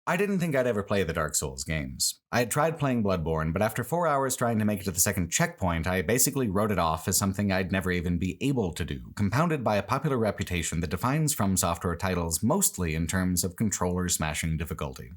I didn't think I'd ever play the Dark Souls games. I had tried playing Bloodborne, but after 4 hours trying to make it to the second checkpoint, I basically wrote it off as something I'd never even be able to do, compounded by a popular reputation that defines From Software titles mostly in terms of controller-smashing difficulty.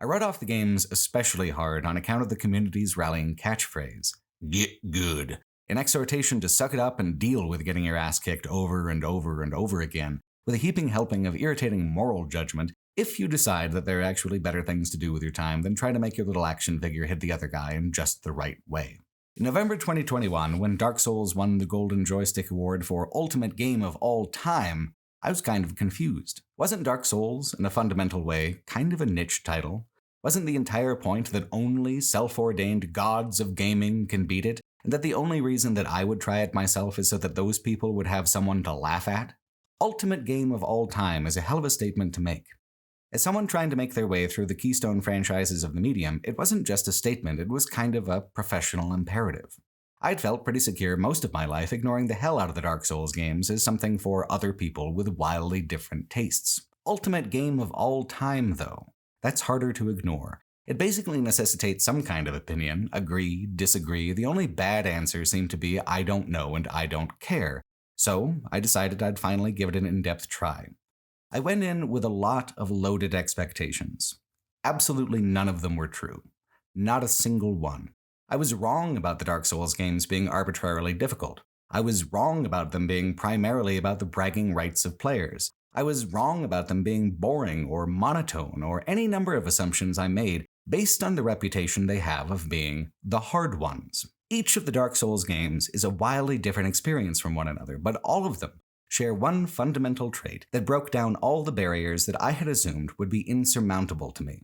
I wrote off the games especially hard on account of the community's rallying catchphrase, Git Gud, an exhortation to suck it up and deal with getting your ass kicked over and over and over again, with a heaping helping of irritating moral judgment if you decide that there are actually better things to do with your time than try to make your little action figure hit the other guy in just the right way. In November 2021, when Dark Souls won the Golden Joystick Award for Ultimate Game of All Time, I was kind of confused. Wasn't Dark Souls, in a fundamental way, kind of a niche title? Wasn't the entire point that only self-ordained gods of gaming can beat it, and that the only reason that I would try it myself is so that those people would have someone to laugh at? Ultimate Game of All Time is a hell of a statement to make. As someone trying to make their way through the keystone franchises of the medium, it wasn't just a statement, it was kind of a professional imperative. I'd felt pretty secure most of my life ignoring the hell out of the Dark Souls games as something for other people with wildly different tastes. Ultimate Game of All Time, though. That's harder to ignore. It basically necessitates some kind of opinion, agree, disagree. The only bad answer seemed to be I don't know and I don't care. So I decided I'd finally give it an in-depth try. I went in with a lot of loaded expectations. Absolutely none of them were true. Not a single one. I was wrong about the Dark Souls games being arbitrarily difficult. I was wrong about them being primarily about the bragging rights of players. I was wrong about them being boring or monotone or any number of assumptions I made based on the reputation they have of being the hard ones. Each of the Dark Souls games is a wildly different experience from one another, but all of them share one fundamental trait that broke down all the barriers that I had assumed would be insurmountable to me.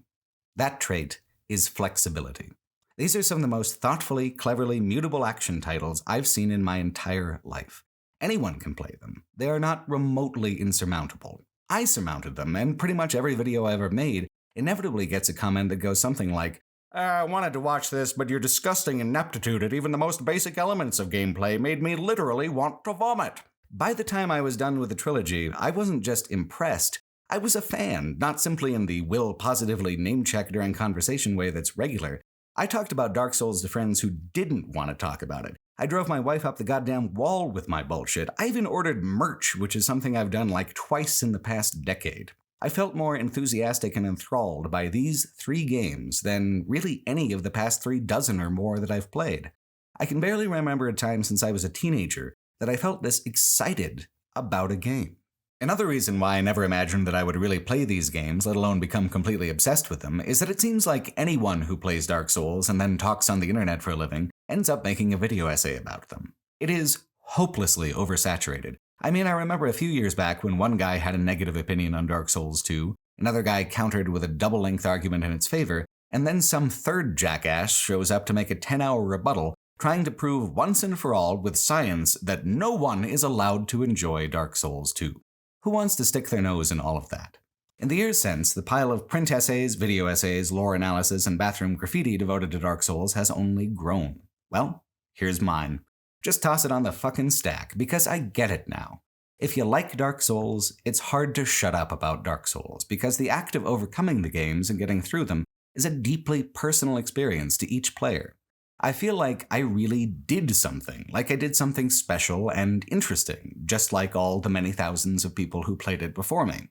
That trait is flexibility. These are some of the most thoughtfully, cleverly mutable action titles I've seen in my entire life. Anyone can play them. They are not remotely insurmountable. I surmounted them, and pretty much every video I ever made inevitably gets a comment that goes something like, I wanted to watch this, but your disgusting ineptitude at even the most basic elements of gameplay made me literally want to vomit. By the time I was done with the trilogy, I wasn't just impressed, I was a fan, not simply in the will positively name-check during conversation way that's regular. I talked about Dark Souls to friends who didn't want to talk about it. I drove my wife up the goddamn wall with my bullshit. I even ordered merch, which is something I've done like twice in the past decade. I felt more enthusiastic and enthralled by these 3 games than really any of the past 3 dozen or more that I've played. I can barely remember a time since I was a teenager that I felt this excited about a game. Another reason why I never imagined that I would really play these games, let alone become completely obsessed with them, is that it seems like anyone who plays Dark Souls and then talks on the internet for a living ends up making a video essay about them. It is hopelessly oversaturated. I mean, I remember a few years back when one guy had a negative opinion on Dark Souls 2, another guy countered with a double-length argument in its favor, and then some third jackass shows up to make a 10-hour rebuttal trying to prove once and for all with science that no one is allowed to enjoy Dark Souls 2. Who wants to stick their nose in all of that? In the years since, the pile of print essays, video essays, lore analysis, and bathroom graffiti devoted to Dark Souls has only grown. Well, here's mine. Just toss it on the fucking stack, because I get it now. If you like Dark Souls, it's hard to shut up about Dark Souls, because the act of overcoming the games and getting through them is a deeply personal experience to each player. I feel like I really did something, like I did something special and interesting, just like all the many thousands of people who played it before me.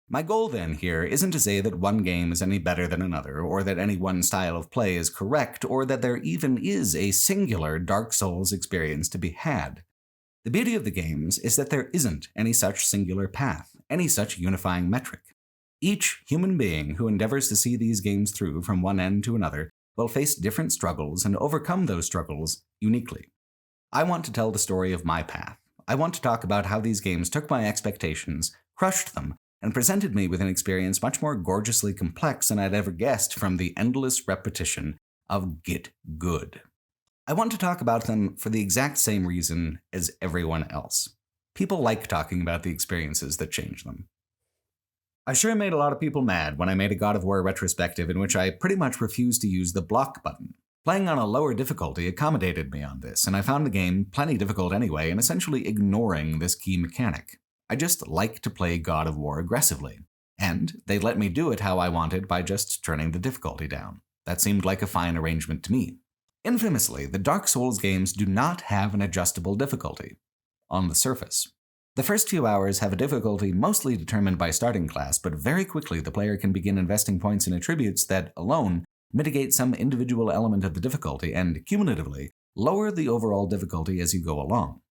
My goal then here isn't to say that one game is any better than another, or that any one style of play is correct, or that there even is a singular Dark Souls experience to be had. The beauty of the games is that there isn't any such singular path, any such unifying metric. Each human being who endeavors to see these games through from one end to another will face different struggles and overcome those struggles uniquely. I want to tell the story of my path. I want to talk about how these games took my expectations, crushed them, and presented me with an experience much more gorgeously complex than I'd ever guessed from the endless repetition of Git Gud. I want to talk about them for the exact same reason as everyone else. People like talking about the experiences that change them. I sure made a lot of people mad when I made a God of War retrospective in which I pretty much refused to use the block button. Playing on a lower difficulty accommodated me on this, and I found the game plenty difficult anyway and essentially ignoring this key mechanic. I just like to play God of War aggressively, and they let me do it how I wanted by just turning the difficulty down. That seemed like a fine arrangement to me. Infamously, the Dark Souls games do not have an adjustable difficulty. On the surface. The first few hours have a difficulty mostly determined by starting class, but very quickly the player can begin investing points in attributes that, alone, mitigate some individual element of the difficulty and, cumulatively, lower the overall difficulty as you go along.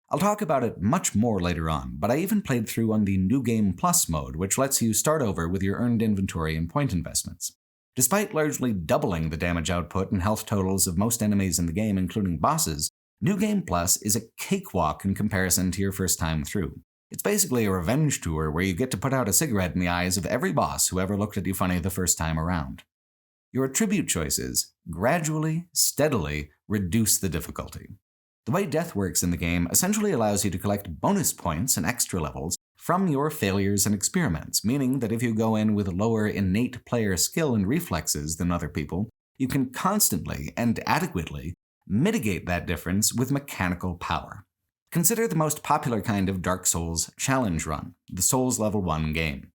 I'll talk about it much more later on, but I even played through on the New Game Plus mode, which lets you start over with your earned inventory and point investments. Despite largely doubling the damage output and health totals of most enemies in the game, including bosses, New Game Plus is a cakewalk in comparison to your first time through. It's basically a revenge tour where you get to put out a cigarette in the eyes of every boss who ever looked at you funny the first time around. Your attribute choices gradually, steadily reduce the difficulty. The way death works in the game essentially allows you to collect bonus points and extra levels from your failures and experiments, meaning that if you go in with lower innate player skill and reflexes than other people, you can constantly and adequately mitigate that difference with mechanical power. Consider the most popular kind of Dark Souls challenge run, the Souls Level 1 game.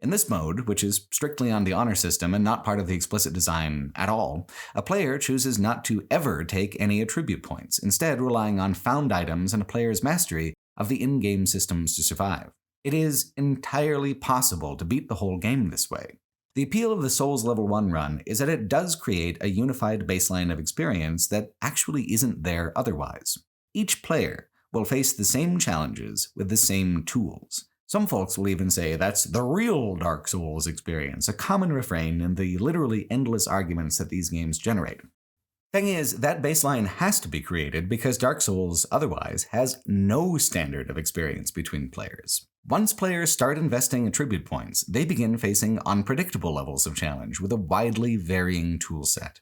In this mode, which is strictly on the honor system and not part of the explicit design at all, a player chooses not to ever take any attribute points, instead relying on found items and a player's mastery of the in-game systems to survive. It is entirely possible to beat the whole game this way. The appeal of the Souls Level 1 run is that it does create a unified baseline of experience that actually isn't there otherwise. Each player will face the same challenges with the same tools. Some folks will even say that's the real Dark Souls experience, a common refrain in the literally endless arguments that these games generate. Thing is, that baseline has to be created because Dark Souls otherwise has no standard of experience between players. Once players start investing attribute points, they begin facing unpredictable levels of challenge with a widely varying toolset.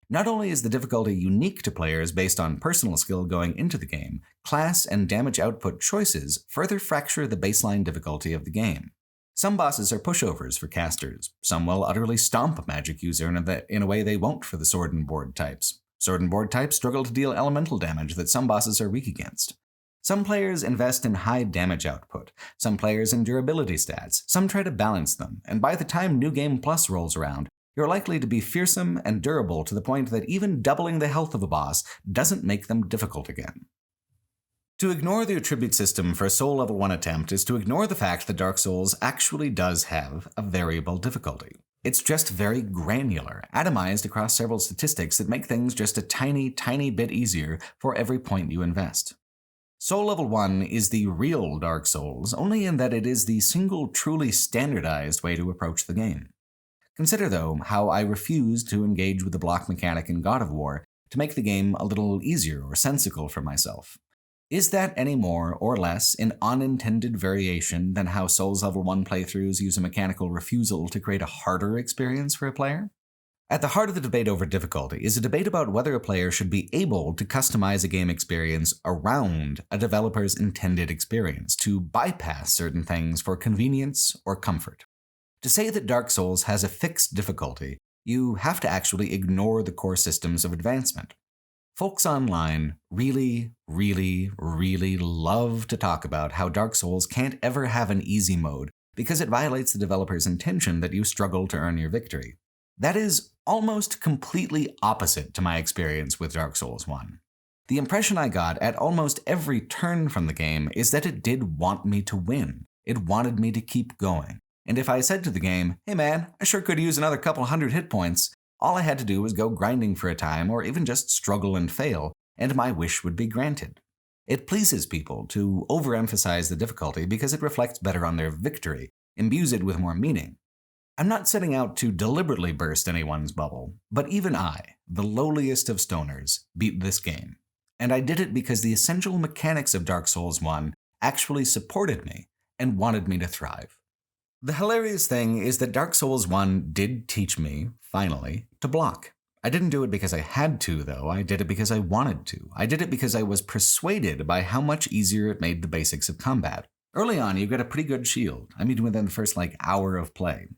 Not only is the difficulty unique to players based on personal skill going into the game, class and damage output choices further fracture the baseline difficulty of the game. Some bosses are pushovers for casters, some will utterly stomp a magic user in a way they won't for the sword and board types. Sword and board types struggle to deal elemental damage that some bosses are weak against. Some players invest in high damage output, some players in durability stats, some try to balance them, and by the time New Game Plus rolls around, you're likely to be fearsome and durable to the point that even doubling the health of a boss doesn't make them difficult again. To ignore the attribute system for a Soul Level 1 attempt is to ignore the fact that Dark Souls actually does have a variable difficulty. It's just very granular, atomized across several statistics that make things just a tiny, tiny bit easier for every point you invest. Soul Level 1 is the real Dark Souls, only in that it is the single truly standardized way to approach the game. Consider, though, how I refused to engage with the block mechanic in God of War to make the game a little easier or sensical for myself. Is that any more or less an unintended variation than how Souls Level 1 playthroughs use a mechanical refusal to create a harder experience for a player? At the heart of the debate over difficulty is a debate about whether a player should be able to customize a game experience around a developer's intended experience, to bypass certain things for convenience or comfort. To say that Dark Souls has a fixed difficulty, you have to actually ignore the core systems of advancement. Folks online really love to talk about how Dark Souls can't ever have an easy mode because it violates the developer's intention that you struggle to earn your victory. That is almost completely opposite to my experience with Dark Souls 1. The impression I got at almost every turn from the game is that it did want me to win. It wanted me to keep going. And if I said to the game, hey man, I sure could use another couple hundred hit points, all I had to do was go grinding for a time or even just struggle and fail, and my wish would be granted. It pleases people to overemphasize the difficulty because it reflects better on their victory, imbues it with more meaning. I'm not setting out to deliberately burst anyone's bubble, but even I, the lowliest of stoners, beat this game. And I did it because the essential mechanics of Dark Souls 1 actually supported me and wanted me to thrive. The hilarious thing is that Dark Souls 1 did teach me, finally, to block. I didn't do it because I had to, though. I did it because I wanted to. I did it because I was persuaded by how much easier it made the basics of combat. Early on, you get a pretty good shield. I mean, within the first, hour of play.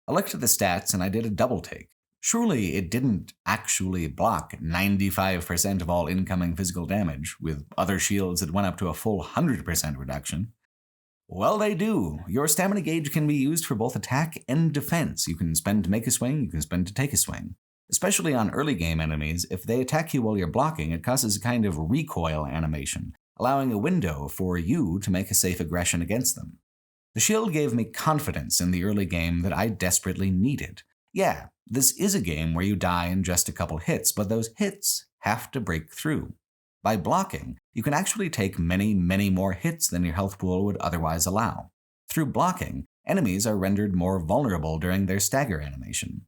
I looked at the stats and I did a double take. Surely it didn't actually block 95% of all incoming physical damage, with other shields that went up to a full 100% reduction. Well, they do. Your stamina gauge can be used for both attack and defense. You can spend to make a swing, you can spend to take a swing. Especially on early game enemies, if they attack you while you're blocking, it causes a kind of recoil animation, allowing a window for you to make a safe aggression against them. The shield gave me confidence in the early game that I desperately needed. Yeah, this is a game where you die in just a couple hits, but those hits have to break through. By blocking, you can actually take many, many more hits than your health pool would otherwise allow. Through blocking, enemies are rendered more vulnerable during their stagger animation.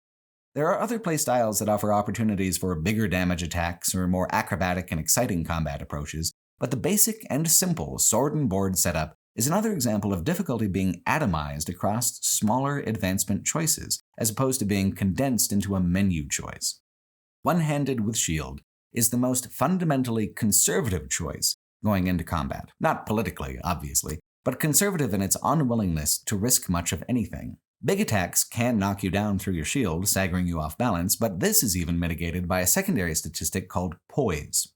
There are other playstyles that offer opportunities for bigger damage attacks or more acrobatic and exciting combat approaches, but the basic and simple sword and board setup is another example of difficulty being atomized across smaller advancement choices, as opposed to being condensed into a menu choice. One-handed with shield is the most fundamentally conservative choice going into combat. Not politically, obviously, but conservative in its unwillingness to risk much of anything. Big attacks can knock you down through your shield, staggering you off balance, but this is even mitigated by a secondary statistic called poise.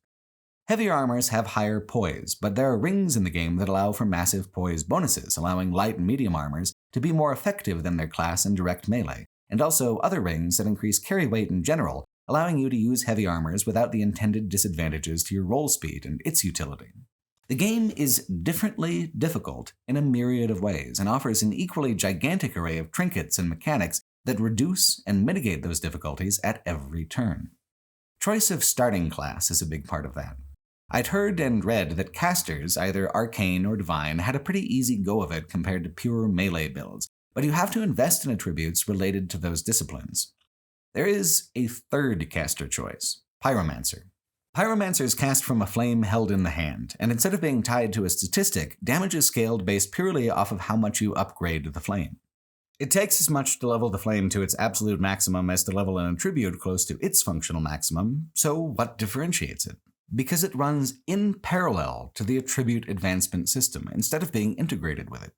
Heavier armors have higher poise, but there are rings in the game that allow for massive poise bonuses, allowing light and medium armors to be more effective than their class in direct melee, and also other rings that increase carry weight in general, allowing you to use heavy armors without the intended disadvantages to your roll speed and its utility. The game is differently difficult in a myriad of ways, and offers an equally gigantic array of trinkets and mechanics that reduce and mitigate those difficulties at every turn. Choice of starting class is a big part of that. I'd heard and read that casters, either arcane or divine, had a pretty easy go of it compared to pure melee builds, but you have to invest in attributes related to those disciplines. There is a third caster choice, Pyromancer. Pyromancers cast from a flame held in the hand, and instead of being tied to a statistic, damage is scaled based purely off of how much you upgrade the flame. It takes as much to level the flame to its absolute maximum as to level an attribute close to its functional maximum, so what differentiates it? Because it runs in parallel to the attribute advancement system, instead of being integrated with it.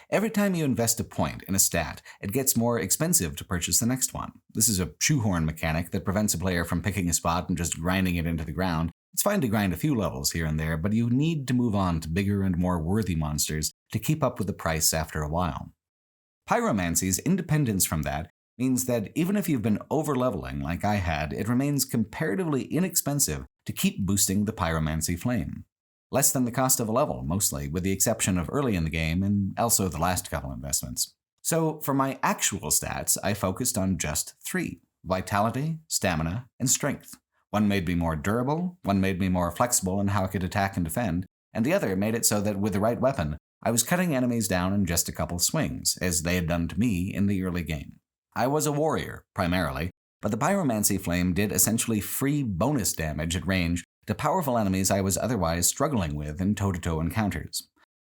Every time you invest a point in a stat, it gets more expensive to purchase the next one. This is a shoehorn mechanic that prevents a player from picking a spot and just grinding it into the ground. It's fine to grind a few levels here and there, but you need to move on to bigger and more worthy monsters to keep up with the price after a while. Pyromancy's independence from that means that even if you've been over-leveling like I had, it remains comparatively inexpensive to keep boosting the Pyromancy flame. Less than the cost of a level, mostly, with the exception of early in the game and also the last couple investments. So for my actual stats, I focused on just 3: vitality, stamina, and strength. One made me more durable, one made me more flexible in how I could attack and defend, and the other made it so that with the right weapon, I was cutting enemies down in just a couple swings, as they had done to me in the early game. I was a warrior, primarily, but the Pyromancy flame did essentially free bonus damage at range to powerful enemies I was otherwise struggling with in toe-to-toe encounters.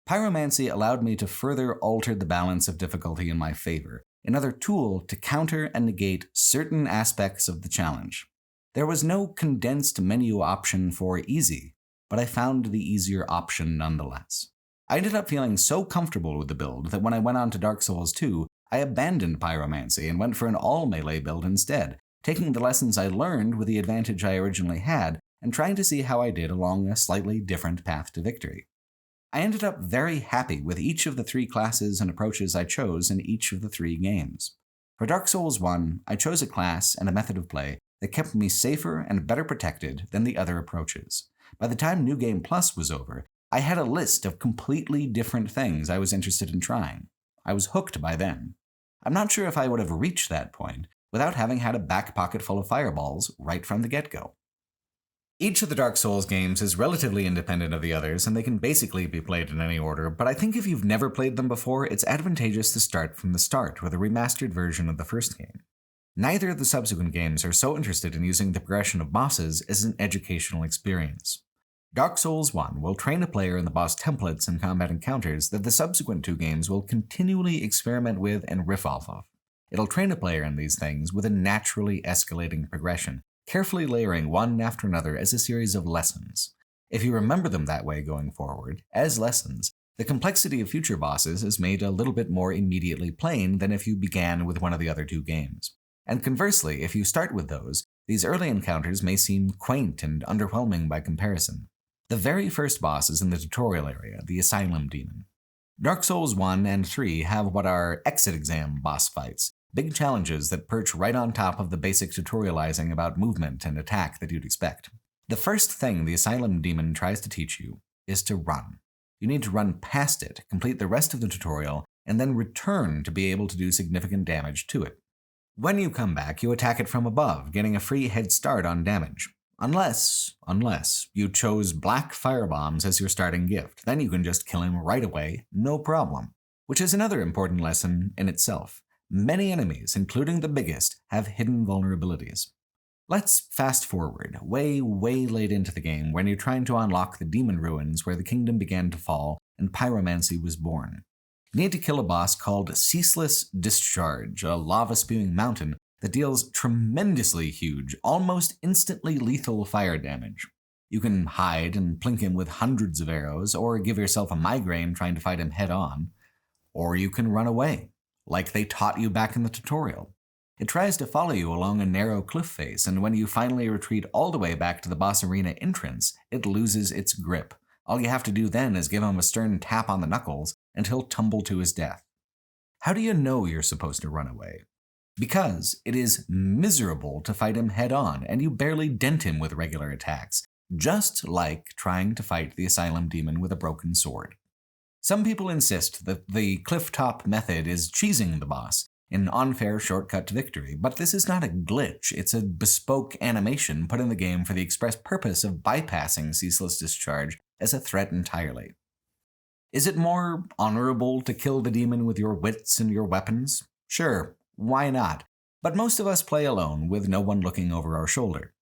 Pyromancy allowed me to further alter the balance of difficulty in my favor, another tool to counter and negate certain aspects of the challenge. There was no condensed menu option for easy, but I found the easier option nonetheless. I ended up feeling so comfortable with the build that when I went on to Dark Souls 2, I abandoned Pyromancy and went for an all-melee build instead, taking the lessons I learned with the advantage I originally had and trying to see how I did along a slightly different path to victory. I ended up very happy with each of the 3 classes and approaches I chose in each of the 3 games. For Dark Souls 1, I chose a class and a method of play that kept me safer and better protected than the other approaches. By the time New Game Plus was over, I had a list of completely different things I was interested in trying. I was hooked by then. I'm not sure if I would have reached that point without having had a back pocket full of fireballs right from the get-go. Each of the Dark Souls games is relatively independent of the others, and they can basically be played in any order, but I think if you've never played them before, it's advantageous to start from the start with a remastered version of the first game. Neither of the subsequent games are so interested in using the progression of bosses as an educational experience. Dark Souls 1 will train a player in the boss templates and combat encounters that the subsequent 2 games will continually experiment with and riff off of. It'll train a player in these things with a naturally escalating progression, carefully layering one after another as a series of lessons. If you remember them that way going forward, as lessons, the complexity of future bosses is made a little bit more immediately plain than if you began with one of the other two games. And conversely, if you start with those, these early encounters may seem quaint and underwhelming by comparison. The very first boss is in the tutorial area, the Asylum Demon. Dark Souls 1 and 3 have what are exit exam boss fights, big challenges that perch right on top of the basic tutorializing about movement and attack that you'd expect. The first thing the Asylum Demon tries to teach you is to run. You need to run past it, complete the rest of the tutorial, and then return to be able to do significant damage to it. When you come back, you attack it from above, getting a free head start on damage. Unless you chose black firebombs as your starting gift, then you can just kill him right away, no problem. Which is another important lesson in itself. Many enemies, including the biggest, have hidden vulnerabilities. Let's fast forward, way late into the game when you're trying to unlock the demon ruins where the kingdom began to fall and pyromancy was born. You need to kill a boss called Ceaseless Discharge, a lava-spewing mountain that deals tremendously huge, almost instantly lethal fire damage. You can hide and plink him with hundreds of arrows, or give yourself a migraine trying to fight him head-on. Or you can run away, like they taught you back in the tutorial. It tries to follow you along a narrow cliff face, and when you finally retreat all the way back to the boss arena entrance, it loses its grip. All you have to do then is give him a stern tap on the knuckles, and he'll tumble to his death. How do you know you're supposed to run away? Because it is miserable to fight him head-on, and you barely dent him with regular attacks, just like trying to fight the Asylum Demon with a broken sword. Some people insist that the cliff-top method is cheesing the boss, an unfair shortcut to victory, but this is not a glitch, it's a bespoke animation put in the game for the express purpose of bypassing Ceaseless Discharge as a threat entirely. Is it more honorable to kill the demon with your wits and your weapons? Sure, why not? But most of us play alone with no one looking over our shoulder.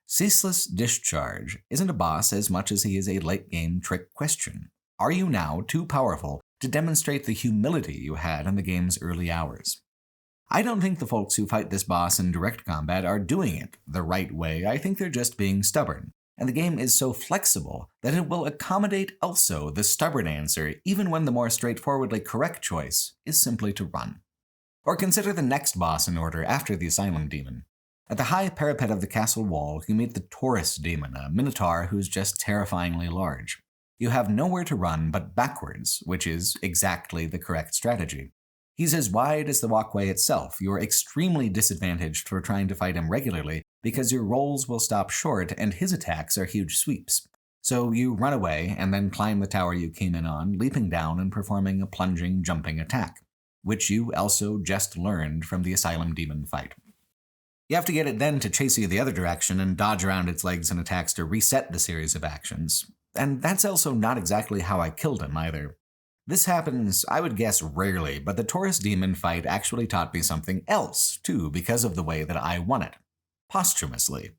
Ceaseless Discharge isn't a boss as much as he is a late-game trick question. Are you now too powerful to demonstrate the humility you had in the game's early hours? I don't think the folks who fight this boss in direct combat are doing it the right way. I think they're just being stubborn. And the game is so flexible that it will accommodate also the stubborn answer even when the more straightforwardly correct choice is simply to run. Or consider the next boss in order after the Asylum Demon. At the high parapet of the castle wall, you meet the Taurus Demon, a minotaur who's just terrifyingly large. You have nowhere to run but backwards, which is exactly the correct strategy. He's as wide as the walkway itself. You're extremely disadvantaged for trying to fight him regularly because your rolls will stop short and his attacks are huge sweeps. So you run away and then climb the tower you came in on, leaping down and performing a plunging, jumping attack, which you also just learned from the Asylum Demon fight. You have to get it then to chase you the other direction and dodge around its legs and attacks to reset the series of actions. And that's also not exactly how I killed him either. This happens, I would guess, rarely, but the Taurus Demon fight actually taught me something else, too, because of the way that I won it. Posthumously.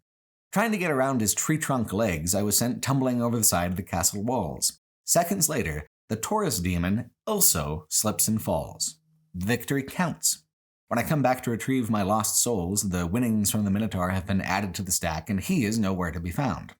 Trying to get around his tree trunk legs, I was sent tumbling over the side of the castle walls. Seconds later, the Taurus Demon also slips and falls. Victory counts. When I come back to retrieve my lost souls, the winnings from the Minotaur have been added to the stack, and he is nowhere to be found.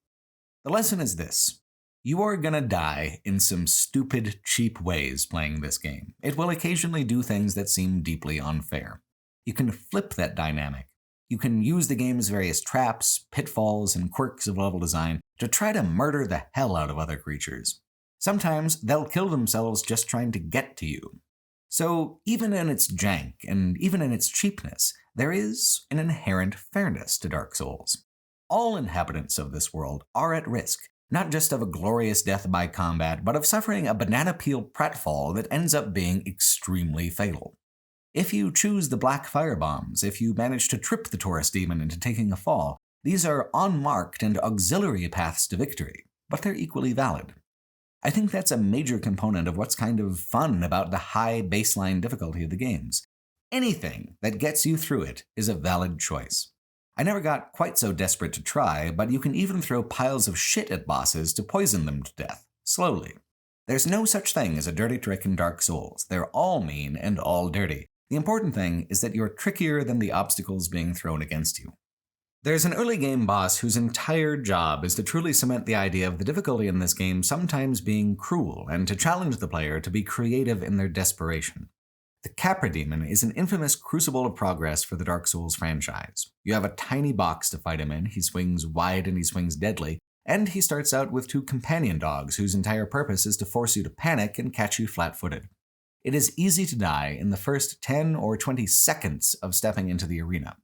The lesson is this. You are gonna die in some stupid, cheap ways playing this game. It will occasionally do things that seem deeply unfair. You can flip that dynamic. You can use the game's various traps, pitfalls, and quirks of level design to try to murder the hell out of other creatures. Sometimes they'll kill themselves just trying to get to you. So even in its jank, and even in its cheapness, there is an inherent fairness to Dark Souls. All inhabitants of this world are at risk, not just of a glorious death by combat, but of suffering a banana peel pratfall that ends up being extremely fatal. If you choose the black firebombs, if you manage to trip the Taurus Demon into taking a fall, these are unmarked and auxiliary paths to victory, but they're equally valid. I think that's a major component of what's kind of fun about the high baseline difficulty of the games. Anything that gets you through it is a valid choice. I never got quite so desperate to try, but you can even throw piles of shit at bosses to poison them to death, slowly. There's no such thing as a dirty trick in Dark Souls. They're all mean and all dirty. The important thing is that you're trickier than the obstacles being thrown against you. There's an early game boss whose entire job is to truly cement the idea of the difficulty in this game sometimes being cruel, and to challenge the player to be creative in their desperation. The Capra Demon is an infamous crucible of progress for the Dark Souls franchise. You have a tiny box to fight him in, he swings wide and he swings deadly, and he starts out with 2 companion dogs whose entire purpose is to force you to panic and catch you flat-footed. It is easy to die in the first 10 or 20 seconds of stepping into the arena.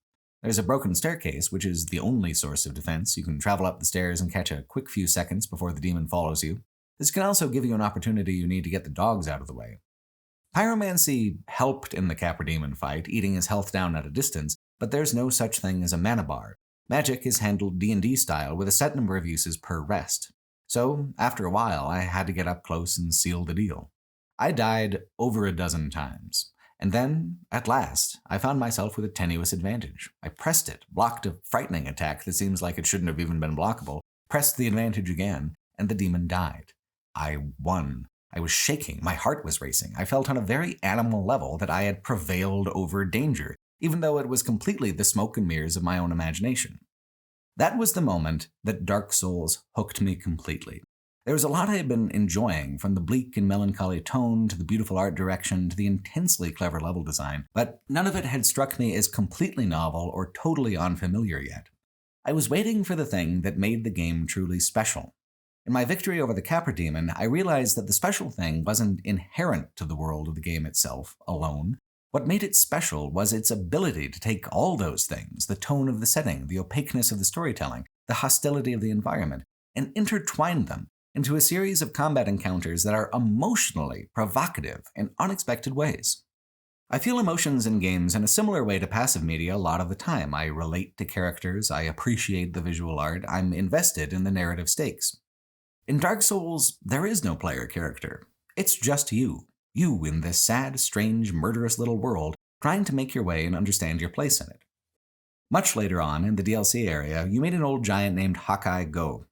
There's a broken staircase, which is the only source of defense. You can travel up the stairs and catch a quick few seconds before the demon follows you. This can also give you an opportunity you need to get the dogs out of the way. Pyromancy helped in the Capra Demon fight, eating his health down at a distance, but there's no such thing as a mana bar. Magic is handled D&D style with a set number of uses per rest. So, after a while, I had to get up close and seal the deal. I died over a dozen times. And then, at last, I found myself with a tenuous advantage. I pressed it, blocked a frightening attack that seems like it shouldn't have even been blockable, pressed the advantage again, and the demon died. I won. I was shaking, my heart was racing. I felt on a very animal level that I had prevailed over danger, even though it was completely the smoke and mirrors of my own imagination. That was the moment that Dark Souls hooked me completely. There was a lot I had been enjoying, from the bleak and melancholy tone to the beautiful art direction to the intensely clever level design, but none of it had struck me as completely novel or totally unfamiliar yet. I was waiting for the thing that made the game truly special. In my victory over the Capra Demon, I realized that the special thing wasn't inherent to the world of the game itself alone. What made it special was its ability to take all those things, the tone of the setting, the opaqueness of the storytelling, the hostility of the environment, and intertwine them into a series of combat encounters that are emotionally provocative in unexpected ways. I feel emotions in games in a similar way to passive media a lot of the time. I relate to characters, I appreciate the visual art, I'm invested in the narrative stakes. In Dark Souls, there is no player character. It's just you. You in this sad, strange, murderous little world, trying to make your way and understand your place in it. Much later on, in the DLC area, you meet an old giant named Hakai Go.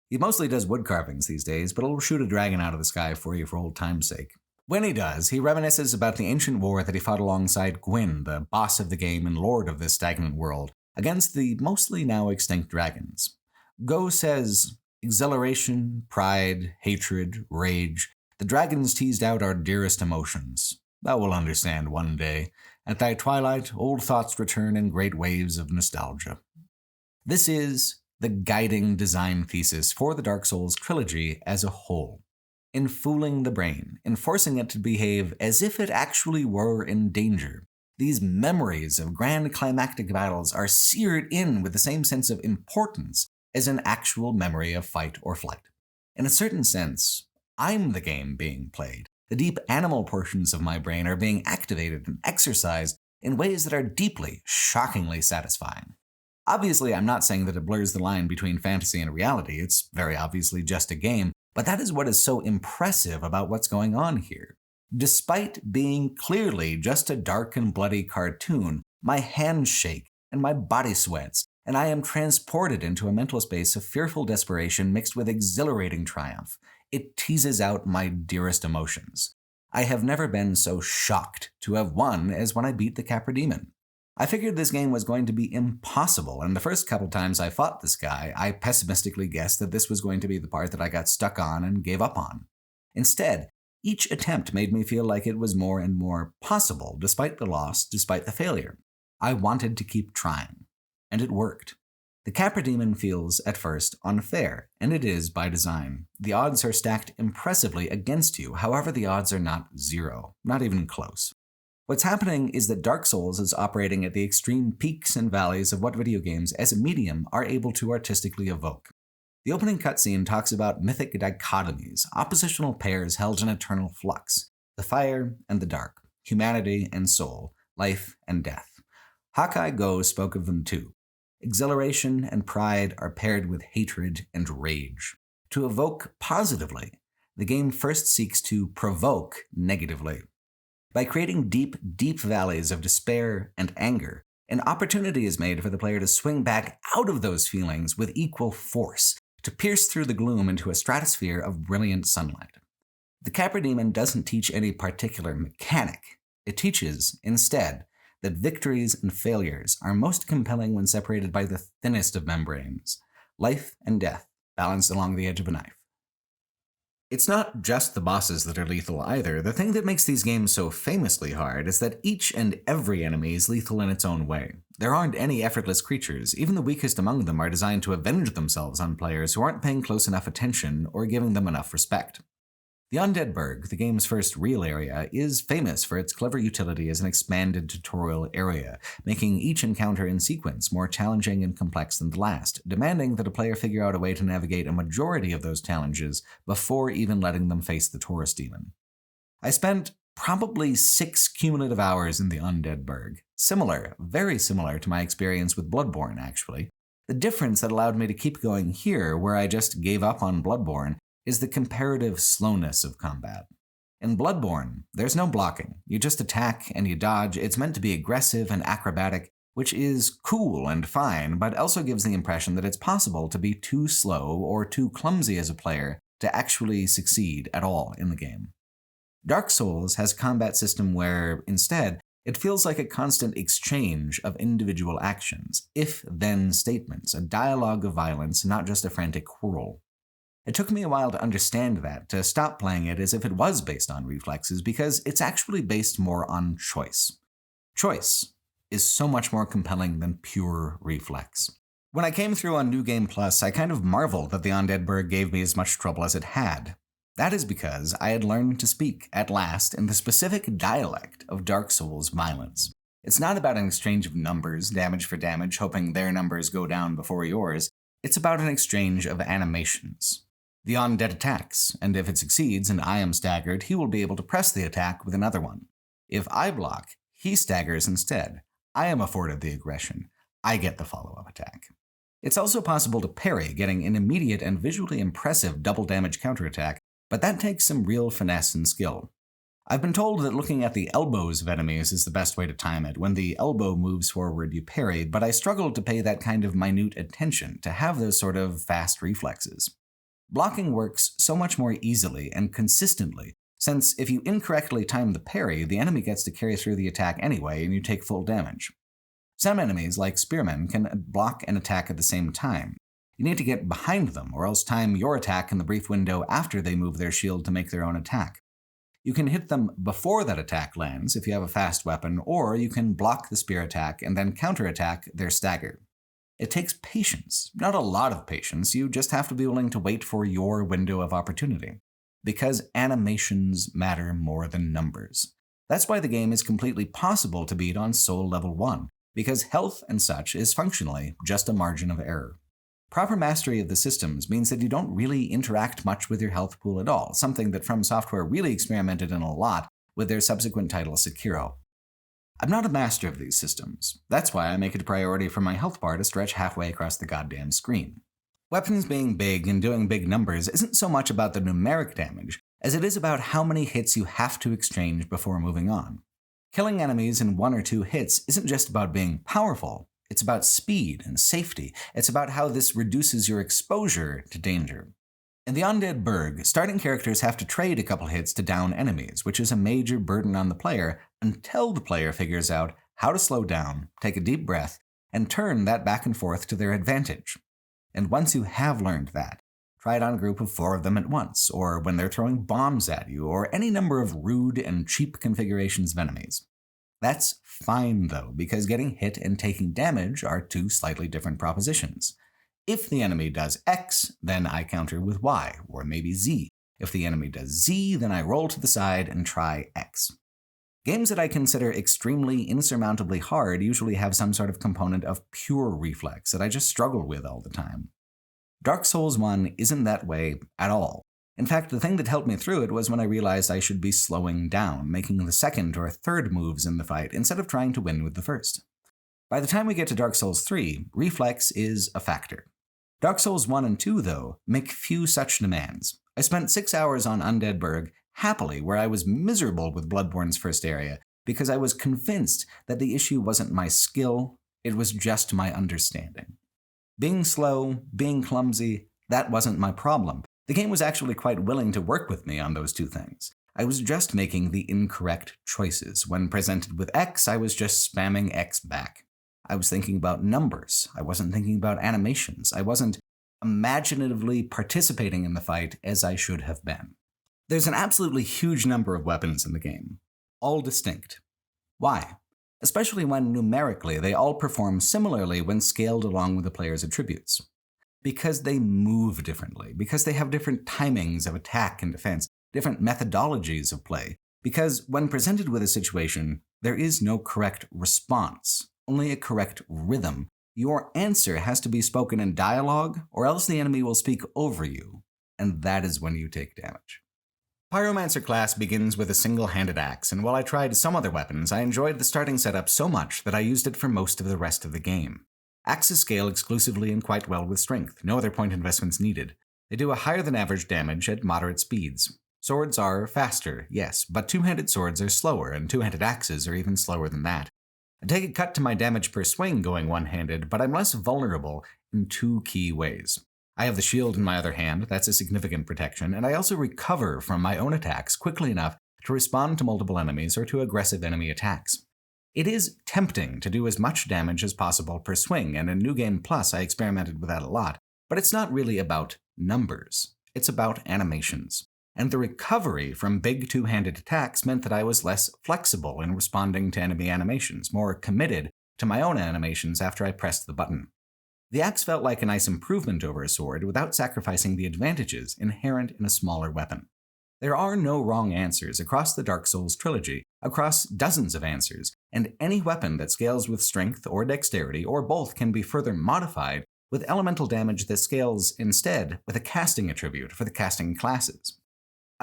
He mostly does wood carvings these days, but he'll shoot a dragon out of the sky for you for old time's sake. When he does, he reminisces about the ancient war that he fought alongside Gwyn, the boss of the game and lord of this stagnant world, against the mostly now extinct dragons. Go says, "Exhilaration, pride, hatred, rage, the dragons teased out our dearest emotions. Thou wilt understand one day. At thy twilight, old thoughts return in great waves of nostalgia." This is the guiding design thesis for the Dark Souls trilogy as a whole. In fooling the brain, in forcing it to behave as if it actually were in danger, these memories of grand climactic battles are seared in with the same sense of importance as an actual memory of fight or flight. In a certain sense, I'm the game being played. The deep animal portions of my brain are being activated and exercised in ways that are deeply, shockingly satisfying. Obviously, I'm not saying that it blurs the line between fantasy and reality. It's very obviously just a game, but that is what is so impressive about what's going on here. Despite being clearly just a dark and bloody cartoon, my hands shake and my body sweats, and I am transported into a mental space of fearful desperation mixed with exhilarating triumph. It teases out my dearest emotions. I have never been so shocked to have won as when I beat the Capra Demon. I figured this game was going to be impossible, and the first couple times I fought this guy, I pessimistically guessed that this was going to be the part that I got stuck on and gave up on. Instead, each attempt made me feel like it was more and more possible, despite the loss, despite the failure. I wanted to keep trying. And it worked. The Capra Demon feels, at first, unfair, and it is by design. The odds are stacked impressively against you, however the odds are not zero, not even close. What's happening is that Dark Souls is operating at the extreme peaks and valleys of what video games, as a medium, are able to artistically evoke. The opening cutscene talks about mythic dichotomies, oppositional pairs held in eternal flux, the fire and the dark, humanity and soul, life and death. Hakai Go spoke of them too. Exhilaration and pride are paired with hatred and rage. To evoke positively, the game first seeks to provoke negatively. By creating deep, deep valleys of despair and anger, an opportunity is made for the player to swing back out of those feelings with equal force, to pierce through the gloom into a stratosphere of brilliant sunlight. The Capra Demon doesn't teach any particular mechanic. It teaches, instead, that victories and failures are most compelling when separated by the thinnest of membranes, life and death balanced along the edge of a knife. It's not just the bosses that are lethal either. The thing that makes these games so famously hard is that each and every enemy is lethal in its own way. There aren't any effortless creatures. Even the weakest among them are designed to avenge themselves on players who aren't paying close enough attention or giving them enough respect. The Undead Burg, the game's first real area, is famous for its clever utility as an expanded tutorial area, making each encounter in sequence more challenging and complex than the last, demanding that a player figure out a way to navigate a majority of those challenges before even letting them face the Taurus demon. I spent probably 6 cumulative hours in the Undead Burg. Similar, very similar to my experience with Bloodborne, actually. The difference that allowed me to keep going here, where I just gave up on Bloodborne, is the comparative slowness of combat. In Bloodborne, there's no blocking. You just attack and you dodge. It's meant to be aggressive and acrobatic, which is cool and fine, but also gives the impression that it's possible to be too slow or too clumsy as a player to actually succeed at all in the game. Dark Souls has a combat system where, instead, it feels like a constant exchange of individual actions, if-then statements, a dialogue of violence, not just a frantic whirl. It took me a while to understand that, to stop playing it as if it was based on reflexes, because it's actually based more on choice. Choice is so much more compelling than pure reflex. When I came through on New Game Plus, I kind of marveled that the Undead Burg gave me as much trouble as it had. That is because I had learned to speak, at last, in the specific dialect of Dark Souls violence. It's not about an exchange of numbers, damage for damage, hoping their numbers go down before yours. It's about an exchange of animations. The undead attacks, and if it succeeds and I am staggered, he will be able to press the attack with another one. If I block, he staggers instead. I am afforded the aggression. I get the follow-up attack. It's also possible to parry, getting an immediate and visually impressive double damage counterattack, but that takes some real finesse and skill. I've been told that looking at the elbows of enemies is the best way to time it. When the elbow moves forward, you parry, but I struggled to pay that kind of minute attention, to have those sort of fast reflexes. Blocking works so much more easily and consistently, since if you incorrectly time the parry, the enemy gets to carry through the attack anyway and you take full damage. Some enemies, like spearmen, can block and attack at the same time. You need to get behind them, or else time your attack in the brief window after they move their shield to make their own attack. You can hit them before that attack lands if you have a fast weapon, or you can block the spear attack and then counterattack their stagger. It takes patience, not a lot of patience, you just have to be willing to wait for your window of opportunity. Because animations matter more than numbers. That's why the game is completely possible to beat on Soul Level 1, because health and such is functionally just a margin of error. Proper mastery of the systems means that you don't really interact much with your health pool at all, something that From Software really experimented in a lot with their subsequent title Sekiro. I'm not a master of these systems. That's why I make it a priority for my health bar to stretch halfway across the goddamn screen. Weapons being big and doing big numbers isn't so much about the numeric damage as it is about how many hits you have to exchange before moving on. Killing enemies in 1 or 2 hits isn't just about being powerful, it's about speed and safety. It's about how this reduces your exposure to danger. In the Undead Burg, starting characters have to trade a couple hits to down enemies, which is a major burden on the player until the player figures out how to slow down, take a deep breath, and turn that back and forth to their advantage. And once you have learned that, try it on a group of 4 of them at once, or when they're throwing bombs at you, or any number of rude and cheap configurations of enemies. That's fine though, because getting hit and taking damage are 2 slightly different propositions. If the enemy does X, then I counter with Y, or maybe Z. If the enemy does Z, then I roll to the side and try X. Games that I consider extremely insurmountably hard usually have some sort of component of pure reflex that I just struggle with all the time. Dark Souls 1 isn't that way at all. In fact, the thing that helped me through it was when I realized I should be slowing down, making the second or third moves in the fight instead of trying to win with the first. By the time we get to Dark Souls 3, reflex is a factor. Dark Souls 1 and 2, though, make few such demands. I spent 6 hours on Undead Burg, happily, where I was miserable with Bloodborne's first area, because I was convinced that the issue wasn't my skill, it was just my understanding. Being slow, being clumsy, that wasn't my problem. The game was actually quite willing to work with me on those 2 things. I was just making the incorrect choices. When presented with X, I was just spamming X back. I was thinking about numbers. I wasn't thinking about animations. I wasn't imaginatively participating in the fight as I should have been. There's an absolutely huge number of weapons in the game, all distinct. Why? Especially when numerically they all perform similarly when scaled along with the player's attributes. Because they move differently, because they have different timings of attack and defense, different methodologies of play, because when presented with a situation, there is no correct response, only a correct rhythm. Your answer has to be spoken in dialogue, or else the enemy will speak over you, and that is when you take damage. Pyromancer class begins with a single-handed axe, and while I tried some other weapons, I enjoyed the starting setup so much that I used it for most of the rest of the game. Axes scale exclusively and quite well with strength, no other point investments needed. They do a higher than average damage at moderate speeds. Swords are faster, yes, but two-handed swords are slower, and two-handed axes are even slower than that. I take a cut to my damage per swing going one-handed, but I'm less vulnerable in two key ways. I have the shield in my other hand, that's a significant protection, and I also recover from my own attacks quickly enough to respond to multiple enemies or to aggressive enemy attacks. It is tempting to do as much damage as possible per swing, and in New Game Plus I experimented with that a lot, but it's not really about numbers, it's about animations. And the recovery from big two-handed attacks meant that I was less flexible in responding to enemy animations, more committed to my own animations after I pressed the button. The axe felt like a nice improvement over a sword without sacrificing the advantages inherent in a smaller weapon. There are no wrong answers across the Dark Souls trilogy, across dozens of answers, and any weapon that scales with strength or dexterity or both can be further modified with elemental damage that scales instead with a casting attribute for the casting classes.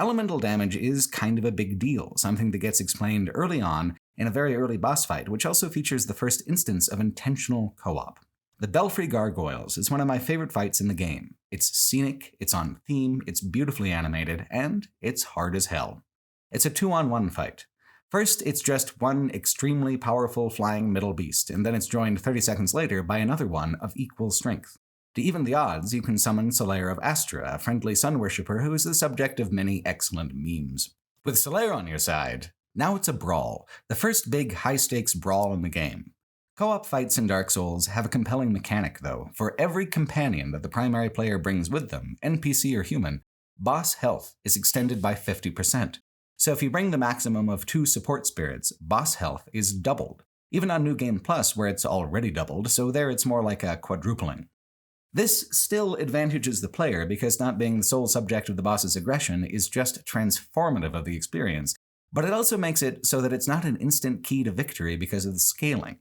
Elemental damage is kind of a big deal, something that gets explained early on in a very early boss fight, which also features the first instance of intentional co-op. The Belfry Gargoyles is one of my favorite fights in the game. It's scenic, it's on theme, it's beautifully animated, and it's hard as hell. It's a 2-on-1 fight. First, it's just one extremely powerful flying middle beast, and then it's joined 30 seconds later by another one of equal strength. To even the odds, you can summon Solaire of Astra, a friendly sun worshipper who is the subject of many excellent memes. With Solaire on your side, now it's a brawl, the first big high-stakes brawl in the game. Co-op fights in Dark Souls have a compelling mechanic, though. For every companion that the primary player brings with them, NPC or human, boss health is extended by 50%. So if you bring the maximum of 2 support spirits, boss health is doubled. Even on New Game Plus, where it's already doubled, so there it's more like a quadrupling. This still advantages the player because not being the sole subject of the boss's aggression is just transformative of the experience, but it also makes it so that it's not an instant key to victory because of the scaling.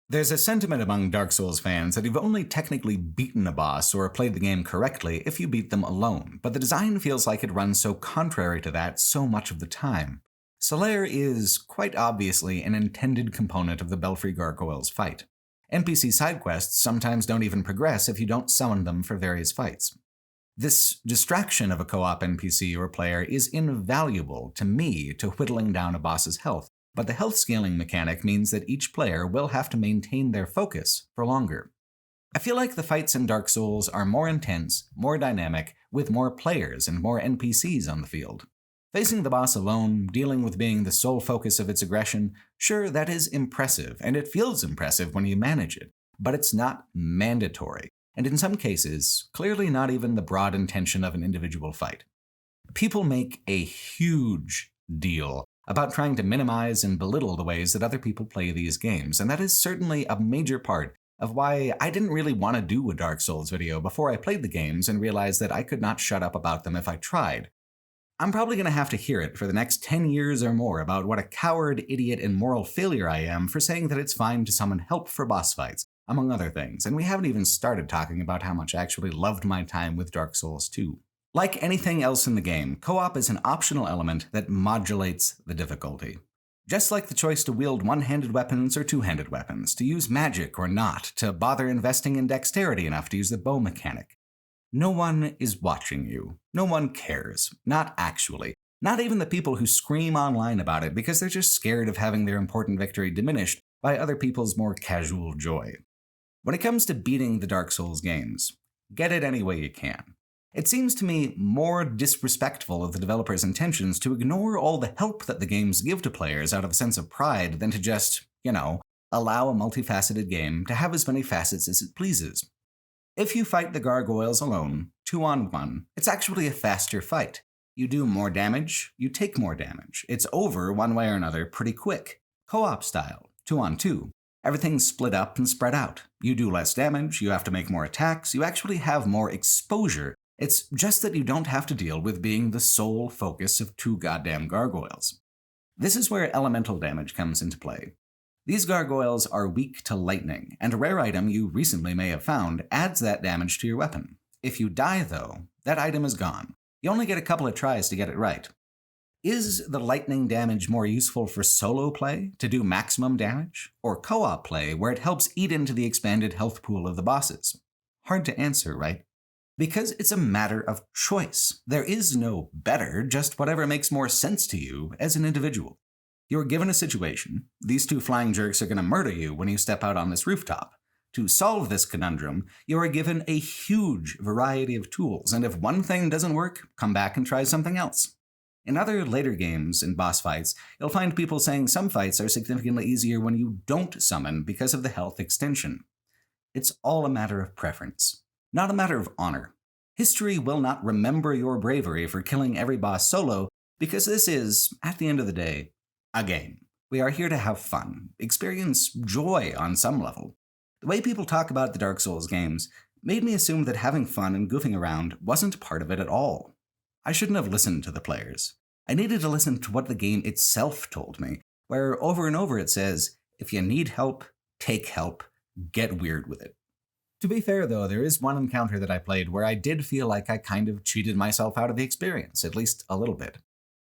There's a sentiment among Dark Souls fans that you've only technically beaten a boss or played the game correctly if you beat them alone, but the design feels like it runs so contrary to that so much of the time. Solaire is, quite obviously, an intended component of the Belfry Gargoyles fight. NPC side quests sometimes don't even progress if you don't summon them for various fights. This distraction of a co-op NPC or player is invaluable to me to whittling down a boss's health, but the health scaling mechanic means that each player will have to maintain their focus for longer. I feel like the fights in Dark Souls are more intense, more dynamic, with more players and more NPCs on the field. Facing the boss alone, dealing with being the sole focus of its aggression, sure, that is impressive, and it feels impressive when you manage it, but it's not mandatory, and in some cases, clearly not even the broad intention of an individual fight. People make a huge deal about trying to minimize and belittle the ways that other people play these games, and that is certainly a major part of why I didn't really want to do a Dark Souls video before I played the games and realized that I could not shut up about them if I tried. I'm probably going to have to hear it for the next 10 years or more about what a coward, idiot, and moral failure I am for saying that it's fine to summon help for boss fights, among other things, and we haven't even started talking about how much I actually loved my time with Dark Souls 2. Like anything else in the game, co-op is an optional element that modulates the difficulty. Just like the choice to wield one-handed weapons or two-handed weapons, to use magic or not, to bother investing in dexterity enough to use the bow mechanic. No one is watching you. No one cares. Not actually. Not even the people who scream online about it because they're just scared of having their important victory diminished by other people's more casual joy. When it comes to beating the Dark Souls games, get it any way you can. It seems to me more disrespectful of the developer's intentions to ignore all the help that the games give to players out of a sense of pride than to just, allow a multifaceted game to have as many facets as it pleases. If you fight the gargoyles alone, 2-on-1, it's actually a faster fight. You do more damage, you take more damage. It's over one way or another pretty quick. Co-op style, 2-on-2. Everything's split up and spread out. You do less damage, you have to make more attacks, you actually have more exposure. It's just that you don't have to deal with being the sole focus of 2 goddamn gargoyles. This is where elemental damage comes into play. These gargoyles are weak to lightning, and a rare item you recently may have found adds that damage to your weapon. If you die, though, that item is gone. You only get a couple of tries to get it right. Is the lightning damage more useful for solo play, to do maximum damage, or co-op play where it helps eat into the expanded health pool of the bosses? Hard to answer, right? Because it's a matter of choice. There is no better, just whatever makes more sense to you as an individual. You're given a situation. These 2 flying jerks are going to murder you when you step out on this rooftop. To solve this conundrum, you are given a huge variety of tools, and if one thing doesn't work, come back and try something else. In other later games and boss fights, you'll find people saying some fights are significantly easier when you don't summon because of the health extension. It's all a matter of preference, not a matter of honor. History will not remember your bravery for killing every boss solo, because this is, at the end of the day, a game. We are here to have fun, experience joy on some level. The way people talk about the Dark Souls games made me assume that having fun and goofing around wasn't part of it at all. I shouldn't have listened to the players. I needed to listen to what the game itself told me, where over and over it says, if you need help, take help, get weird with it. To be fair though, there is one encounter that I played where I did feel like I kind of cheated myself out of the experience, at least a little bit.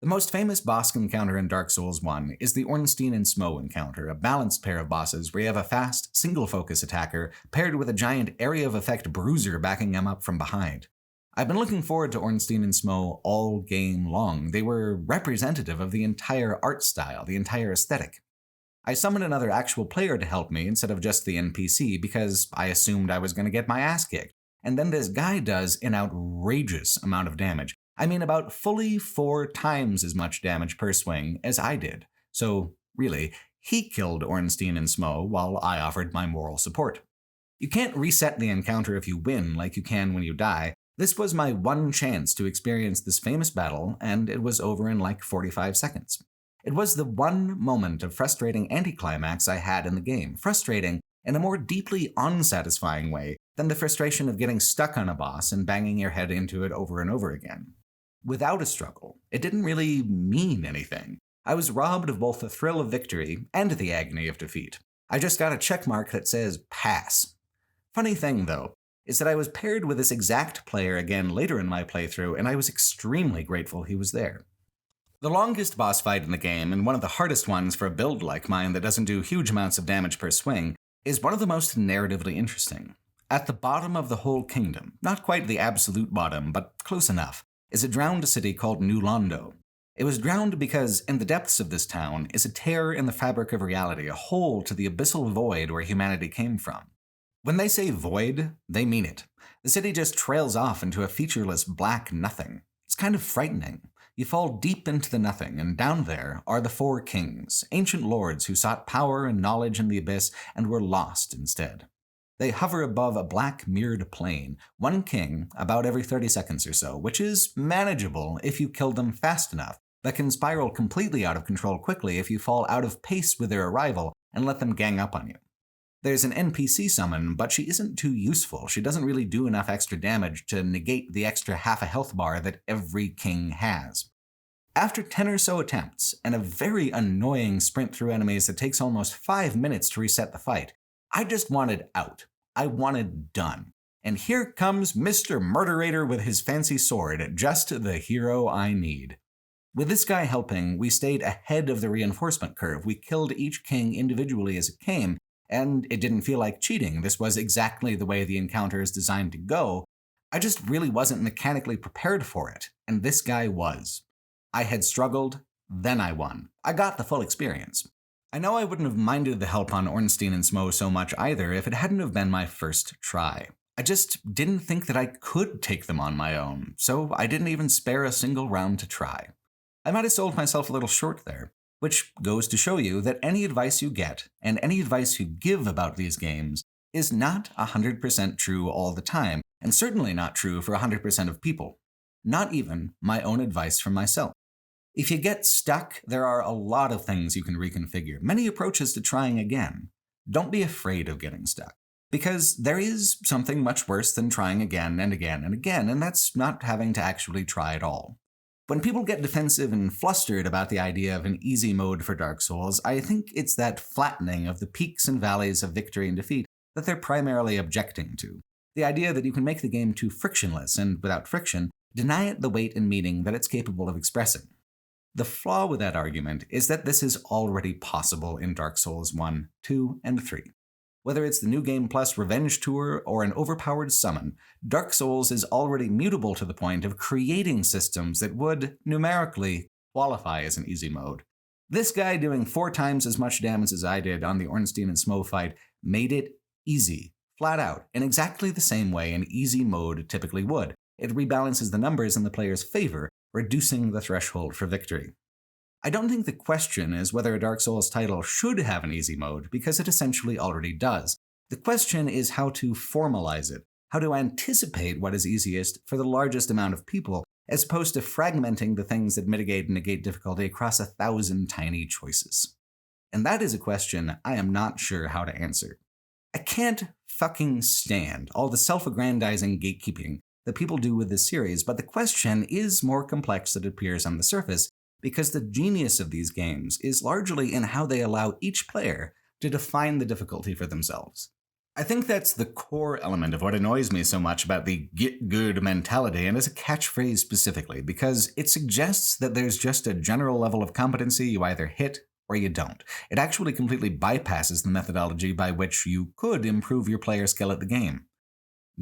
The most famous boss encounter in Dark Souls 1 is the Ornstein and Smough encounter, a balanced pair of bosses where you have a fast, single-focus attacker paired with a giant area of effect bruiser backing him up from behind. I've been looking forward to Ornstein and Smough all game long. They were representative of the entire art style, the entire aesthetic. I summoned another actual player to help me instead of just the NPC because I assumed I was going to get my ass kicked. And then this guy does an outrageous amount of damage. I mean about fully 4 times as much damage per swing as I did. So, really, he killed Ornstein and Smough while I offered my moral support. You can't reset the encounter if you win like you can when you die. This was my one chance to experience this famous battle, and it was over in like 45 seconds. It was the one moment of frustrating anticlimax I had in the game, frustrating in a more deeply unsatisfying way than the frustration of getting stuck on a boss and banging your head into it over and over again. Without a struggle, it didn't really mean anything. I was robbed of both the thrill of victory and the agony of defeat. I just got a checkmark that says pass. Funny thing, though, is that I was paired with this exact player again later in my playthrough, and I was extremely grateful he was there. The longest boss fight in the game, and one of the hardest ones for a build like mine that doesn't do huge amounts of damage per swing, is one of the most narratively interesting. At the bottom of the whole kingdom, not quite the absolute bottom, but close enough, is a drowned city called New Londo. It was drowned because in the depths of this town is a tear in the fabric of reality, a hole to the abyssal void where humanity came from. When they say void, they mean it. The city just trails off into a featureless black nothing. It's kind of frightening. You fall deep into the nothing, and down there are the 4 kings, ancient lords who sought power and knowledge in the abyss and were lost instead. They hover above a black mirrored plane, one king about every 30 seconds or so, which is manageable if you kill them fast enough, but can spiral completely out of control quickly if you fall out of pace with their arrival and let them gang up on you. There's an NPC summon, but she isn't too useful. She doesn't really do enough extra damage to negate the extra half a health bar that every king has. After 10 or so attempts, and a very annoying sprint through enemies that takes almost 5 minutes to reset the fight, I just wanted out. I wanted done. And here comes Mr. Murderator with his fancy sword, just the hero I need. With this guy helping, we stayed ahead of the reinforcement curve. We killed each king individually as it came, and it didn't feel like cheating. This was exactly the way the encounter is designed to go. I just really wasn't mechanically prepared for it, and this guy was. I had struggled, then I won. I got the full experience. I know I wouldn't have minded the help on Ornstein and Smough so much either if it hadn't have been my first try. I just didn't think that I could take them on my own, so I didn't even spare a single round to try. I might have sold myself a little short there, which goes to show you that any advice you get, and any advice you give about these games, is not 100% true all the time, and certainly not true for 100% of people. Not even my own advice from myself. If you get stuck, there are a lot of things you can reconfigure, many approaches to trying again. Don't be afraid of getting stuck, because there is something much worse than trying again and again and again, and that's not having to actually try at all. When people get defensive and flustered about the idea of an easy mode for Dark Souls, I think it's that flattening of the peaks and valleys of victory and defeat that they're primarily objecting to. The idea that you can make the game too frictionless, and without friction, deny it the weight and meaning that it's capable of expressing. The flaw with that argument is that this is already possible in Dark Souls 1, 2, and 3. Whether it's the New Game Plus Revenge Tour or an overpowered summon, Dark Souls is already mutable to the point of creating systems that would, numerically, qualify as an easy mode. This guy doing 4 times as much damage as I did on the Ornstein and Smo fight made it easy, flat out, in exactly the same way an easy mode typically would. It rebalances the numbers in the player's favor, reducing the threshold for victory. I don't think the question is whether a Dark Souls title should have an easy mode, because it essentially already does. The question is how to formalize it, how to anticipate what is easiest for the largest amount of people, as opposed to fragmenting the things that mitigate and negate difficulty across 1,000 tiny choices. And that is a question I am not sure how to answer. I can't fucking stand all the self-aggrandizing gatekeeping that people do with this series, but the question is more complex than it appears on the surface, because the genius of these games is largely in how they allow each player to define the difficulty for themselves. I think that's the core element of what annoys me so much about the Git Gud mentality, and as a catchphrase specifically, because it suggests that there's just a general level of competency you either hit or you don't. It actually completely bypasses the methodology by which you could improve your player skill at the game.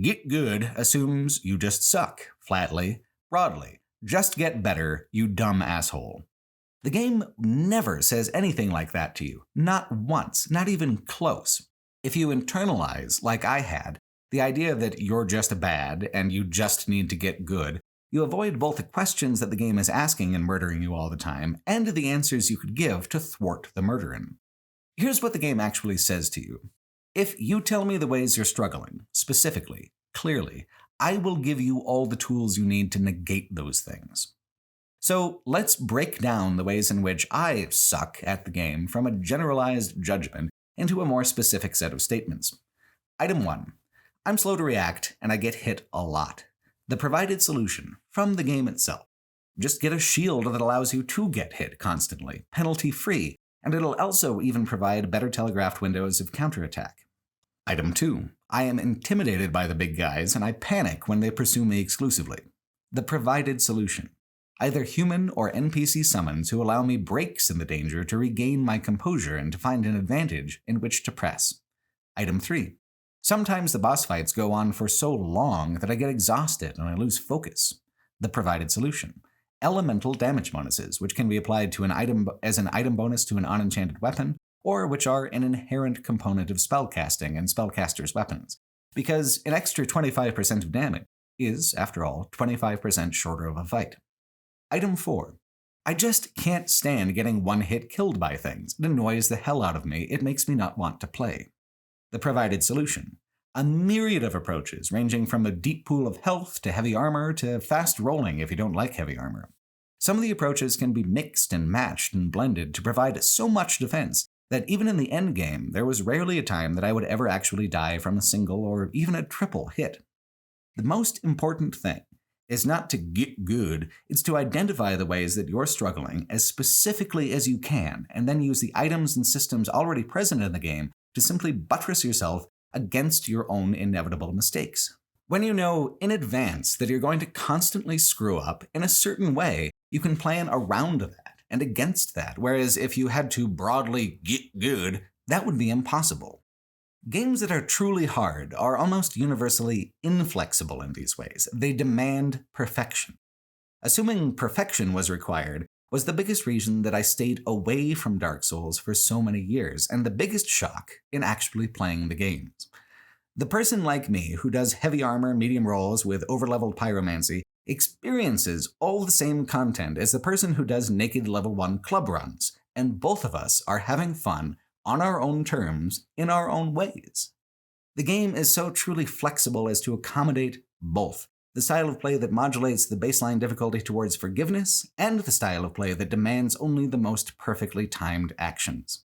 Git Gud assumes you just suck, flatly, broadly. Just get better, you dumb asshole. The game never says anything like that to you. Not once, not even close. If you internalize, like I had, the idea that you're just bad and you just need to get good, you avoid both the questions that the game is asking and murdering you all the time, and the answers you could give to thwart the murdering. Here's what the game actually says to you. If you tell me the ways you're struggling, specifically, clearly, I will give you all the tools you need to negate those things. So let's break down the ways in which I suck at the game from a generalized judgment into a more specific set of statements. Item 1. I'm slow to react and I get hit a lot. The provided solution, from the game itself. Just get a shield that allows you to get hit constantly, penalty-free, and it'll also even provide better telegraphed windows of counterattack. Item 2. I am intimidated by the big guys and I panic when they pursue me exclusively. The provided solution. Either human or NPC summons who allow me breaks in the danger to regain my composure and to find an advantage in which to press. Item 3. Sometimes the boss fights go on for so long that I get exhausted and I lose focus. The provided solution. Elemental damage bonuses, which can be applied to an item bonus to an unenchanted weapon, or which are an inherent component of spellcasting and spellcasters' weapons, because an extra 25% of damage is, after all, 25% shorter of a fight. Item 4. I just can't stand getting one hit killed by things. It annoys the hell out of me. It makes me not want to play. The provided solution. A myriad of approaches, ranging from a deep pool of health to heavy armor to fast rolling if you don't like heavy armor. Some of the approaches can be mixed and matched and blended to provide so much defense that even in the endgame, there was rarely a time that I would ever actually die from a single or even a triple hit. The most important thing is not to get good, it's to identify the ways that you're struggling as specifically as you can, and then use the items and systems already present in the game to simply buttress yourself against your own inevitable mistakes. When you know in advance that you're going to constantly screw up in a certain way, you can plan around that and against that, whereas if you had to broadly get good, that would be impossible. Games that are truly hard are almost universally inflexible in these ways. They demand perfection. Assuming perfection was required was the biggest reason that I stayed away from Dark Souls for so many years, and the biggest shock in actually playing the games. The person like me who does heavy armor medium rolls with overleveled pyromancy experiences all the same content as the person who does naked level 1 club runs, and both of us are having fun on our own terms in our own ways. The game is so truly flexible as to accommodate both. The style of play that modulates the baseline difficulty towards forgiveness, and the style of play that demands only the most perfectly timed actions.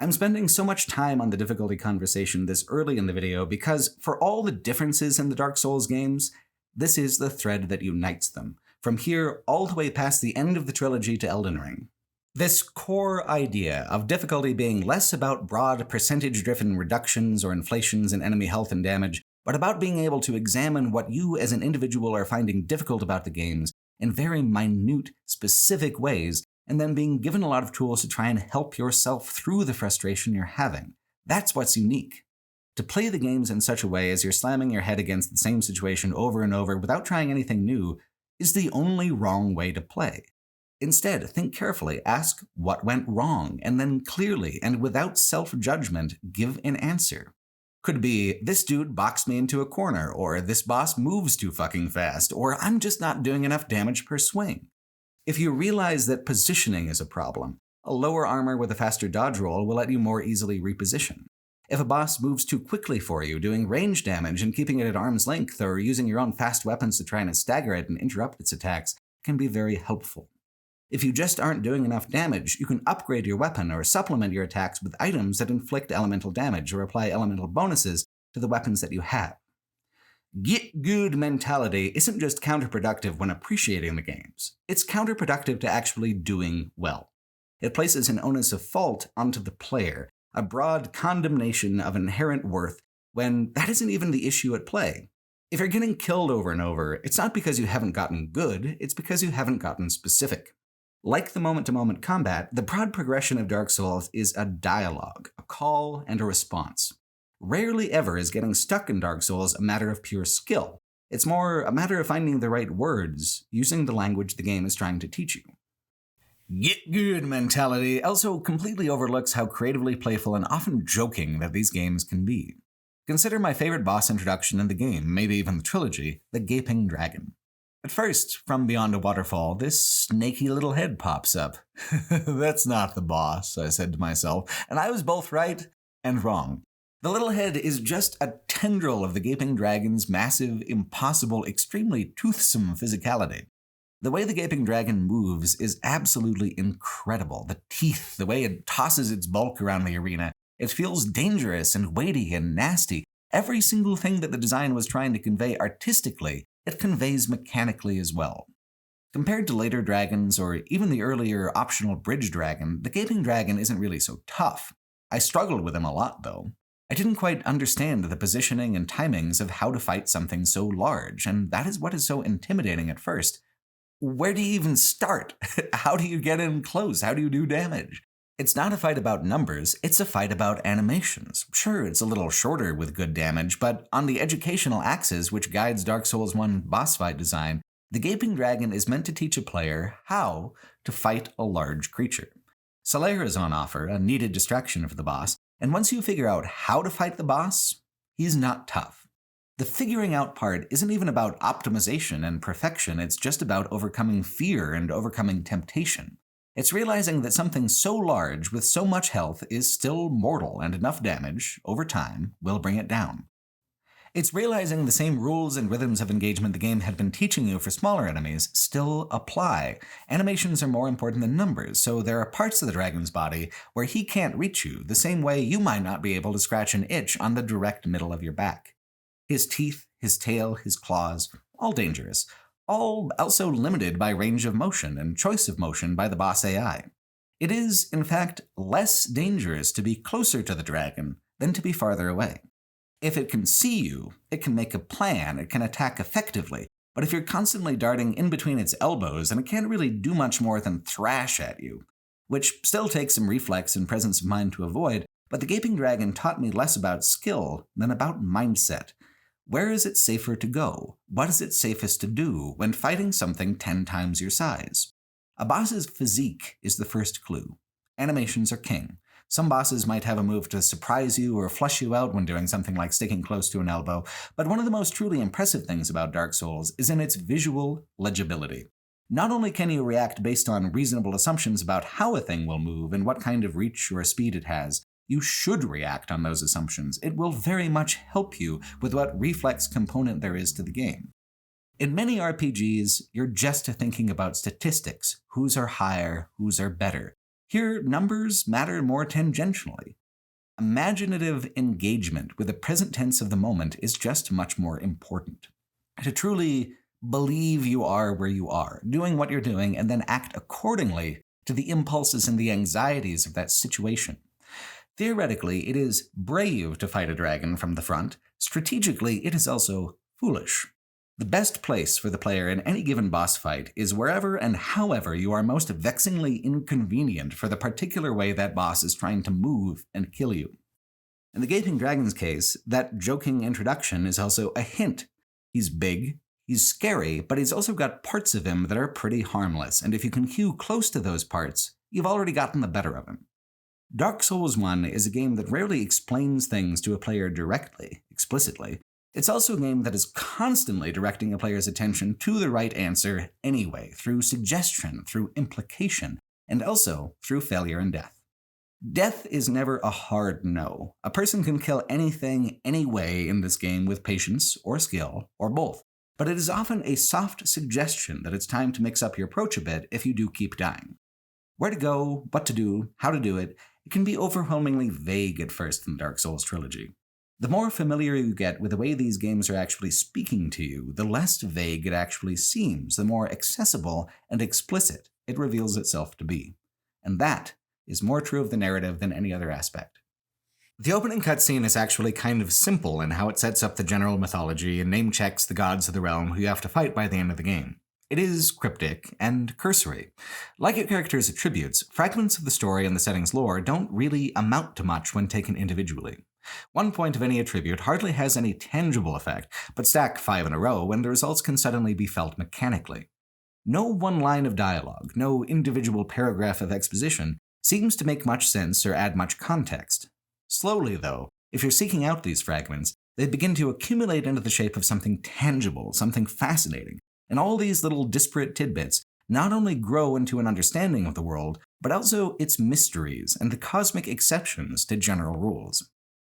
I'm spending so much time on the difficulty conversation this early in the video because, for all the differences in the Dark Souls games, this is the thread that unites them, from here all the way past the end of the trilogy to Elden Ring. This core idea of difficulty being less about broad percentage-driven reductions or inflations in enemy health and damage, but about being able to examine what you as an individual are finding difficult about the games in very minute, specific ways, and then being given a lot of tools to try and help yourself through the frustration you're having. That's what's unique. To play the games in such a way as you're slamming your head against the same situation over and over without trying anything new is the only wrong way to play. Instead, think carefully, ask what went wrong, and then clearly and without self-judgment, give an answer. Could be, this dude boxed me into a corner, or this boss moves too fucking fast, or I'm just not doing enough damage per swing. If you realize that positioning is a problem, a lower armor with a faster dodge roll will let you more easily reposition. If a boss moves too quickly for you, doing range damage and keeping it at arm's length, or using your own fast weapons to try and stagger it and interrupt its attacks, can be very helpful. If you just aren't doing enough damage, you can upgrade your weapon or supplement your attacks with items that inflict elemental damage or apply elemental bonuses to the weapons that you have. Git Gud mentality isn't just counterproductive when appreciating the games, it's counterproductive to actually doing well. It places an onus of fault onto the player, a broad condemnation of inherent worth, when that isn't even the issue at play. If you're getting killed over and over, it's not because you haven't gotten good, it's because you haven't gotten specific. Like the moment-to-moment combat, the broad progression of Dark Souls is a dialogue, a call, and a response. Rarely ever is getting stuck in Dark Souls a matter of pure skill. It's more a matter of finding the right words, using the language the game is trying to teach you. Git Gud mentality also completely overlooks how creatively playful and often joking that these games can be. Consider my favorite boss introduction in the game, maybe even the trilogy, the Gaping Dragon. At first, from beyond a waterfall, this snaky little head pops up. That's not the boss, I said to myself, and I was both right and wrong. The little head is just a tendril of the Gaping Dragon's massive, impossible, extremely toothsome physicality. The way the Gaping Dragon moves is absolutely incredible. The teeth, the way it tosses its bulk around the arena, it feels dangerous and weighty and nasty. Every single thing that the design was trying to convey artistically, it conveys mechanically as well. Compared to later dragons, or even the earlier optional bridge dragon, the Gaping Dragon isn't really so tough. I struggled with him a lot, though. I didn't quite understand the positioning and timings of how to fight something so large, and that is what is so intimidating at first. Where do you even start? How do you get in close? How do you do damage? It's not a fight about numbers, it's a fight about animations. Sure, it's a little shorter with good damage, but on the educational axis which guides Dark Souls 1 boss fight design, the Gaping Dragon is meant to teach a player how to fight a large creature. Slayer is on offer, a needed distraction for the boss, and once you figure out how to fight the boss, he's not tough. The figuring out part isn't even about optimization and perfection, it's just about overcoming fear and overcoming temptation. It's realizing that something so large with so much health is still mortal and enough damage, over time, will bring it down. It's realizing the same rules and rhythms of engagement the game had been teaching you for smaller enemies still apply. Animations are more important than numbers, so there are parts of the dragon's body where he can't reach you, the same way you might not be able to scratch an itch on the direct middle of your back. His teeth, his tail, his claws, all dangerous. All also limited by range of motion and choice of motion by the boss AI. It is, in fact, less dangerous to be closer to the dragon than to be farther away. If it can see you, it can make a plan, it can attack effectively, but if you're constantly darting in between its elbows, then it can't really do much more than thrash at you, which still takes some reflex and presence of mind to avoid, but the Gaping Dragon taught me less about skill than about mindset. Where is it safer to go? What is it safest to do when fighting something 10 times your size? A boss's physique is the first clue. Animations are king. Some bosses might have a move to surprise you or flush you out when doing something like sticking close to an elbow, but one of the most truly impressive things about Dark Souls is in its visual legibility. Not only can you react based on reasonable assumptions about how a thing will move and what kind of reach or speed it has, you should react on those assumptions. It will very much help you with what reflex component there is to the game. In many RPGs, you're just thinking about statistics. Whose are higher, whose are better. Here, numbers matter more tangentially. Imaginative engagement with the present tense of the moment is just much more important. To truly believe you are where you are, doing what you're doing, and then act accordingly to the impulses and the anxieties of that situation. Theoretically, it is brave to fight a dragon from the front. Strategically, it is also foolish. The best place for the player in any given boss fight is wherever and however you are most vexingly inconvenient for the particular way that boss is trying to move and kill you. In the Gaping Dragon's case, that joking introduction is also a hint. He's big, he's scary, but he's also got parts of him that are pretty harmless, and if you can hew close to those parts, you've already gotten the better of him. Dark Souls 1 is a game that rarely explains things to a player directly, explicitly. It's also a game that is constantly directing a player's attention to the right answer anyway, through suggestion, through implication, and also through failure and death. Death is never a hard no. A person can kill anything, any way in this game with patience or skill, or both. But it is often a soft suggestion that it's time to mix up your approach a bit if you do keep dying. Where to go, what to do, how to do it, it can be overwhelmingly vague at first in the Dark Souls trilogy. The more familiar you get with the way these games are actually speaking to you, the less vague it actually seems, the more accessible and explicit it reveals itself to be. And that is more true of the narrative than any other aspect. The opening cutscene is actually kind of simple in how it sets up the general mythology and name checks the gods of the realm who you have to fight by the end of the game. It is cryptic and cursory. Like a character's attributes, fragments of the story and the setting's lore don't really amount to much when taken individually. One point of any attribute hardly has any tangible effect, but stack 5 in a row and the results can suddenly be felt mechanically. No one line of dialogue, no individual paragraph of exposition seems to make much sense or add much context. Slowly, though, if you're seeking out these fragments, they begin to accumulate into the shape of something tangible, something fascinating, and all these little disparate tidbits not only grow into an understanding of the world, but also its mysteries and the cosmic exceptions to general rules.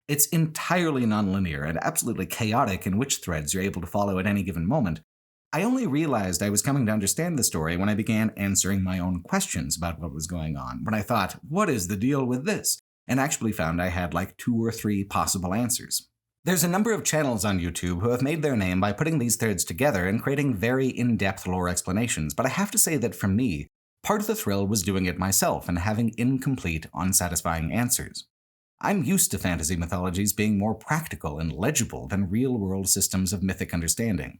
It's entirely nonlinear and absolutely chaotic in which threads you're able to follow at any given moment. I only realized I was coming to understand the story when I began answering my own questions about what was going on, when I thought, what is the deal with this? And actually found I had like 2 or 3 possible answers. There's a number of channels on YouTube who have made their name by putting these threads together and creating very in-depth lore explanations, but I have to say that for me, part of the thrill was doing it myself and having incomplete, unsatisfying answers. I'm used to fantasy mythologies being more practical and legible than real-world systems of mythic understanding.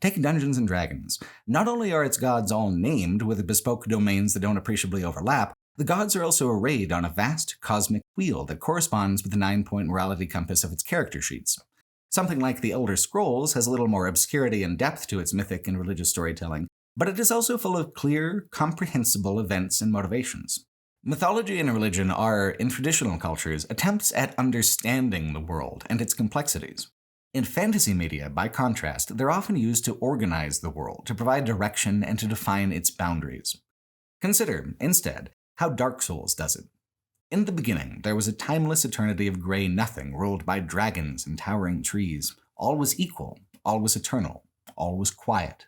Take Dungeons & Dragons. Not only are its gods all named with bespoke domains that don't appreciably overlap, the gods are also arrayed on a vast cosmic wheel that corresponds with the 9-point morality compass of its character sheets. Something like the Elder Scrolls has a little more obscurity and depth to its mythic and religious storytelling, but it is also full of clear, comprehensible events and motivations. Mythology and religion are, in traditional cultures, attempts at understanding the world and its complexities. In fantasy media, by contrast, they're often used to organize the world, to provide direction, and to define its boundaries. Consider, instead, how Dark Souls does it. In the beginning, there was a timeless eternity of gray nothing ruled by dragons and towering trees. All was equal, all was eternal, all was quiet.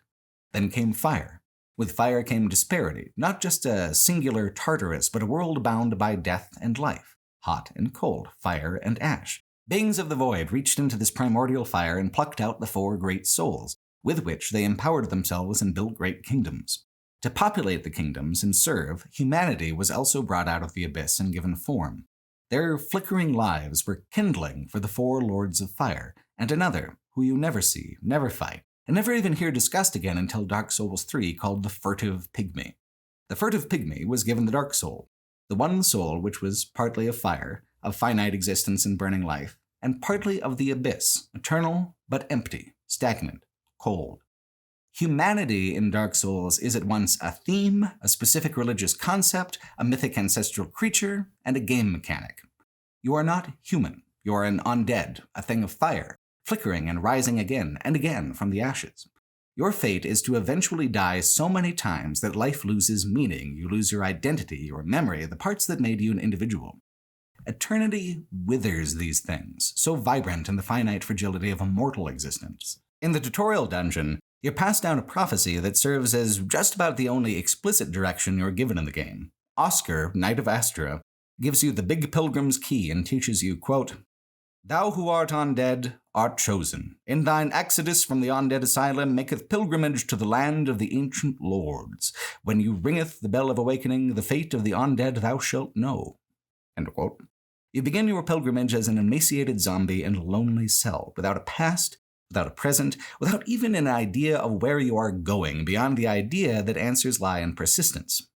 Then came fire. With fire came disparity, not just a singular Tartarus, but a world bound by death and life, hot and cold, fire and ash. Beings of the void reached into this primordial fire and plucked out the 4 great souls, with which they empowered themselves and built great kingdoms. To populate the kingdoms and serve, humanity was also brought out of the abyss and given form. Their flickering lives were kindling for the 4 lords of fire, and another, who you never see, never fight, and never even hear discussed again until Dark Souls 3, called the Furtive Pygmy. The Furtive Pygmy was given the Dark Soul, the one soul which was partly of fire, of finite existence and burning life, and partly of the abyss, eternal but empty, stagnant, cold. Humanity in Dark Souls is at once a theme, a specific religious concept, a mythic ancestral creature, and a game mechanic. You are not human. You are an undead, a thing of fire, flickering and rising again and again from the ashes. Your fate is to eventually die so many times that life loses meaning, you lose your identity, your memory, the parts that made you an individual. Eternity withers these things, so vibrant in the finite fragility of a mortal existence. In the tutorial dungeon, you're passed down a prophecy that serves as just about the only explicit direction you're given in the game. Oscar, Knight of Astra, gives you the Big Pilgrim's Key and teaches you, quote, "Thou who art undead art chosen. In thine exodus from the undead asylum maketh pilgrimage to the land of the ancient lords. When you ringeth the bell of awakening, the fate of the undead thou shalt know." End quote. You begin your pilgrimage as an emaciated zombie in a lonely cell, without a past, without a present, without even an idea of where you are going, beyond the idea that answers lie in persistence.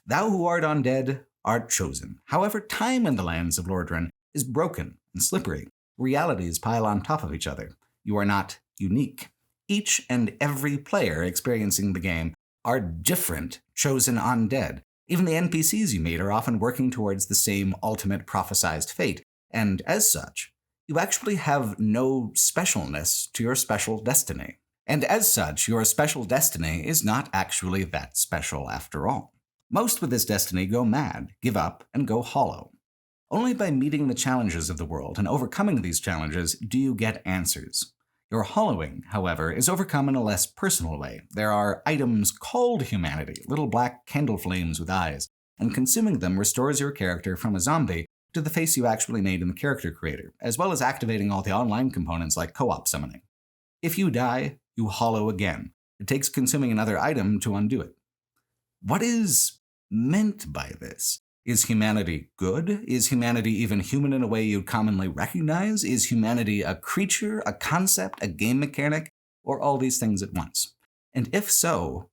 Thou who art undead art chosen. However, time in the lands of Lordran is broken and slippery. Realities pile on top of each other. You are not unique. Each and every player experiencing the game are different, chosen undead. Even the NPCs you meet are often working towards the same ultimate prophesized fate, and as such, you actually have no specialness to your special destiny. And as such, your special destiny is not actually that special after all. Most with this destiny go mad, give up, and go hollow. Only by meeting the challenges of the world and overcoming these challenges do you get answers. Your hollowing, however, is overcome in a less personal way. There are items called humanity, little black candle flames with eyes, and consuming them restores your character from a zombie to the face you actually made in the character creator, as well as activating all the online components like co-op summoning. If you die, you hollow again. It takes consuming another item to undo it. What is meant by this? Is humanity good? Is humanity even human in a way you'd commonly recognize? Is humanity a creature, a concept, a game mechanic, or all these things at once? And if so,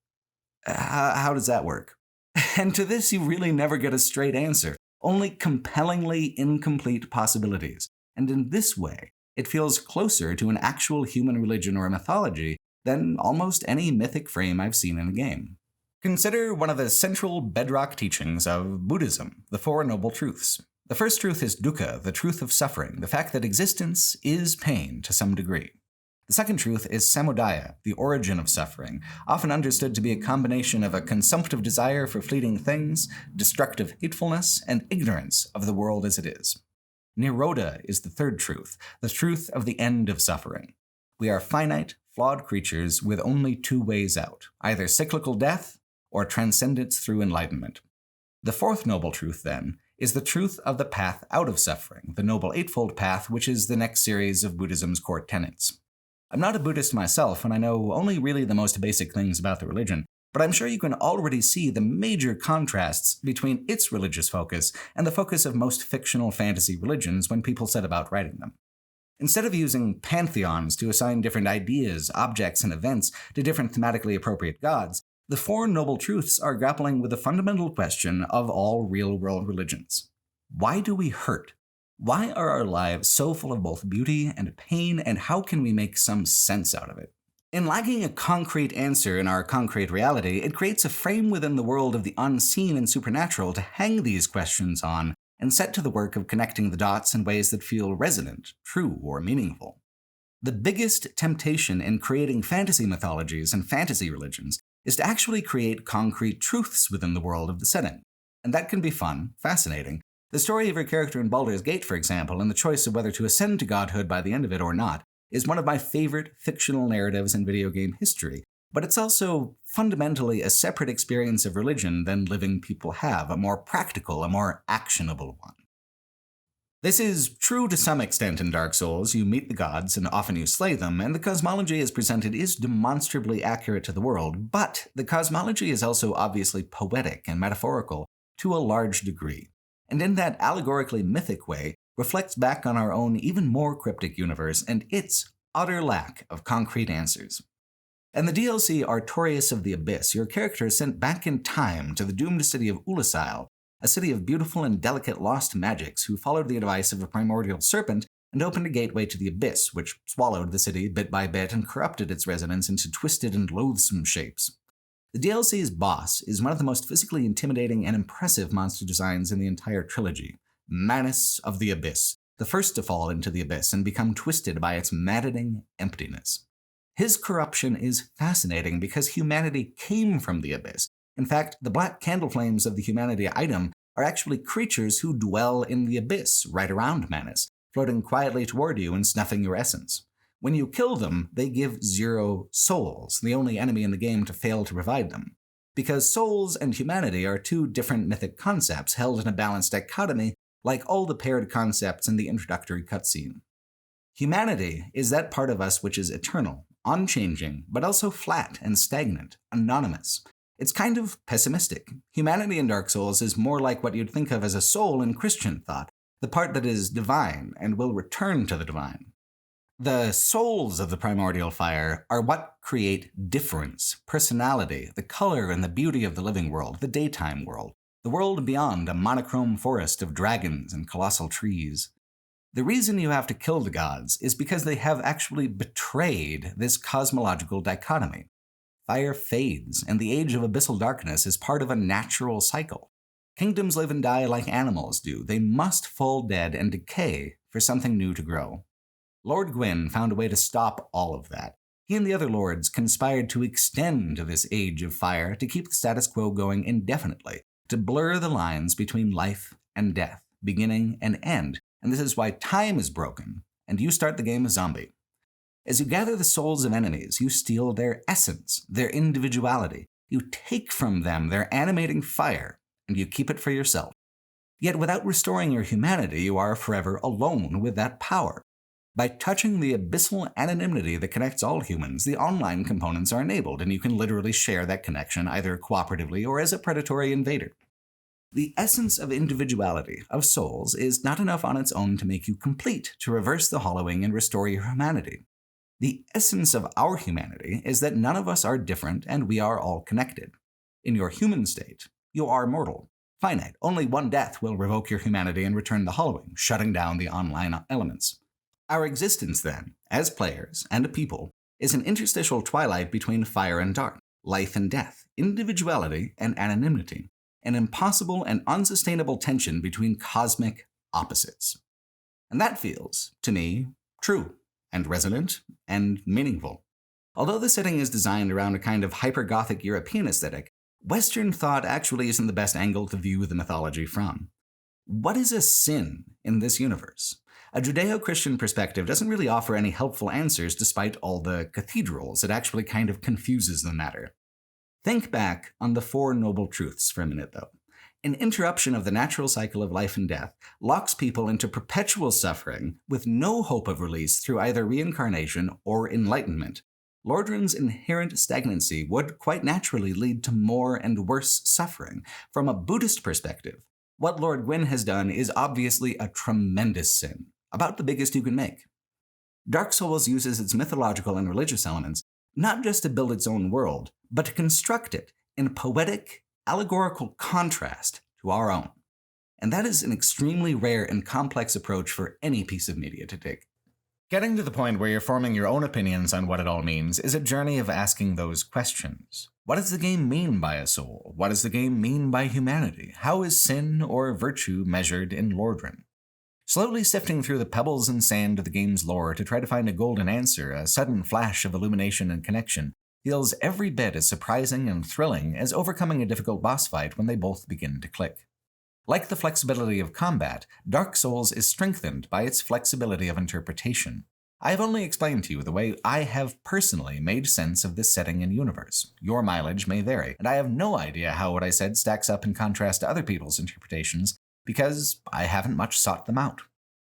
how does that work? And to this, you really never get a straight answer, only compellingly incomplete possibilities. And in this way, it feels closer to an actual human religion or mythology than almost any mythic frame I've seen in a game. Consider one of the central bedrock teachings of Buddhism, the Four Noble Truths. The first truth is dukkha, the truth of suffering, the fact that existence is pain to some degree. The second truth is samudaya, the origin of suffering, often understood to be a combination of a consumptive desire for fleeting things, destructive hatefulness, and ignorance of the world as it is. Nirodha is the third truth, the truth of the end of suffering. We are finite, flawed creatures with only two ways out, either cyclical death or transcendence through enlightenment. The fourth noble truth, then, is the truth of the path out of suffering, the Noble Eightfold Path, which is the next series of Buddhism's core tenets. I'm not a Buddhist myself, and I know only really the most basic things about the religion, but I'm sure you can already see the major contrasts between its religious focus and the focus of most fictional fantasy religions when people set about writing them. Instead of using pantheons to assign different ideas, objects, and events to different thematically appropriate gods, the Four Noble Truths are grappling with the fundamental question of all real-world religions. Why do we hurt? Why are our lives so full of both beauty and pain, and how can we make some sense out of it? In lacking a concrete answer in our concrete reality, it creates a frame within the world of the unseen and supernatural to hang these questions on and set to the work of connecting the dots in ways that feel resonant, true, or meaningful. The biggest temptation in creating fantasy mythologies and fantasy religions is to actually create concrete truths within the world of the setting. And that can be fun, fascinating. The story of your character in Baldur's Gate, for example, and the choice of whether to ascend to godhood by the end of it or not, is one of my favorite fictional narratives in video game history, but it's also fundamentally a separate experience of religion than living people have, a more practical, a more actionable one. This is true to some extent in Dark Souls. You meet the gods, and often you slay them, and the cosmology as presented is demonstrably accurate to the world, but the cosmology is also obviously poetic and metaphorical to a large degree, and in that allegorically mythic way, reflects back on our own even more cryptic universe and its utter lack of concrete answers. In the DLC Artorias of the Abyss, your character is sent back in time to the doomed city of Ulasil, a city of beautiful and delicate lost magics who followed the advice of a primordial serpent and opened a gateway to the abyss, which swallowed the city bit by bit and corrupted its residents into twisted and loathsome shapes. The DLC's boss is one of the most physically intimidating and impressive monster designs in the entire trilogy, Manus of the Abyss, the first to fall into the abyss and become twisted by its maddening emptiness. His corruption is fascinating because humanity came from the abyss. In fact, the black candle flames of the humanity item are actually creatures who dwell in the abyss right around Manus, floating quietly toward you and snuffing your essence. When you kill them, they give 0 souls, the only enemy in the game to fail to provide them. Because souls and humanity are 2 different mythic concepts held in a balanced dichotomy, like all the paired concepts in the introductory cutscene. Humanity is that part of us which is eternal, unchanging, but also flat and stagnant, anonymous. It's kind of pessimistic. Humanity in Dark Souls is more like what you'd think of as a soul in Christian thought, the part that is divine and will return to the divine. The souls of the primordial fire are what create difference, personality, the color and the beauty of the living world, the daytime world, the world beyond a monochrome forest of dragons and colossal trees. The reason you have to kill the gods is because they have actually betrayed this cosmological dichotomy. Fire fades, and the age of abyssal darkness is part of a natural cycle. Kingdoms live and die like animals do. They must fall dead and decay for something new to grow. Lord Gwyn found a way to stop all of that. He and the other lords conspired to extend this age of fire to keep the status quo going indefinitely, to blur the lines between life and death, beginning and end, and this is why time is broken, and you start the game a zombie. As you gather the souls of enemies, you steal their essence, their individuality. You take from them their animating fire, and you keep it for yourself. Yet without restoring your humanity, you are forever alone with that power. By touching the abyssal anonymity that connects all humans, the online components are enabled, and you can literally share that connection either cooperatively or as a predatory invader. The essence of individuality, of souls, is not enough on its own to make you complete, to reverse the hollowing and restore your humanity. The essence of our humanity is that none of us are different and we are all connected. In your human state, you are mortal, finite. Only one death will revoke your humanity and return the hollowing, shutting down the online elements. Our existence, then, as players and a people, is an interstitial twilight between fire and dark, life and death, individuality and anonymity, an impossible and unsustainable tension between cosmic opposites. And that feels, to me, true and resonant and meaningful. Although the setting is designed around a kind of hyper-Gothic European aesthetic, Western thought actually isn't the best angle to view the mythology from. What is a sin in this universe? A Judeo-Christian perspective doesn't really offer any helpful answers despite all the cathedrals. It actually kind of confuses the matter. Think back on the 4 noble truths for a minute, though. An interruption of the natural cycle of life and death locks people into perpetual suffering with no hope of release through either reincarnation or enlightenment. Lordran's inherent stagnancy would quite naturally lead to more and worse suffering. From a Buddhist perspective, what Lord Gwyn has done is obviously a tremendous sin, about the biggest you can make. Dark Souls uses its mythological and religious elements not just to build its own world, but to construct it in poetic, allegorical contrast to our own. And that is an extremely rare and complex approach for any piece of media to take. Getting to the point where you're forming your own opinions on what it all means is a journey of asking those questions. What does the game mean by a soul? What does the game mean by humanity? How is sin or virtue measured in Lordran? Slowly sifting through the pebbles and sand of the game's lore to try to find a golden answer, a sudden flash of illumination and connection, feels every bit as surprising and thrilling as overcoming a difficult boss fight when they both begin to click. Like the flexibility of combat, Dark Souls is strengthened by its flexibility of interpretation. I have only explained to you the way I have personally made sense of this setting and universe. Your mileage may vary, and I have no idea how what I said stacks up in contrast to other people's interpretations, because I haven't much sought them out.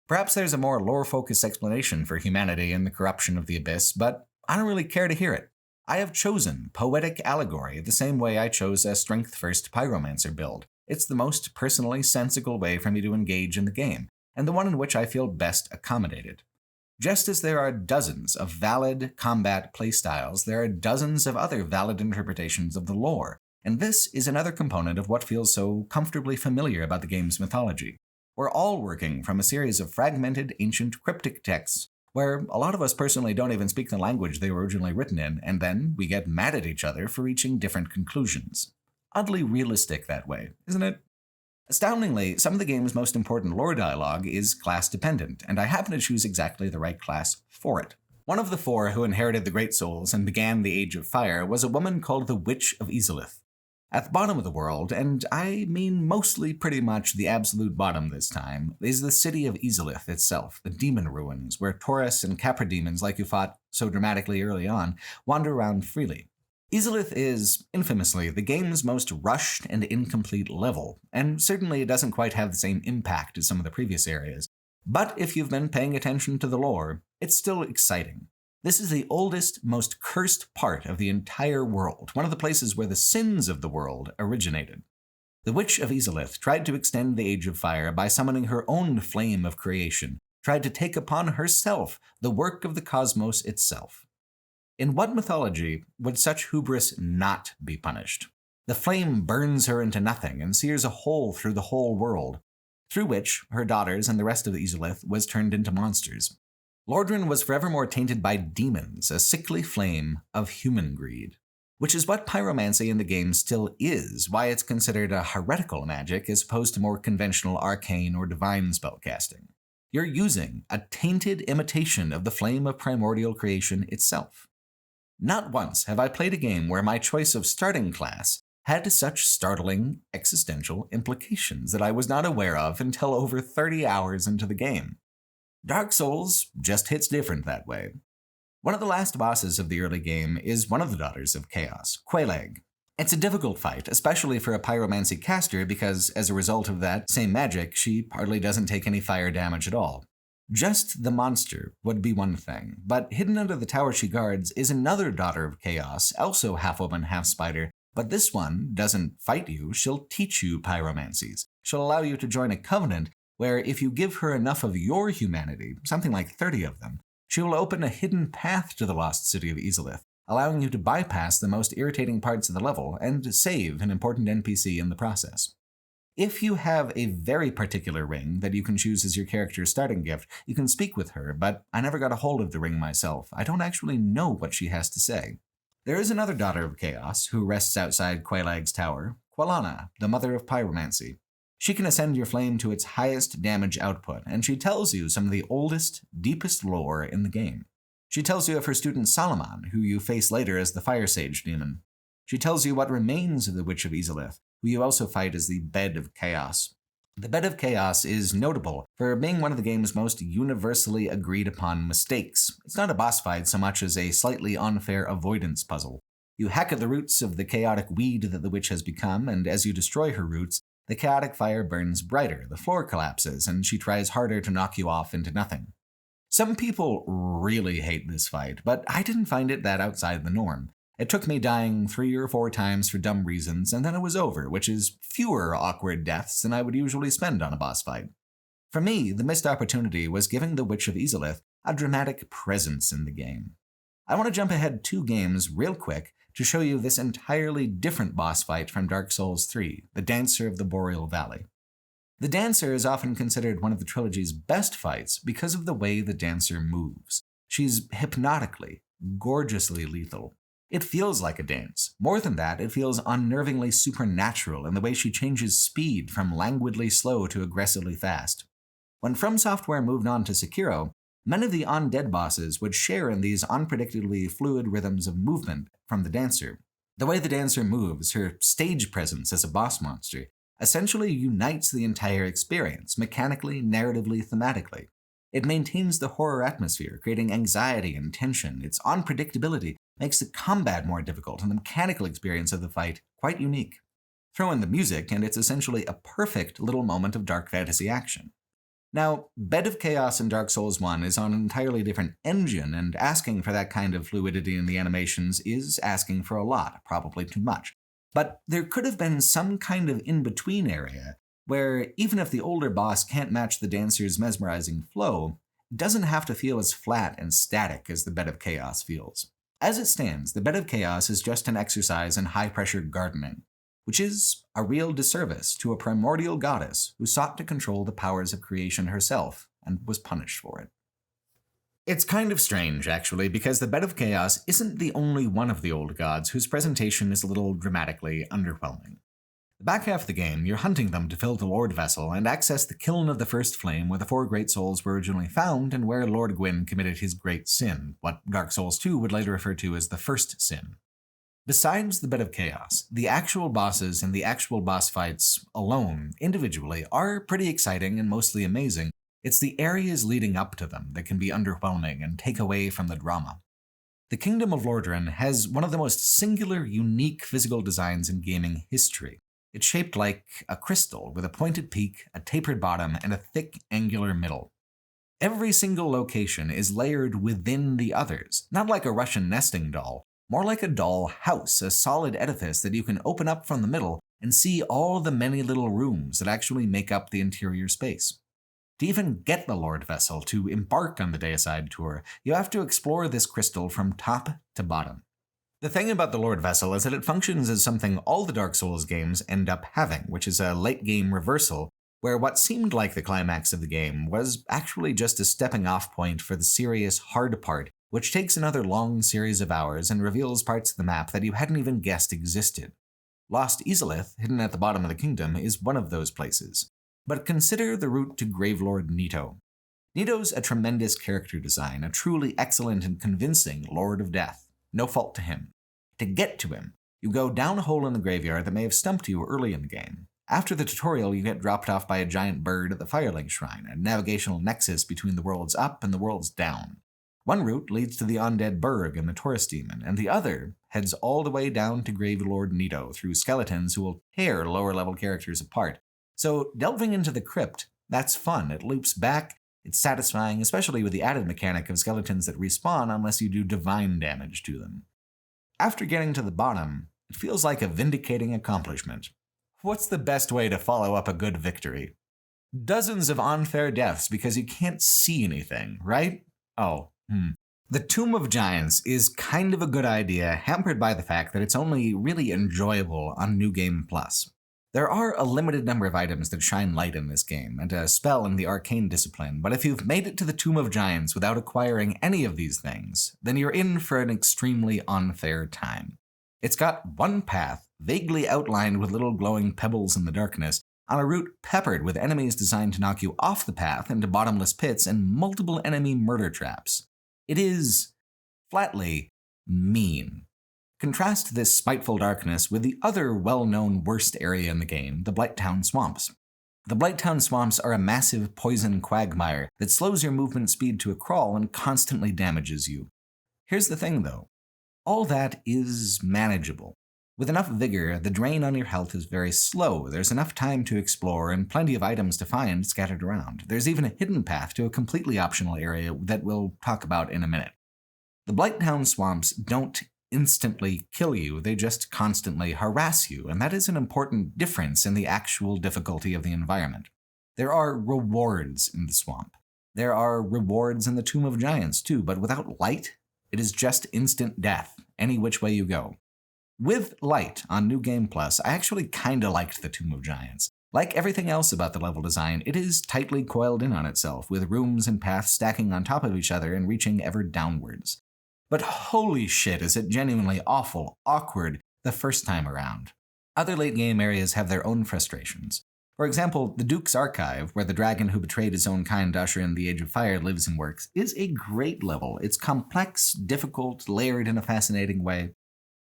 Perhaps there's a more lore-focused explanation for humanity and the corruption of the abyss, but I don't really care to hear it. I have chosen poetic allegory the same way I chose a strength-first pyromancer build. It's the most personally sensible way for me to engage in the game, and the one in which I feel best accommodated. Just as there are dozens of valid combat playstyles, there are dozens of other valid interpretations of the lore, and this is another component of what feels so comfortably familiar about the game's mythology. We're all working from a series of fragmented, ancient, cryptic texts, where a lot of us personally don't even speak the language they were originally written in, and then we get mad at each other for reaching different conclusions. Oddly realistic that way, isn't it? Astoundingly, some of the game's most important lore dialogue is class-dependent, and I happen to choose exactly the right class for it. One of the four who inherited the Great Souls and began the Age of Fire was a woman called the Witch of Izalith. At the bottom of the world, and I mean mostly pretty much the absolute bottom this time, is the city of Izalith itself, the demon ruins, where Taurus and Capra demons like you fought so dramatically early on wander around freely. Izalith is, infamously, the game's most rushed and incomplete level, and certainly it doesn't quite have the same impact as some of the previous areas. But if you've been paying attention to the lore, it's still exciting. This is the oldest, most cursed part of the entire world, one of the places where the sins of the world originated. The Witch of Izalith tried to extend the Age of Fire by summoning her own flame of creation, tried to take upon herself the work of the cosmos itself. In what mythology would such hubris not be punished? The flame burns her into nothing and sears a hole through the whole world, through which her daughters and the rest of Izalith was turned into monsters. Lordran was forevermore tainted by demons, a sickly flame of human greed, which is what pyromancy in the game still is, why it's considered a heretical magic as opposed to more conventional arcane or divine spellcasting. You're using a tainted imitation of the flame of primordial creation itself. Not once have I played a game where my choice of starting class had such startling existential implications that I was not aware of until over 30 hours into the game. Dark Souls just hits different that way. One of the last bosses of the early game is one of the Daughters of Chaos, Quelaag. It's a difficult fight, especially for a pyromancy caster because, as a result of that same magic, she hardly doesn't take any fire damage at all. Just the monster would be one thing, but hidden under the tower she guards is another Daughter of Chaos, also half-woman, half-spider, but this one doesn't fight you, she'll teach you pyromancies. She'll allow you to join a covenant where if you give her enough of your humanity, something like 30 of them, she will open a hidden path to the lost city of Izalith, allowing you to bypass the most irritating parts of the level and save an important NPC in the process. If you have a very particular ring that you can choose as your character's starting gift, you can speak with her, but I never got a hold of the ring myself. I don't actually know what she has to say. There is another Daughter of Chaos who rests outside Quelaag's tower, Quelana, the Mother of Pyromancy. She can ascend your flame to its highest damage output, and she tells you some of the oldest, deepest lore in the game. She tells you of her student Solomon, who you face later as the Fire Sage demon. She tells you what remains of the Witch of Izalith, who you also fight as the Bed of Chaos. The Bed of Chaos is notable for being one of the game's most universally agreed upon mistakes. It's not a boss fight so much as a slightly unfair avoidance puzzle. You hack at the roots of the chaotic weed that the witch has become, and as you destroy her roots, the chaotic fire burns brighter, the floor collapses, and she tries harder to knock you off into nothing. Some people really hate this fight, but I didn't find it that outside the norm. It took me dying 3 or 4 times for dumb reasons, and then it was over, which is fewer awkward deaths than I would usually spend on a boss fight. For me, the missed opportunity was giving the Witch of Izalith a dramatic presence in the game. I want to jump ahead 2 games real quick to show you this entirely different boss fight from Dark Souls 3, the Dancer of the Boreal Valley. The Dancer is often considered one of the trilogy's best fights because of the way the Dancer moves. She's hypnotically, gorgeously lethal. It feels like a dance. More than that, it feels unnervingly supernatural in the way she changes speed from languidly slow to aggressively fast. When From Software moved on to Sekiro, many of the undead bosses would share in these unpredictably fluid rhythms of movement from the Dancer. The way the Dancer moves, her stage presence as a boss monster, essentially unites the entire experience, mechanically, narratively, thematically. It maintains the horror atmosphere, creating anxiety and tension. Its unpredictability makes the combat more difficult and the mechanical experience of the fight quite unique. Throw in the music, and it's essentially a perfect little moment of dark fantasy action. Now, Bed of Chaos in Dark Souls 1 is on an entirely different engine, and asking for that kind of fluidity in the animations is asking for a lot, probably too much. But there could have been some kind of in-between area where, even if the older boss can't match the Dancer's mesmerizing flow, it doesn't have to feel as flat and static as the Bed of Chaos feels. As it stands, the Bed of Chaos is just an exercise in high-pressure gardening. which is a real disservice to a primordial goddess who sought to control the powers of creation herself and was punished for it. It's kind of strange, actually, because the Bed of Chaos isn't the only one of the old gods whose presentation is a little dramatically underwhelming. The back half of the game, you're hunting them to fill the Lord Vessel and access the Kiln of the First Flame where the four great souls were originally found and where Lord Gwyn committed his great sin, what Dark Souls 2 would later refer to as the First Sin. Besides the Bed of Chaos, the actual bosses and the actual boss fights alone, individually, are pretty exciting and mostly amazing. It's the areas leading up to them that can be underwhelming and take away from the drama. The Kingdom of Lordran has one of the most singular, unique physical designs in gaming history. It's shaped like a crystal with a pointed peak, a tapered bottom, and a thick, angular middle. Every single location is layered within the others, not like a Russian nesting doll, more like a doll house, a solid edifice that you can open up from the middle and see all the many little rooms that actually make up the interior space. To even get the Lord Vessel to embark on the Deicide tour, you have to explore this crystal from top to bottom. The thing about the Lord Vessel is that it functions as something all the Dark Souls games end up having, which is a late-game reversal, where what seemed like the climax of the game was actually just a stepping-off point for the serious hard part, which takes another long series of hours and reveals parts of the map that you hadn't even guessed existed. Lost Izalith, hidden at the bottom of the kingdom, is one of those places. But consider the route to Gravelord Nito. Nito's a tremendous character design, a truly excellent and convincing Lord of Death. No fault to him. To get to him, you go down a hole in the graveyard that may have stumped you early in the game. After the tutorial, you get dropped off by a giant bird at the Firelink Shrine, a navigational nexus between the worlds up and the worlds down. One route leads to the Undead Burg and the Taurus Demon, and the other heads all the way down to Gravelord Nito through skeletons who will tear lower-level characters apart. So delving into the crypt, that's fun. It loops back, it's satisfying, especially with the added mechanic of skeletons that respawn unless you do divine damage to them. After getting to the bottom, it feels like a vindicating accomplishment. What's the best way to follow up a good victory? Dozens of unfair deaths because you can't see anything, right? The Tomb of Giants is kind of a good idea, hampered by the fact that it's only really enjoyable on New Game Plus. There are a limited number of items that shine light in this game, and a spell in the arcane discipline, but if you've made it to the Tomb of Giants without acquiring any of these things, then you're in for an extremely unfair time. It's got one path, vaguely outlined with little glowing pebbles in the darkness, on a route peppered with enemies designed to knock you off the path into bottomless pits and multiple enemy murder traps. It is flatly mean. Contrast this spiteful darkness with the other well-known worst area in the game, the Blighttown Swamps. The Blighttown Swamps are a massive poison quagmire that slows your movement speed to a crawl and constantly damages you. Here's the thing though, all that is manageable. With enough vigor, the drain on your health is very slow, there's enough time to explore and plenty of items to find scattered around. There's even a hidden path to a completely optional area that we'll talk about in a minute. The Blighttown Swamps don't instantly kill you, they just constantly harass you, and that is an important difference in the actual difficulty of the environment. There are rewards in the swamp. There are rewards in the Tomb of Giants too, but without light, it is just instant death, any which way you go. With light on New Game Plus, I actually kinda liked the Tomb of Giants. Like everything else about the level design, it is tightly coiled in on itself, with rooms and paths stacking on top of each other and reaching ever downwards. But holy shit, is it genuinely awful, awkward the first time around. Other late-game areas have their own frustrations. For example, the Duke's Archive, where the dragon who betrayed his own kind to usher in the Age of Fire lives and works, is a great level. It's complex, difficult, layered in a fascinating way.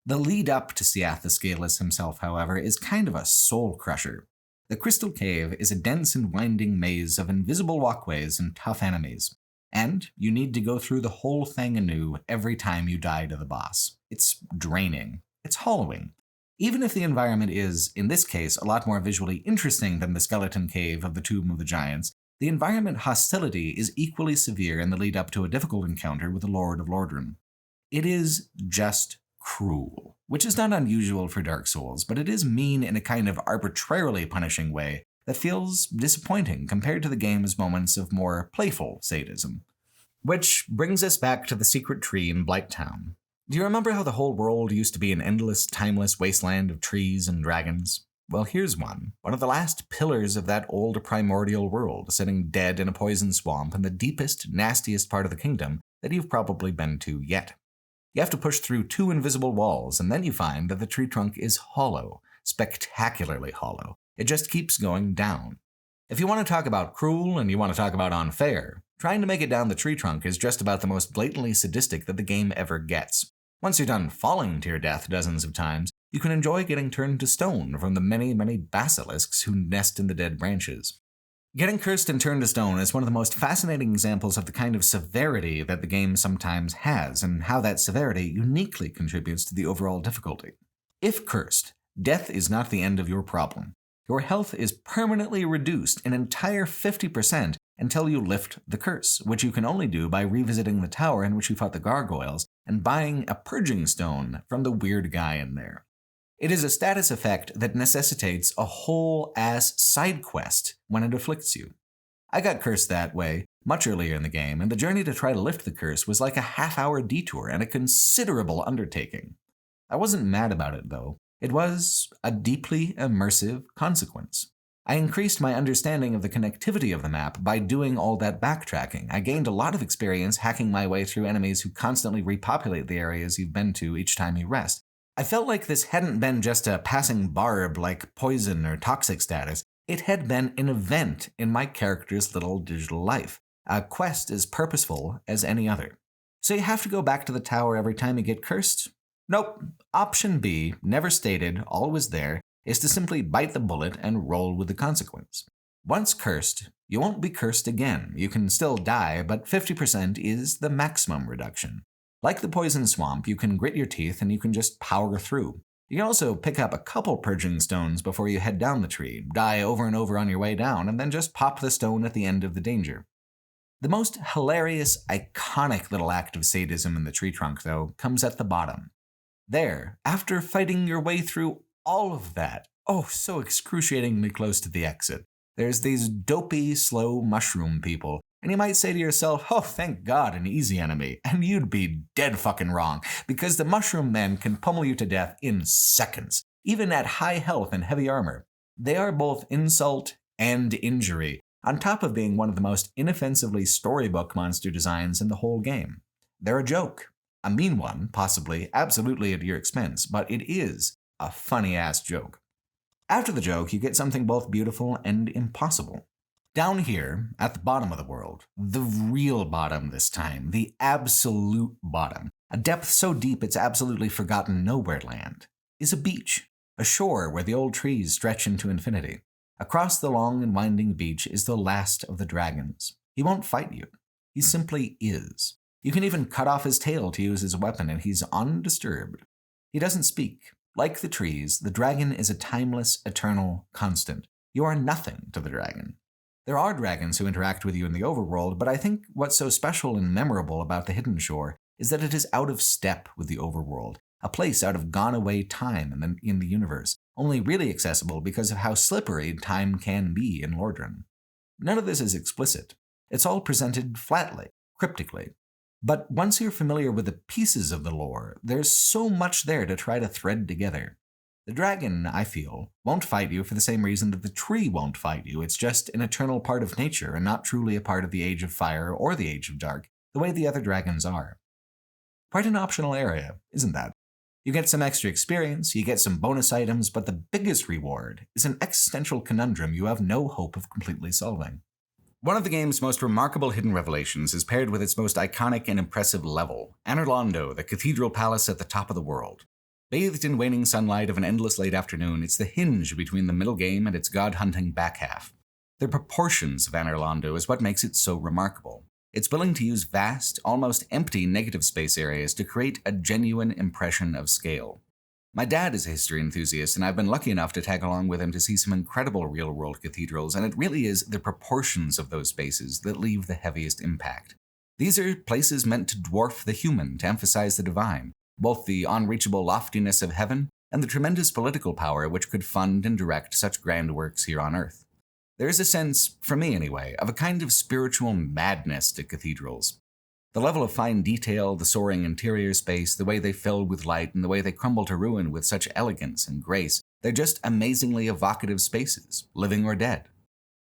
The lead up to Seath the Scaleless himself, however, is kind of a soul-crusher. The Crystal Cave is a dense and winding maze of invisible walkways and tough enemies. And you need to go through the whole thing anew every time you die to the boss. It's draining. It's hollowing. Even if the environment is, in this case, a lot more visually interesting than the skeleton cave of the Tomb of the Giants, the environment hostility is equally severe in the lead up to a difficult encounter with the Lord of Lordran. It is just cruel, which is not unusual for Dark Souls, but it is mean in a kind of arbitrarily punishing way that feels disappointing compared to the game's moments of more playful sadism. Which brings us back to the secret tree in Blighttown. Do you remember how the whole world used to be an endless, timeless wasteland of trees and dragons? Well, here's one of the last pillars of that old primordial world, sitting dead in a poison swamp in the deepest, nastiest part of the kingdom that you've probably been to yet. You have to push through 2 invisible walls, and then you find that the tree trunk is hollow, spectacularly hollow. It just keeps going down. If you want to talk about cruel and you want to talk about unfair, trying to make it down the tree trunk is just about the most blatantly sadistic that the game ever gets. Once you're done falling to your death dozens of times, you can enjoy getting turned to stone from the many, many basilisks who nest in the dead branches. Getting cursed and turned to stone is one of the most fascinating examples of the kind of severity that the game sometimes has, and how that severity uniquely contributes to the overall difficulty. If cursed, death is not the end of your problem. Your health is permanently reduced an entire 50% until you lift the curse, which you can only do by revisiting the tower in which you fought the gargoyles and buying a purging stone from the weird guy in there. It is a status effect that necessitates a whole-ass side quest when it afflicts you. I got cursed that way much earlier in the game, and the journey to try to lift the curse was like a half-hour detour and a considerable undertaking. I wasn't mad about it, though. It was a deeply immersive consequence. I increased my understanding of the connectivity of the map by doing all that backtracking. I gained a lot of experience hacking my way through enemies who constantly repopulate the areas you've been to each time you rest. I felt like this hadn't been just a passing barb like poison or toxic status. It had been an event in my character's little digital life, a quest as purposeful as any other. So you have to go back to the tower every time you get cursed? Nope. Option B, never stated, always there, is to simply bite the bullet and roll with the consequence. Once cursed, you won't be cursed again. You can still die, but 50% is the maximum reduction. Like the poison swamp, you can grit your teeth and you can just power through. You can also pick up a couple purging stones before you head down the tree, die over and over on your way down, and then just pop the stone at the end of the danger. The most hilarious, iconic little act of sadism in the tree trunk, though, comes at the bottom. There, after fighting your way through all of that, so excruciatingly close to the exit, there's these dopey, slow mushroom people, and you might say to yourself, oh, thank God, an easy enemy, and you'd be dead fucking wrong, because the mushroom men can pummel you to death in seconds, even at high health and heavy armor. They are both insult and injury, on top of being one of the most inoffensively storybook monster designs in the whole game. They're a joke. A mean one, possibly, absolutely at your expense, but it is a funny-ass joke. After the joke, you get something both beautiful and impossible. Down here, at the bottom of the world, the real bottom this time, the absolute bottom, a depth so deep it's absolutely forgotten nowhere land, is a beach, a shore where the old trees stretch into infinity. Across the long and winding beach is the last of the dragons. He won't fight you. He simply is. You can even cut off his tail to use as a weapon, and he's undisturbed. He doesn't speak. Like the trees, the dragon is a timeless, eternal constant. You are nothing to the dragon. There are dragons who interact with you in the overworld, but I think what's so special and memorable about the Hidden Shore is that it is out of step with the overworld, a place out of gone-away time in the universe, only really accessible because of how slippery time can be in Lordran. None of this is explicit. It's all presented flatly, cryptically. But once you're familiar with the pieces of the lore, there's so much there to try to thread together. The dragon, I feel, won't fight you for the same reason that the tree won't fight you. It's just an eternal part of nature and not truly a part of the Age of Fire or the Age of Dark, the way the other dragons are. Quite an optional area, isn't that? You get some extra experience, you get some bonus items, but the biggest reward is an existential conundrum you have no hope of completely solving. One of the game's most remarkable hidden revelations is paired with its most iconic and impressive level, Anorlando, the cathedral palace at the top of the world. Bathed in waning sunlight of an endless late afternoon, it's the hinge between the middle game and its god-hunting back half. The proportions of Anorlando is what makes it so remarkable. It's willing to use vast, almost empty negative space areas to create a genuine impression of scale. My dad is a history enthusiast, and I've been lucky enough to tag along with him to see some incredible real-world cathedrals, and it really is the proportions of those spaces that leave the heaviest impact. These are places meant to dwarf the human, to emphasize the divine, both the unreachable loftiness of heaven and the tremendous political power which could fund and direct such grand works here on Earth. There is a sense, for me anyway, of a kind of spiritual madness to cathedrals. The level of fine detail, the soaring interior space, the way they fill with light, and the way they crumble to ruin with such elegance and grace, they're just amazingly evocative spaces, living or dead.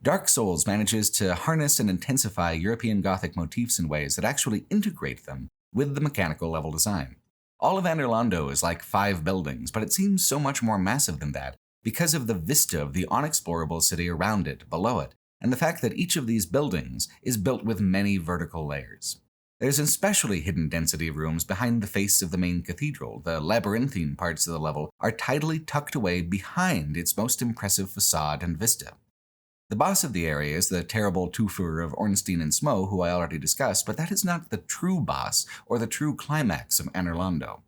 Dark Souls manages to harness and intensify European Gothic motifs in ways that actually integrate them with the mechanical level design. All of Anor Londo is like 5 buildings, but it seems so much more massive than that because of the vista of the unexplorable city around it, below it, and the fact that each of these buildings is built with many vertical layers. There's an especially hidden density of rooms behind the face of the main cathedral. The labyrinthine parts of the level are tidily tucked away behind its most impressive facade and vista. The boss of the area is the terrible twofer of Ornstein and Smough, who I already discussed, but that is not the true boss or the true climax of Anor Londo.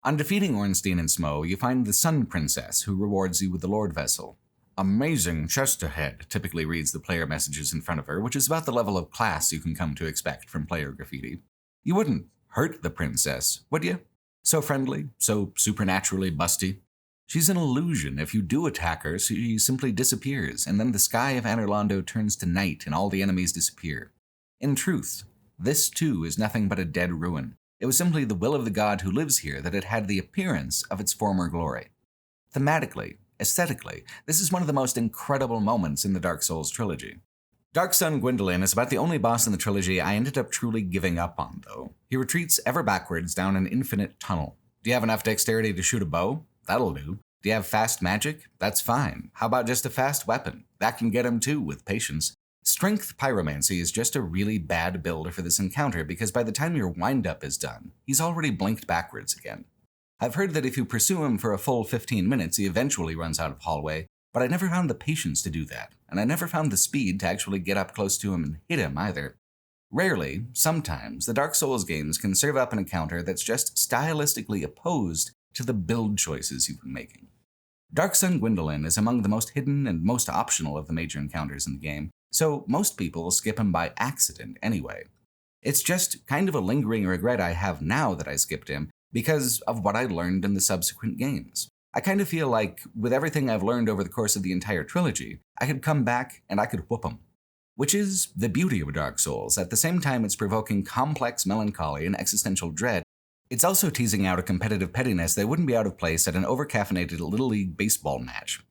On defeating Ornstein and Smough, you find the Sun Princess, who rewards you with the Lord Vessel. Amazing chest ahead, typically reads the player messages in front of her, which is about the level of class you can come to expect from player graffiti. You wouldn't hurt the princess, would you? So friendly, so supernaturally busty. She's an illusion. If you do attack her, she simply disappears, and then the sky of Anor Londo turns to night and all the enemies disappear. In truth, this too is nothing but a dead ruin. It was simply the will of the god who lives here that it had the appearance of its former glory. Thematically, aesthetically, this is one of the most incredible moments in the Dark Souls trilogy. Dark Sun Gwyndolin is about the only boss in the trilogy I ended up truly giving up on, though. He retreats ever backwards down an infinite tunnel. Do you have enough dexterity to shoot a bow? That'll do. Do you have fast magic? That's fine. How about just a fast weapon? That can get him too, with patience. Strength Pyromancy is just a really bad build for this encounter because by the time your wind-up is done, he's already blinked backwards again. I've heard that if you pursue him for a full 15 minutes, he eventually runs out of hallway, but I never found the patience to do that, and I never found the speed to actually get up close to him and hit him either. Rarely, sometimes, the Dark Souls games can serve up an encounter that's just stylistically opposed to the build choices you've been making. Dark Sun Gwyndolin is among the most hidden and most optional of the major encounters in the game, so most people skip him by accident anyway. It's just kind of a lingering regret I have now that I skipped him, because of what I learned in the subsequent games. I kind of feel like, with everything I've learned over the course of the entire trilogy, I could come back and I could whoop him. Which is the beauty of Dark Souls. At the same time it's provoking complex melancholy and existential dread, it's also teasing out a competitive pettiness that wouldn't be out of place at an overcaffeinated Little League baseball match.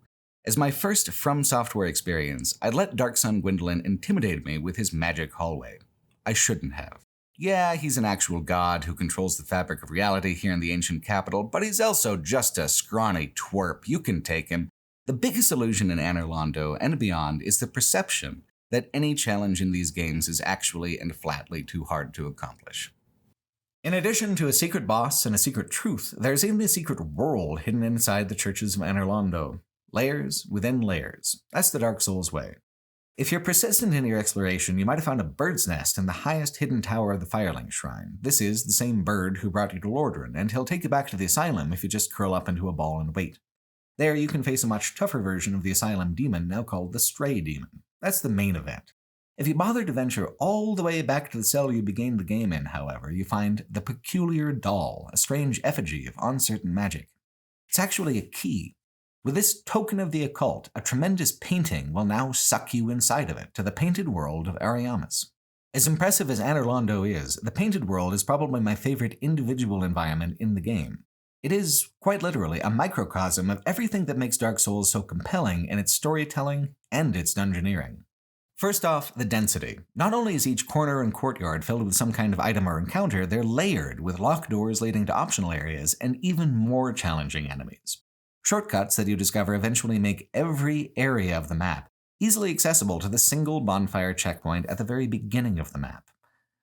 As my first From Software experience, I'd let Dark Sun Gwyndolin intimidate me with his magic hallway. I shouldn't have. Yeah, he's an actual god who controls the fabric of reality here in the ancient capital, but he's also just a scrawny twerp. You can take him. The biggest illusion in Anor Londo and beyond is the perception that any challenge in these games is actually and flatly too hard to accomplish. In addition to a secret boss and a secret truth, there's even a secret world hidden inside the churches of Anor Londo. Layers within layers. That's the Dark Souls way. If you're persistent in your exploration, you might have found a bird's nest in the highest hidden tower of the Firelink Shrine. This is the same bird who brought you to Lordran, and he'll take you back to the asylum if you just curl up into a ball and wait. There you can face a much tougher version of the asylum demon, now called the Stray Demon. That's the main event. If you bother to venture all the way back to the cell you began the game in, however, you find the Peculiar Doll, a strange effigy of uncertain magic. It's actually a key. With this token of the occult, a tremendous painting will now suck you inside of it, to the painted world of Ariamis. As impressive as Anor Londo is, the painted world is probably my favorite individual environment in the game. It is, quite literally, a microcosm of everything that makes Dark Souls so compelling in its storytelling and its dungeoneering. First off, the density. Not only is each corner and courtyard filled with some kind of item or encounter, they're layered with locked doors leading to optional areas and even more challenging enemies. Shortcuts that you discover eventually make every area of the map easily accessible to the single bonfire checkpoint at the very beginning of the map.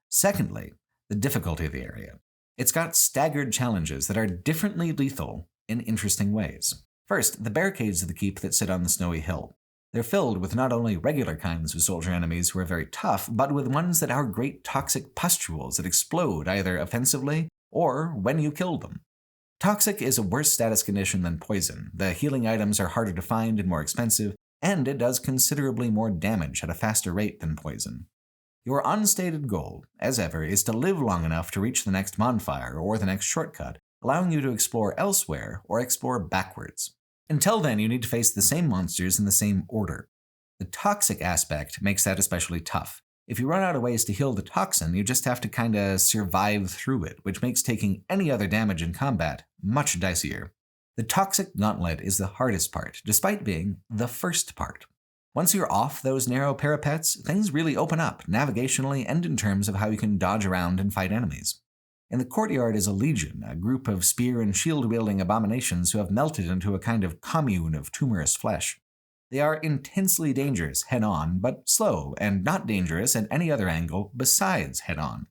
Secondly, the difficulty of the area. It's got staggered challenges that are differently lethal in interesting ways. First, the barricades of the keep that sit on the snowy hill. They're filled with not only regular kinds of soldier enemies who are very tough, but with ones that are great toxic pustules that explode either offensively or when you kill them. Toxic is a worse status condition than poison. The healing items are harder to find and more expensive, and it does considerably more damage at a faster rate than poison. Your unstated goal, as ever, is to live long enough to reach the next bonfire or the next shortcut, allowing you to explore elsewhere or explore backwards. Until then, you need to face the same monsters in the same order. The toxic aspect makes that especially tough. If you run out of ways to heal the toxin, you just have to kinda survive through it, which makes taking any other damage in combat much dicier. The toxic gauntlet is the hardest part, despite being the first part. Once you're off those narrow parapets, things really open up, navigationally and in terms of how you can dodge around and fight enemies. In the courtyard is a legion, a group of spear and shield-wielding abominations who have melted into a kind of commune of tumorous flesh. They are intensely dangerous head-on, but slow and not dangerous at any other angle besides head-on,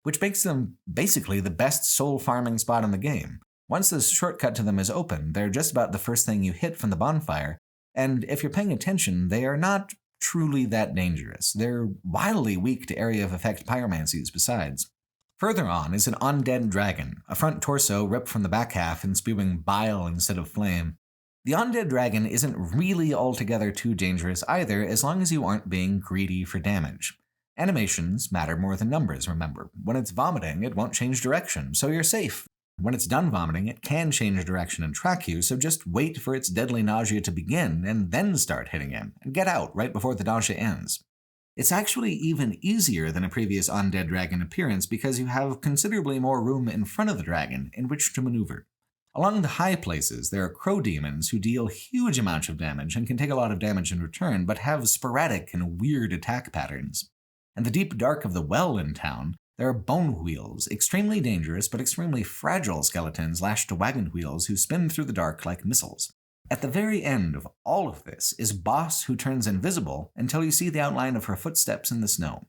which makes them basically the best soul farming spot in the game. Once the shortcut to them is open, they're just about the first thing you hit from the bonfire, and if you're paying attention, they are not truly that dangerous. They're wildly weak to area of effect pyromancies besides. Further on is an undead dragon, a front torso ripped from the back half and spewing bile instead of flame. The undead dragon isn't really altogether too dangerous either, as long as you aren't being greedy for damage. Animations matter more than numbers, remember. When it's vomiting, it won't change direction, so you're safe. When it's done vomiting, it can change direction and track you, so just wait for its deadly nausea to begin and then start hitting him, and get out right before the nausea ends. It's actually even easier than a previous undead dragon appearance because you have considerably more room in front of the dragon in which to maneuver. Along the high places, there are crow demons who deal huge amounts of damage and can take a lot of damage in return, but have sporadic and weird attack patterns. In the deep dark of the well in town, there are bone wheels, extremely dangerous but extremely fragile skeletons lashed to wagon wheels who spin through the dark like missiles. At the very end of all of this is Boss, who turns invisible until you see the outline of her footsteps in the snow.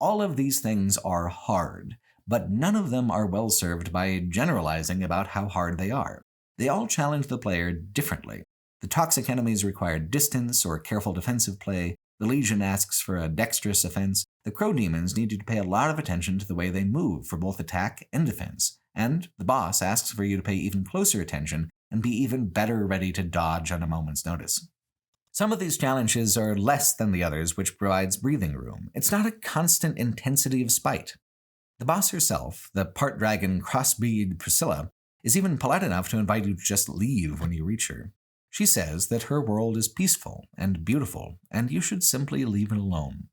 All of these things are hard, but none of them are well served by generalizing about how hard they are. They all challenge the player differently. The toxic enemies require distance or careful defensive play, the Legion asks for a dexterous offense, the Crow Demons need you to pay a lot of attention to the way they move for both attack and defense, and the Boss asks for you to pay even closer attention and be even better ready to dodge on a moment's notice. Some of these challenges are less than the others, which provides breathing room. It's not a constant intensity of spite. The boss herself, the part dragon crossbreed Priscilla, is even polite enough to invite you to just leave when you reach her. She says that her world is peaceful and beautiful, and you should simply leave it alone.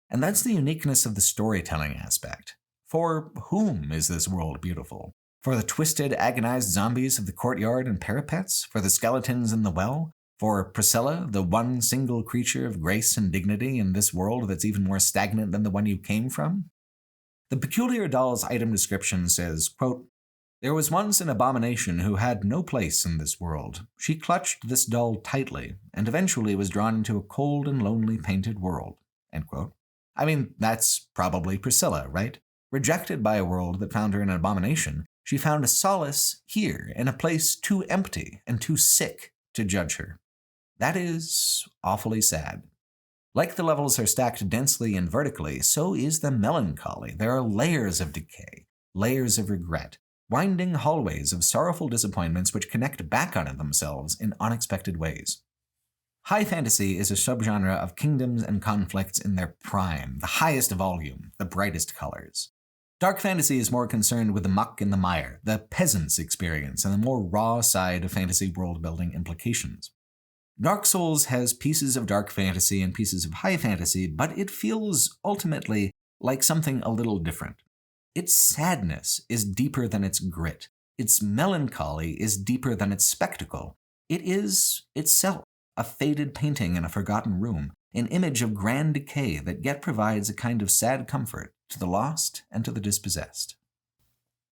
And that's the uniqueness of the storytelling aspect. For whom is this world beautiful? For the twisted, agonized zombies of the courtyard and parapets? For the skeletons in the well? For Priscilla, the one single creature of grace and dignity in this world that's even more stagnant than the one you came from? The peculiar doll's item description says, quote, "There was once an abomination who had no place in this world. She clutched this doll tightly, and eventually was drawn into a cold and lonely painted world." End quote. I mean, that's probably Priscilla, right? Rejected by a world that found her an abomination, she found a solace here in a place too empty and too sick to judge her. That is awfully sad. Like the levels are stacked densely and vertically, so is the melancholy. There are layers of decay, layers of regret, winding hallways of sorrowful disappointments which connect back onto themselves in unexpected ways. High fantasy is a subgenre of kingdoms and conflicts in their prime, the highest volume, the brightest colors. Dark fantasy is more concerned with the muck and the mire, the peasant's experience, and the more raw side of fantasy world-building implications. Dark Souls has pieces of dark fantasy and pieces of high fantasy, but it feels ultimately like something a little different. Its sadness is deeper than its grit. Its melancholy is deeper than its spectacle. It is itself a faded painting in a forgotten room, an image of grand decay that yet provides a kind of sad comfort to the lost and to the dispossessed.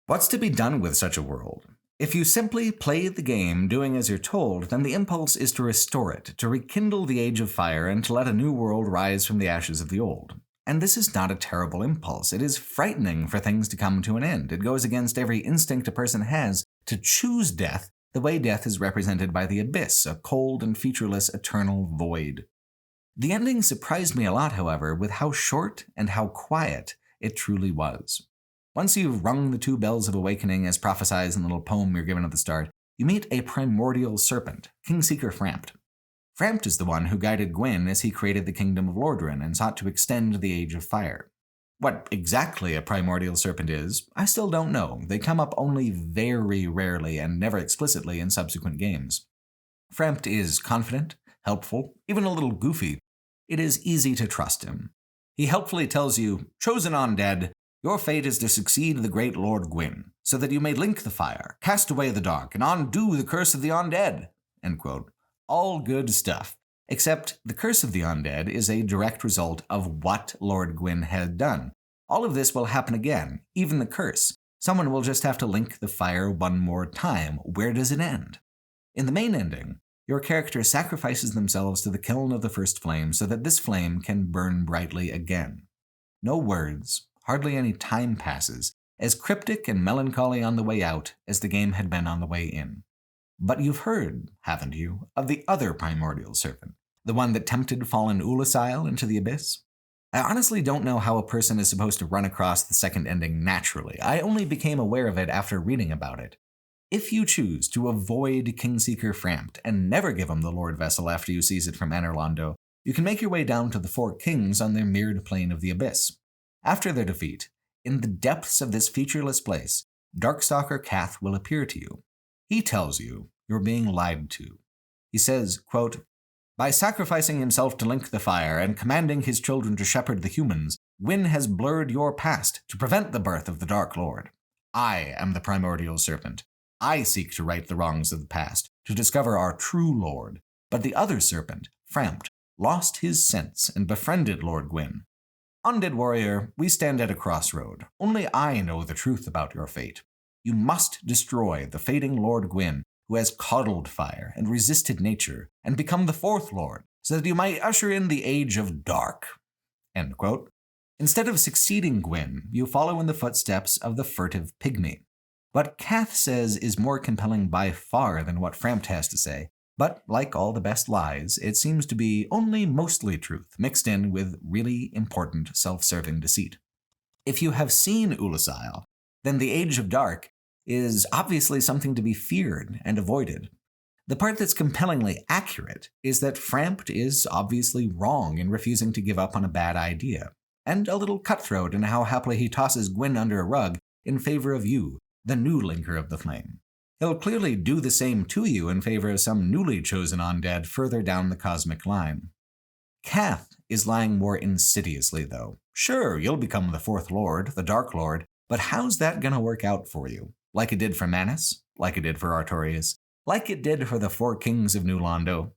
What's to be done with such a world? If you simply play the game doing as you're told, then the impulse is to restore it, to rekindle the Age of Fire, and to let a new world rise from the ashes of the old. And this is not a terrible impulse. It is frightening for things to come to an end. It goes against every instinct a person has to choose death the way death is represented by the abyss, a cold and featureless eternal void. The ending surprised me a lot, however, with how short and how quiet it truly was. Once you've rung the two bells of awakening as prophesied in the little poem you're given at the start, you meet a primordial serpent, Kingseeker Frampt. Frampt is the one who guided Gwyn as he created the kingdom of Lordran and sought to extend the Age of Fire. What exactly a primordial serpent is, I still don't know. They come up only very rarely and never explicitly in subsequent games. Frampt is confident, helpful, even a little goofy. It is easy to trust him. He helpfully tells you, "Chosen undead, your fate is to succeed the great Lord Gwyn, so that you may link the fire, cast away the dark, and undo the curse of the undead." End quote. All good stuff. Except the curse of the undead is a direct result of what Lord Gwyn had done. All of this will happen again, even the curse. Someone will just have to link the fire one more time. Where does it end? In the main ending, your character sacrifices themselves to the kiln of the first flame so that this flame can burn brightly again. No words, hardly any time passes, as cryptic and melancholy on the way out as the game had been on the way in. But you've heard, haven't you, of the other primordial serpent, the one that tempted fallen Ulasil into the abyss? I honestly don't know how a person is supposed to run across the second ending naturally. I only became aware of it after reading about it. If you choose to avoid Kingseeker Frampt and never give him the Lord Vessel after you seize it from Anorlando, you can make your way down to the four kings on their mirrored plane of the abyss. After their defeat, in the depths of this featureless place, Darkstalker Cath will appear to you. He tells you you're being lied to. He says, quote, "By sacrificing himself to link the fire and commanding his children to shepherd the humans, Gwyn has blurred your past to prevent the birth of the Dark Lord. I am the primordial serpent. I seek to right the wrongs of the past, to discover our true Lord. But the other serpent, Frampt, lost his sense and befriended Lord Gwyn. Undead warrior, we stand at a crossroad. Only I know the truth about your fate. You must destroy the fading Lord Gwyn, who has coddled fire and resisted nature, and become the fourth Lord, so that you might usher in the Age of Dark." End quote. Instead of succeeding Gwyn, you follow in the footsteps of the furtive pygmy. What Cath says is more compelling by far than what Frampt has to say, but like all the best lies, it seems to be only mostly truth, mixed in with really important self-serving deceit. If you have seen Ulasil, then the Age of Dark is obviously something to be feared and avoided. The part that's compellingly accurate is that Frampt is obviously wrong in refusing to give up on a bad idea, and a little cutthroat in how happily he tosses Gwyn under a rug in favor of you, the new linker of the flame. He'll clearly do the same to you in favor of some newly chosen undead further down the cosmic line. Cath is lying more insidiously, though. Sure, you'll become the fourth lord, the Dark Lord, but how's that gonna work out for you? Like it did for Manus? Like it did for Artorias? Like it did for the four kings of New Londo?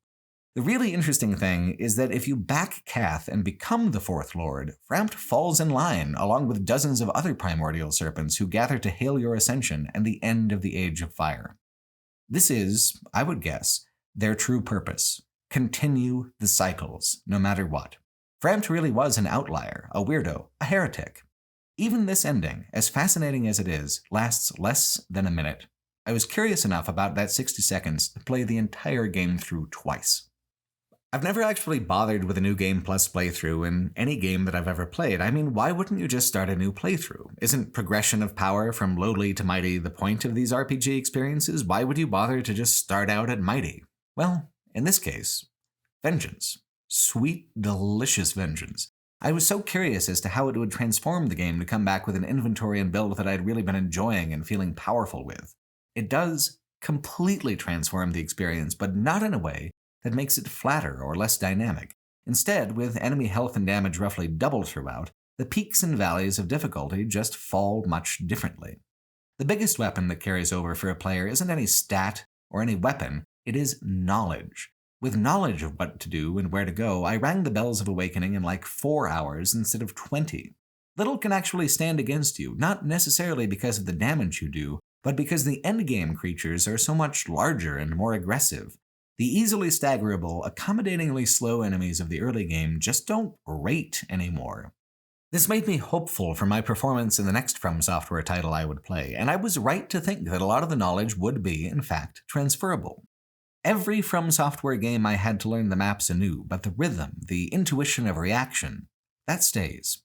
The really interesting thing is that if you back Cath and become the fourth lord, Frampt falls in line along with dozens of other primordial serpents who gather to hail your ascension and the end of the Age of Fire. This is, I would guess, their true purpose. Continue the cycles, no matter what. Frampt really was an outlier, a weirdo, a heretic. Even this ending, as fascinating as it is, lasts less than a minute. I was curious enough about that 60 seconds to play the entire game through twice. I've never actually bothered with a new game plus playthrough in any game that I've ever played. I mean, why wouldn't you just start a new playthrough? Isn't progression of power from lowly to mighty the point of these RPG experiences? Why would you bother to just start out at mighty? Well, in this case, vengeance. Sweet, delicious vengeance. I was so curious as to how it would transform the game to come back with an inventory and build that I'd really been enjoying and feeling powerful with. It does completely transform the experience, but not in a way that makes it flatter or less dynamic. Instead, with enemy health and damage roughly doubled throughout, the peaks and valleys of difficulty just fall much differently. The biggest weapon that carries over for a player isn't any stat or any weapon, it is knowledge. With knowledge of what to do and where to go, I rang the bells of awakening in like 4 hours instead of 20. Little can actually stand against you, not necessarily because of the damage you do, but because the endgame creatures are so much larger and more aggressive. The easily staggerable, accommodatingly slow enemies of the early game just don't rate anymore. This made me hopeful for my performance in the next From Software title I would play, and I was right to think that a lot of the knowledge would be, in fact, transferable. Every From Software game I had to learn the maps anew, but the rhythm, the intuition of reaction, that stays.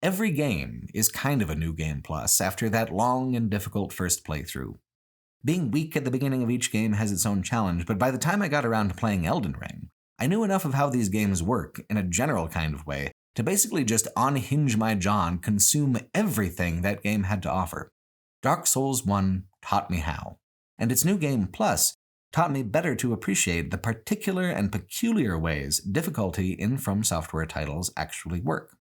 Every game is kind of a new game plus after that long and difficult first playthrough. Being weak at the beginning of each game has its own challenge, but by the time I got around to playing Elden Ring, I knew enough of how these games work, in a general kind of way, to basically just unhinge my jaw and consume everything that game had to offer. Dark Souls 1 taught me how, and its New Game Plus taught me better to appreciate the particular and peculiar ways difficulty in From Software titles actually work.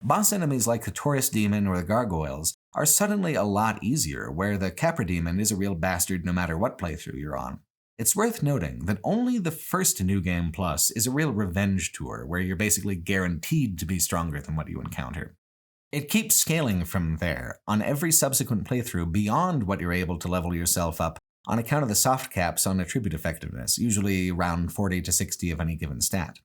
Boss enemies like the Taurus Demon or the Gargoyles are suddenly a lot easier, where the Capra Demon is a real bastard no matter what playthrough you're on. It's worth noting that only the first New Game Plus is a real revenge tour, where you're basically guaranteed to be stronger than what you encounter. It keeps scaling from there, on every subsequent playthrough beyond what you're able to level yourself up on account of the soft caps on attribute effectiveness, usually around 40 to 60 of any given stat.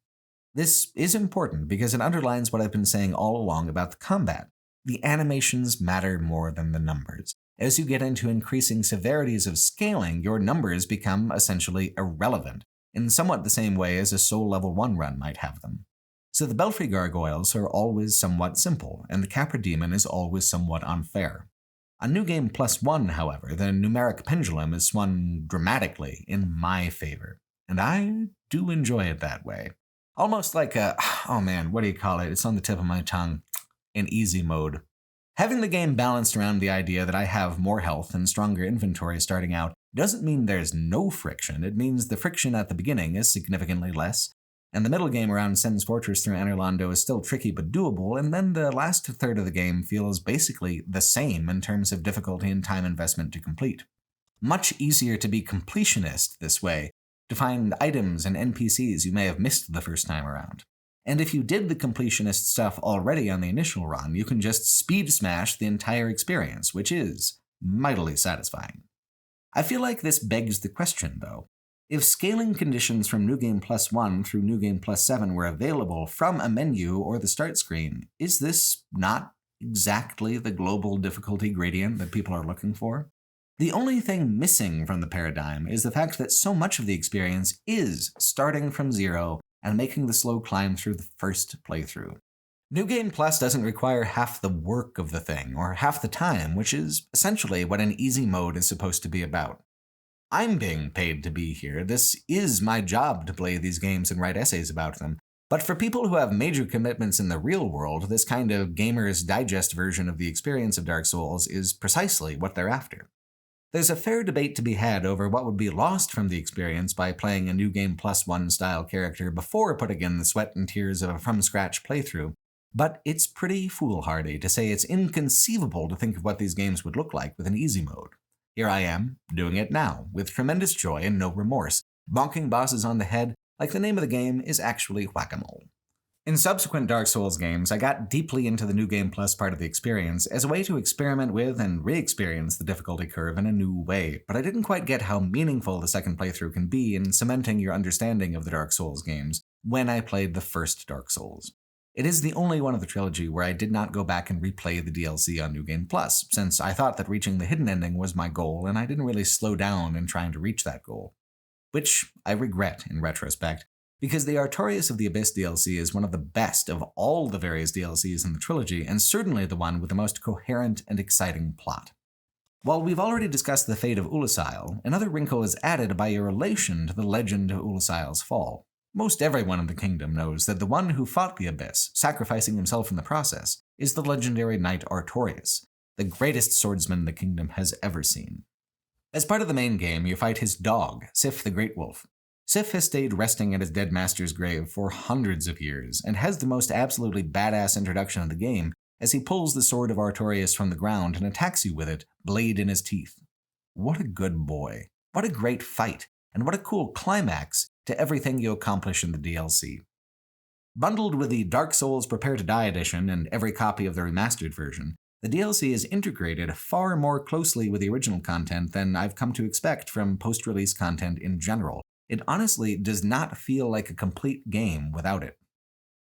This is important because it underlines what I've been saying all along about the combat. The animations matter more than the numbers. As you get into increasing severities of scaling, your numbers become essentially irrelevant, in somewhat the same way as a Soul Level 1 run might have them. So the Belfry Gargoyles are always somewhat simple, and the Capra Demon is always somewhat unfair. On New Game Plus 1, however, the numeric pendulum is swung dramatically in my favor, and I do enjoy it that way. Almost like it's on the tip of my tongue, in easy mode. Having the game balanced around the idea that I have more health and stronger inventory starting out doesn't mean there's no friction. It means the friction at the beginning is significantly less, and the middle game around Sen's Fortress through Anorlando is still tricky but doable, and then the last third of the game feels basically the same in terms of difficulty and time investment to complete. Much easier to be completionist this way, to find items and NPCs you may have missed the first time around. And if you did the completionist stuff already on the initial run, you can just speed smash the entire experience, which is mightily satisfying. I feel like this begs the question, though. If scaling conditions from New Game Plus 1 through New Game Plus 7 were available from a menu or the start screen, is this not exactly the global difficulty gradient that people are looking for? The only thing missing from the paradigm is the fact that so much of the experience is starting from zero and making the slow climb through the first playthrough. New Game Plus doesn't require half the work of the thing, or half the time, which is essentially what an easy mode is supposed to be about. I'm being paid to be here. This is my job to play these games and write essays about them. But for people who have major commitments in the real world, this kind of Gamer's Digest version of the experience of Dark Souls is precisely what they're after. There's a fair debate to be had over what would be lost from the experience by playing a New Game Plus 1 style character before putting in the sweat and tears of a from-scratch playthrough, but it's pretty foolhardy to say it's inconceivable to think of what these games would look like with an easy mode. Here I am, doing it now, with tremendous joy and no remorse, bonking bosses on the head like the name of the game is actually whack-a-mole. In subsequent Dark Souls games, I got deeply into the New Game Plus part of the experience as a way to experiment with and re-experience the difficulty curve in a new way, but I didn't quite get how meaningful the second playthrough can be in cementing your understanding of the Dark Souls games when I played the first Dark Souls. It is the only one of the trilogy where I did not go back and replay the DLC on New Game Plus, since I thought that reaching the hidden ending was my goal and I didn't really slow down in trying to reach that goal. Which I regret in retrospect, because the Artorias of the Abyss DLC is one of the best of all the various DLCs in the trilogy, and certainly the one with the most coherent and exciting plot. While we've already discussed the fate of Ulasil, another wrinkle is added by your relation to the legend of Ulasil's fall. Most everyone in the kingdom knows that the one who fought the Abyss, sacrificing himself in the process, is the legendary knight Artorias, the greatest swordsman the kingdom has ever seen. As part of the main game, you fight his dog, Sif the Great Wolf. Sif has stayed resting at his dead master's grave for hundreds of years, and has the most absolutely badass introduction of the game as he pulls the sword of Artorias from the ground and attacks you with it, blade in his teeth. What a good boy. What a great fight, and what a cool climax to everything you accomplish in the DLC. Bundled with the Dark Souls Prepare to Die edition and every copy of the remastered version, the DLC is integrated far more closely with the original content than I've come to expect from post-release content in general. It honestly does not feel like a complete game without it.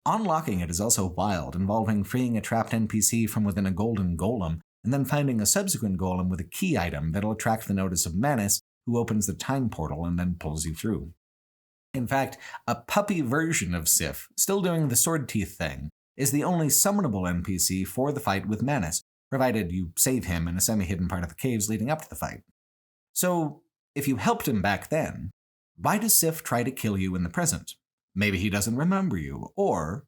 Unlocking it is also wild, involving freeing a trapped NPC from within a golden golem, and then finding a subsequent golem with a key item that'll attract the notice of Manus, who opens the time portal and then pulls you through. In fact, a puppy version of Sif, still doing the sword teeth thing, is the only summonable NPC for the fight with Manus, provided you save him in a semi-hidden part of the caves leading up to the fight. So, if you helped him back then, why does Sif try to kill you in the present? Maybe he doesn't remember you, or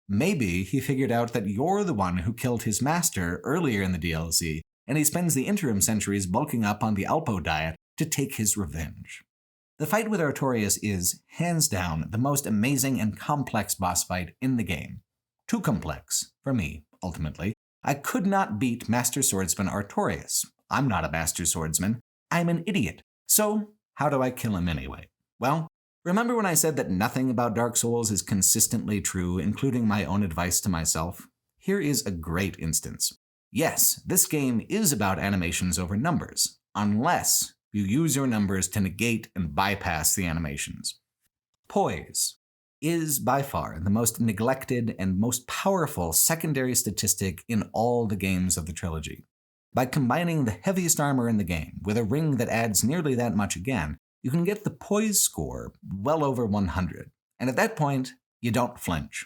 maybe he figured out that you're the one who killed his master earlier in the DLC, and he spends the interim centuries bulking up on the Alpo diet to take his revenge. The fight with Artorias is, hands down, the most amazing and complex boss fight in the game. Too complex, for me, ultimately. I could not beat Master Swordsman Artorias. I'm not a Master Swordsman. I'm an idiot. So, how do I kill him anyway? Well, remember when I said that nothing about Dark Souls is consistently true, including my own advice to myself? Here is a great instance. Yes, this game is about animations over numbers, unless you use your numbers to negate and bypass the animations. Poise is by far the most neglected and most powerful secondary statistic in all the games of the trilogy. By combining the heaviest armor in the game with a ring that adds nearly that much again, you can get the poise score well over 100, and at that point, you don't flinch.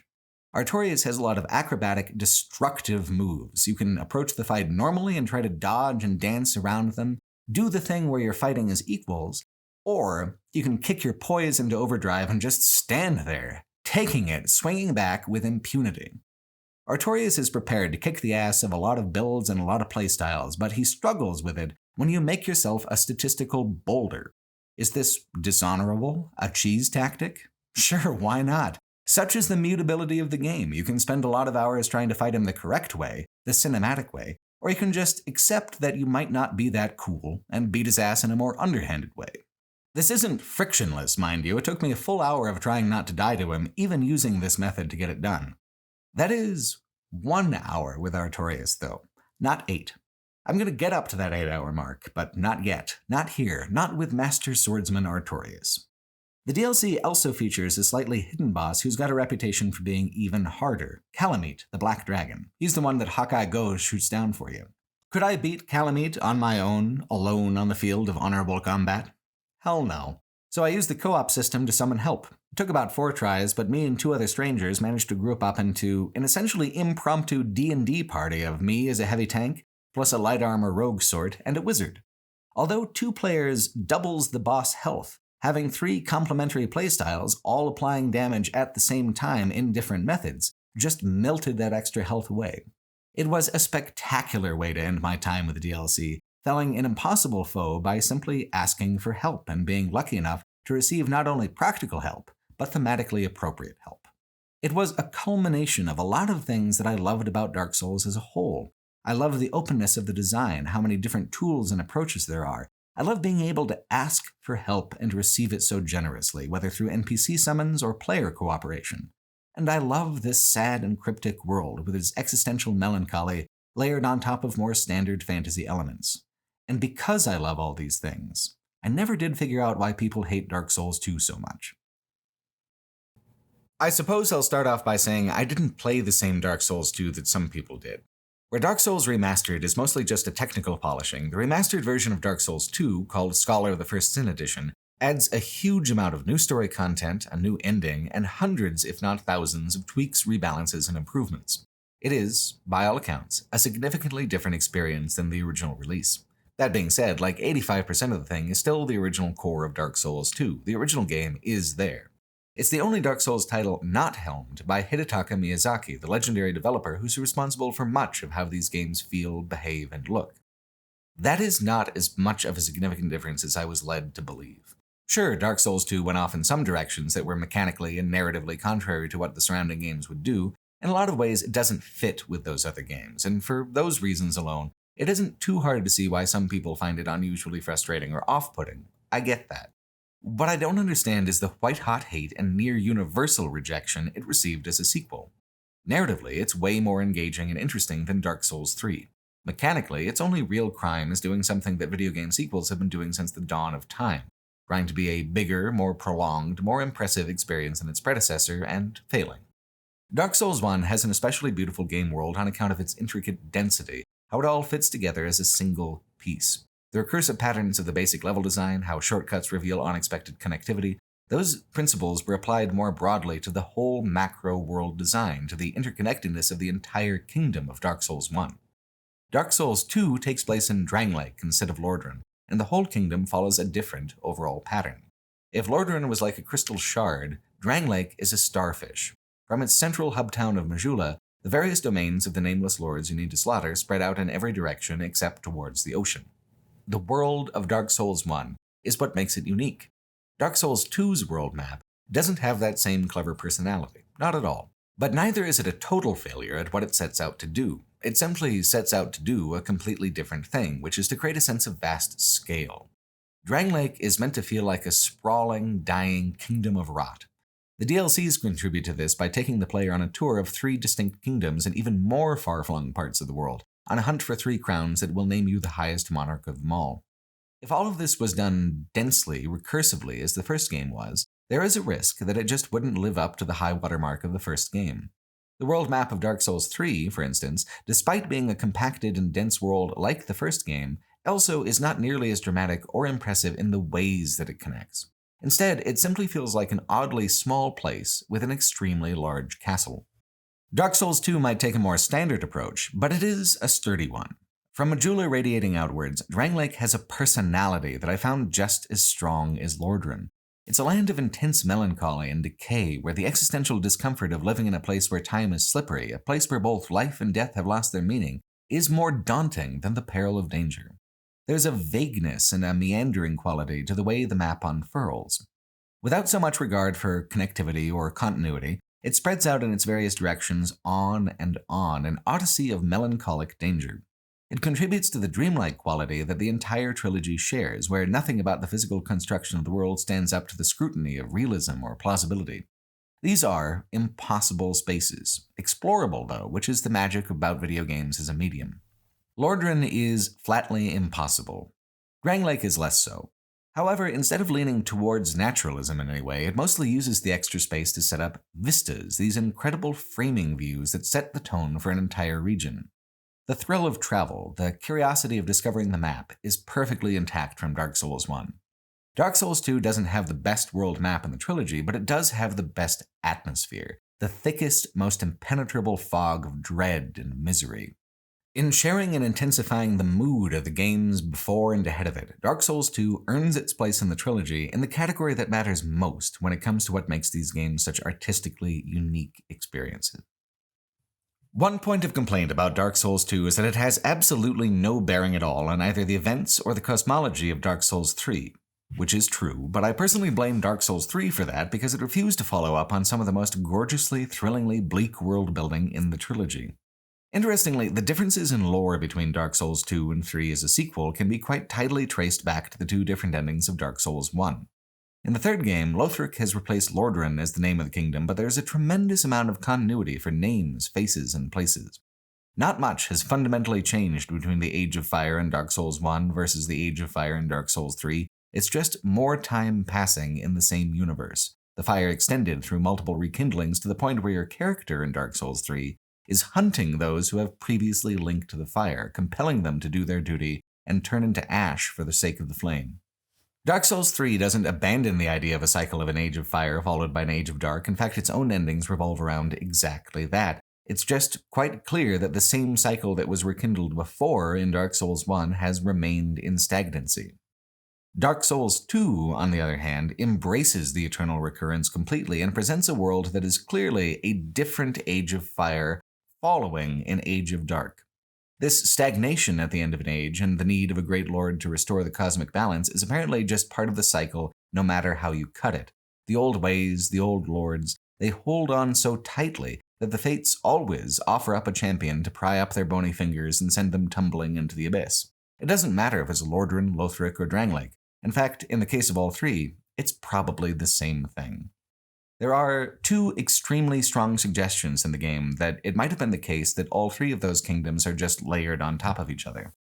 Artorias has a lot of acrobatic, destructive moves. You can approach the fight normally and try to dodge and dance around them, do the thing where you're fighting as equals, or you can kick your poise into overdrive and just stand there, taking it, swinging back with impunity. Artorias is prepared to kick the ass of a lot of builds and a lot of playstyles, but he struggles with it when you make yourself a statistical boulder. Is this dishonorable? A cheese tactic? Sure, why not? Such is the mutability of the game. You can spend a lot of hours trying to fight him the correct way, the cinematic way, or you can just accept that you might not be that cool and beat his ass in a more underhanded way. This isn't frictionless, mind you. It took me a full hour of trying not to die to him, even using this method to get it done. That is 1 hour with Artorias, though, not 8. I'm going to get up to that 8-hour mark, but not yet. Not here. Not with Master Swordsman Artorias. The DLC also features a slightly hidden boss who's got a reputation for being even harder, Calamite, the Black Dragon. He's the one that Hawkeye Goes shoots down for you. Could I beat Calamite on my own, alone on the field of honorable combat? Hell no. So I used the co-op system to summon help. It took about 4 tries, but me and 2 other strangers managed to group up into an essentially impromptu D&D party of me as a heavy tank, plus a light armor rogue sort, and a wizard. Although 2 players doubles the boss health, having 3 complementary playstyles, all applying damage at the same time in different methods, just melted that extra health away. It was a spectacular way to end my time with the DLC, felling an impossible foe by simply asking for help and being lucky enough to receive not only practical help, but thematically appropriate help. It was a culmination of a lot of things that I loved about Dark Souls as a whole. I loved the openness of the design, how many different tools and approaches there are. I love being able to ask for help and receive it so generously, whether through NPC summons or player cooperation. And I love this sad and cryptic world with its existential melancholy layered on top of more standard fantasy elements. And because I love all these things, I never did figure out why people hate Dark Souls 2 so much. I suppose I'll start off by saying I didn't play the same Dark Souls 2 that some people did. Where Dark Souls Remastered is mostly just a technical polishing, the remastered version of Dark Souls 2, called Scholar of the First Sin Edition, adds a huge amount of new story content, a new ending, and hundreds, if not thousands, of tweaks, rebalances, and improvements. It is, by all accounts, a significantly different experience than the original release. That being said, like 85% of the thing is still the original core of Dark Souls 2. The original game is there. It's the only Dark Souls title not helmed by Hidetaka Miyazaki, the legendary developer who's responsible for much of how these games feel, behave, and look. That is not as much of a significant difference as I was led to believe. Sure, Dark Souls 2 went off in some directions that were mechanically and narratively contrary to what the surrounding games would do. In a lot of ways, it doesn't fit with those other games, and for those reasons alone, it isn't too hard to see why some people find it unusually frustrating or off-putting. I get that. What I don't understand is the white-hot hate and near-universal rejection it received as a sequel. Narratively, it's way more engaging and interesting than Dark Souls 3. Mechanically, its only real crime is doing something that video game sequels have been doing since the dawn of time, trying to be a bigger, more prolonged, more impressive experience than its predecessor, and failing. Dark Souls 1 has an especially beautiful game world on account of its intricate density, how it all fits together as a single piece. The recursive patterns of the basic level design, how shortcuts reveal unexpected connectivity, those principles were applied more broadly to the whole macro world design, to the interconnectedness of the entire kingdom of Dark Souls 1. Dark Souls 2 takes place in Drangleic instead of Lordran, and the whole kingdom follows a different overall pattern. If Lordran was like a crystal shard, Drangleic is a starfish. From its central hub town of Majula, the various domains of the nameless lords you need to slaughter spread out in every direction except towards the ocean. The world of Dark Souls 1 is what makes it unique. Dark Souls 2's world map doesn't have that same clever personality, not at all. But neither is it a total failure at what it sets out to do. It simply sets out to do a completely different thing, which is to create a sense of vast scale. Drangleic is meant to feel like a sprawling, dying kingdom of rot. The DLCs contribute to this by taking the player on a tour of 3 distinct kingdoms and even more far-flung parts of the world, on a hunt for 3 crowns that will name you the highest monarch of them all. If all of this was done densely, recursively, as the first game was, there is a risk that it just wouldn't live up to the high watermark of the first game. The world map of Dark Souls 3, for instance, despite being a compacted and dense world like the first game, also is not nearly as dramatic or impressive in the ways that it connects. Instead, it simply feels like an oddly small place with an extremely large castle. Dark Souls 2 might take a more standard approach, but it is a sturdy one. From Majula radiating outwards, Drangleic has a personality that I found just as strong as Lordran. It's a land of intense melancholy and decay, where the existential discomfort of living in a place where time is slippery, a place where both life and death have lost their meaning, is more daunting than the peril of danger. There's a vagueness and a meandering quality to the way the map unfurls. Without so much regard for connectivity or continuity, it spreads out in its various directions on, an odyssey of melancholic danger. It contributes to the dreamlike quality that the entire trilogy shares, where nothing about the physical construction of the world stands up to the scrutiny of realism or plausibility. These are impossible spaces, explorable though, which is the magic about video games as a medium. Lordran is flatly impossible. Drangleic is less so. However, instead of leaning towards naturalism in any way, it mostly uses the extra space to set up vistas, these incredible framing views that set the tone for an entire region. The thrill of travel, the curiosity of discovering the map, is perfectly intact from Dark Souls 1. Dark Souls 2 doesn't have the best world map in the trilogy, but it does have the best atmosphere, the thickest, most impenetrable fog of dread and misery. In sharing and intensifying the mood of the games before and ahead of it, Dark Souls 2 earns its place in the trilogy in the category that matters most when it comes to what makes these games such artistically unique experiences. One point of complaint about Dark Souls 2 is that it has absolutely no bearing at all on either the events or the cosmology of Dark Souls 3, which is true, but I personally blame Dark Souls 3 for that because it refused to follow up on some of the most gorgeously, thrillingly bleak world building in the trilogy. Interestingly, the differences in lore between Dark Souls 2 and 3 as a sequel can be quite tidily traced back to the 2 different endings of Dark Souls 1. In the third game, Lothric has replaced Lordran as the name of the kingdom, but there's a tremendous amount of continuity for names, faces, and places. Not much has fundamentally changed between the Age of Fire in Dark Souls 1 versus the Age of Fire in Dark Souls 3. It's just more time passing in the same universe. The fire extended through multiple rekindlings to the point where your character in Dark Souls 3 is hunting those who have previously linked to the fire, compelling them to do their duty and turn into ash for the sake of the flame. Dark Souls 3 doesn't abandon the idea of a cycle of an Age of Fire followed by an Age of Dark. In fact, its own endings revolve around exactly that. It's just quite clear that the same cycle that was rekindled before in Dark Souls 1 has remained in stagnancy. Dark Souls 2, on the other hand, embraces the eternal recurrence completely and presents a world that is clearly a different Age of Fire following an Age of Dark. This stagnation at the end of an age and the need of a great lord to restore the cosmic balance is apparently just part of the cycle no matter how you cut it. The old ways, the old lords, they hold on so tightly that the fates always offer up a champion to pry up their bony fingers and send them tumbling into the abyss. It doesn't matter if it's Lordran, Lothric, or Drangleic. In fact, in the case of all 3, it's probably the same thing. There are 2 extremely strong suggestions in the game that it might have been the case that all 3 of those kingdoms are just layered on top of each other.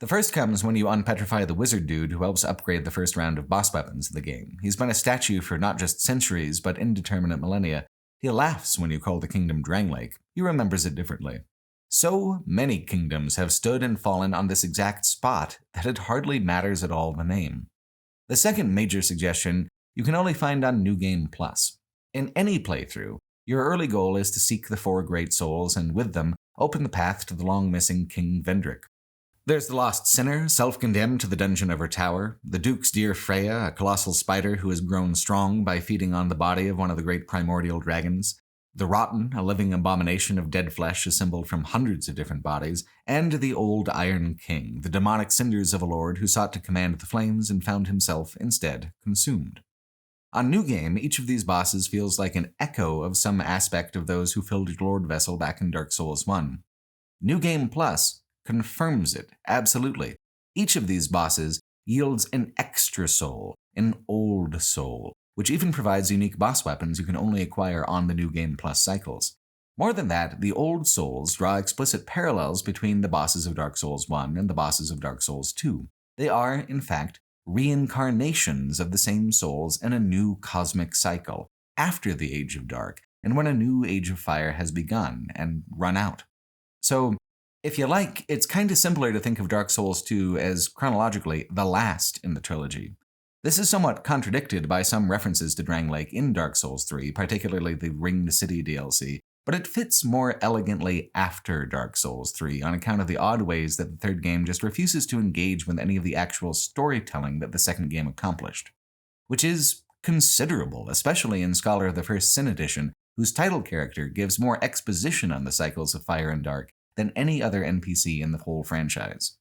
The first comes when you unpetrify the wizard dude who helps upgrade the first round of boss weapons of the game. He's been a statue for not just centuries, but indeterminate millennia. He laughs when you call the kingdom Drangleic. He remembers it differently. So many kingdoms have stood and fallen on this exact spot that it hardly matters at all the name. The second major suggestion you can only find on New Game Plus. In any playthrough, your early goal is to seek the 4 great souls and with them, open the path to the long-missing King Vendrick. There's the lost sinner, self-condemned to the dungeon of her tower, the Duke's dear Freya, a colossal spider who has grown strong by feeding on the body of one of the great primordial dragons, the Rotten, a living abomination of dead flesh assembled from hundreds of different bodies, and the old Iron King, the demonic cinders of a lord who sought to command the flames and found himself, instead, consumed. On New Game, each of these bosses feels like an echo of some aspect of those who filled your Lord Vessel back in Dark Souls 1. New Game Plus confirms it, absolutely. Each of these bosses yields an extra soul, an old soul, which even provides unique boss weapons you can only acquire on the New Game Plus cycles. More than that, the old souls draw explicit parallels between the bosses of Dark Souls 1 and the bosses of Dark Souls 2. They are, in fact, reincarnations of the same souls in a new cosmic cycle, after the Age of Dark, and when a new Age of Fire has begun and run out. So, if you like, it's kinda simpler to think of Dark Souls 2 as chronologically the last in the trilogy. This is somewhat contradicted by some references to Drang Lake in Dark Souls 3, particularly the Ringed City DLC, but it fits more elegantly after Dark Souls 3 on account of the odd ways that the third game just refuses to engage with any of the actual storytelling that the second game accomplished. Which is considerable, especially in Scholar of the First Sin Edition, whose title character gives more exposition on the cycles of Fire and Dark than any other NPC in the whole franchise.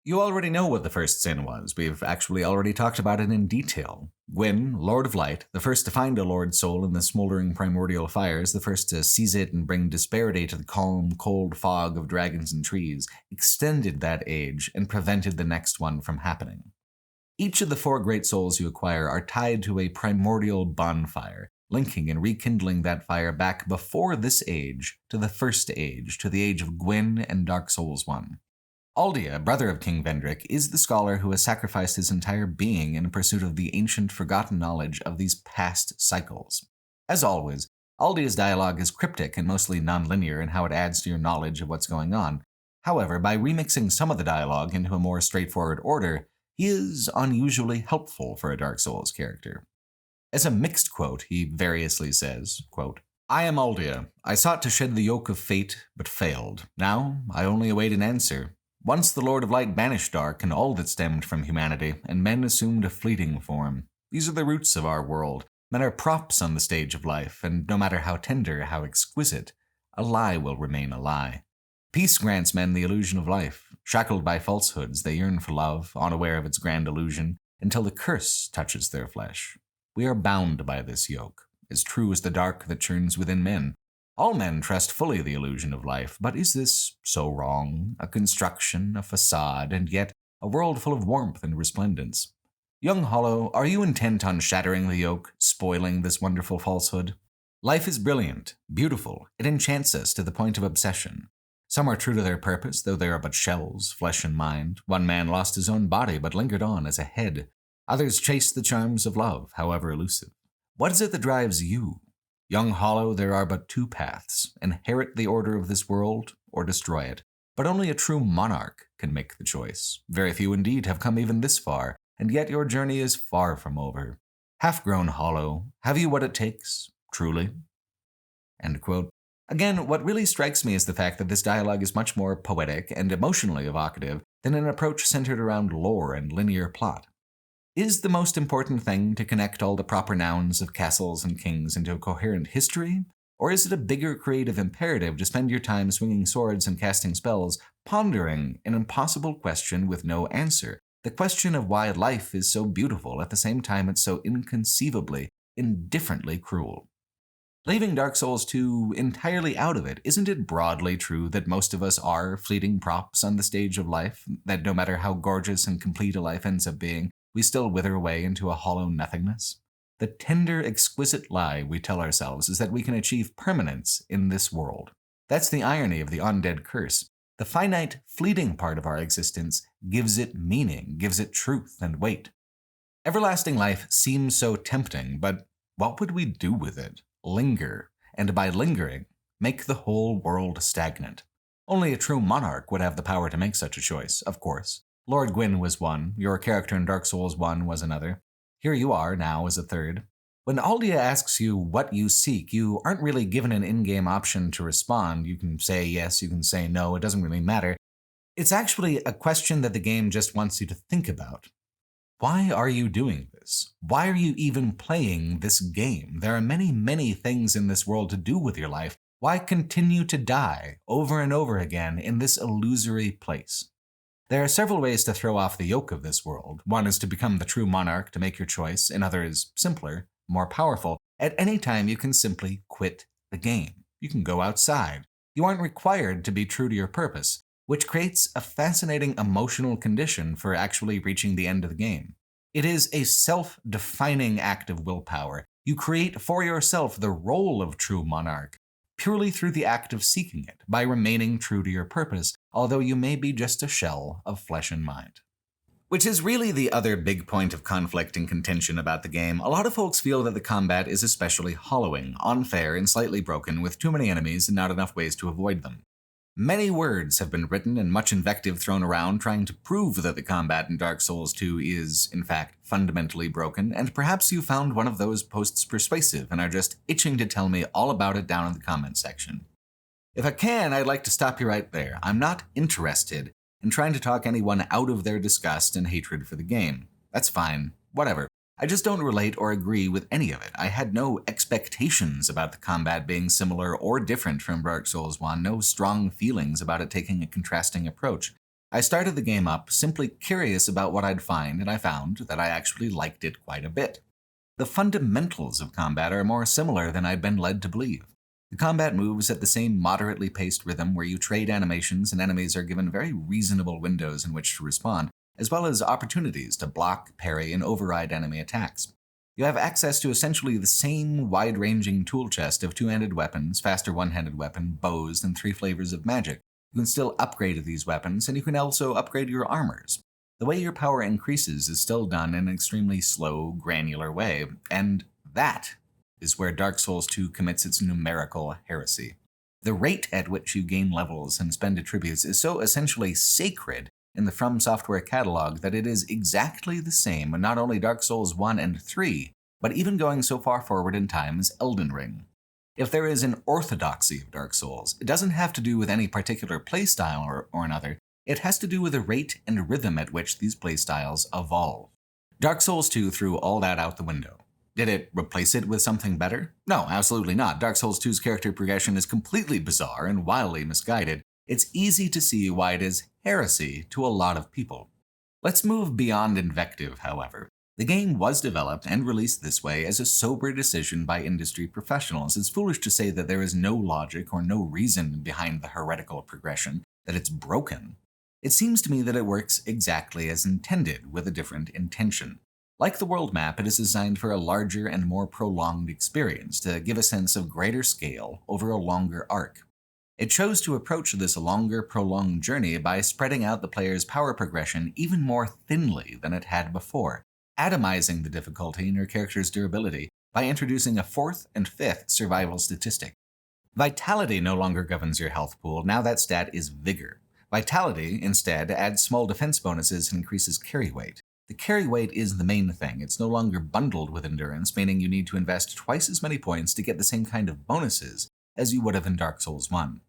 You already know what the first sin was. We've actually already talked about it in detail. Gwyn, Lord of Light, the first to find a Lord Soul in the smoldering primordial fires, the first to seize it and bring disparity to the calm, cold fog of dragons and trees, extended that age and prevented the next one from happening. Each of the 4 great souls you acquire are tied to a primordial bonfire, linking and rekindling that fire back before this age to the first age, to the age of Gwyn and Dark Souls 1. Aldia, brother of King Vendrick, is the scholar who has sacrificed his entire being in pursuit of the ancient, forgotten knowledge of these past cycles. As always, Aldia's dialogue is cryptic and mostly non-linear in how it adds to your knowledge of what's going on. However, by remixing some of the dialogue into a more straightforward order, he is unusually helpful for a Dark Souls character. As a mixed quote, he variously says, quote, "I am Aldia. I sought to shed the yoke of fate, but failed. Now, I only await an answer. Once the Lord of Light banished dark and all that stemmed from humanity, and men assumed a fleeting form. These are the roots of our world. Men are props on the stage of life, and no matter how tender, how exquisite, a lie will remain a lie. Peace grants men the illusion of life. Shackled by falsehoods, they yearn for love, unaware of its grand illusion, until the curse touches their flesh. We are bound by this yoke, as true as the dark that churns within men. All men trust fully the illusion of life, but is this so wrong? A construction, a facade, and yet a world full of warmth and resplendence. Young Hollow, are you intent on shattering the yoke, spoiling this wonderful falsehood? Life is brilliant, beautiful, it enchants us to the point of obsession. Some are true to their purpose, though they are but shells, flesh and mind. One man lost his own body, but lingered on as a head. Others chased the charms of love, however elusive. What is it that drives you? Young Hollow, there are but 2 paths: inherit the order of this world, or destroy it. But only a true monarch can make the choice. Very few indeed have come even this far, and yet your journey is far from over. Half-grown Hollow, have you what it takes, truly?" End quote. Again, what really strikes me is the fact that this dialogue is much more poetic and emotionally evocative than an approach centered around lore and linear plot. Is the most important thing to connect all the proper nouns of castles and kings into a coherent history? Or is it a bigger creative imperative to spend your time swinging swords and casting spells, pondering an impossible question with no answer? The question of why life is so beautiful at the same time it's so inconceivably, indifferently cruel. Leaving Dark Souls 2 entirely out of it, isn't it broadly true that most of us are fleeting props on the stage of life, that no matter how gorgeous and complete a life ends up being, we still wither away into a hollow nothingness? The tender, exquisite lie we tell ourselves is that we can achieve permanence in this world. That's the irony of the undead curse. The finite, fleeting part of our existence gives it meaning, gives it truth and weight. Everlasting life seems so tempting, but what would we do with it? Linger, and by lingering, make the whole world stagnant. Only a true monarch would have the power to make such a choice, of course. Lord Gwyn was one, your character in Dark Souls 1 was another. Here you are now as a third. When Aldia asks you what you seek, you aren't really given an in-game option to respond. You can say yes, you can say no, it doesn't really matter. It's actually a question that the game just wants you to think about. Why are you doing this? Why are you even playing this game? There are many, many things in this world to do with your life. Why continue to die over and over again in this illusory place? There are several ways to throw off the yoke of this world. One is to become the true monarch to make your choice. Another is simpler, more powerful. At any time, you can simply quit the game. You can go outside. You aren't required to be true to your purpose, which creates a fascinating emotional condition for actually reaching the end of the game. It is a self-defining act of willpower. You create for yourself the role of true monarch, purely through the act of seeking it, by remaining true to your purpose, although you may be just a shell of flesh and mind. Which is really the other big point of conflict and contention about the game. A lot of folks feel that the combat is especially hollowing, unfair, and slightly broken, with too many enemies and not enough ways to avoid them. Many words have been written and much invective thrown around trying to prove that the combat in Dark Souls 2 is, in fact, fundamentally broken, and perhaps you found one of those posts persuasive and are just itching to tell me all about it down in the comments section. If I can, I'd like to stop you right there. I'm not interested in trying to talk anyone out of their disgust and hatred for the game. That's fine, whatever. I just don't relate or agree with any of it. I had no expectations about the combat being similar or different from Dark Souls 1, no strong feelings about it taking a contrasting approach. I started the game up simply curious about what I'd find, and I found that I actually liked it quite a bit. The fundamentals of combat are more similar than I'd been led to believe. The combat moves at the same moderately paced rhythm where you trade animations and enemies are given very reasonable windows in which to respond, as well as opportunities to block, parry, and override enemy attacks. You have access to essentially the same wide-ranging tool chest of two-handed weapons, faster one-handed weapon, bows, and 3 flavors of magic. You can still upgrade these weapons, and you can also upgrade your armors. The way your power increases is still done in an extremely slow, granular way, and that is where Dark Souls 2 commits its numerical heresy. The rate at which you gain levels and spend attributes is so essentially sacred in the From Software catalog that it is exactly the same in not only Dark Souls 1 and 3, but even going so far forward in time as Elden Ring. If there is an orthodoxy of Dark Souls, it doesn't have to do with any particular playstyle or another, it has to do with the rate and rhythm at which these playstyles evolve. Dark Souls 2 threw all that out the window. Did it replace it with something better? No, absolutely not. Dark Souls 2's character progression is completely bizarre and wildly misguided. It's easy to see why it is heresy to a lot of people. Let's move beyond invective, however. The game was developed and released this way as a sober decision by industry professionals. It's foolish to say that there is no logic or no reason behind the heretical progression, that it's broken. It seems to me that it works exactly as intended, with a different intention. Like the world map, it is designed for a larger and more prolonged experience, to give a sense of greater scale over a longer arc. It chose to approach this longer, prolonged journey by spreading out the player's power progression even more thinly than it had before, atomizing the difficulty in your character's durability by introducing a 4th and 5th survival statistic. Vitality no longer governs your health pool, now that stat is Vigor. Vitality, instead, adds small defense bonuses and increases carry weight. The carry weight is the main thing. It's no longer bundled with endurance, meaning you need to invest twice as many points to get the same kind of bonuses as you would have in Dark Souls 1.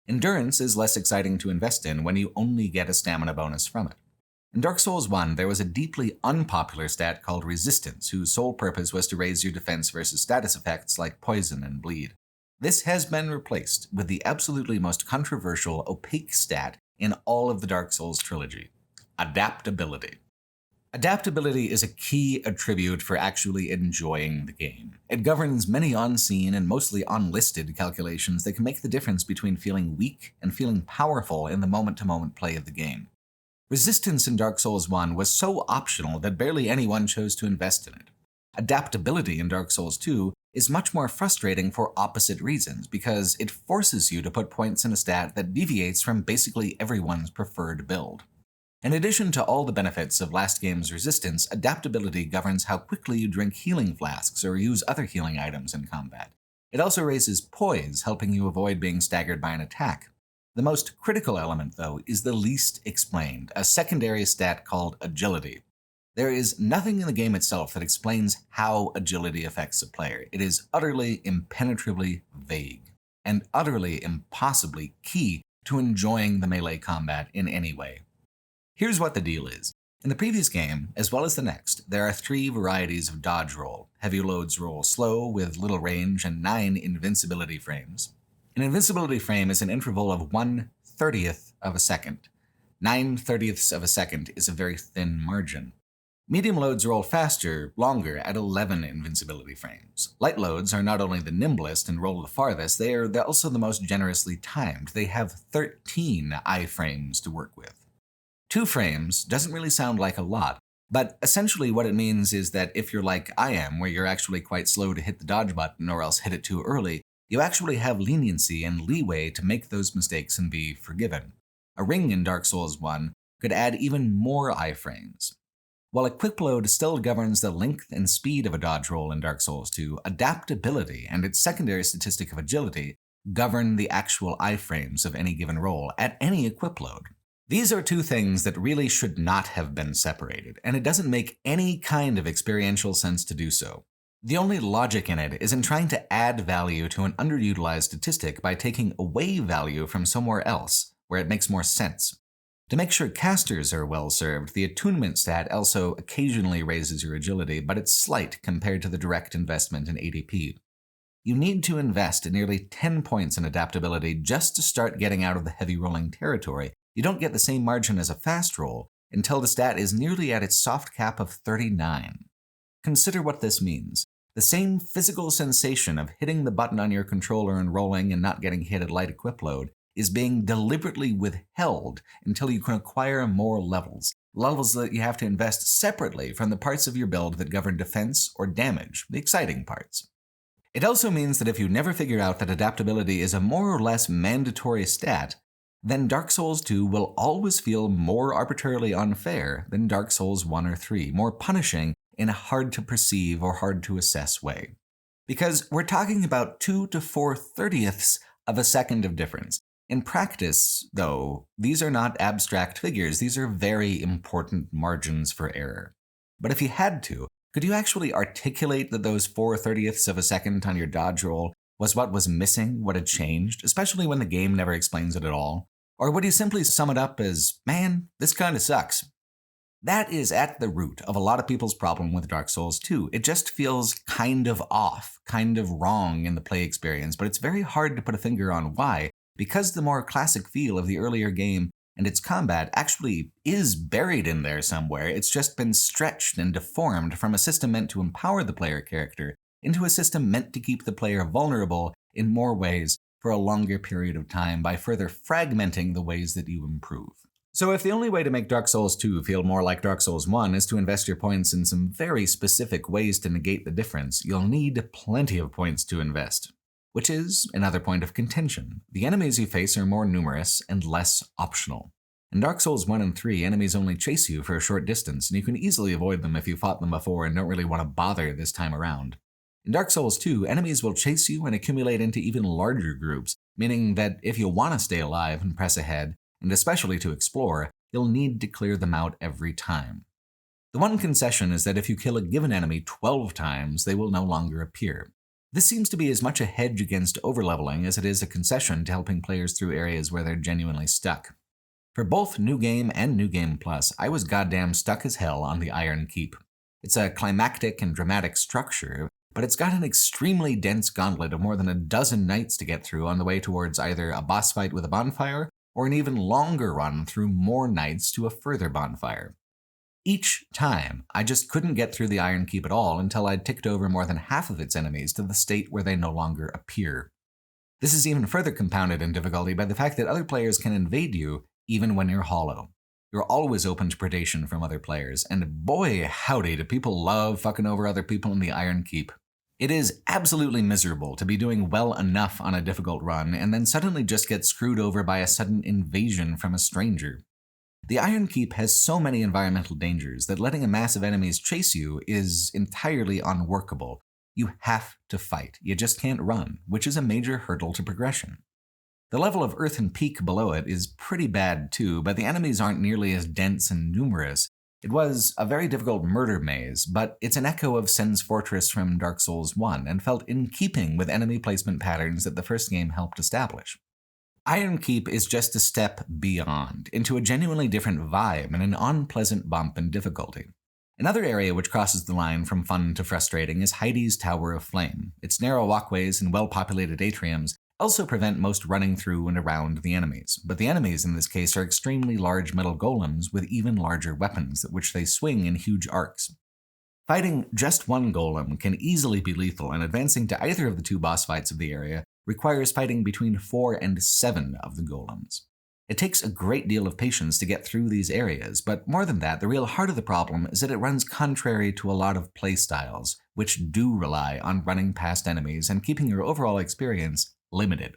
Endurance is less exciting to invest in when you only get a stamina bonus from it. In Dark Souls 1, there was a deeply unpopular stat called Resistance, whose sole purpose was to raise your defense versus status effects like poison and bleed. This has been replaced with the absolutely most controversial, opaque stat in all of the Dark Souls trilogy: adaptability. Adaptability is a key attribute for actually enjoying the game. It governs many unseen and mostly unlisted calculations that can make the difference between feeling weak and feeling powerful in the moment-to-moment play of the game. Resistance in Dark Souls 1 was so optional that barely anyone chose to invest in it. Adaptability in Dark Souls 2 is much more frustrating for opposite reasons, because it forces you to put points in a stat that deviates from basically everyone's preferred build. In addition to all the benefits of last game's Resistance, adaptability governs how quickly you drink healing flasks or use other healing items in combat. It also raises poise, helping you avoid being staggered by an attack. The most critical element, though, is the least explained, a secondary stat called Agility. There is nothing in the game itself that explains how agility affects a player. It is utterly, impenetrably vague, and utterly impossibly key to enjoying the melee combat in any way. Here's what the deal is. In the previous game, as well as the next, there are 3 varieties of dodge roll. Heavy loads roll slow, with little range, and 9 invincibility frames. An invincibility frame is an interval of 1/30th of a second. 9/30ths of a second is a very thin margin. Medium loads roll faster, longer, at 11 invincibility frames. Light loads are not only the nimblest and roll the farthest, they're also the most generously timed. They have 13 iframes to work with. 2 frames doesn't really sound like a lot, but essentially what it means is that if you're like I am, where you're actually quite slow to hit the dodge button or else hit it too early, you actually have leniency and leeway to make those mistakes and be forgiven. A ring in Dark Souls 1 could add even more iframes. While a quick load still governs the length and speed of a dodge roll in Dark Souls 2, adaptability and its secondary statistic of agility govern the actual iframes of any given roll at any equip load. These are 2 things that really should not have been separated, and it doesn't make any kind of experiential sense to do so. The only logic in it is in trying to add value to an underutilized statistic by taking away value from somewhere else, where it makes more sense. To make sure casters are well served, the attunement stat also occasionally raises your agility, but it's slight compared to the direct investment in ADP. You need to invest nearly 10 points in adaptability just to start getting out of the heavy rolling territory. You don't get the same margin as a fast roll until the stat is nearly at its soft cap of 39. Consider what this means. The same physical sensation of hitting the button on your controller and rolling and not getting hit at light equip load is being deliberately withheld until you can acquire more levels that you have to invest separately from the parts of your build that govern defense or damage, the exciting parts. It also means that if you never figure out that adaptability is a more or less mandatory stat, then Dark Souls 2 will always feel more arbitrarily unfair than Dark Souls 1 or 3, more punishing in a hard-to-perceive or hard-to-assess way. Because we're talking about 2 to 4/30ths of a second of difference. In practice, though, these are not abstract figures, these are very important margins for error. But if you had to, could you actually articulate that those 4/30ths of a second on your dodge roll was what was missing, what had changed, especially when the game never explains it at all? Or would you simply sum it up as, man, this kinda sucks? That is at the root of a lot of people's problem with Dark Souls 2. It just feels kind of off, kind of wrong in the play experience, but it's very hard to put a finger on why, because the more classic feel of the earlier game and its combat actually is buried in there somewhere. It's just been stretched and deformed from a system meant to empower the player character into a system meant to keep the player vulnerable in more ways for a longer period of time by further fragmenting the ways that you improve. So if the only way to make Dark Souls 2 feel more like Dark Souls 1 is to invest your points in some very specific ways to negate the difference, you'll need plenty of points to invest. Which is another point of contention. The enemies you face are more numerous and less optional. In Dark Souls 1 and 3, enemies only chase you for a short distance, and you can easily avoid them if you fought them before and don't really want to bother this time around. In Dark Souls 2, enemies will chase you and accumulate into even larger groups, meaning that if you want to stay alive and press ahead, and especially to explore, you'll need to clear them out every time. The one concession is that if you kill a given enemy 12 times, they will no longer appear. This seems to be as much a hedge against overleveling as it is a concession to helping players through areas where they're genuinely stuck. For both New Game and New Game Plus, I was goddamn stuck as hell on the Iron Keep. It's a climactic and dramatic structure, but it's got an extremely dense gauntlet of more than a dozen nights to get through on the way towards either a boss fight with a bonfire or an even longer run through more nights to a further bonfire. Each time, I just couldn't get through the Iron Keep at all until I'd ticked over more than half of its enemies to the state where they no longer appear. This is even further compounded in difficulty by the fact that other players can invade you even when you're hollow. You're always open to predation from other players, and boy howdy do people love fucking over other people in the Iron Keep. It is absolutely miserable to be doing well enough on a difficult run and then suddenly just get screwed over by a sudden invasion from a stranger. The Iron Keep has so many environmental dangers that letting a mass of enemies chase you is entirely unworkable. You have to fight. You just can't run, which is a major hurdle to progression. The level of Earthen Peak below it is pretty bad too, but the enemies aren't nearly as dense and numerous. It was a very difficult murder maze, but it's an echo of Sen's Fortress from Dark Souls 1 and felt in keeping with enemy placement patterns that the first game helped establish. Iron Keep is just a step beyond, into a genuinely different vibe and an unpleasant bump in difficulty. Another area which crosses the line from fun to frustrating is Heidi's Tower of Flame. Its narrow walkways and well-populated atriums also prevent most running through and around the enemies, but the enemies in this case are extremely large metal golems with even larger weapons, which they swing in huge arcs. Fighting just one golem can easily be lethal, and advancing to either of the two boss fights of the area requires fighting between 4 and 7 of the golems. It takes a great deal of patience to get through these areas, but more than that, the real heart of the problem is that it runs contrary to a lot of playstyles, which do rely on running past enemies and keeping your overall experience limited.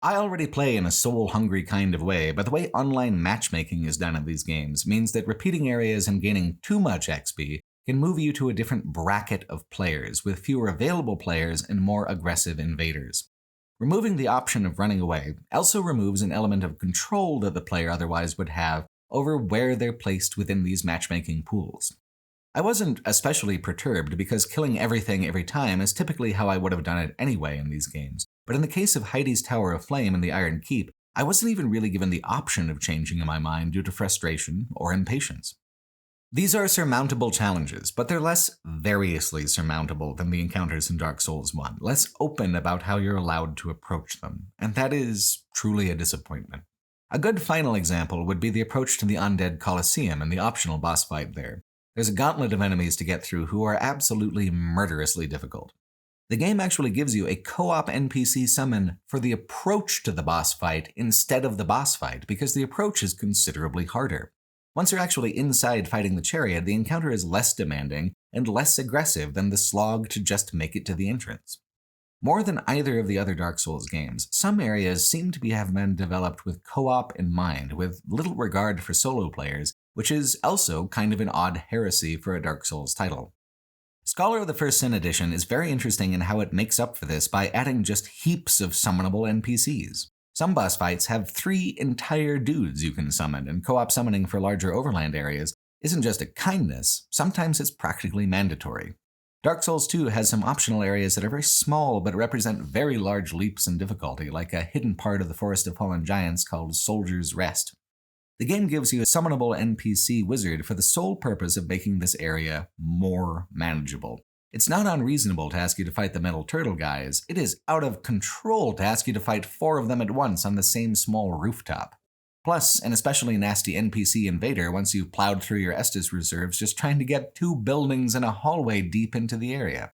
I already play in a soul-hungry kind of way, but the way online matchmaking is done in these games means that repeating areas and gaining too much XP can move you to a different bracket of players, with fewer available players and more aggressive invaders. Removing the option of running away also removes an element of control that the player otherwise would have over where they're placed within these matchmaking pools. I wasn't especially perturbed because killing everything every time is typically how I would have done it anyway in these games, but in the case of Heidi's Tower of Flame and the Iron Keep, I wasn't even really given the option of changing in my mind due to frustration or impatience. These are surmountable challenges, but they're less variously surmountable than the encounters in Dark Souls 1, less open about how you're allowed to approach them, and that is truly a disappointment. A good final example would be the approach to the Undead Colosseum and the optional boss fight there. There's a gauntlet of enemies to get through who are absolutely murderously difficult. The game actually gives you a co-op NPC summon for the approach to the boss fight instead of the boss fight, because the approach is considerably harder. Once you're actually inside fighting the chariot, the encounter is less demanding and less aggressive than the slog to just make it to the entrance. More than either of the other Dark Souls games, some areas seem to have been developed with co-op in mind, with little regard for solo players, which is also kind of an odd heresy for a Dark Souls title. Scholar of the First Sin Edition is very interesting in how it makes up for this by adding just heaps of summonable NPCs. Some boss fights have 3 entire dudes you can summon, and co-op summoning for larger overland areas isn't just a kindness, sometimes it's practically mandatory. Dark Souls 2 has some optional areas that are very small but represent very large leaps in difficulty, like a hidden part of the Forest of Fallen Giants called Soldier's Rest. The game gives you a summonable NPC wizard for the sole purpose of making this area more manageable. It's not unreasonable to ask you to fight the metal turtle guys. It is out of control to ask you to fight 4 of them at once on the same small rooftop. Plus, an especially nasty NPC invader once you've plowed through your Estus reserves just trying to get 2 buildings and a hallway deep into the area.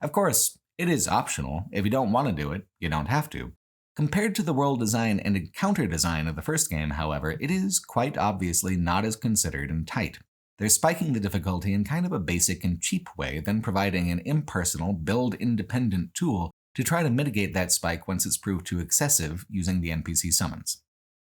Of course, it is optional. If you don't want to do it, you don't have to. Compared to the world design and encounter design of the first game, however, it is quite obviously not as considered and tight. They're spiking the difficulty in kind of a basic and cheap way, then providing an impersonal, build-independent tool to try to mitigate that spike once it's proved too excessive using the NPC summons.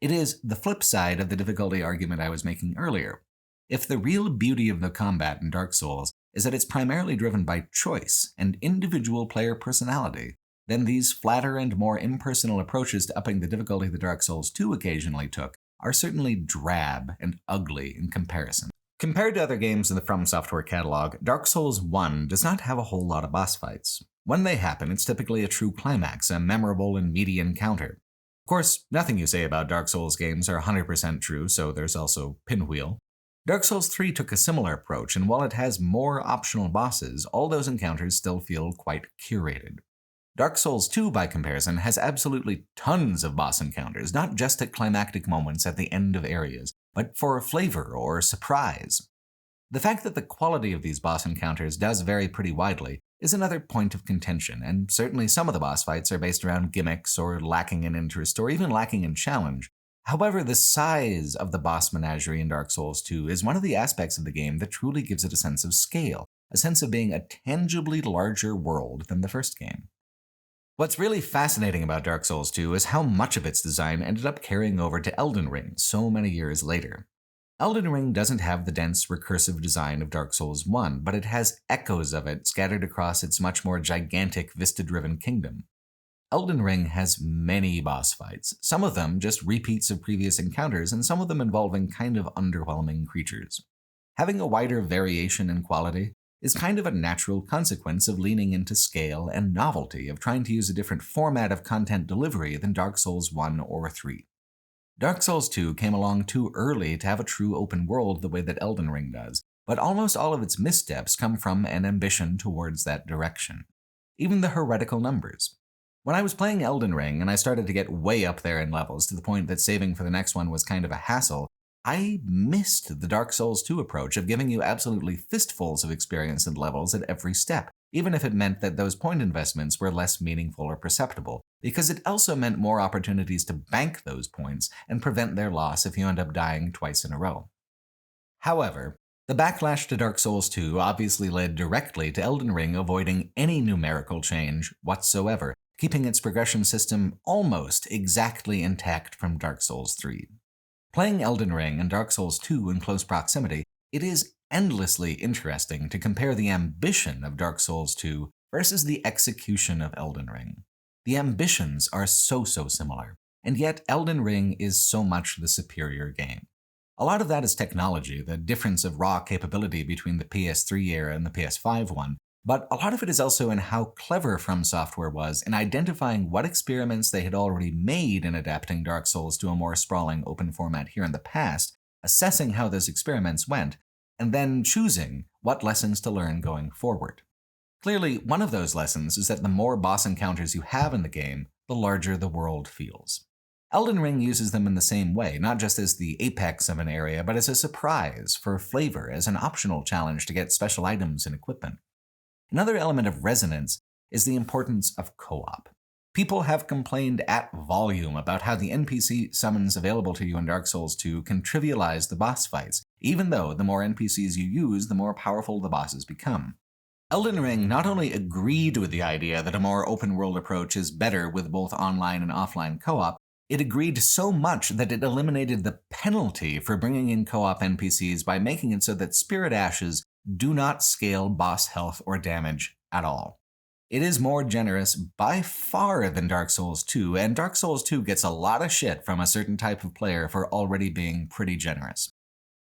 It is the flip side of the difficulty argument I was making earlier. If the real beauty of the combat in Dark Souls is that it's primarily driven by choice and individual player personality, then these flatter and more impersonal approaches to upping the difficulty that Dark Souls 2 occasionally took are certainly drab and ugly in comparison. Compared to other games in the From Software catalog, Dark Souls 1 does not have a whole lot of boss fights. When they happen, it's typically a true climax, a memorable and meaty encounter. Of course, nothing you say about Dark Souls games are 100% true, so there's also Pinwheel. Dark Souls 3 took a similar approach, and while it has more optional bosses, all those encounters still feel quite curated. Dark Souls 2, by comparison, has absolutely tons of boss encounters, not just at climactic moments at the end of areas, but for flavor or surprise. The fact that the quality of these boss encounters does vary pretty widely is another point of contention, and certainly some of the boss fights are based around gimmicks or lacking in interest or even lacking in challenge. However, the size of the boss menagerie in Dark Souls 2 is one of the aspects of the game that truly gives it a sense of scale, a sense of being a tangibly larger world than the first game. What's really fascinating about Dark Souls 2 is how much of its design ended up carrying over to Elden Ring so many years later. Elden Ring doesn't have the dense, recursive design of Dark Souls 1, but it has echoes of it scattered across its much more gigantic, vista-driven kingdom. Elden Ring has many boss fights, some of them just repeats of previous encounters, and some of them involving kind of underwhelming creatures. Having a wider variation in quality is kind of a natural consequence of leaning into scale and novelty, of trying to use a different format of content delivery than Dark Souls 1 or 3. Dark Souls 2 came along too early to have a true open world the way that Elden Ring does, but almost all of its missteps come from an ambition towards that direction. Even the heretical numbers. When I was playing Elden Ring and I started to get way up there in levels to the point that saving for the next one was kind of a hassle, I missed the Dark Souls 2 approach of giving you absolutely fistfuls of experience and levels at every step, even if it meant that those point investments were less meaningful or perceptible, because it also meant more opportunities to bank those points and prevent their loss if you end up dying twice in a row. However, the backlash to Dark Souls 2 obviously led directly to Elden Ring avoiding any numerical change whatsoever, keeping its progression system almost exactly intact from Dark Souls 3. Playing Elden Ring and Dark Souls 2 in close proximity, it is endlessly interesting to compare the ambition of Dark Souls 2 versus the execution of Elden Ring. The ambitions are so similar, and yet Elden Ring is so much the superior game. A lot of that is technology, the difference of raw capability between the PS3 era and the PS5 one, but a lot of it is also in how clever From Software was in identifying what experiments they had already made in adapting Dark Souls to a more sprawling open format here in the past, assessing how those experiments went, and then choosing what lessons to learn going forward. Clearly, one of those lessons is that the more boss encounters you have in the game, the larger the world feels. Elden Ring uses them in the same way, not just as the apex of an area, but as a surprise, for flavor, as an optional challenge to get special items and equipment. Another element of resonance is the importance of co-op. People have complained at volume about how the NPC summons available to you in Dark Souls 2 can trivialize the boss fights, even though the more NPCs you use, the more powerful the bosses become. Elden Ring not only agreed with the idea that a more open-world approach is better with both online and offline co-op, it agreed so much that it eliminated the penalty for bringing in co-op NPCs by making it so that Spirit Ashes do not scale boss health or damage at all. It is more generous by far than Dark Souls 2, and Dark Souls 2 gets a lot of shit from a certain type of player for already being pretty generous.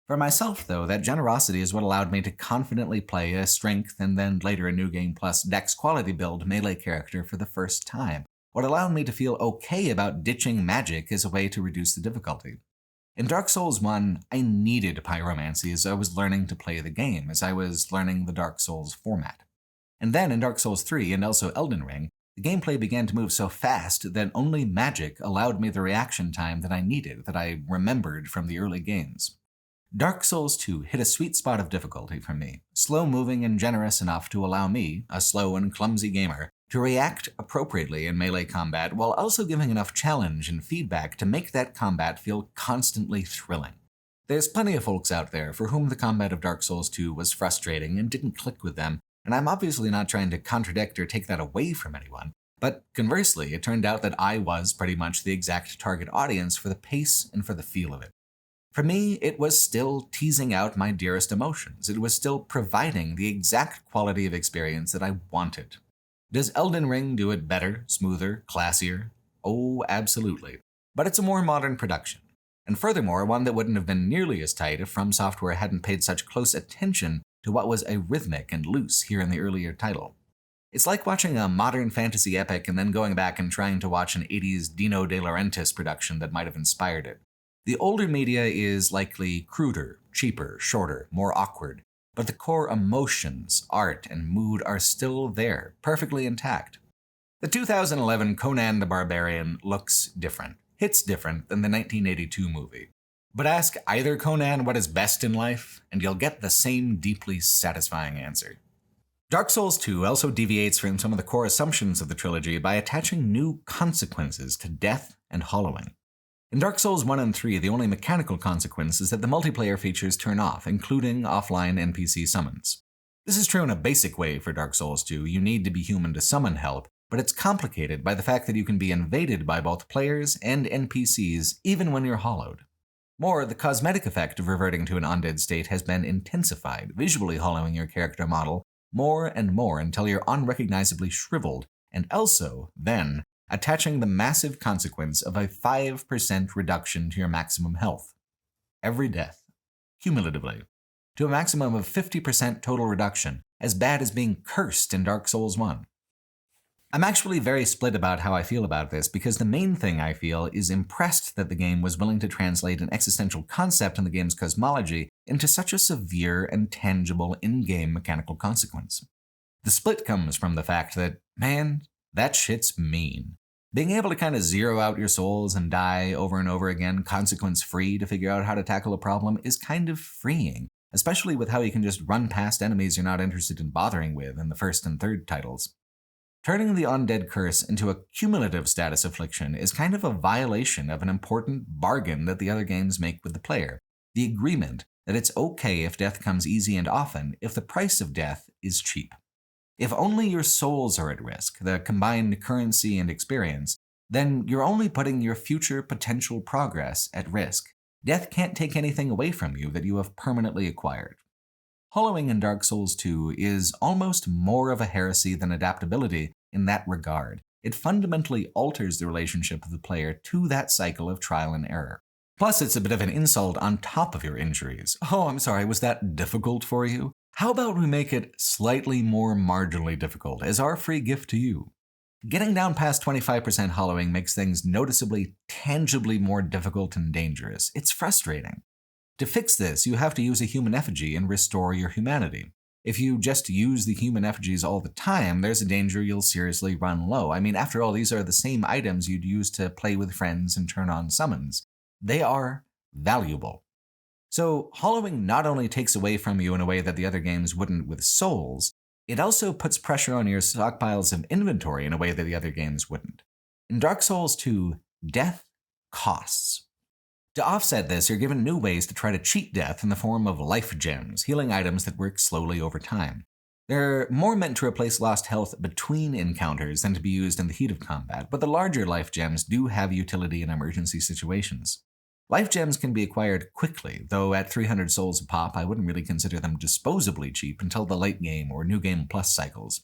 For myself, though, that generosity is what allowed me to confidently play a strength and then later a New Game Plus Dex quality build melee character for the first time, what allowed me to feel okay about ditching magic as a way to reduce the difficulty. In Dark Souls 1, I needed pyromancy as I was learning to play the game, as I was learning the Dark Souls format. And then in Dark Souls 3 and also Elden Ring, the gameplay began to move so fast that only magic allowed me the reaction time that I needed, that I remembered from the early games. Dark Souls 2 hit a sweet spot of difficulty for me, slow-moving and generous enough to allow me, a slow and clumsy gamer, to react appropriately in melee combat while also giving enough challenge and feedback to make that combat feel constantly thrilling. There's plenty of folks out there for whom the combat of Dark Souls 2 was frustrating and didn't click with them, and I'm obviously not trying to contradict or take that away from anyone, but conversely, it turned out that I was pretty much the exact target audience for the pace and for the feel of it. For me, it was still teasing out my dearest emotions. It was still providing the exact quality of experience that I wanted. Does Elden Ring do it better, smoother, classier? Oh, absolutely. But it's a more modern production. And furthermore, one that wouldn't have been nearly as tight if From Software hadn't paid such close attention to what was arrhythmic and loose here in the earlier title. It's like watching a modern fantasy epic and then going back and trying to watch an 80s Dino De Laurentiis production that might have inspired it. The older media is likely cruder, cheaper, shorter, more awkward, but the core emotions, art, and mood are still there, perfectly intact. The 2011 Conan the Barbarian looks different, hits different than the 1982 movie. But ask either Conan what is best in life, and you'll get the same deeply satisfying answer. Dark Souls 2 also deviates from some of the core assumptions of the trilogy by attaching new consequences to death and hollowing. In Dark Souls 1 and 3, the only mechanical consequence is that the multiplayer features turn off, including offline NPC summons. This is true in a basic way for Dark Souls 2, you need to be human to summon help, but it's complicated by the fact that you can be invaded by both players and NPCs even when you're hollowed. More, the cosmetic effect of reverting to an undead state has been intensified, visually hollowing your character model more and more until you're unrecognizably shriveled, and also, then, attaching the massive consequence of a 5% reduction to your maximum health. Every death, cumulatively, to a maximum of 50% total reduction, as bad as being cursed in Dark Souls 1. I'm actually very split about how I feel about this, because the main thing I feel is impressed that the game was willing to translate an existential concept in the game's cosmology into such a severe and tangible in-game mechanical consequence. The split comes from the fact that, man, That shit's mean. Being able to kind of zero out your souls and die over and over again, consequence-free to figure out how to tackle a problem is kind of freeing, especially with how you can just run past enemies you're not interested in bothering with in the first and third titles. Turning the undead curse into a cumulative status affliction is kind of a violation of an important bargain that the other games make with the player, the agreement that it's okay if death comes easy and often if the price of death is cheap. If only your souls are at risk, the combined currency and experience, then you're only putting your future potential progress at risk. Death can't take anything away from you that you have permanently acquired. Hollowing in Dark Souls 2 is almost more of a heresy than adaptability in that regard. It fundamentally alters the relationship of the player to that cycle of trial and error. Plus, it's a bit of an insult on top of your injuries. Oh, I'm sorry, was that difficult for you? How about we make it slightly more marginally difficult as our free gift to you? Getting down past 25% hollowing makes things noticeably, tangibly more difficult and dangerous. It's frustrating. To fix this, you have to use a human effigy and restore your humanity. If you just use the human effigies all the time, there's a danger you'll seriously run low. I mean, after all, these are the same items you'd use to play with friends and turn on summons. They are valuable. So, hollowing not only takes away from you in a way that the other games wouldn't with souls, it also puts pressure on your stockpiles of inventory in a way that the other games wouldn't. In Dark Souls 2, death costs. To offset this, you're given new ways to try to cheat death in the form of life gems, healing items that work slowly over time. They're more meant to replace lost health between encounters than to be used in the heat of combat, but the larger life gems do have utility in emergency situations. Life gems can be acquired quickly, though at 300 souls a pop, I wouldn't really consider them disposably cheap until the late game or New Game Plus cycles.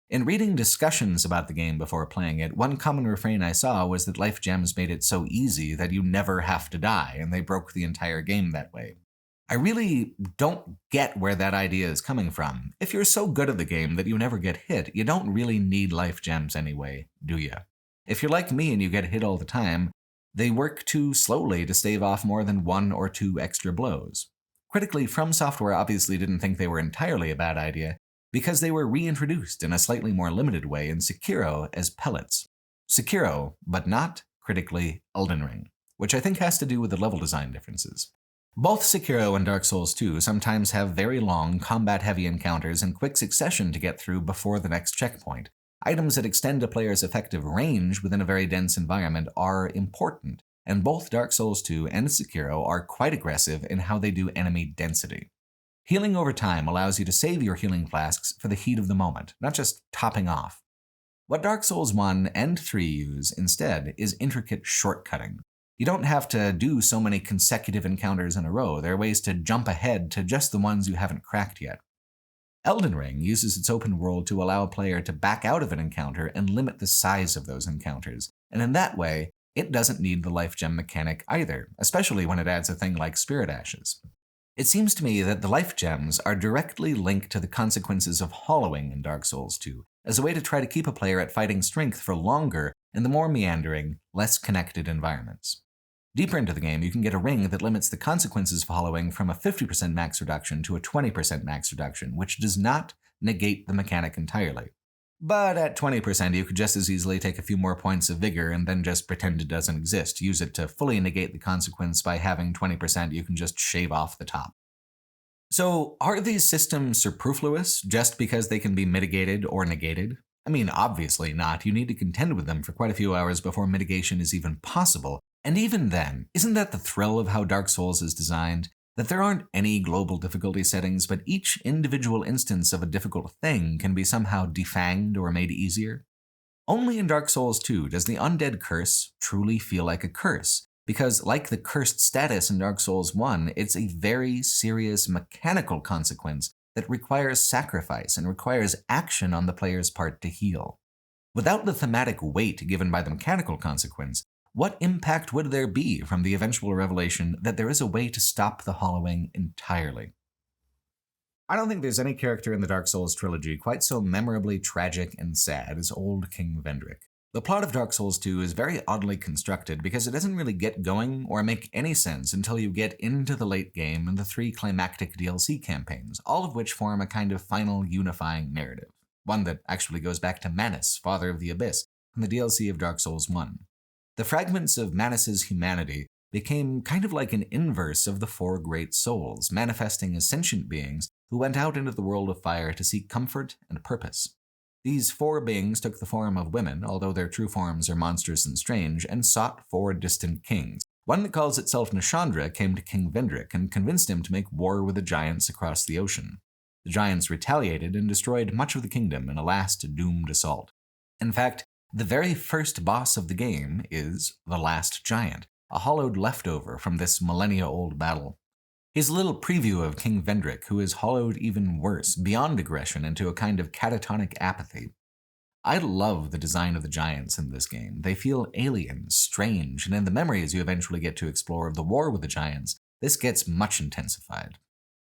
In reading discussions about the game before playing it, one common refrain I saw was that life gems made it so easy that you never have to die, and they broke the entire game that way. I really don't get where that idea is coming from. If you're so good at the game that you never get hit, you don't really need life gems anyway, do you? If you're like me and you get hit all the time, they work too slowly to stave off more than 1 or 2 extra blows. Critically, From Software obviously didn't think they were entirely a bad idea, because they were reintroduced in a slightly more limited way in Sekiro as pellets. Sekiro, but not, critically, Elden Ring, which I think has to do with the level design differences. Both Sekiro and Dark Souls 2 sometimes have very long, combat-heavy encounters in quick succession to get through before the next checkpoint. Items that extend a player's effective range within a very dense environment are important, and both Dark Souls 2 and Sekiro are quite aggressive in how they do enemy density. Healing over time allows you to save your healing flasks for the heat of the moment, not just topping off. What Dark Souls 1 and 3 use instead is intricate shortcutting. You don't have to do so many consecutive encounters in a row. There are ways to jump ahead to just the ones you haven't cracked yet. Elden Ring uses its open world to allow a player to back out of an encounter and limit the size of those encounters, and in that way, it doesn't need the life gem mechanic either, especially when it adds a thing like Spirit Ashes. It seems to me that the life gems are directly linked to the consequences of hollowing in Dark Souls 2, as a way to try to keep a player at fighting strength for longer in the more meandering, less connected environments. Deeper into the game, you can get a ring that limits the consequences of hollowing from a 50% max reduction to a 20% max reduction, which does not negate the mechanic entirely. But at 20%, you could just as easily take a few more points of vigor and then just pretend it doesn't exist. Use it to fully negate the consequence by having 20% you can just shave off the top. So, are these systems superfluous just because they can be mitigated or negated? I mean, obviously not. You need to contend with them for quite a few hours before mitigation is even possible. And even then, isn't that the thrill of how Dark Souls is designed? That there aren't any global difficulty settings, but each individual instance of a difficult thing can be somehow defanged or made easier? Only in Dark Souls 2 does the undead curse truly feel like a curse, because like the cursed status in Dark Souls 1, it's a very serious mechanical consequence that requires sacrifice and requires action on the player's part to heal. Without the thematic weight given by the mechanical consequence, what impact would there be from the eventual revelation that there is a way to stop the hollowing entirely? I don't think there's any character in the Dark Souls trilogy quite so memorably tragic and sad as old King Vendrick. The plot of Dark Souls 2 is very oddly constructed because it doesn't really get going or make any sense until you get into the late game and the 3 climactic DLC campaigns, all of which form a kind of final unifying narrative. one that actually goes back to Manus, Father of the Abyss, from the DLC of Dark Souls 1. The fragments of Manus's humanity became kind of like an inverse of the four great souls, manifesting as sentient beings who went out into the world of fire to seek comfort and purpose. These four beings took the form of women, although their true forms are monstrous and strange, and sought four distant kings. One that calls itself Nashandra came to King Vendrick and convinced him to make war with the giants across the ocean. The giants retaliated and destroyed much of the kingdom in a last doomed assault. In fact, the very first boss of the game is the Last Giant, a hollowed leftover from this millennia-old battle. He's a little preview of King Vendrick, who is hollowed even worse, beyond aggression, into a kind of catatonic apathy. I love the design of the giants in this game. They feel alien, strange, and in the memories you eventually get to explore of the war with the giants, this gets much intensified.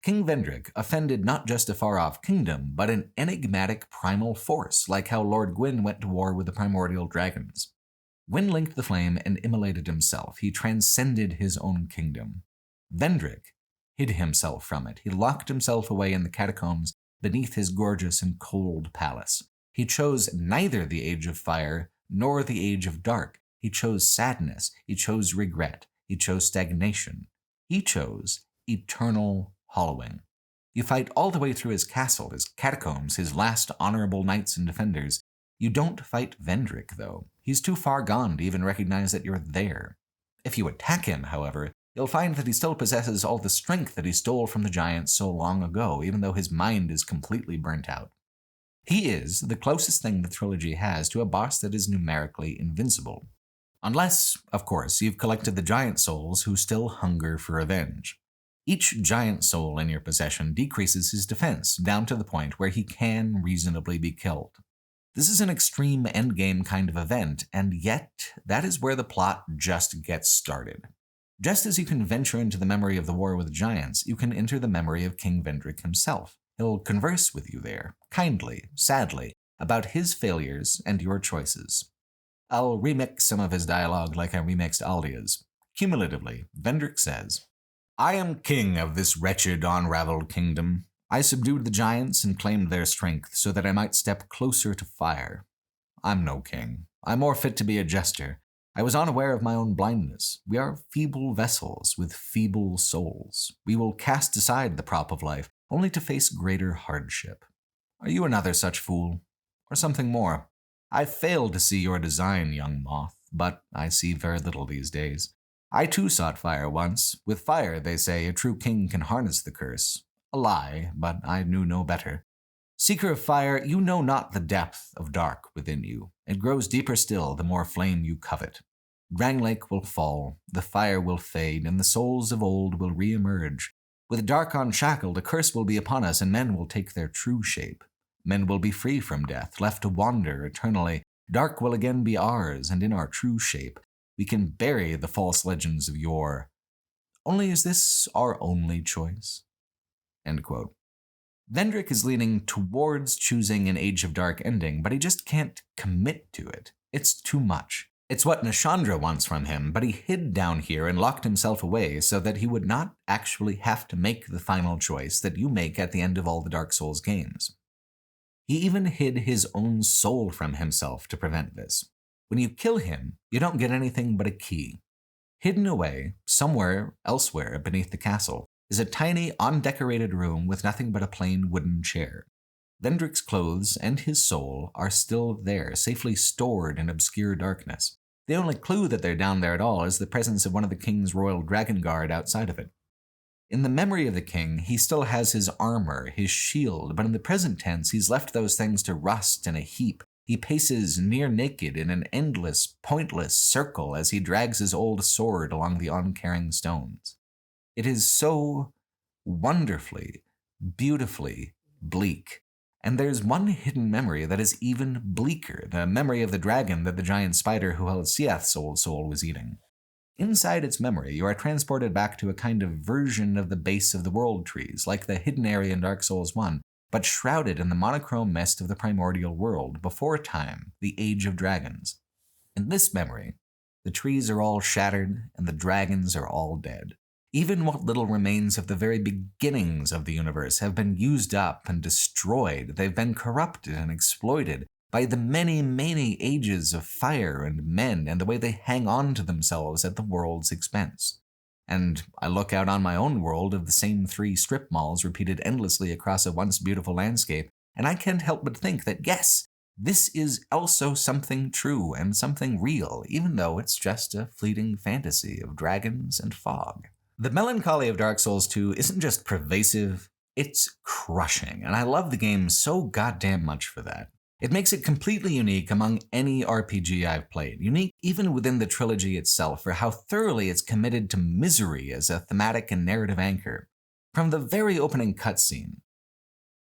King Vendrick offended not just a far-off kingdom, but an enigmatic primal force, like how Lord Gwyn went to war with the primordial dragons. Gwyn linked the flame and immolated himself. He transcended his own kingdom. Vendrick hid himself from it. He locked himself away in the catacombs beneath his gorgeous and cold palace. He chose neither the age of fire nor the age of dark. He chose sadness. He chose regret. He chose stagnation. He chose eternal hollowing. You fight all the way through his castle, his catacombs, his last honorable knights and defenders. You don't fight Vendrick, though. He's too far gone to even recognize that you're there. If you attack him, however, you'll find that he still possesses all the strength that he stole from the giants so long ago, even though his mind is completely burnt out. He is the closest thing the trilogy has to a boss that is numerically invincible. Unless, of course, you've collected the giant souls who still hunger for revenge. Each giant soul in your possession decreases his defense down to the point where he can reasonably be killed. This is an extreme endgame kind of event, and yet that is where the plot just gets started. Just as you can venture into the memory of the war with the giants, you can enter the memory of King Vendrick himself. He'll converse with you there, kindly, sadly, about his failures and your choices. I'll remix some of his dialogue like I remixed Aldia's. Cumulatively, Vendrick says, "I am king of this wretched, unraveled kingdom. I subdued the giants and claimed their strength so that I might step closer to fire. I'm no king. I'm more fit to be a jester. I was unaware of my own blindness. We are feeble vessels with feeble souls. We will cast aside the prop of life, only to face greater hardship. Are you another such fool? Or something more? I failed to see your design, young moth, but I see very little these days. I too sought fire once. With fire, they say, a true king can harness the curse. A lie, but I knew no better. Seeker of fire, you know not the depth of dark within you. It grows deeper still the more flame you covet. Ranglake will fall, the fire will fade, and the souls of old will re-emerge. With dark unshackled, a curse will be upon us, and men will take their true shape. Men will be free from death, left to wander eternally. Dark will again be ours, and in our true shape, we can bury the false legends of yore. Only is this our only choice?" End quote. Vendrick is leaning towards choosing an Age of Dark ending, but he just can't commit to it. It's too much. It's what Nashandra wants from him, but he hid down here and locked himself away so that he would not actually have to make the final choice that you make at the end of all the Dark Souls games. He even hid his own soul from himself to prevent this. When you kill him, you don't get anything but a key. Hidden away, somewhere elsewhere beneath the castle, is a tiny, undecorated room with nothing but a plain wooden chair. Vendrick's clothes and his soul are still there, safely stored in obscure darkness. The only clue that they're down there at all is the presence of one of the king's royal dragon guard outside of it. In the memory of the king, he still has his armor, his shield, but in the present tense, he's left those things to rust in a heap. He paces near naked in an endless, pointless circle as he drags his old sword along the uncaring stones. It is so wonderfully, beautifully bleak. And there's one hidden memory that is even bleaker, the memory of the dragon that the giant spider who held Siath's old soul was eating. Inside its memory, you are transported back to a kind of version of the base of the world trees, like the hidden area in Dark Souls 1, but shrouded in the monochrome mist of the primordial world, before time, the Age of Dragons. In this memory, the trees are all shattered and the dragons are all dead. Even what little remains of the very beginnings of the universe have been used up and destroyed. They've been corrupted and exploited by the many, many ages of fire and men and the way they hang on to themselves at the world's expense. And I look out on my own world of the same 3 strip malls repeated endlessly across a once beautiful landscape, and I can't help but think that yes, this is also something true and something real, even though it's just a fleeting fantasy of dragons and fog. The melancholy of Dark Souls 2 isn't just pervasive, it's crushing, and I love the game so goddamn much for that. It makes it completely unique among any RPG I've played, unique even within the trilogy itself for how thoroughly it's committed to misery as a thematic and narrative anchor. From the very opening cutscene,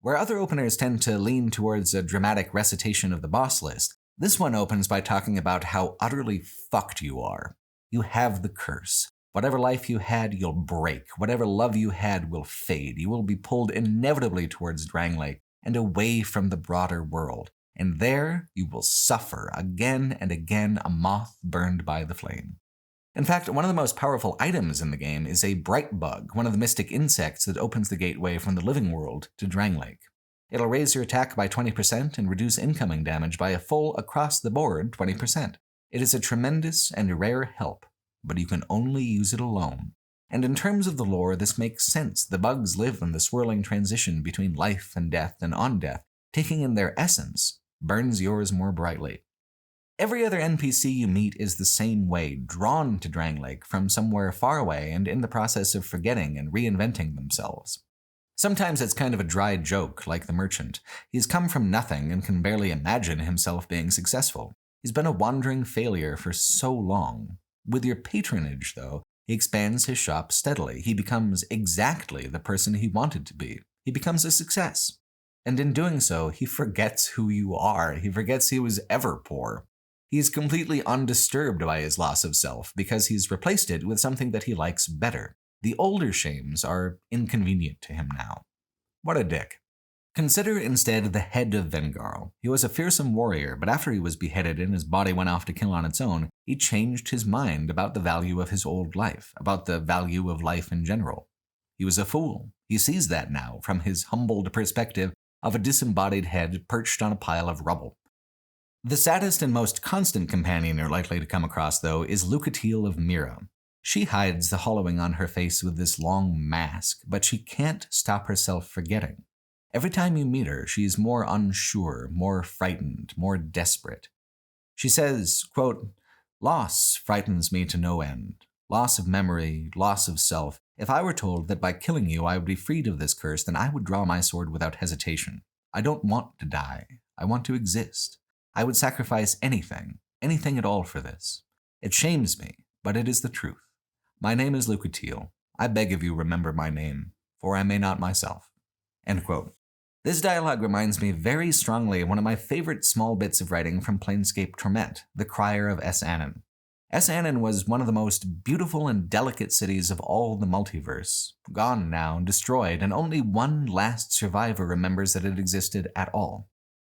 where other openers tend to lean towards a dramatic recitation of the boss list, this one opens by talking about how utterly fucked you are. You have the curse. Whatever life you had, you'll break. Whatever love you had will fade. You will be pulled inevitably towards Drangleic and away from the broader world. And there you will suffer again and again, a moth burned by the flame. In fact, one of the most powerful items in the game is a bright bug, one of the mystic insects that opens the gateway from the living world to Drangleic. It'll raise your attack by 20% and reduce incoming damage by a full across-the-board 20%. It is a tremendous and rare help, but you can only use it alone. And in terms of the lore, this makes sense. The bugs live in the swirling transition between life and death and on death, taking in their essence, burns yours more brightly. Every other NPC you meet is the same way, drawn to Drangleic from somewhere far away and in the process of forgetting and reinventing themselves. Sometimes it's kind of a dry joke, like the merchant. He's come from nothing and can barely imagine himself being successful. He's been a wandering failure for so long. With your patronage, though, he expands his shop steadily. He becomes exactly the person he wanted to be. He becomes a success. And in doing so, he forgets who you are. He forgets he was ever poor. He's completely undisturbed by his loss of self because he's replaced it with something that he likes better. The older shames are inconvenient to him now. What a dick. Consider instead the head of Vengarl. He was a fearsome warrior, but after he was beheaded and his body went off to kill on its own, he changed his mind about the value of his old life, about the value of life in general. He was a fool. He sees that now from his humbled perspective of a disembodied head perched on a pile of rubble. The saddest and most constant companion you're likely to come across, though, is Lucatiel of Mira. She hides the hollowing on her face with this long mask, but she can't stop herself forgetting. Every time you meet her, she's more unsure, more frightened, more desperate. She says, quote, "Loss frightens me to no end. Loss of memory, loss of self. If I were told that by killing you I would be freed of this curse, then I would draw my sword without hesitation. I don't want to die. I want to exist. I would sacrifice anything at all for this. It shames me, but it is the truth. My name is Lucatiel. I beg of you remember my name, for I may not myself." End quote. This dialogue reminds me very strongly of one of my favorite small bits of writing from Planescape Torment, The Crier of Es-Anon. Es-Anon was one of the most beautiful and delicate cities of all the multiverse, gone now, destroyed, and only one last survivor remembers that it existed at all.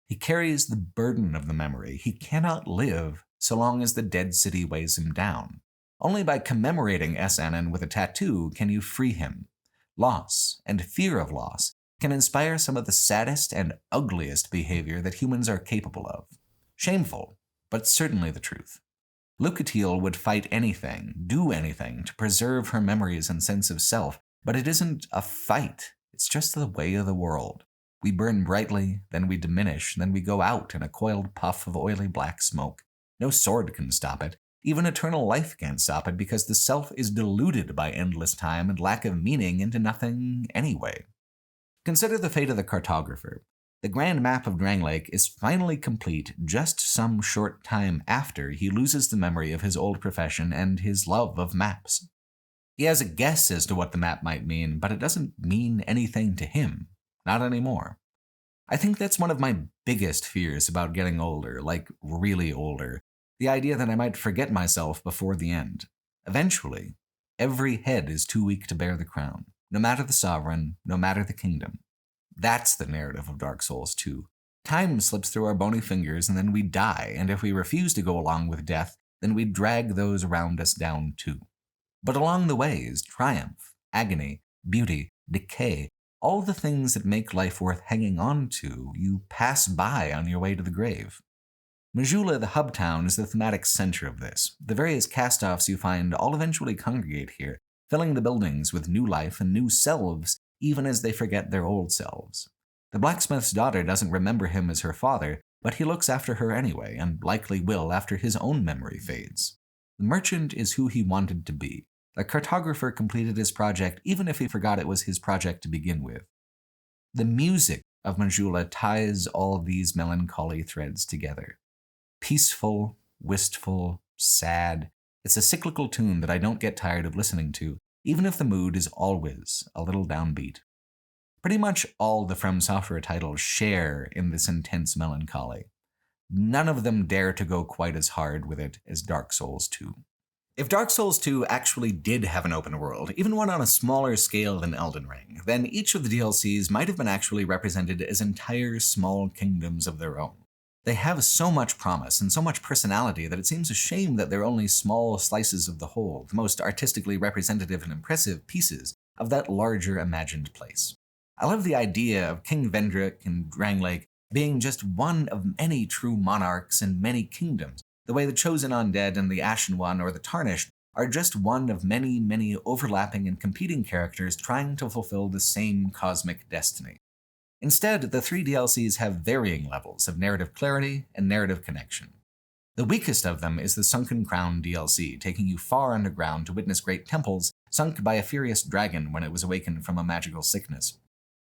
He carries the burden of the memory. He cannot live so long as the dead city weighs him down. Only by commemorating Es-Anon with a tattoo can you free him. Loss, and fear of loss, can inspire some of the saddest and ugliest behavior that humans are capable of. Shameful, but certainly the truth. Lucatiel would fight anything, do anything, to preserve her memories and sense of self, but it isn't a fight. It's just the way of the world. We burn brightly, then we diminish, then we go out in a coiled puff of oily black smoke. No sword can stop it. Even eternal life can't stop it because the self is diluted by endless time and lack of meaning into nothing anyway. Consider the fate of the cartographer. The grand map of Drangleic is finally complete just some short time after he loses the memory of his old profession and his love of maps. He has a guess as to what the map might mean, but it doesn't mean anything to him. Not anymore. I think that's one of my biggest fears about getting older, like really older. The idea that I might forget myself before the end. Eventually, every head is too weak to bear the crown. No matter the sovereign, no matter the kingdom. That's the narrative of Dark Souls 2. Time slips through our bony fingers and then we die, and if we refuse to go along with death, then we drag those around us down too. But along the way is triumph, agony, beauty, decay, all the things that make life worth hanging on to you pass by on your way to the grave. Majula, the hub town, is the thematic center of this. The various cast-offs you find all eventually congregate here, filling the buildings with new life and new selves, even as they forget their old selves. The blacksmith's daughter doesn't remember him as her father, but he looks after her anyway, and likely will after his own memory fades. The merchant is who he wanted to be. The cartographer completed his project even if he forgot it was his project to begin with. The music of Majula ties all these melancholy threads together. Peaceful, wistful, sad. It's a cyclical tune that I don't get tired of listening to, even if the mood is always a little downbeat. Pretty much all the From Software titles share in this intense melancholy. None of them dare to go quite as hard with it as Dark Souls 2. If Dark Souls 2 actually did have an open world, even one on a smaller scale than Elden Ring, then each of the DLCs might have been actually represented as entire small kingdoms of their own. They have so much promise and so much personality that it seems a shame that they're only small slices of the whole, the most artistically representative and impressive pieces of that larger imagined place. I love the idea of King Vendrick and Dranglake being just one of many true monarchs and many kingdoms, the way the Chosen Undead and the Ashen One or the Tarnished are just one of many, many overlapping and competing characters trying to fulfill the same cosmic destiny. Instead, the three DLCs have varying levels of narrative clarity and narrative connection. The weakest of them is the Sunken Crown DLC, taking you far underground to witness great temples sunk by a furious dragon when it was awakened from a magical sickness.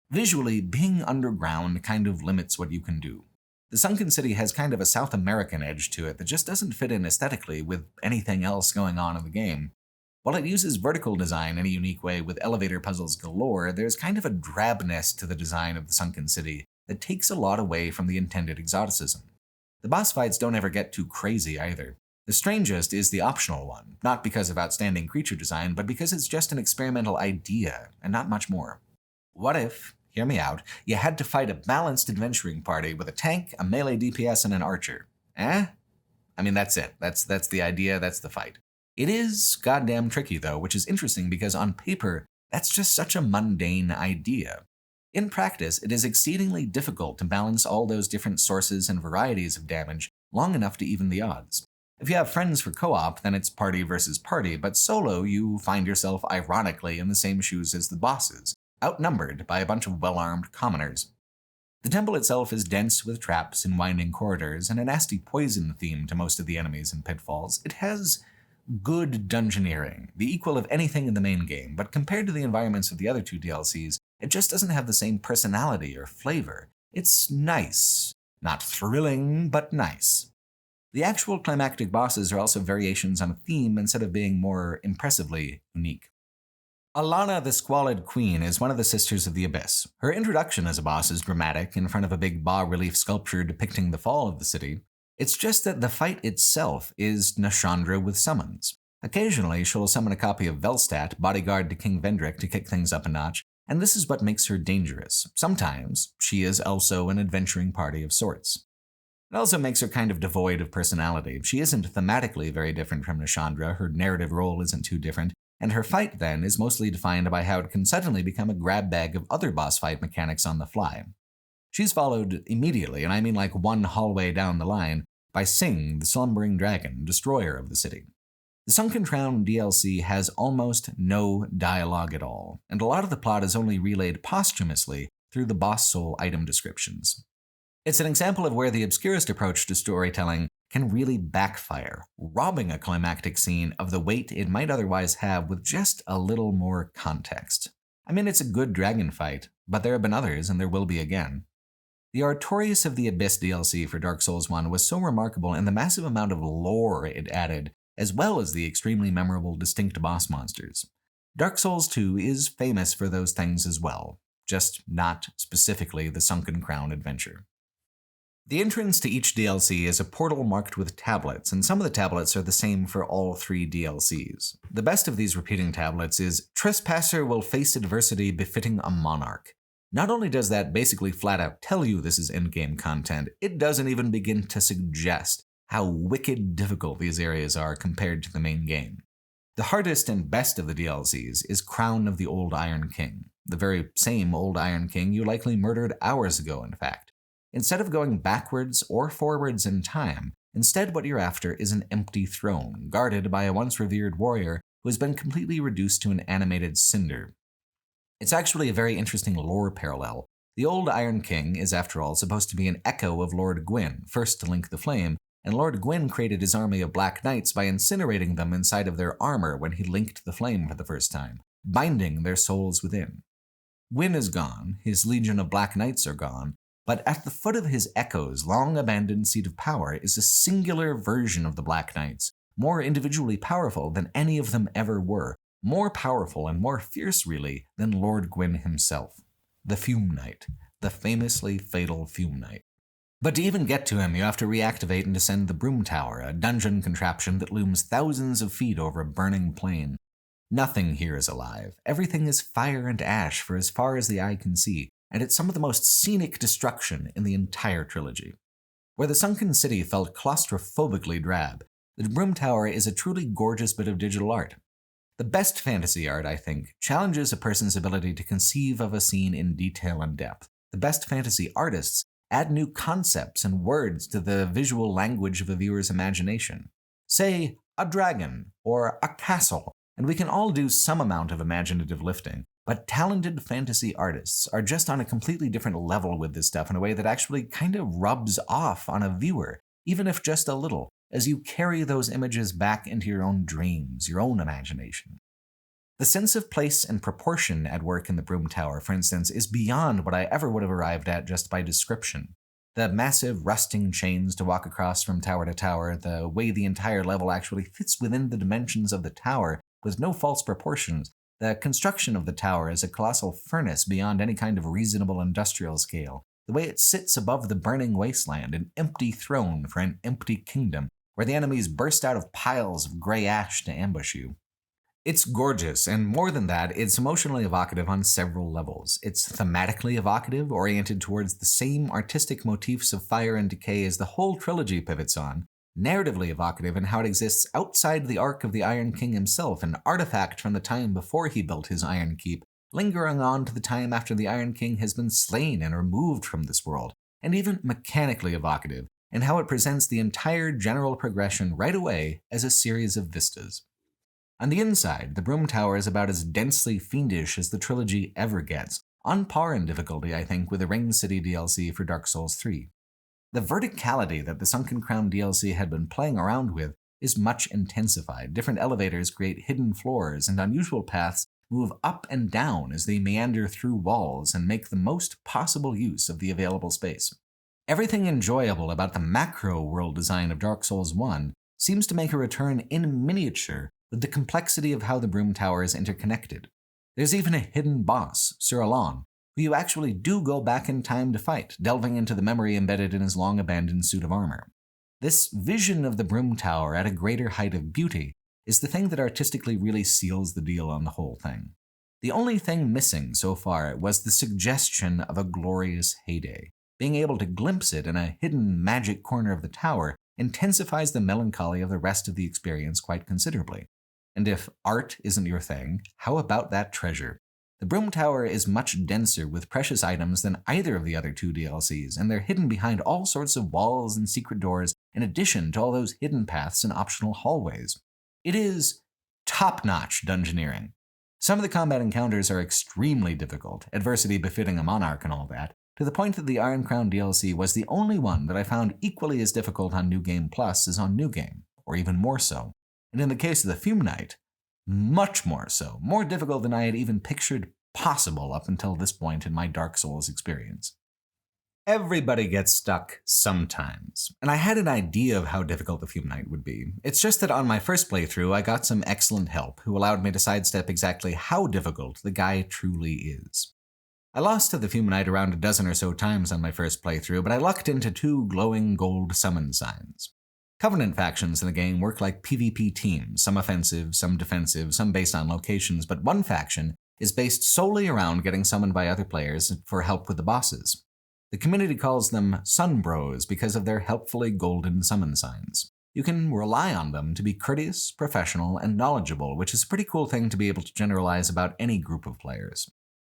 Visually, being underground kind of limits what you can do. The Sunken City has kind of a South American edge to it that just doesn't fit in aesthetically with anything else going on in the game. While it uses vertical design in a unique way with elevator puzzles galore, there's kind of a drabness to the design of the Sunken City that takes a lot away from the intended exoticism. The boss fights don't ever get too crazy either. The strangest is the optional one, not because of outstanding creature design, but because it's just an experimental idea, and not much more. What if, hear me out, you had to fight a balanced adventuring party with a tank, a melee DPS, and an archer? I mean, that's it. That's the idea, that's the fight. It is goddamn tricky though, which is interesting because on paper, that's just such a mundane idea. In practice, it is exceedingly difficult to balance all those different sources and varieties of damage long enough to even the odds. If you have friends for co-op, then it's party versus party, but solo, you find yourself ironically in the same shoes as the bosses, outnumbered by a bunch of well-armed commoners. The temple itself is dense with traps and winding corridors and a nasty poison theme to most of the enemies and pitfalls. It has good dungeoneering, the equal of anything in the main game, but compared to the environments of the other two DLCs, it just doesn't have the same personality or flavor. It's nice. Not thrilling, but nice. The actual climactic bosses are also variations on a theme instead of being more impressively unique. Alana the Squalid Queen is one of the Sisters of the Abyss. Her introduction as a boss is dramatic in front of a big bas-relief sculpture depicting the fall of the city. It's just that the fight itself is Nashandra with summons. Occasionally, she'll summon a copy of Velstadt, bodyguard to King Vendrick, to kick things up a notch, and this is what makes her dangerous. Sometimes, she is also an adventuring party of sorts. It also makes her kind of devoid of personality. She isn't thematically very different from Nashandra, her narrative role isn't too different, and her fight, then, is mostly defined by how it can suddenly become a grab bag of other boss fight mechanics on the fly. She's followed immediately, and I mean like one hallway down the line, by Sing, the slumbering dragon, destroyer of the city. The Sunken Crown DLC has almost no dialogue at all, and a lot of the plot is only relayed posthumously through the boss soul item descriptions. It's an example of where the obscurest approach to storytelling can really backfire, robbing a climactic scene of the weight it might otherwise have with just a little more context. I mean, it's a good dragon fight, but there have been others and there will be again. The Artorias of the Abyss DLC for Dark Souls 1 was so remarkable in the massive amount of lore it added, as well as the extremely memorable distinct boss monsters. Dark Souls 2 is famous for those things as well, just not specifically the Sunken Crown adventure. The entrance to each DLC is a portal marked with tablets, and some of the tablets are the same for all three DLCs. The best of these repeating tablets is, "Trespasser will face adversity befitting a monarch." Not only does that basically flat out tell you this is endgame content, it doesn't even begin to suggest how wicked difficult these areas are compared to the main game. The hardest and best of the DLCs is Crown of the Old Iron King, the very same Old Iron King you likely murdered hours ago, in fact. Instead of going backwards or forwards in time, instead what you're after is an empty throne, guarded by a once revered warrior who has been completely reduced to an animated cinder. It's actually a very interesting lore parallel. The Old Iron King is, after all, supposed to be an echo of Lord Gwyn, first to link the flame, and Lord Gwyn created his army of Black Knights by incinerating them inside of their armor when he linked the flame for the first time, binding their souls within. Gwyn is gone, his legion of Black Knights are gone, but at the foot of his echo's long-abandoned seat of power is a singular version of the Black Knights, more individually powerful than any of them ever were, more powerful and more fierce, really, than Lord Gwyn himself. The Fume Knight, the famously fatal Fume Knight. But to even get to him, you have to reactivate and descend the Broom Tower, a dungeon contraption that looms thousands of feet over a burning plain. Nothing here is alive. Everything is fire and ash for as far as the eye can see, and it's some of the most scenic destruction in the entire trilogy. Where the Sunken City felt claustrophobically drab, the Broom Tower is a truly gorgeous bit of digital art. The best fantasy art, I think, challenges a person's ability to conceive of a scene in detail and depth. The best fantasy artists add new concepts and words to the visual language of a viewer's imagination. Say, a dragon, or a castle, and we can all do some amount of imaginative lifting, but talented fantasy artists are just on a completely different level with this stuff in a way that actually kind of rubs off on a viewer, even if just a little, as you carry those images back into your own dreams, your own imagination. The sense of place and proportion at work in the Broom Tower, for instance, is beyond what I ever would have arrived at just by description. The massive rusting chains to walk across from tower to tower, the way the entire level actually fits within the dimensions of the tower with no false proportions, the construction of the tower as a colossal furnace beyond any kind of reasonable industrial scale, the way it sits above the burning wasteland, an empty throne for an empty kingdom, where the enemies burst out of piles of gray ash to ambush you. It's gorgeous, and more than that, it's emotionally evocative on several levels. It's thematically evocative, oriented towards the same artistic motifs of fire and decay as the whole trilogy pivots on, narratively evocative in how it exists outside the arc of the Iron King himself, an artifact from the time before he built his Iron Keep, lingering on to the time after the Iron King has been slain and removed from this world, and even mechanically evocative in how it presents the entire general progression right away as a series of vistas. On the inside, the Broom Tower is about as densely fiendish as the trilogy ever gets, on par in difficulty, I think, with the Ringed City DLC for Dark Souls 3. The verticality that the Sunken Crown DLC had been playing around with is much intensified. Different elevators create hidden floors, and unusual paths move up and down as they meander through walls and make the most possible use of the available space. Everything enjoyable about the macro world design of Dark Souls 1 seems to make a return in miniature with the complexity of how the Broom Tower is interconnected. There's even a hidden boss, Sir Alon, who you actually do go back in time to fight, delving into the memory embedded in his long-abandoned suit of armor. This vision of the Broom Tower at a greater height of beauty is the thing that artistically really seals the deal on the whole thing. The only thing missing so far was the suggestion of a glorious heyday. Being able to glimpse it in a hidden magic corner of the tower intensifies the melancholy of the rest of the experience quite considerably. And if art isn't your thing, how about that treasure? The Broom Tower is much denser with precious items than either of the other two DLCs, and they're hidden behind all sorts of walls and secret doors, in addition to all those hidden paths and optional hallways. It is top-notch dungeoneering. Some of the combat encounters are extremely difficult, adversity befitting a monarch and all that, to the point that the Iron Crown DLC was the only one that I found equally as difficult on New Game Plus as on New Game, or even more so. And in the case of the Fume Knight, much more so, more difficult than I had even pictured possible up until this point in my Dark Souls experience. Everybody gets stuck sometimes, and I had an idea of how difficult the Fume Knight would be. It's just that on my first playthrough, I got some excellent help who allowed me to sidestep exactly how difficult the guy truly is. I lost to the Fume Knight around a dozen or so times on my first playthrough, but I lucked into 2 glowing gold summon signs. Covenant factions in the game work like PvP teams, some offensive, some defensive, some based on locations, but one faction is based solely around getting summoned by other players for help with the bosses. The community calls them Sun Bros because of their helpfully golden summon signs. You can rely on them to be courteous, professional, and knowledgeable, which is a pretty cool thing to be able to generalize about any group of players.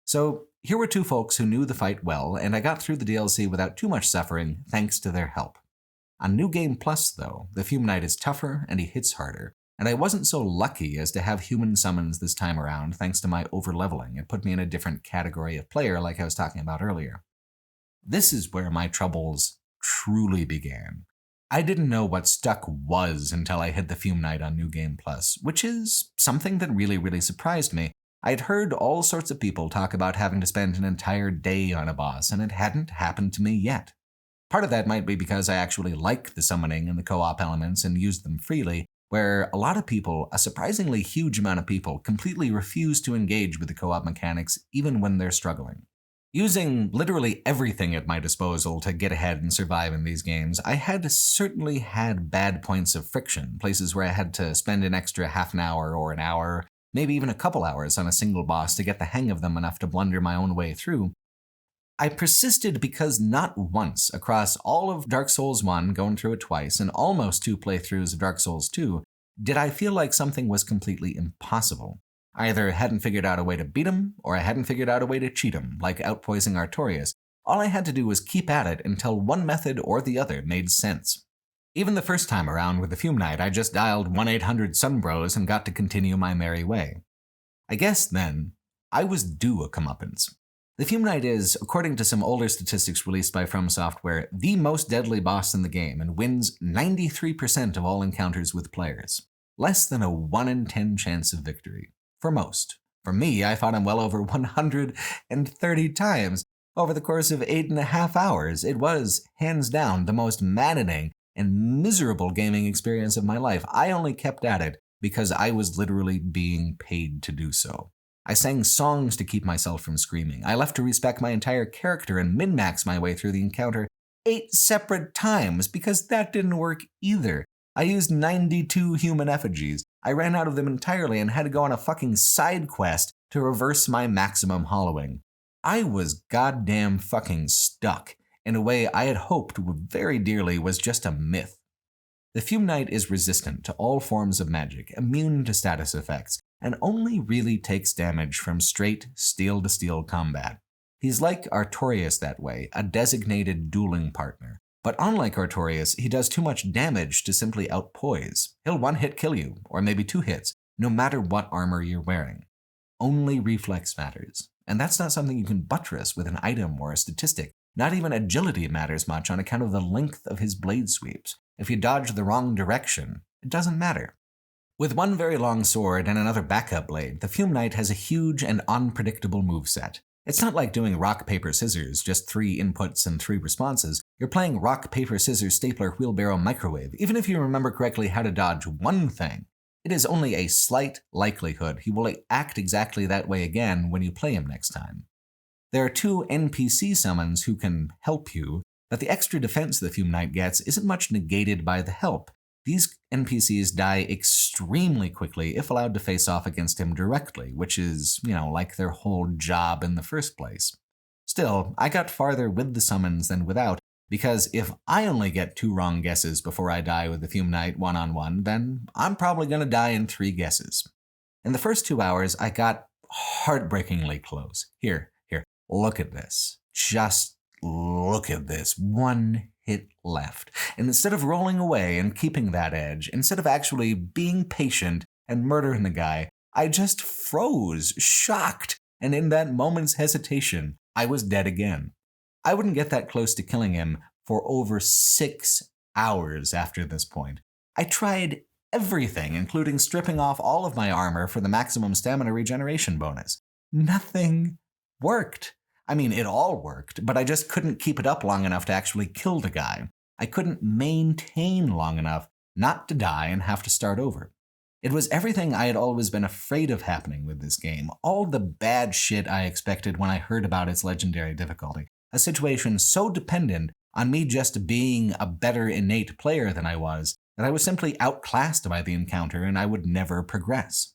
So, here were two folks who knew the fight well, and I got through the DLC without too much suffering thanks to their help. On New Game Plus, though, the Fume Knight is tougher and he hits harder, and I wasn't so lucky as to have human summons this time around thanks to my overleveling. It put me in a different category of player like I was talking about earlier. This is where my troubles truly began. I didn't know what stuck was until I hit the Fume Knight on New Game Plus, which is something that really surprised me. I'd heard all sorts of people talk about having to spend an entire day on a boss, and it hadn't happened to me yet. Part of that might be because I actually like the summoning and the co-op elements and use them freely, where a lot of people, a surprisingly huge amount of people, completely refuse to engage with the co-op mechanics even when they're struggling. Using literally everything at my disposal to get ahead and survive in these games, I had certainly had bad points of friction, places where I had to spend an extra half an hour or an hour, maybe even a couple hours on a single boss to get the hang of them enough to blunder my own way through. I persisted because not once across all of Dark Souls 1, going through it twice, and almost 2 playthroughs of Dark Souls 2, did I feel like something was completely impossible. I either hadn't figured out a way to beat him, or I hadn't figured out a way to cheat him, like outpoising Artorias. All I had to do was keep at it until one method or the other made sense. Even the first time around with the Fume Knight, I just dialed 1-800-SUNBROS and got to continue my merry way. I guess then, I was due a comeuppance. The Fume Knight is, according to some older statistics released by From Software, the most deadly boss in the game and wins 93% of all encounters with players. Less than a 1 in 10 chance of victory. For most. For me, I fought him well over 130 times over the course of 8.5 hours. It was, hands down, the most maddening and miserable gaming experience of my life. I only kept at it because I was literally being paid to do so. I sang songs to keep myself from screaming. I left to respec my entire character and min-max my way through the encounter 8 separate times because that didn't work either. I used 92 human effigies. I ran out of them entirely and had to go on a fucking side quest to reverse my maximum hollowing. I was goddamn fucking stuck in a way I had hoped very dearly was just a myth. The Fume Knight is resistant to all forms of magic, immune to status effects, and only really takes damage from straight steel-to-steel combat. He's like Artorias that way, a designated dueling partner. But unlike Artorias, he does too much damage to simply outpoise. He'll one-hit kill you, or maybe 2 hits, no matter what armor you're wearing. Only reflex matters. And that's not something you can buttress with an item or a statistic. Not even agility matters much on account of the length of his blade sweeps. If you dodge the wrong direction, it doesn't matter. With one very long sword and another backup blade, the Fume Knight has a huge and unpredictable moveset. It's not like doing rock, paper, scissors, just 3 inputs and 3 responses. You're playing rock, paper, scissors, stapler, wheelbarrow, microwave. Even if you remember correctly how to dodge one thing, it is only a slight likelihood he will act exactly that way again when you play him next time. There are 2 NPC summons who can help you, but the extra defense the Fume Knight gets isn't much negated by the help. These NPCs die extremely quickly if allowed to face off against him directly, which is, like their whole job in the first place. Still, I got farther with the summons than without, because if I only get 2 wrong guesses before I die with the Fume Knight one-on-one, then I'm probably going to die in 3 guesses. In the first 2 hours, I got heartbreakingly close. Here, look at this. Just look at this. 1 hit left. And instead of rolling away and keeping that edge, instead of actually being patient and murdering the guy, I just froze, shocked, and in that moment's hesitation, I was dead again. I wouldn't get that close to killing him for over 6 hours after this point. I tried everything, including stripping off all of my armor for the maximum stamina regeneration bonus. Nothing worked. I mean, it all worked, but I just couldn't keep it up long enough to actually kill the guy. I couldn't maintain long enough not to die and have to start over. It was everything I had always been afraid of happening with this game, all the bad shit I expected when I heard about its legendary difficulty, a situation so dependent on me just being a better innate player than I was, that I was simply outclassed by the encounter and I would never progress.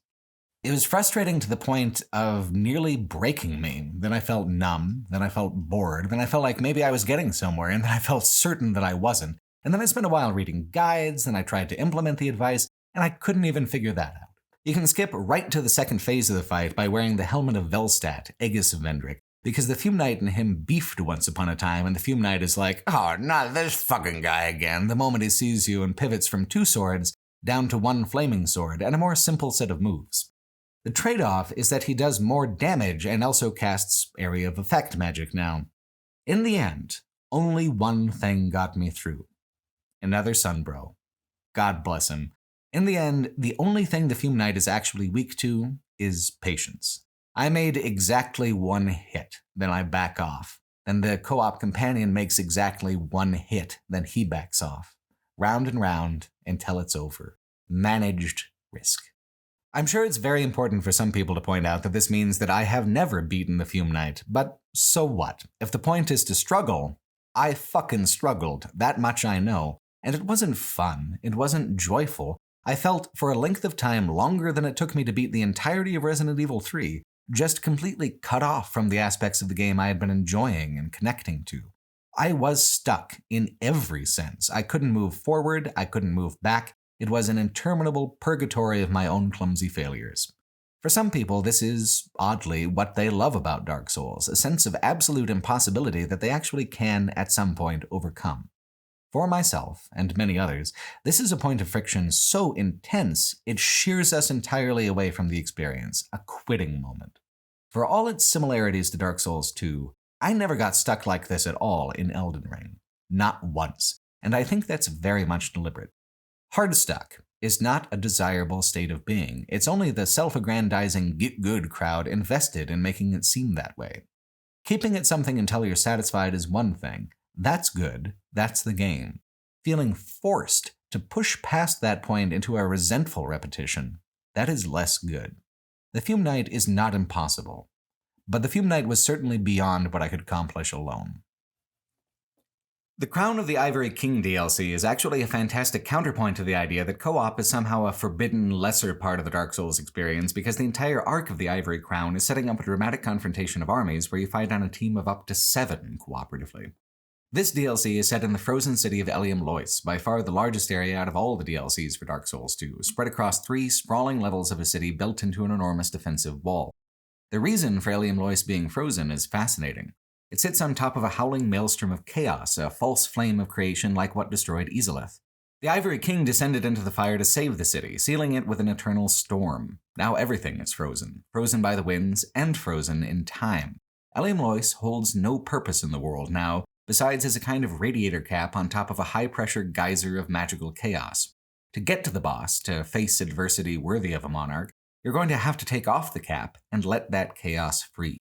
It was frustrating to the point of nearly breaking me. Then I felt numb, then I felt bored, then I felt like maybe I was getting somewhere, and then I felt certain that I wasn't. And then I spent a while reading guides, and I tried to implement the advice, and I couldn't even figure that out. You can skip right to the second phase of the fight by wearing the helmet of Velstadt, Aegis of Vendrick, because the Fume Knight and him beefed once upon a time, and the Fume Knight is like, oh, not this fucking guy again, the moment he sees you, and pivots from 2 swords down to 1 flaming sword and a more simple set of moves. The trade-off is that he does more damage and also casts Area of Effect magic now. In the end, only one thing got me through. Another Sunbro. God bless him. In the end, the only thing the Fume Knight is actually weak to is patience. I made exactly 1 hit, then I back off. Then the co-op companion makes exactly 1 hit, then he backs off. Round and round until it's over. Managed risk. I'm sure it's very important for some people to point out that this means that I have never beaten the Fume Knight, but so what? If the point is to struggle, I fucking struggled, that much I know. And it wasn't fun, it wasn't joyful. I felt, for a length of time longer than it took me to beat the entirety of Resident Evil 3, just completely cut off from the aspects of the game I had been enjoying and connecting to. I was stuck in every sense. I couldn't move forward, I couldn't move back. It was an interminable purgatory of my own clumsy failures. For some people, this is, oddly, what they love about Dark Souls, a sense of absolute impossibility that they actually can, at some point, overcome. For myself, and many others, this is a point of friction so intense, it shears us entirely away from the experience, a quitting moment. For all its similarities to Dark Souls 2, I never got stuck like this at all in Elden Ring. Not once. And I think that's very much deliberate. Hard stuck is not a desirable state of being. It's only the self-aggrandizing Git Gud crowd invested in making it seem that way. Keeping it something until you're satisfied is one thing. That's good. That's the game. Feeling forced to push past that point into a resentful repetition, that is less good. The Fume Knight is not impossible, but the Fume Knight was certainly beyond what I could accomplish alone. The Crown of the Ivory King DLC is actually a fantastic counterpoint to the idea that co-op is somehow a forbidden, lesser part of the Dark Souls experience because the entire arc of the Ivory Crown is setting up a dramatic confrontation of armies where you fight on a team of up to 7 cooperatively. This DLC is set in the frozen city of Eliam Lois, by far the largest area out of all the DLCs for Dark Souls 2, spread across 3 sprawling levels of a city built into an enormous defensive wall. The reason for Eliam Lois being frozen is fascinating. It sits on top of a howling maelstrom of chaos, a false flame of creation like what destroyed Izalith. The Ivory King descended into the fire to save the city, sealing it with an eternal storm. Now everything is frozen by the winds, and frozen in time. Eliam Lois holds no purpose in the world now, besides as a kind of radiator cap on top of a high-pressure geyser of magical chaos. To get to the boss, to face adversity worthy of a monarch, you're going to have to take off the cap and let that chaos free.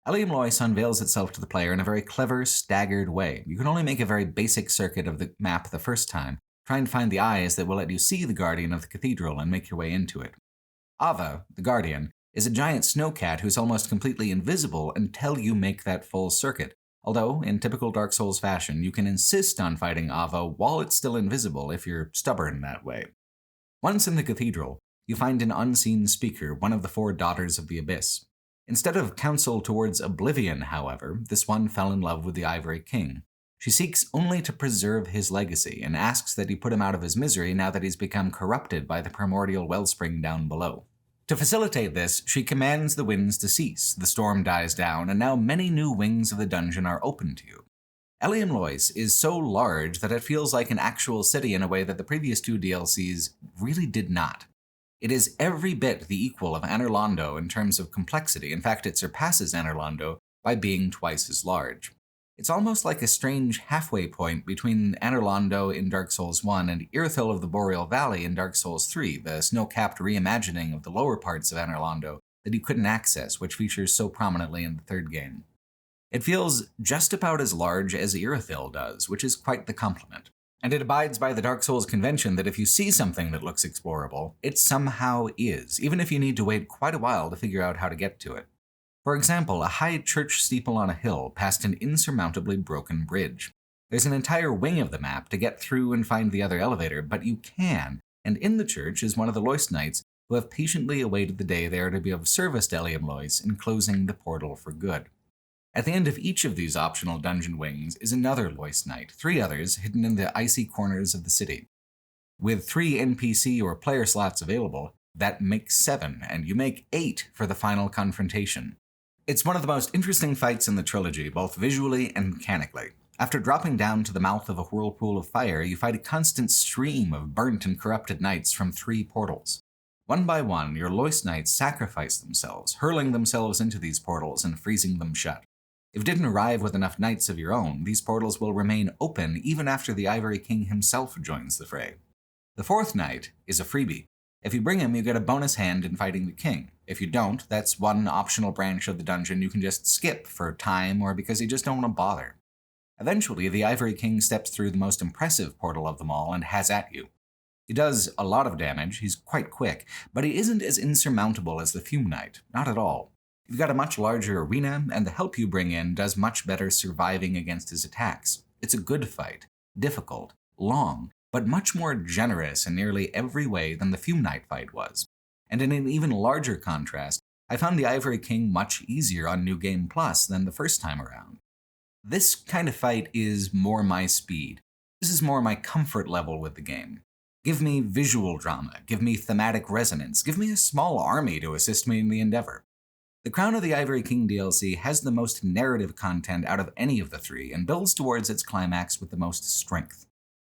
Eliam Lois unveils itself to the player in a very clever, staggered way. You can only make a very basic circuit of the map the first time, trying to find the eyes that will let you see the guardian of the cathedral and make your way into it. Ava, the guardian, is a giant snowcat who's almost completely invisible until you make that full circuit, although, in typical Dark Souls fashion, you can insist on fighting Ava while it's still invisible if you're stubborn that way. Once in the cathedral, you find an unseen speaker, one of the 4 daughters of the Abyss. Instead of counsel towards oblivion, however, this one fell in love with the Ivory King. She seeks only to preserve his legacy and asks that he put him out of his misery now that he's become corrupted by the primordial wellspring down below. To facilitate this, she commands the winds to cease, the storm dies down, and now many new wings of the dungeon are open to you. Eliam Lois is so large that it feels like an actual city in a way that the previous 2 DLCs really did not. It is every bit the equal of Anor Londo in terms of complexity. In fact, it surpasses Anor Londo by being twice as large. It's almost like a strange halfway point between Anor Londo in Dark Souls 1 and Irithyll of the Boreal Valley in Dark Souls 3, the snow-capped reimagining of the lower parts of Anor Londo that you couldn't access, which features so prominently in the 3rd game. It feels just about as large as Irithyll does, which is quite the compliment. And it abides by the Dark Souls convention that if you see something that looks explorable, it somehow is, even if you need to wait quite a while to figure out how to get to it. For example, a high church steeple on a hill past an insurmountably broken bridge. There's an entire wing of the map to get through and find the other elevator, but you can, and in the church is one of the Lois Knights who have patiently awaited the day they are to be of service to Eliam Lois in closing the portal for good. At the end of each of these optional dungeon wings is another Loist Knight, 3 others hidden in the icy corners of the city. With 3 NPC or player slots available, that makes 7, and you make 8 for the final confrontation. It's one of the most interesting fights in the trilogy, both visually and mechanically. After dropping down to the mouth of a whirlpool of fire, you fight a constant stream of burnt and corrupted knights from 3 portals. One by one, your Loist Knights sacrifice themselves, hurling themselves into these portals and freezing them shut. If you didn't arrive with enough knights of your own, these portals will remain open even after the Ivory King himself joins the fray. The 4th knight is a freebie. If you bring him, you get a bonus hand in fighting the king. If you don't, that's one optional branch of the dungeon you can just skip for time or because you just don't want to bother. Eventually, the Ivory King steps through the most impressive portal of them all and has at you. He does a lot of damage, he's quite quick, but he isn't as insurmountable as the Fume Knight, not at all. You've got a much larger arena, and the help you bring in does much better surviving against his attacks. It's a good fight, difficult, long, but much more generous in nearly every way than the Fume Knight fight was. And in an even larger contrast, I found the Ivory King much easier on New Game Plus than the first time around. This kind of fight is more my speed. This is more my comfort level with the game. Give me visual drama, give me thematic resonance, give me a small army to assist me in the endeavor. The Crown of the Ivory King DLC has the most narrative content out of any of the 3 and builds towards its climax with the most strength.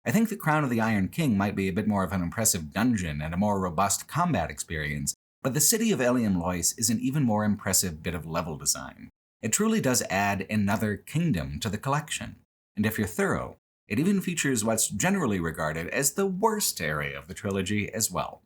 I think the Crown of the Iron King might be a bit more of an impressive dungeon and a more robust combat experience, but the city of Eliam Lois is an even more impressive bit of level design. It truly does add another kingdom to the collection, and if you're thorough, it even features what's generally regarded as the worst area of the trilogy as well.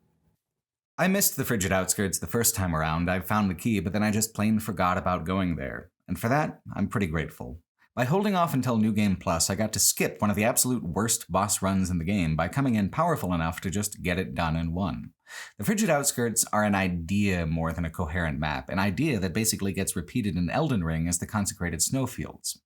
I missed the Frigid Outskirts the first time around. I found the key, but then I just plain forgot about going there. And for that, I'm pretty grateful. By holding off until New Game Plus, I got to skip one of the absolute worst boss runs in the game by coming in powerful enough to just get it done in one. The Frigid Outskirts are an idea more than a coherent map, an idea that basically gets repeated in Elden Ring as the Consecrated Snowfields.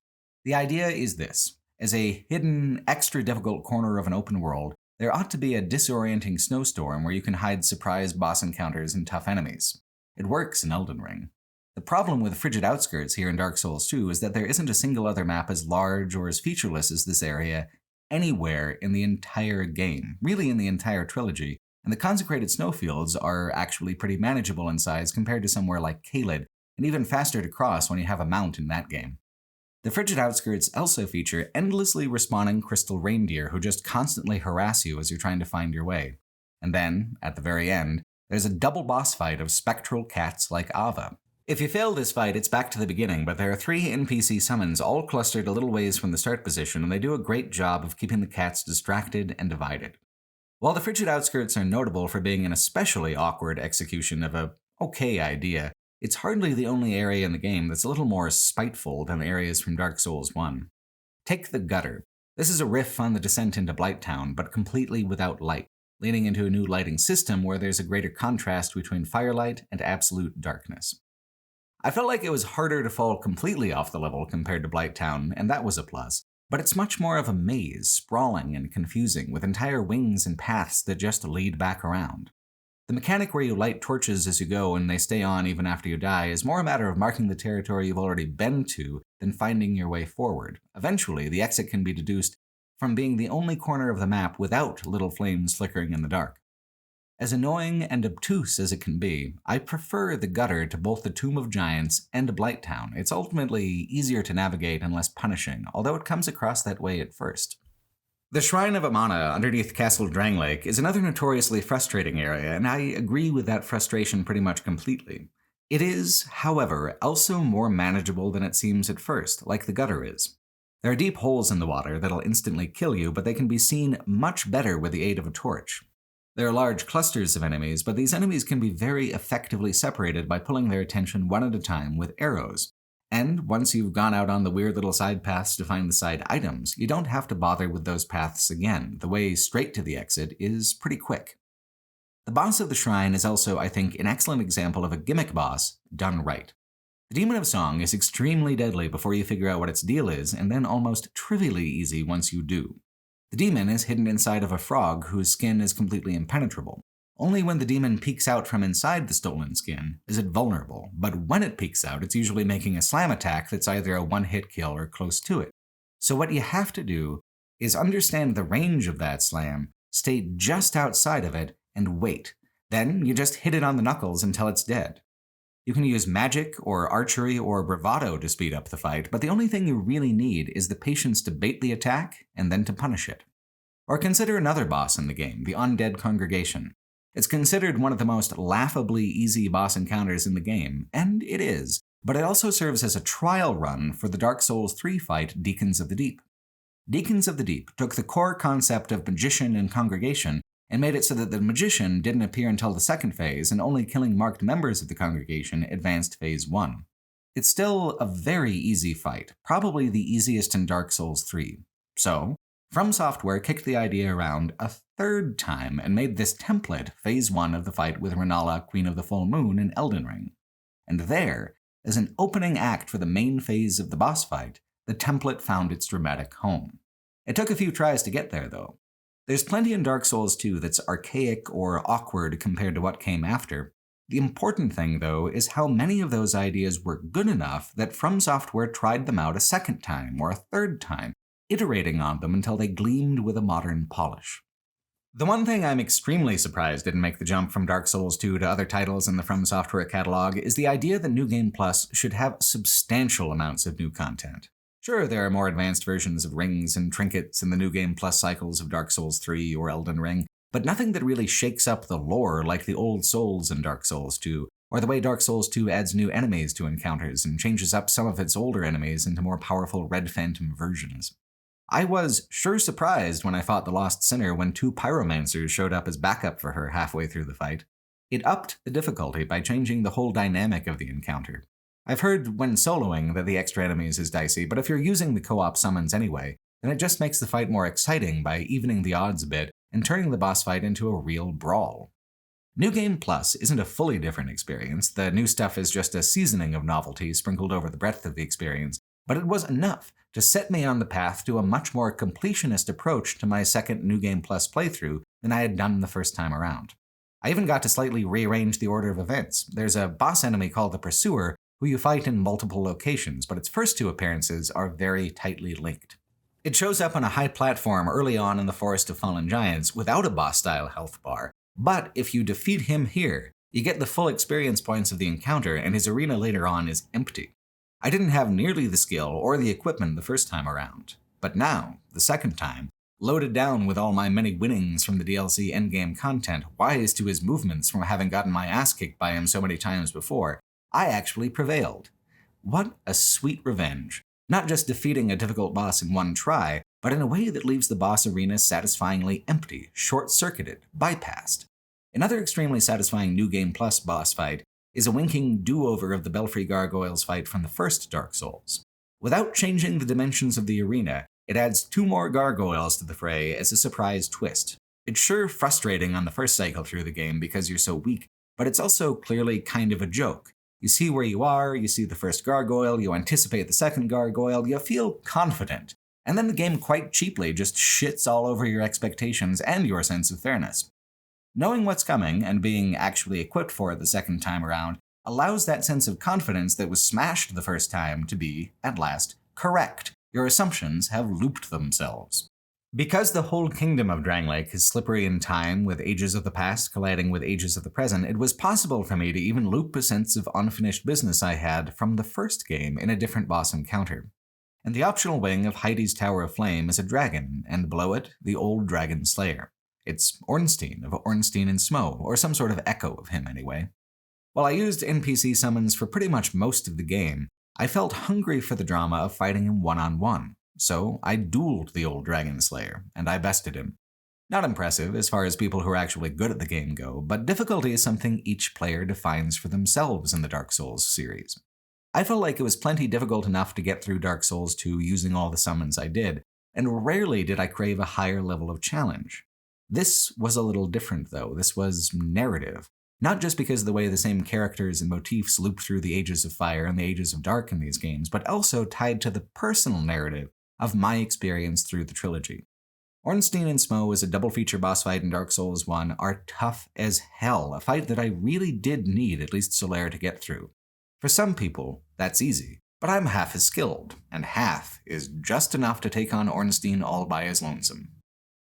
The idea is this. As a hidden, extra difficult corner of an open world, there ought to be a disorienting snowstorm where you can hide surprise boss encounters and tough enemies. It works in Elden Ring. The problem with Frigid Outskirts here in Dark Souls 2 is that there isn't a single other map as large or as featureless as this area anywhere in the entire game, really in the entire trilogy, and the Consecrated Snowfields are actually pretty manageable in size compared to somewhere like Caelid, and even faster to cross when you have a mount in that game. The Frigid Outskirts also feature endlessly respawning crystal reindeer who just constantly harass you as you're trying to find your way. And then, at the very end, there's a double boss fight of spectral cats like Ava. If you fail this fight, it's back to the beginning, but there are 3 NPC summons all clustered a little ways from the start position, and they do a great job of keeping the cats distracted and divided. While the Frigid Outskirts are notable for being an especially awkward execution of a okay idea, it's hardly the only area in the game that's a little more spiteful than the areas from Dark Souls 1. Take the Gutter. This is a riff on the descent into Blighttown, but completely without light, leading into a new lighting system where there's a greater contrast between firelight and absolute darkness. I felt like it was harder to fall completely off the level compared to Blighttown, and that was a plus, but it's much more of a maze, sprawling and confusing, with entire wings and paths that just lead back around. The mechanic where you light torches as you go and they stay on even after you die is more a matter of marking the territory you've already been to than finding your way forward. Eventually, the exit can be deduced from being the only corner of the map without little flames flickering in the dark. As annoying and obtuse as it can be, I prefer the Gutter to both the Tomb of Giants and Blighttown. It's ultimately easier to navigate and less punishing, although it comes across that way at first. The Shrine of Amana underneath Castle Dranglake is another notoriously frustrating area, and I agree with that frustration pretty much completely. It is, however, also more manageable than it seems at first, like the Gutter is. There are deep holes in the water that'll instantly kill you, but they can be seen much better with the aid of a torch. There are large clusters of enemies, but these enemies can be very effectively separated by pulling their attention one at a time with arrows. And once you've gone out on the weird little side paths to find the side items, you don't have to bother with those paths again. The way straight to the exit is pretty quick. The boss of the shrine is also, I think, an excellent example of a gimmick boss done right. The Demon of Song is extremely deadly before you figure out what its deal is, and then almost trivially easy once you do. The demon is hidden inside of a frog whose skin is completely impenetrable. Only when the demon peeks out from inside the stolen skin is it vulnerable, but when it peeks out, it's usually making a slam attack that's either a one-hit kill or close to it. So what you have to do is understand the range of that slam, stay just outside of it, and wait. Then you just hit it on the knuckles until it's dead. You can use magic or archery or bravado to speed up the fight, but the only thing you really need is the patience to bait the attack and then to punish it. Or consider another boss in the game, the Undead Congregation. It's considered one of the most laughably easy boss encounters in the game, and it is, but it also serves as a trial run for the Dark Souls 3 fight Deacons of the Deep. Deacons of the Deep took the core concept of magician and congregation and made it so that the magician didn't appear until the second phase, and only killing marked members of the congregation advanced phase 1. It's still a very easy fight, probably the easiest in Dark Souls 3. So, From Software kicked the idea around a third time and made this template phase 1 of the fight with Renala, Queen of the Full Moon, in Elden Ring. And there, as an opening act for the main phase of the boss fight, the template found its dramatic home. It took a few tries to get there, though. There's plenty in Dark Souls 2 that's archaic or awkward compared to what came after. The important thing, though, is how many of those ideas were good enough that From Software tried them out a second time or a third time, iterating on them until they gleamed with a modern polish. The one thing I'm extremely surprised didn't make the jump from Dark Souls 2 to other titles in the From Software catalog is the idea that New Game Plus should have substantial amounts of new content. Sure, there are more advanced versions of rings and trinkets in the New Game Plus cycles of Dark Souls 3 or Elden Ring, but nothing that really shakes up the lore like the old souls in Dark Souls 2, or the way Dark Souls 2 adds new enemies to encounters and changes up some of its older enemies into more powerful Red Phantom versions. I was sure surprised when I fought the Lost Sinner when 2 pyromancers showed up as backup for her halfway through the fight. It upped the difficulty by changing the whole dynamic of the encounter. I've heard when soloing that the extra enemies is dicey, but if you're using the co-op summons anyway, then it just makes the fight more exciting by evening the odds a bit and turning the boss fight into a real brawl. New Game Plus isn't a fully different experience, the new stuff is just a seasoning of novelty sprinkled over the breadth of the experience, but it was enough to set me on the path to a much more completionist approach to my second New Game Plus playthrough than I had done the first time around. I even got to slightly rearrange the order of events. There's a boss enemy called the Pursuer, who you fight in multiple locations, but its first 2 appearances are very tightly linked. It shows up on a high platform early on in the Forest of Fallen Giants without a boss-style health bar, but if you defeat him here, you get the full experience points of the encounter and his arena later on is empty. I didn't have nearly the skill or the equipment the first time around, but now, the second time, loaded down with all my many winnings from the DLC endgame content, wise to his movements from having gotten my ass kicked by him so many times before, I actually prevailed. What a sweet revenge. Not just defeating a difficult boss in one try, but in a way that leaves the boss arena satisfyingly empty, short-circuited, bypassed. Another extremely satisfying New Game Plus boss fight is a winking do-over of the Belfry Gargoyles fight from the first Dark Souls. Without changing the dimensions of the arena, it adds 2 more gargoyles to the fray as a surprise twist. It's sure frustrating on the first cycle through the game because you're so weak, but it's also clearly kind of a joke. You see where you are, you see the first gargoyle, you anticipate the second gargoyle, you feel confident, and then the game quite cheaply just shits all over your expectations and your sense of fairness. Knowing what's coming and being actually equipped for it the second time around allows that sense of confidence that was smashed the first time to be, at last, correct. Your assumptions have looped themselves. Because the whole kingdom of Drangleic is slippery in time, with ages of the past colliding with ages of the present, it was possible for me to even loop a sense of unfinished business I had from the first game in a different boss encounter. And the optional wing of Heidi's Tower of Flame is a dragon, and below it, the old dragon slayer. It's Ornstein of Ornstein and Smough, or some sort of echo of him anyway. While I used NPC summons for pretty much most of the game, I felt hungry for the drama of fighting him one-on-one. So I dueled the old Dragon Slayer, and I bested him. Not impressive as far as people who are actually good at the game go, but difficulty is something each player defines for themselves in the Dark Souls series. I felt like it was plenty difficult enough to get through Dark Souls 2 using all the summons I did, and rarely did I crave a higher level of challenge. This was a little different though. This was narrative. Not just because of the way the same characters and motifs loop through the Ages of Fire and the Ages of Dark in these games, but also tied to the personal narrative of my experience through the trilogy. Ornstein and Smo as a double feature boss fight in Dark Souls 1 are tough as hell, a fight that I really did need at least Solaire to get through. For some people, that's easy, but I'm half as skilled, and half is just enough to take on Ornstein all by his lonesome.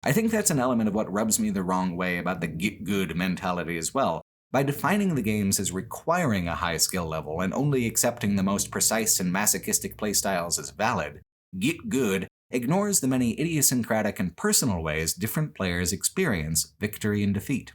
I think that's an element of what rubs me the wrong way about the Git Gud mentality as well. By defining the games as requiring a high skill level and only accepting the most precise and masochistic playstyles as valid, Git Gud ignores the many idiosyncratic and personal ways different players experience victory and defeat.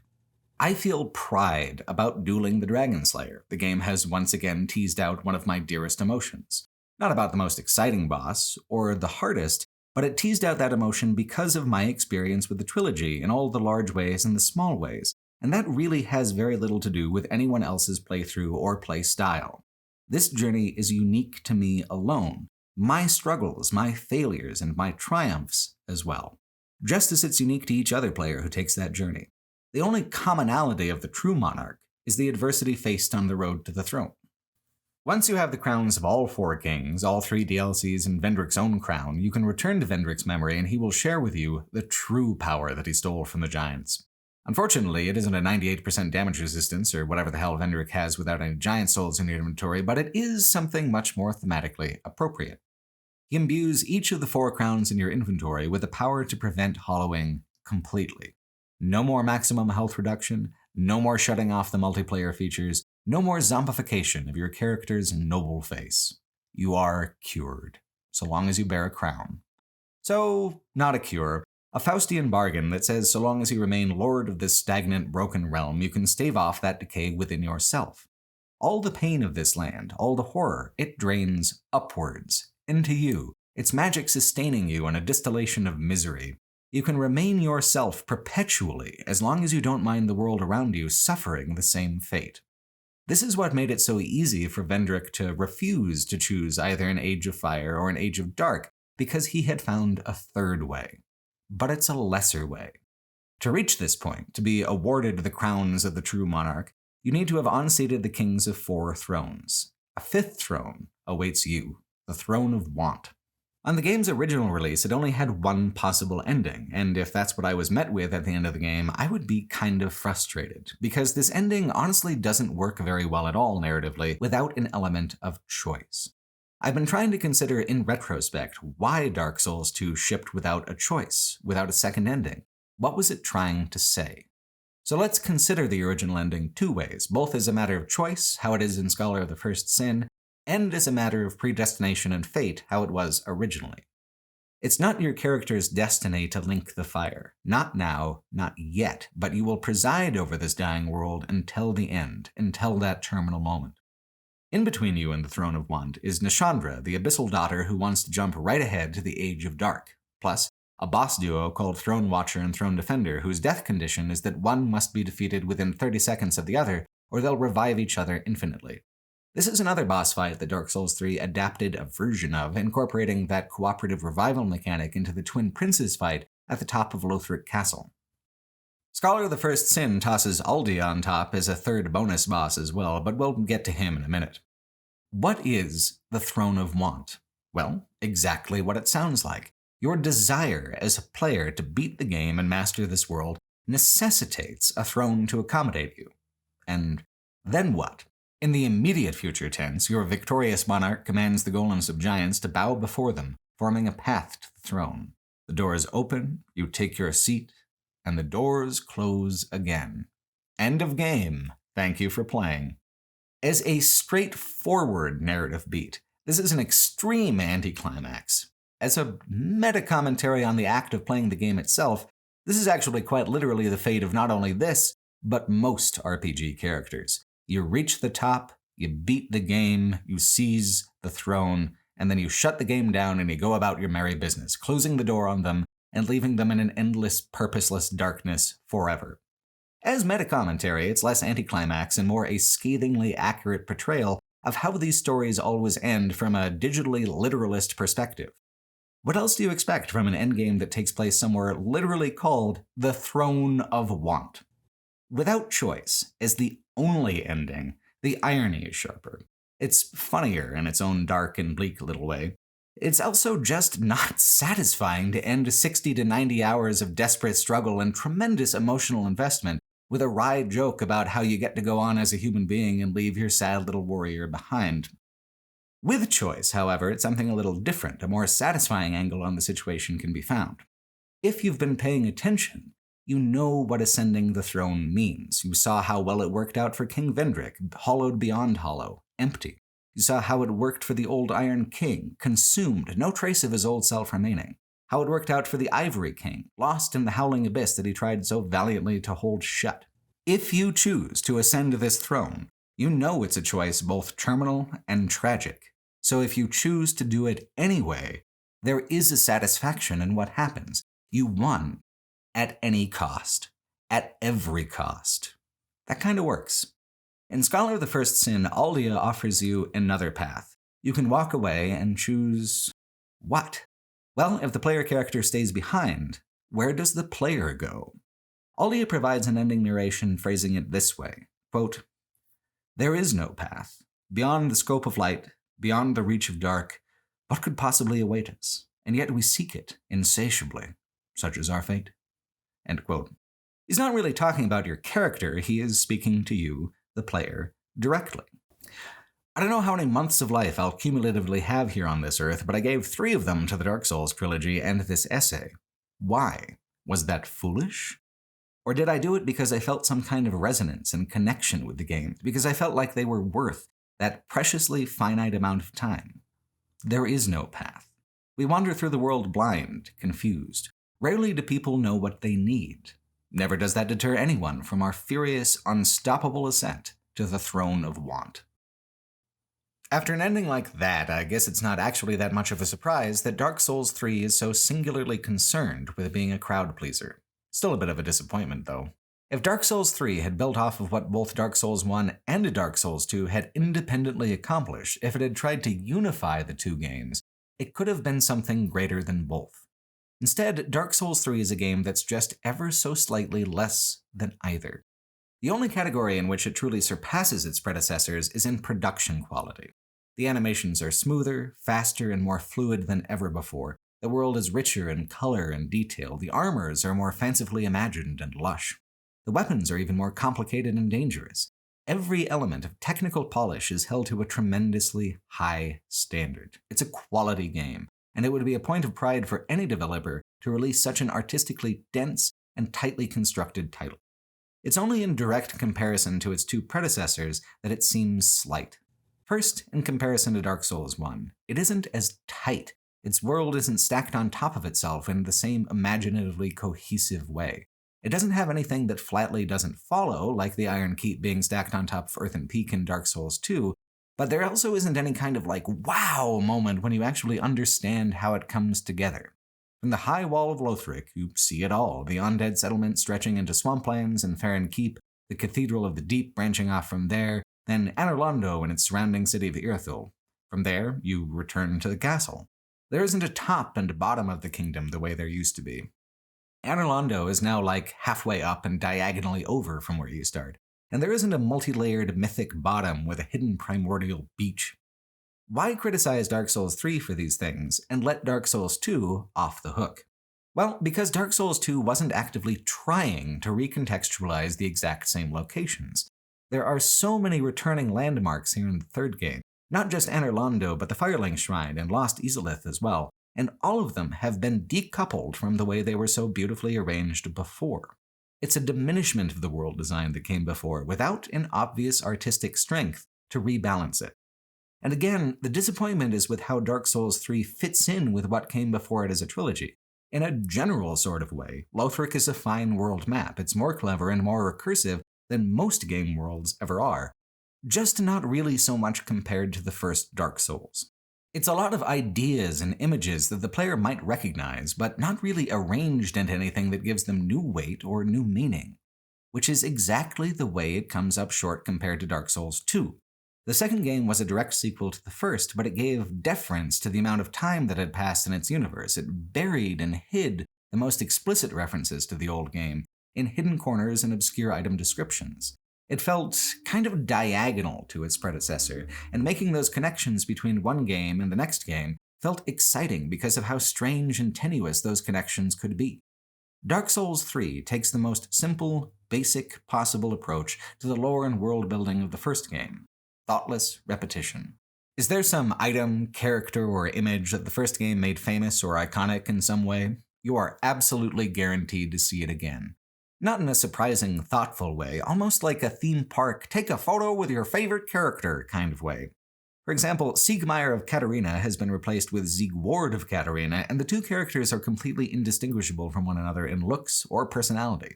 I feel pride about dueling the Dragon Slayer. The game has once again teased out one of my dearest emotions. Not about the most exciting boss, or the hardest, but it teased out that emotion because of my experience with the Trilogy in all the large ways and the small ways, and that really has very little to do with anyone else's playthrough or play style. This journey is unique to me alone, my struggles, my failures, and my triumphs as well, just as it's unique to each other player who takes that journey. The only commonality of the true monarch is the adversity faced on the road to the throne. Once you have the crowns of all 4 kings, all 3 DLCs, and Vendrick's own crown, you can return to Vendrick's memory and he will share with you the true power that he stole from the giants. Unfortunately, it isn't a 98% damage resistance or whatever the hell Vendrick has without any giant souls in your inventory, but it is something much more thematically appropriate. He imbues each of the 4 crowns in your inventory with the power to prevent hollowing completely. No more maximum health reduction, no more shutting off the multiplayer features, no more zombification of your character's noble face. You are cured, so long as you bear a crown. So, not a cure, a Faustian bargain that says so long as you remain lord of this stagnant, broken realm, you can stave off that decay within yourself. All the pain of this land, all the horror, it drains upwards, into you, its magic sustaining you in a distillation of misery. You can remain yourself perpetually as long as you don't mind the world around you suffering the same fate. This is what made it so easy for Vendrick to refuse to choose either an Age of Fire or an Age of Dark, because he had found a third way. But it's a lesser way. To reach this point, to be awarded the crowns of the true monarch, you need to have unseated the kings of 4 thrones. A 5th throne awaits you, the Throne of Want. On the game's original release, it only had one possible ending, and if that's what I was met with at the end of the game, I would be kind of frustrated, because this ending honestly doesn't work very well at all narratively without an element of choice. I've been trying to consider in retrospect why Dark Souls 2 shipped without a choice, without a second ending. What was it trying to say? So let's consider the original ending 2 ways, both as a matter of choice, how it is in Scholar of the First Sin, and as a matter of predestination and fate, how it was originally. It's not your character's destiny to link the fire. Not now, not yet, but you will preside over this dying world until the end, until that terminal moment. In between you and the Throne of Want is Nishandra, the abyssal daughter who wants to jump right ahead to the Age of Dark, plus a boss duo called Throne Watcher and Throne Defender, whose death condition is that one must be defeated within 30 seconds of the other, or they'll revive each other infinitely. This is another boss fight that Dark Souls 3 adapted a version of, incorporating that cooperative revival mechanic into the Twin Princes fight at the top of Lothric Castle. Scholar of the First Sin tosses Aldi on top as a third bonus boss as well, but we'll get to him in a minute. What is the Throne of Want? Well, exactly what it sounds like. Your desire as a player to beat the game and master this world necessitates a throne to accommodate you. And then what? In the immediate future tense, your victorious monarch commands the golems of giants to bow before them, forming a path to the throne. The doors open, you take your seat, and the doors close again. End of game. Thank you for playing. As a straightforward narrative beat, this is an extreme anticlimax. As a meta-commentary on the act of playing the game itself, this is actually quite literally the fate of not only this, but most RPG characters. You reach the top, you beat the game, you seize the throne, and then you shut the game down and you go about your merry business, closing the door on them and leaving them in an endless, purposeless darkness forever. As meta-commentary, it's less anticlimax and more a scathingly accurate portrayal of how these stories always end from a digitally literalist perspective. What else do you expect from an endgame that takes place somewhere literally called the Throne of Want? Without choice, as the only ending, the irony is sharper. It's funnier in its own dark and bleak little way. It's also just not satisfying to end 60 to 90 hours of desperate struggle and tremendous emotional investment with a wry joke about how you get to go on as a human being and leave your sad little warrior behind. With choice, however, it's something a little different. A more satisfying angle on the situation can be found. If you've been paying attention, you know what ascending the throne means. You saw how well it worked out for King Vendrick, hollowed beyond hollow, empty. You saw how it worked for the old Iron King, consumed, no trace of his old self remaining. How it worked out for the Ivory King, lost in the howling abyss that he tried so valiantly to hold shut. If you choose to ascend this throne, you know it's a choice both terminal and tragic. So if you choose to do it anyway, there is a satisfaction in what happens. You won. At any cost. At every cost. That kind of works. In Scholar of the First Sin, Aldia offers you another path. You can walk away and choose what? Well, if the player character stays behind, where does the player go? Aldia provides an ending narration phrasing it this way, quote, "There is no path. Beyond the scope of light, beyond the reach of dark, what could possibly await us? And yet we seek it insatiably. Such is our fate." End quote. He's not really talking about your character, he is speaking to you, the player, directly. I don't know how many months of life I'll cumulatively have here on this earth, but I gave 3 of them to the Dark Souls trilogy and this essay. Why? Was that foolish? Or did I do it because I felt some kind of resonance and connection with the game, because I felt like they were worth that preciously finite amount of time? There is no path. We wander through the world blind, confused. Rarely do people know what they need. Never does that deter anyone from our furious, unstoppable ascent to the throne of want. After an ending like that, I guess it's not actually that much of a surprise that Dark Souls 3 is so singularly concerned with being a crowd pleaser. Still a bit of a disappointment, though. If Dark Souls 3 had built off of what both Dark Souls 1 and Dark Souls 2 had independently accomplished, if it had tried to unify the two games, it could have been something greater than both. Instead, Dark Souls 3 is a game that's just ever so slightly less than either. The only category in which it truly surpasses its predecessors is in production quality. The animations are smoother, faster, and more fluid than ever before. The world is richer in color and detail. The armors are more fancifully imagined and lush. The weapons are even more complicated and dangerous. Every element of technical polish is held to a tremendously high standard. It's a quality game, and it would be a point of pride for any developer to release such an artistically dense and tightly constructed title. It's only in direct comparison to its two predecessors that it seems slight. First, in comparison to Dark Souls 1, it isn't as tight. Its world isn't stacked on top of itself in the same imaginatively cohesive way. It doesn't have anything that flatly doesn't follow, like the Iron Keep being stacked on top of Earthen Peak in Dark Souls 2, but there also isn't any kind of wow moment when you actually understand how it comes together. From the high wall of Lothric, you see it all, the undead settlement stretching into swamplands and Farron Keep, the Cathedral of the Deep branching off from there, then Anor Londo and its surrounding city of Irithyll. From there, you return to the castle. There isn't a top and bottom of the kingdom the way there used to be. Anor Londo is now halfway up and diagonally over from where you start, and there isn't a multi-layered mythic bottom with a hidden primordial beach. Why criticize Dark Souls 3 for these things and let Dark Souls 2 off the hook? Well, because Dark Souls 2 wasn't actively trying to recontextualize the exact same locations. There are so many returning landmarks here in the third game, not just Anor Londo, but the Firelink Shrine and Lost Izalith as well, and all of them have been decoupled from the way they were so beautifully arranged before. It's a diminishment of the world design that came before, without an obvious artistic strength to rebalance it. And again, the disappointment is with how Dark Souls 3 fits in with what came before it as a trilogy. In a general sort of way, Lothric is a fine world map. It's more clever and more recursive than most game worlds ever are, just not really so much compared to the first Dark Souls. It's a lot of ideas and images that the player might recognize, but not really arranged into anything that gives them new weight or new meaning, which is exactly the way it comes up short compared to Dark Souls 2. The second game was a direct sequel to the first, but it gave deference to the amount of time that had passed in its universe. It buried and hid the most explicit references to the old game in hidden corners and obscure item descriptions. It felt kind of diagonal to its predecessor, and making those connections between one game and the next game felt exciting because of how strange and tenuous those connections could be. Dark Souls 3 takes the most simple, basic possible approach to the lore and world building of the first game: thoughtless repetition. Is there some item, character, or image that the first game made famous or iconic in some way? You are absolutely guaranteed to see it again. Not in a surprising, thoughtful way, almost like a theme park, take a photo with your favorite character kind of way. For example, Siegmeyer of Katarina has been replaced with Siegward of Katarina, and the two characters are completely indistinguishable from one another in looks or personality.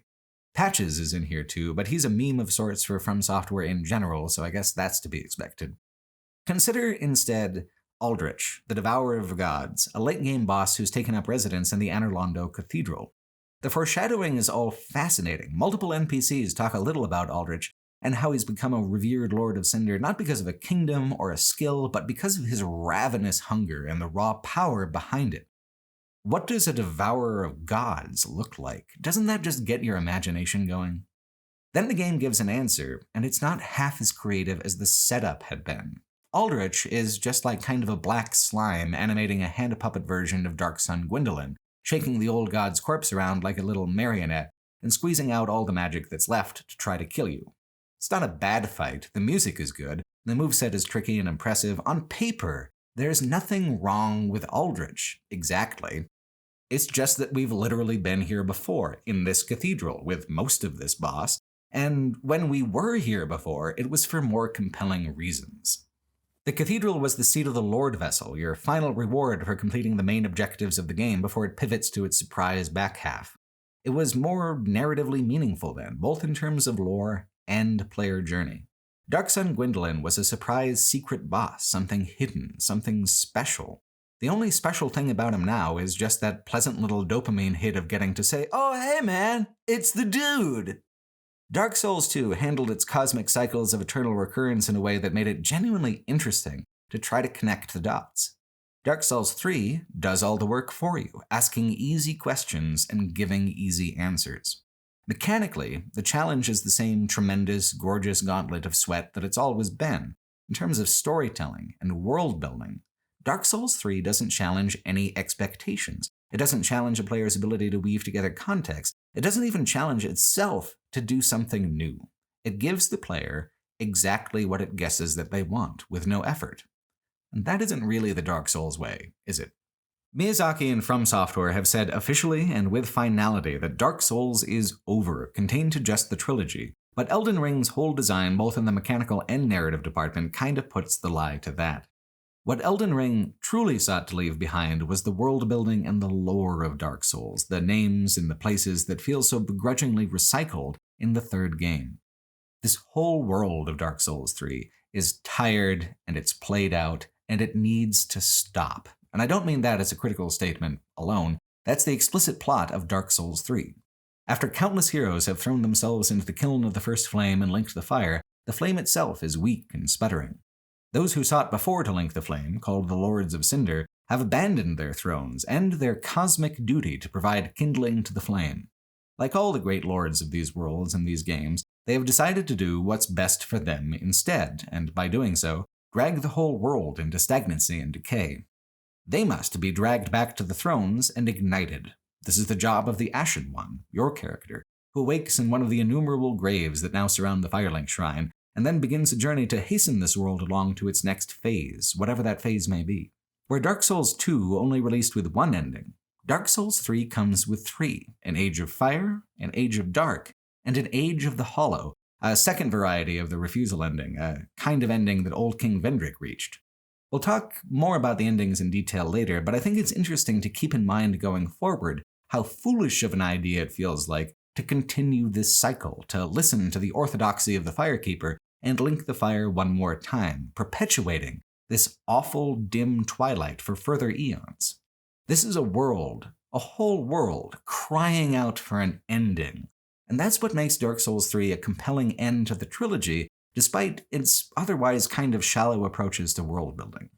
Patches is in here too, but he's a meme of sorts for From Software in general, so I guess that's to be expected. Consider instead Aldrich, the Devourer of Gods, a late-game boss who's taken up residence in the Anorlando Cathedral. The foreshadowing is all fascinating. Multiple NPCs talk a little about Aldrich and how he's become a revered Lord of Cinder not because of a kingdom or a skill, but because of his ravenous hunger and the raw power behind it. What does a Devourer of Gods look like? Doesn't that just get your imagination going? Then the game gives an answer, and it's not half as creative as the setup had been. Aldrich is just like kind of a black slime animating a hand-puppet version of Dark Sun Gwendolyn, shaking the old god's corpse around like a little marionette and squeezing out all the magic that's left to try to kill you. It's not a bad fight, the music is good, the moveset is tricky and impressive. On paper, there's nothing wrong with Aldrich, exactly. It's just that we've literally been here before, in this cathedral, with most of this boss, and when we were here before, it was for more compelling reasons. The cathedral was the seat of the Lord Vessel, your final reward for completing the main objectives of the game before it pivots to its surprise back half. It was more narratively meaningful then, both in terms of lore and player journey. Dark Sun Gwendolyn was a surprise secret boss, something hidden, something special. The only special thing about him now is just that pleasant little dopamine hit of getting to say, "Oh hey man, it's the dude!" Dark Souls 2 handled its cosmic cycles of eternal recurrence in a way that made it genuinely interesting to try to connect the dots. Dark Souls 3 does all the work for you, asking easy questions and giving easy answers. Mechanically, the challenge is the same tremendous, gorgeous gauntlet of sweat that it's always been. In terms of storytelling and world building, Dark Souls 3 doesn't challenge any expectations. It doesn't challenge a player's ability to weave together context. It doesn't even challenge itself to do something new. It gives the player exactly what it guesses that they want, with no effort. And that isn't really the Dark Souls way, is it? Miyazaki and From Software have said officially and with finality that Dark Souls is over, contained to just the trilogy, but Elden Ring's whole design, both in the mechanical and narrative department, kind of puts the lie to that. What Elden Ring truly sought to leave behind was the world building and the lore of Dark Souls, the names and the places that feel so begrudgingly recycled in the third game. This whole world of Dark Souls 3 is tired and it's played out and it needs to stop. And I don't mean that as a critical statement alone. That's the explicit plot of Dark Souls 3. After countless heroes have thrown themselves into the kiln of the first flame and linked the fire, the flame itself is weak and sputtering. Those who sought before to link the flame, called the Lords of Cinder, have abandoned their thrones and their cosmic duty to provide kindling to the flame. Like all the great lords of these worlds and these games, they have decided to do what's best for them instead, and by doing so, drag the whole world into stagnancy and decay. They must be dragged back to the thrones and ignited. This is the job of the Ashen One, your character, who awakes in one of the innumerable graves that now surround the Firelink Shrine, and then begins a journey to hasten this world along to its next phase, whatever that phase may be. Where Dark Souls 2 only released with one ending, Dark Souls 3 comes with three: an Age of Fire, an Age of Dark, and an Age of the Hollow, a second variety of the refusal ending, a kind of ending that old King Vendrick reached. We'll talk more about the endings in detail later, but I think it's interesting to keep in mind going forward how foolish of an idea it feels like to continue this cycle, to listen to the orthodoxy of the Firekeeper and link the fire one more time, perpetuating this awful dim twilight for further eons. This is a world, a whole world, crying out for an ending. And that's what makes Dark Souls 3 a compelling end to the trilogy, despite its otherwise kind of shallow approaches to world building.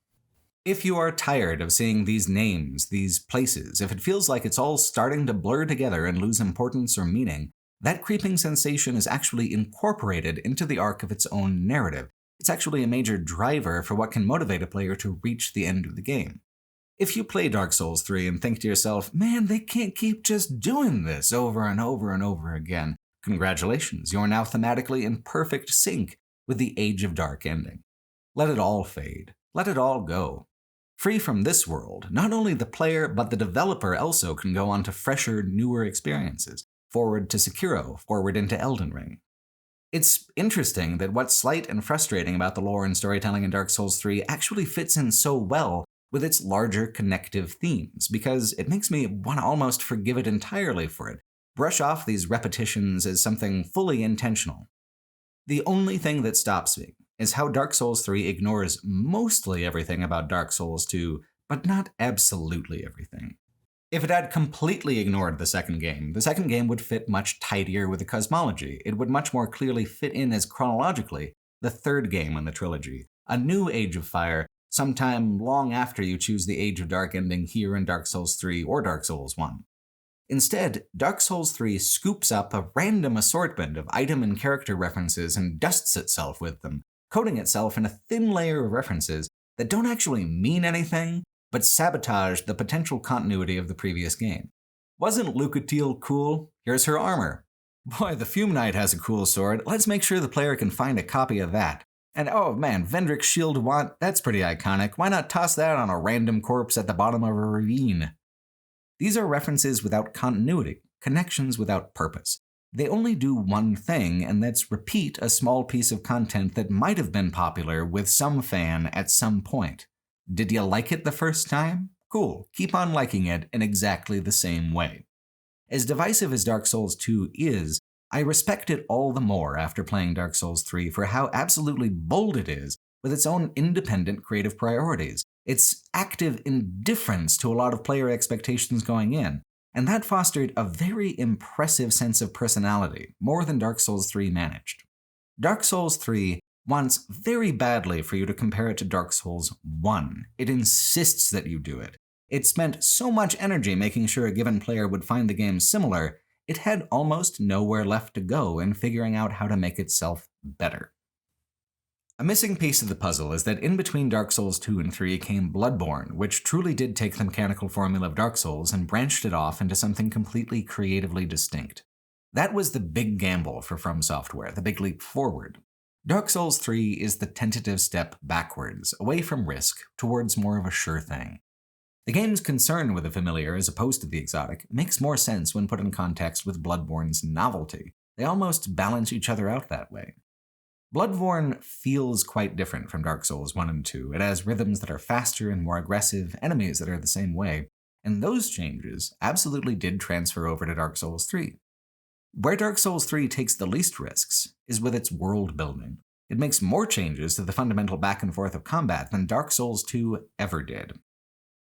If you are tired of seeing these names, these places, if it feels like it's all starting to blur together and lose importance or meaning, that creeping sensation is actually incorporated into the arc of its own narrative. It's actually a major driver for what can motivate a player to reach the end of the game. If you play Dark Souls 3 and think to yourself, man, they can't keep just doing this over and over and over again, congratulations, you're now thematically in perfect sync with the Age of Dark ending. Let it all fade. Let it all go. Free from this world, not only the player but the developer also can go on to fresher, newer experiences, forward to Sekiro, forward into Elden Ring. It's interesting that what's slight and frustrating about the lore and storytelling in Dark Souls 3 actually fits in so well with its larger connective themes, because it makes me want to almost forgive it entirely for it, brush off these repetitions as something fully intentional. The only thing that stops me is how Dark Souls 3 ignores mostly everything about Dark Souls 2, but not absolutely everything. If it had completely ignored the second game would fit much tidier with the cosmology. It would much more clearly fit in as chronologically the third game in the trilogy, a new Age of Fire, sometime long after you choose the Age of Dark ending here in Dark Souls 3 or Dark Souls 1. Instead, Dark Souls 3 scoops up a random assortment of item and character references and dusts itself with them, coating itself in a thin layer of references that don't actually mean anything, but sabotage the potential continuity of the previous game. Wasn't Lucatiel cool? Here's her armor. Boy, the Fume Knight has a cool sword. Let's make sure the player can find a copy of that. And oh man, Vendrick's shield wand, that's pretty iconic. Why not toss that on a random corpse at the bottom of a ravine? These are references without continuity, connections without purpose. They only do one thing, and that's repeat a small piece of content that might have been popular with some fan at some point. Did you like it the first time? Cool, keep on liking it in exactly the same way. As divisive as Dark Souls 2 is, I respect it all the more after playing Dark Souls 3 for how absolutely bold it is with its own independent creative priorities, its active indifference to a lot of player expectations going in, and that fostered a very impressive sense of personality, more than Dark Souls 3 managed. Dark Souls 3 wants very badly for you to compare it to Dark Souls 1. It insists that you do it. It spent so much energy making sure a given player would find the game similar, it had almost nowhere left to go in figuring out how to make itself better. A missing piece of the puzzle is that in between Dark Souls 2 and 3 came Bloodborne, which truly did take the mechanical formula of Dark Souls and branched it off into something completely creatively distinct. That was the big gamble for From Software, the big leap forward. Dark Souls 3 is the tentative step backwards, away from risk, towards more of a sure thing. The game's concern with the familiar as opposed to the exotic makes more sense when put in context with Bloodborne's novelty. They almost balance each other out that way. Bloodborne feels quite different from Dark Souls 1 and 2. It has rhythms that are faster and more aggressive, enemies that are the same way, and those changes absolutely did transfer over to Dark Souls 3. Where Dark Souls 3 takes the least risks is with its world building. It makes more changes to the fundamental back and forth of combat than Dark Souls 2 ever did.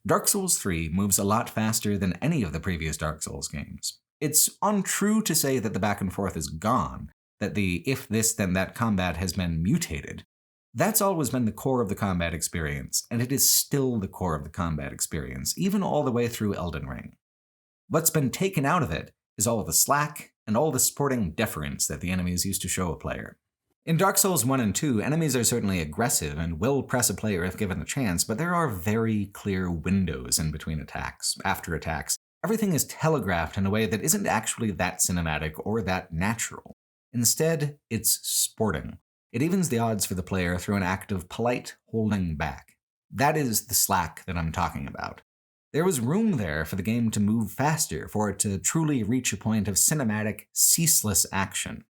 Dark Souls 3 moves a lot faster than any of the previous Dark Souls games. It's untrue to say that the back and forth is gone, that the if this then that combat has been mutated. That's always been the core of the combat experience, and it is still the core of the combat experience, even all the way through Elden Ring. What's been taken out of it is all of the slack and all the sporting deference that the enemies used to show a player. In Dark Souls 1 and 2, enemies are certainly aggressive and will press a player if given the chance, but there are very clear windows in between attacks, after attacks. Everything is telegraphed in a way that isn't actually that cinematic or that natural. Instead, it's sporting. It evens the odds for the player through an act of polite holding back. That is the slack that I'm talking about. There was room there for the game to move faster, for it to truly reach a point of cinematic, ceaseless action.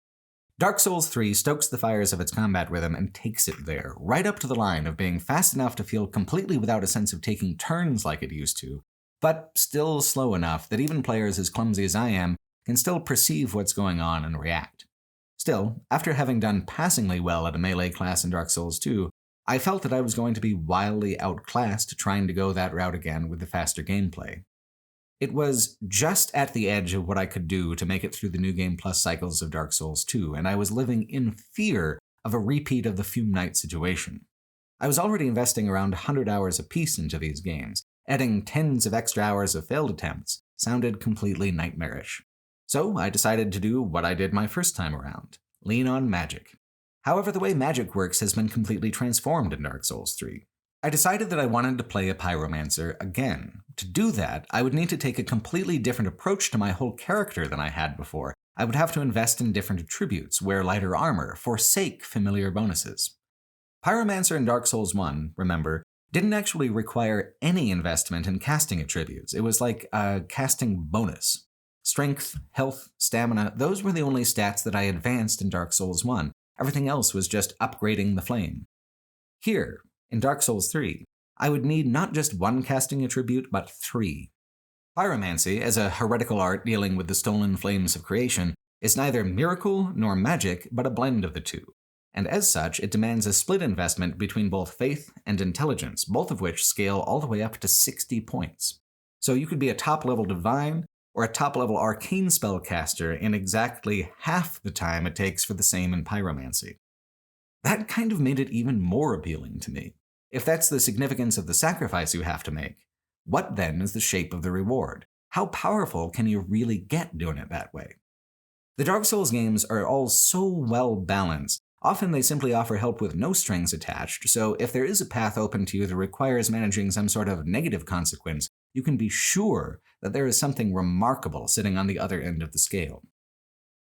Dark Souls 3 stokes the fires of its combat rhythm and takes it there, right up to the line of being fast enough to feel completely without a sense of taking turns like it used to, but still slow enough that even players as clumsy as I am can still perceive what's going on and react. Still, after having done passingly well at a melee class in Dark Souls 2, I felt that I was going to be wildly outclassed trying to go that route again with the faster gameplay. It was just at the edge of what I could do to make it through the New Game Plus cycles of Dark Souls 2, and I was living in fear of a repeat of the Fume Knight situation. I was already investing around 100 hours apiece into these games. Adding tens of extra hours of failed attempts sounded completely nightmarish. So I decided to do what I did my first time around, lean on magic. However, the way magic works has been completely transformed in Dark Souls 3. I decided that I wanted to play a pyromancer again. To do that, I would need to take a completely different approach to my whole character than I had before. I would have to invest in different attributes, wear lighter armor, forsake familiar bonuses. Pyromancer in Dark Souls 1, remember, didn't actually require any investment in casting attributes. It was like a casting bonus. Strength, health, stamina, those were the only stats that I advanced in Dark Souls 1. Everything else was just upgrading the flame. Here, in Dark Souls 3, I would need not just one casting attribute, but 3. Pyromancy, as a heretical art dealing with the stolen flames of creation, is neither miracle nor magic, but a blend of the two. And as such, it demands a split investment between both faith and intelligence, both of which scale all the way up to 60 points. So you could be a top-level divine or a top-level arcane spellcaster in exactly half the time it takes for the same in pyromancy. That kind of made it even more appealing to me. If that's the significance of the sacrifice you have to make, what then is the shape of the reward? How powerful can you really get doing it that way? The Dark Souls games are all so well balanced. Often they simply offer help with no strings attached, so if there is a path open to you that requires managing some sort of negative consequence, you can be sure that there is something remarkable sitting on the other end of the scale.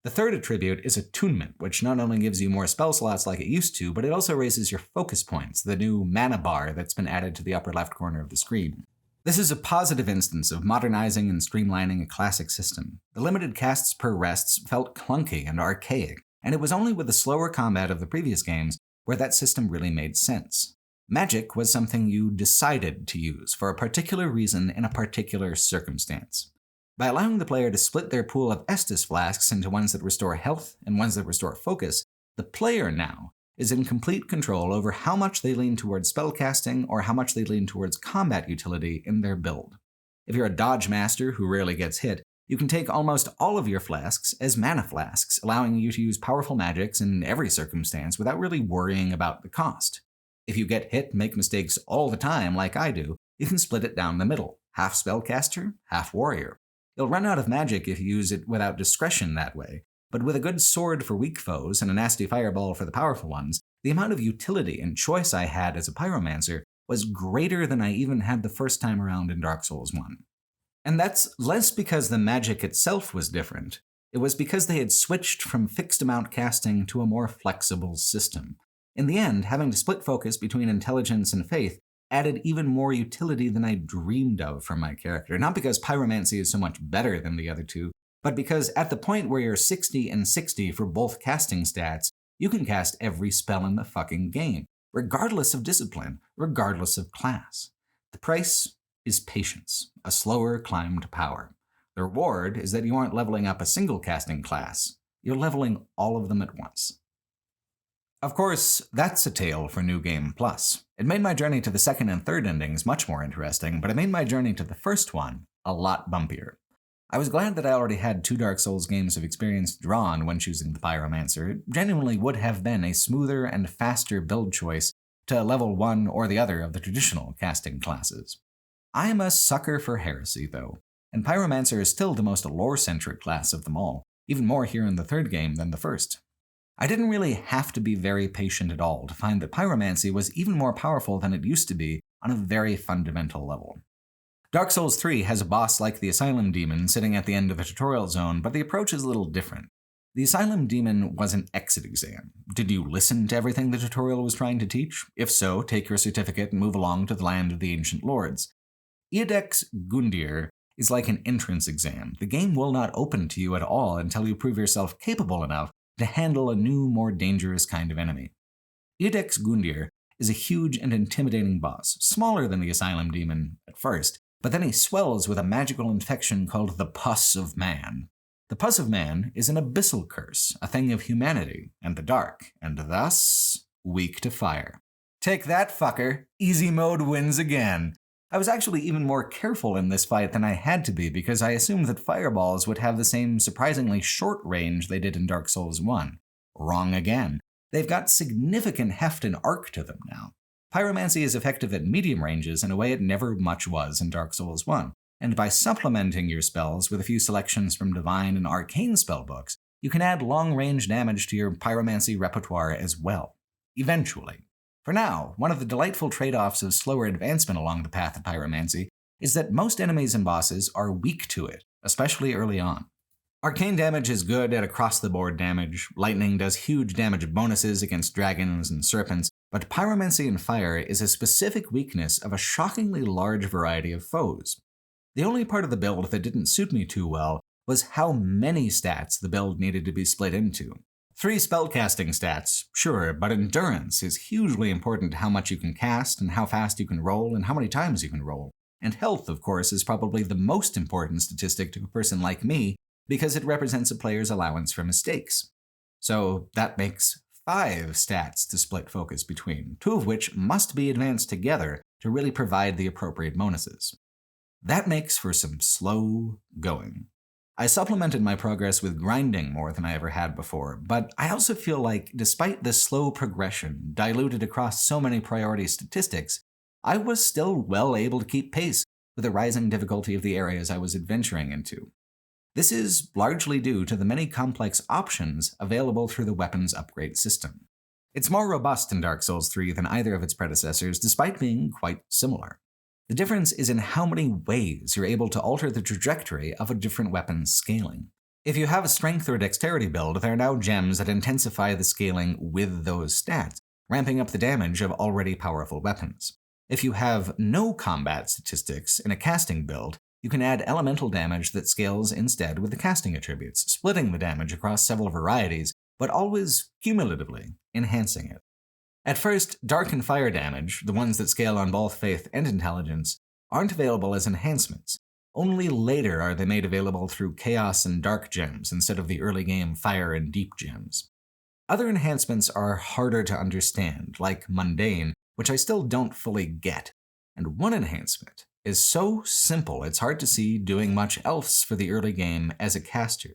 The third attribute is attunement, which not only gives you more spell slots like it used to, but it also raises your focus points, the new mana bar that's been added to the upper left corner of the screen. This is a positive instance of modernizing and streamlining a classic system. The limited casts per rests felt clunky and archaic, and it was only with the slower combat of the previous games where that system really made sense. Magic was something you decided to use for a particular reason in a particular circumstance. By allowing the player to split their pool of Estus flasks into ones that restore health and ones that restore focus, the player now is in complete control over how much they lean towards spellcasting or how much they lean towards combat utility in their build. If you're a dodge master who rarely gets hit, you can take almost all of your flasks as mana flasks, allowing you to use powerful magics in every circumstance without really worrying about the cost. If you get hit and make mistakes all the time like I do, you can split it down the middle, half spellcaster, half warrior. You'll run out of magic if you use it without discretion that way, but with a good sword for weak foes and a nasty fireball for the powerful ones, the amount of utility and choice I had as a pyromancer was greater than I even had the first time around in Dark Souls 1. And that's less because the magic itself was different. It was because they had switched from fixed amount casting to a more flexible system. In the end, having to split focus between intelligence and faith added even more utility than I dreamed of for my character, not because pyromancy is so much better than the other two, but because at the point where you're 60 and 60 for both casting stats, you can cast every spell in the fucking game, regardless of discipline, regardless of class. The price is patience, a slower climb to power. The reward is that you aren't leveling up a single casting class, you're leveling all of them at once. Of course, that's a tale for New Game Plus. It made my journey to the second and third endings much more interesting, but it made my journey to the first one a lot bumpier. I was glad that I already had 2 Dark Souls games of experience drawn when choosing the Pyromancer. It genuinely would have been a smoother and faster build choice to level one or the other of the traditional casting classes. I am a sucker for heresy, though, and Pyromancer is still the most lore-centric class of them all, even more here in the third game than the first. I didn't really have to be very patient at all to find that pyromancy was even more powerful than it used to be on a very fundamental level. Dark Souls 3 has a boss like the Asylum Demon sitting at the end of the tutorial zone, but the approach is a little different. The Asylum Demon was an exit exam. Did you listen to everything the tutorial was trying to teach? If so, take your certificate and move along to the land of the Ancient Lords. Git Gud is like an entrance exam. The game will not open to you at all until you prove yourself capable enough to handle a new, more dangerous kind of enemy. Git Gud is a huge and intimidating boss, smaller than the Asylum Demon at first, but then he swells with a magical infection called the Pus of Man. The Pus of Man is an abyssal curse, a thing of humanity and the dark, and thus weak to fire. Take that, fucker! Easy mode wins again! I was actually even more careful in this fight than I had to be because I assumed that fireballs would have the same surprisingly short range they did in Dark Souls 1. Wrong again. They've got significant heft and arc to them now. Pyromancy is effective at medium ranges in a way it never much was in Dark Souls 1, and by supplementing your spells with a few selections from Divine and Arcane spellbooks, you can add long-range damage to your pyromancy repertoire as well. Eventually. For now, one of the delightful trade-offs of slower advancement along the path of pyromancy is that most enemies and bosses are weak to it, especially early on. Arcane damage is good at across-the-board damage, lightning does huge damage bonuses against dragons and serpents, but pyromancy and fire is a specific weakness of a shockingly large variety of foes. The only part of the build that didn't suit me too well was how many stats the build needed to be split into. 3 spellcasting stats, sure, but endurance is hugely important to how much you can cast and how fast you can roll and how many times you can roll. And health, of course, is probably the most important statistic to a person like me because it represents a player's allowance for mistakes. So that makes 5 stats to split focus between, 2 of which must be advanced together to really provide the appropriate bonuses. That makes for some slow going. I supplemented my progress with grinding more than I ever had before, but I also feel like despite the slow progression diluted across so many priority statistics, I was still well able to keep pace with the rising difficulty of the areas I was adventuring into. This is largely due to the many complex options available through the weapons upgrade system. It's more robust in Dark Souls 3 than either of its predecessors, despite being quite similar. The difference is in how many ways you're able to alter the trajectory of a different weapon's scaling. If you have a strength or dexterity build, there are now gems that intensify the scaling with those stats, ramping up the damage of already powerful weapons. If you have no combat statistics in a casting build, you can add elemental damage that scales instead with the casting attributes, splitting the damage across several varieties, but always cumulatively enhancing it. At first, dark and fire damage, the ones that scale on both faith and intelligence, aren't available as enhancements. Only later are they made available through chaos and dark gems instead of the early game fire and deep gems. Other enhancements are harder to understand, like mundane, which I still don't fully get. And one enhancement is so simple it's hard to see doing much else for the early game as a caster.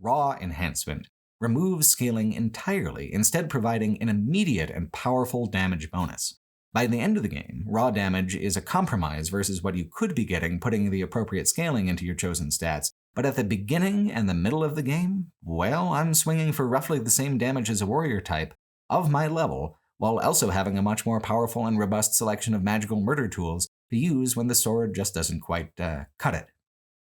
Raw enhancement removes scaling entirely, instead providing an immediate and powerful damage bonus. By the end of the game, raw damage is a compromise versus what you could be getting putting the appropriate scaling into your chosen stats, but at the beginning and the middle of the game, well, I'm swinging for roughly the same damage as a warrior type of my level, while also having a much more powerful and robust selection of magical murder tools to use when the sword just doesn't quite cut it.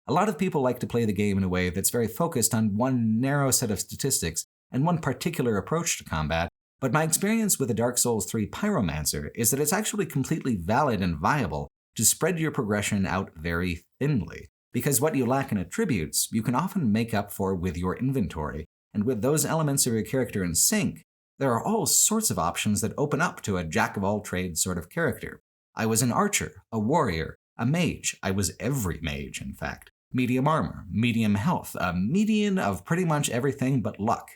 A lot of people like to play the game in a way that's very focused on one narrow set of statistics and one particular approach to combat, but my experience with the Dark Souls 3 Pyromancer is that it's actually completely valid and viable to spread your progression out very thinly, because what you lack in attributes, you can often make up for with your inventory, and with those elements of your character in sync, there are all sorts of options that open up to a jack-of-all-trades sort of character. I was an archer, a warrior, a mage. I was every mage, in fact. Medium armor, medium health, a median of pretty much everything but luck.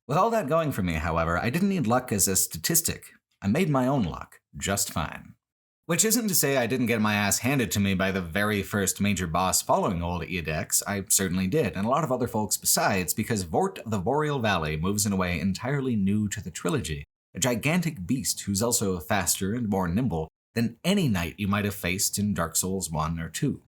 With all that going for me, however, I didn't need luck as a statistic. I made my own luck, just fine. Which isn't to say I didn't get my ass handed to me by the very first major boss following Old Eodex. I certainly did, and a lot of other folks besides, because Vort of the Boreal Valley moves in a way entirely new to the trilogy, a gigantic beast who's also faster and more nimble than any knight you might have faced in Dark Souls 1 or 2.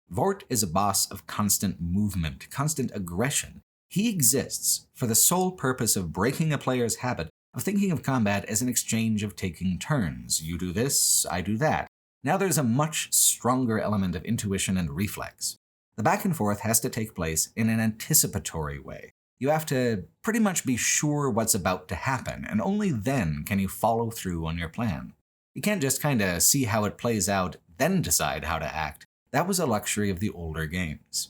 Vort is a boss of constant movement, constant aggression. He exists for the sole purpose of breaking a player's habit of thinking of combat as an exchange of taking turns. You do this, I do that. Now there's a much stronger element of intuition and reflex. The back and forth has to take place in an anticipatory way. You have to pretty much be sure what's about to happen, and only then can you follow through on your plan. You can't just kinda see how it plays out, then decide how to act. That was a luxury of the older games.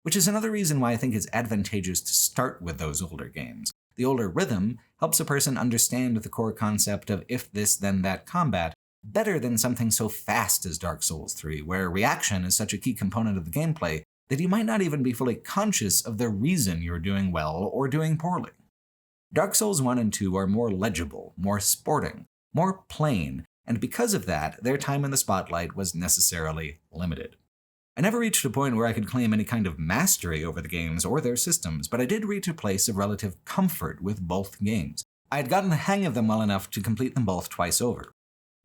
Which is another reason why I think it's advantageous to start with those older games. The older rhythm helps a person understand the core concept of if this then that combat better than something so fast as Dark Souls 3, where reaction is such a key component of the gameplay that you might not even be fully conscious of the reason you're doing well or doing poorly. Dark Souls 1 and 2 are more legible, more sporting, more plain, and because of that, their time in the spotlight was necessarily limited. I never reached a point where I could claim any kind of mastery over the games or their systems, but I did reach a place of relative comfort with both games. I had gotten the hang of them well enough to complete them both twice over.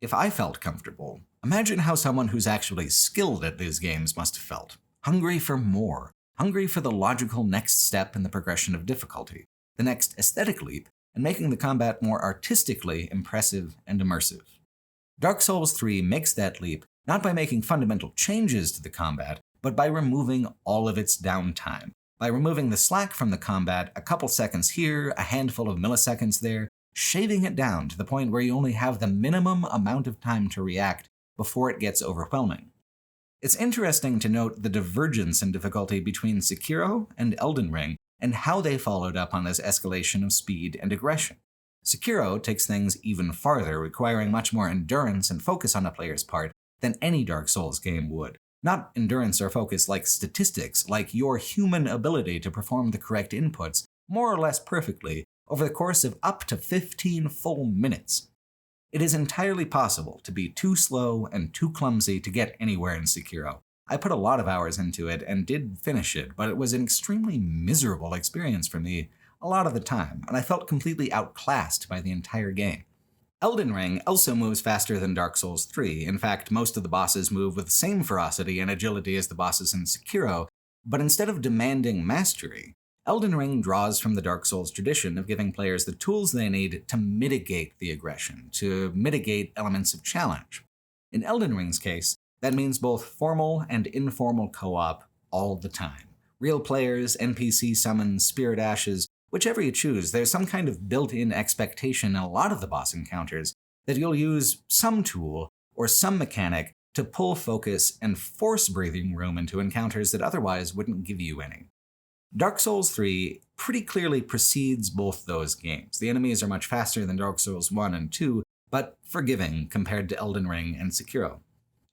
If I felt comfortable, imagine how someone who's actually skilled at these games must have felt. Hungry for more, hungry for the logical next step in the progression of difficulty, the next aesthetic leap and making the combat more artistically impressive and immersive. Dark Souls 3 makes that leap not by making fundamental changes to the combat, but by removing all of its downtime. By removing the slack from the combat, a couple seconds here, a handful of milliseconds there, shaving it down to the point where you only have the minimum amount of time to react before it gets overwhelming. It's interesting to note the divergence in difficulty between Sekiro and Elden Ring, and how they followed up on this escalation of speed and aggression. Sekiro takes things even farther, requiring much more endurance and focus on a player's part than any Dark Souls game would. Not endurance or focus like statistics, like your human ability to perform the correct inputs more or less perfectly over the course of up to 15 full minutes. It is entirely possible to be too slow and too clumsy to get anywhere in Sekiro. I put a lot of hours into it and did finish it, but it was an extremely miserable experience for me a lot of the time, and I felt completely outclassed by the entire game. Elden Ring also moves faster than Dark Souls 3. In fact, most of the bosses move with the same ferocity and agility as the bosses in Sekiro, but instead of demanding mastery, Elden Ring draws from the Dark Souls tradition of giving players the tools they need to mitigate the aggression, to mitigate elements of challenge. In Elden Ring's case, that means both formal and informal co-op all the time. Real players, NPC summons, spirit ashes, whichever you choose, there's some kind of built-in expectation in a lot of the boss encounters that you'll use some tool or some mechanic to pull focus and force breathing room into encounters that otherwise wouldn't give you any. Dark Souls 3 pretty clearly precedes both those games. The enemies are much faster than Dark Souls 1 and 2, but forgiving compared to Elden Ring and Sekiro.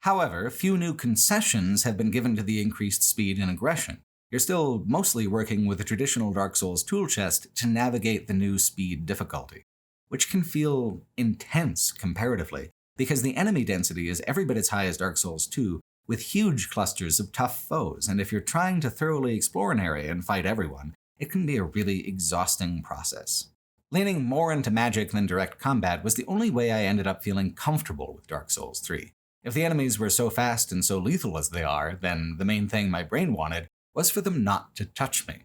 However, few new concessions have been given to the increased speed and aggression. You're still mostly working with the traditional Dark Souls tool chest to navigate the new speed difficulty, which can feel intense comparatively, because the enemy density is every bit as high as Dark Souls 2, with huge clusters of tough foes, and if you're trying to thoroughly explore an area and fight everyone, it can be a really exhausting process. Leaning more into magic than direct combat was the only way I ended up feeling comfortable with Dark Souls 3. If the enemies were so fast and so lethal as they are, then the main thing my brain wanted was for them not to touch me.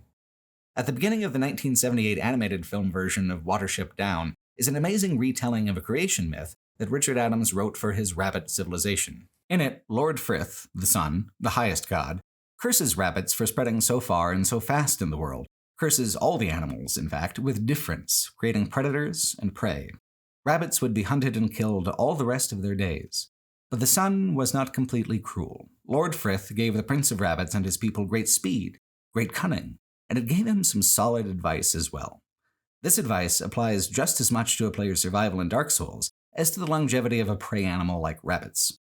At the beginning of the 1978 animated film version of Watership Down is an amazing retelling of a creation myth that Richard Adams wrote for his rabbit civilization. In it, Lord Frith, the sun, the highest god, curses rabbits for spreading so far and so fast in the world, curses all the animals, in fact, with difference, creating predators and prey. Rabbits would be hunted and killed all the rest of their days. But the sun was not completely cruel. Lord Frith gave the Prince of Rabbits and his people great speed, great cunning, and it gave him some solid advice as well. This advice applies just as much to a player's survival in Dark Souls as to the longevity of a prey animal like rabbits.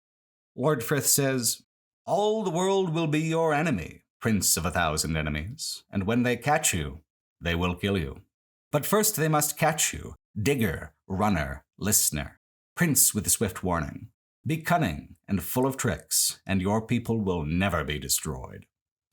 Lord Frith says, "All the world will be your enemy, Prince of 1,000 enemies, and when they catch you, they will kill you. But first they must catch you, digger, runner, listener, prince with a swift warning. Be cunning and full of tricks, and your people will never be destroyed."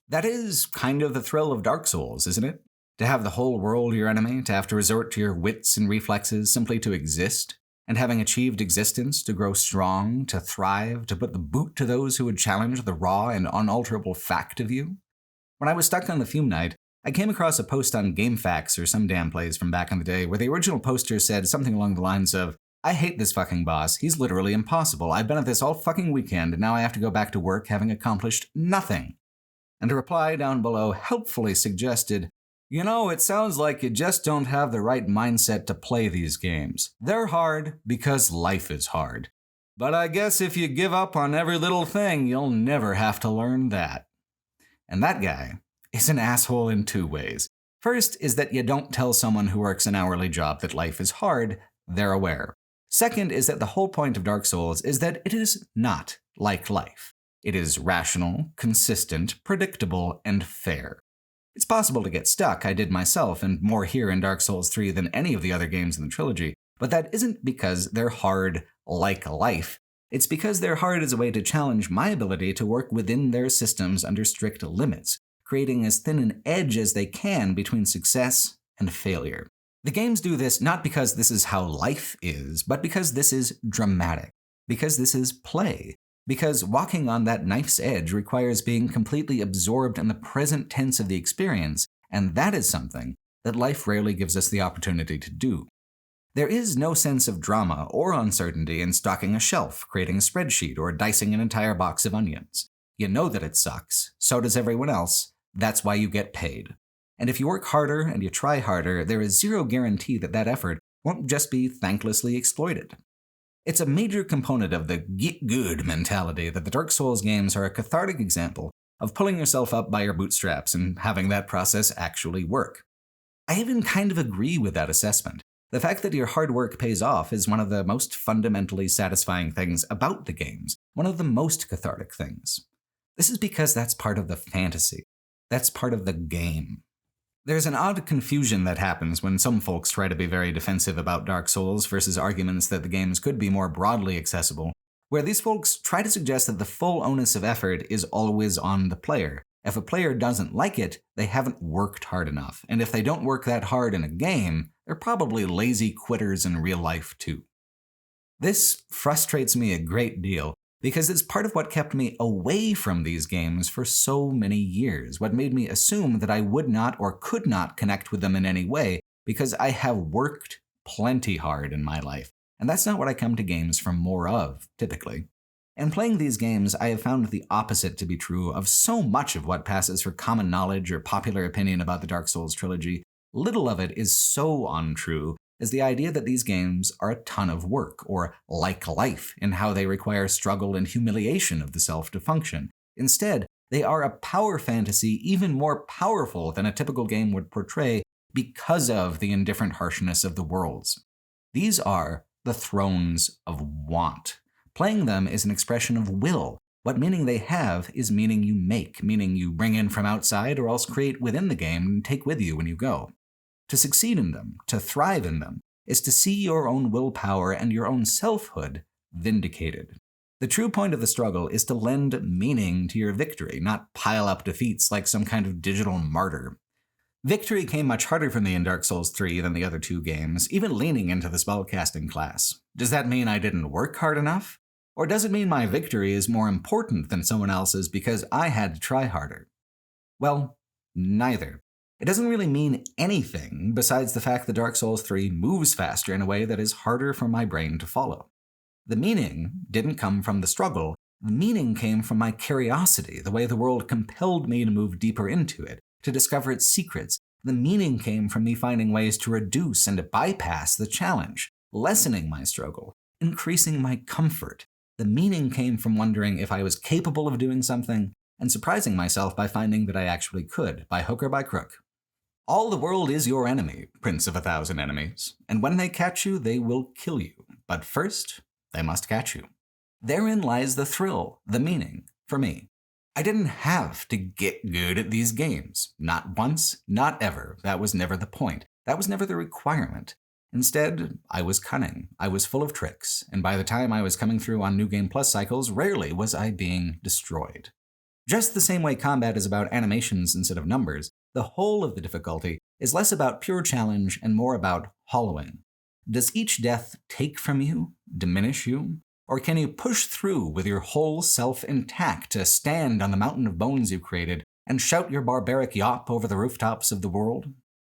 That is kind of the thrill of Dark Souls, isn't it? To have the whole world your enemy, to have to resort to your wits and reflexes simply to exist, and having achieved existence, to grow strong, to thrive, to put the boot to those who would challenge the raw and unalterable fact of you. When I was stuck on the fume night, I came across a post on GameFAQs or some damn place from back in the day where the original poster said something along the lines of, "I hate this fucking boss, he's literally impossible. I've been at this all fucking weekend and now I have to go back to work having accomplished nothing." And a reply down below helpfully suggested, "You know, it sounds like you just don't have the right mindset to play these games. They're hard because life is hard. But I guess if you give up on every little thing, you'll never have to learn that." And that guy is an asshole in two ways. First is that you don't tell someone who works an hourly job that life is hard, they're aware. Second is that the whole point of Dark Souls is that it is not like life. It is rational, consistent, predictable, and fair. It's possible to get stuck, I did myself, and more here in Dark Souls 3 than any of the other games in the trilogy, but that isn't because they're hard like life. It's because they're hard as a way to challenge my ability to work within their systems under strict limits, creating as thin an edge as they can between success and failure. The games do this not because this is how life is, but because this is dramatic, because this is play, because walking on that knife's edge requires being completely absorbed in the present tense of the experience, and that is something that life rarely gives us the opportunity to do. There is no sense of drama or uncertainty in stocking a shelf, creating a spreadsheet, or dicing an entire box of onions. You know that it sucks, so does everyone else. That's why you get paid. And if you work harder and you try harder, there is zero guarantee that that effort won't just be thanklessly exploited. It's a major component of the Git Gud mentality that the Dark Souls games are a cathartic example of pulling yourself up by your bootstraps and having that process actually work. I even kind of agree with that assessment. The fact that your hard work pays off is one of the most fundamentally satisfying things about the games, one of the most cathartic things. This is because that's part of the fantasy. That's part of the game. There's an odd confusion that happens when some folks try to be very defensive about Dark Souls versus arguments that the games could be more broadly accessible, where these folks try to suggest that the full onus of effort is always on the player. If a player doesn't like it, they haven't worked hard enough, and if they don't work that hard in a game, they're probably lazy quitters in real life too. This frustrates me a great deal, because it's part of what kept me away from these games for so many years, what made me assume that I would not or could not connect with them in any way, because I have worked plenty hard in my life, and that's not what I come to games for more of, typically. In playing these games, I have found the opposite to be true of so much of what passes for common knowledge or popular opinion about the Dark Souls trilogy. Little of it is so untrue as the idea that these games are a ton of work, or like life, in how they require struggle and humiliation of the self to function. Instead, they are a power fantasy even more powerful than a typical game would portray because of the indifferent harshness of the worlds. These are the thrones of want. Playing them is an expression of will. What meaning they have is meaning you make, meaning you bring in from outside or else create within the game and take with you when you go. To succeed in them, to thrive in them, is to see your own willpower and your own selfhood vindicated. The true point of the struggle is to lend meaning to your victory, not pile up defeats like some kind of digital martyr. Victory came much harder for me in Dark Souls 3 than the other two games, even leaning into the spellcasting class. Does that mean I didn't work hard enough? Or does it mean my victory is more important than someone else's because I had to try harder? Well, neither. It doesn't really mean anything besides the fact that Dark Souls 3 moves faster in a way that is harder for my brain to follow. The meaning didn't come from the struggle. The meaning came from my curiosity, the way the world compelled me to move deeper into it, to discover its secrets. The meaning came from me finding ways to reduce and to bypass the challenge, lessening my struggle, increasing my comfort. The meaning came from wondering if I was capable of doing something, and surprising myself by finding that I actually could, by hook or by crook. All the world is your enemy, Prince of 1,000 enemies, and when they catch you, they will kill you. But first, they must catch you. Therein lies the thrill, the meaning, for me. I didn't have to get good at these games. Not once, not ever. That was never the point. That was never the requirement. Instead, I was cunning. I was full of tricks, and by the time I was coming through on New Game Plus cycles, rarely was I being destroyed. Just the same way combat is about animations instead of numbers, the whole of the difficulty is less about pure challenge and more about hollowing. Does each death take from you, diminish you, or can you push through with your whole self intact to stand on the mountain of bones you've created and shout your barbaric yop over the rooftops of the world?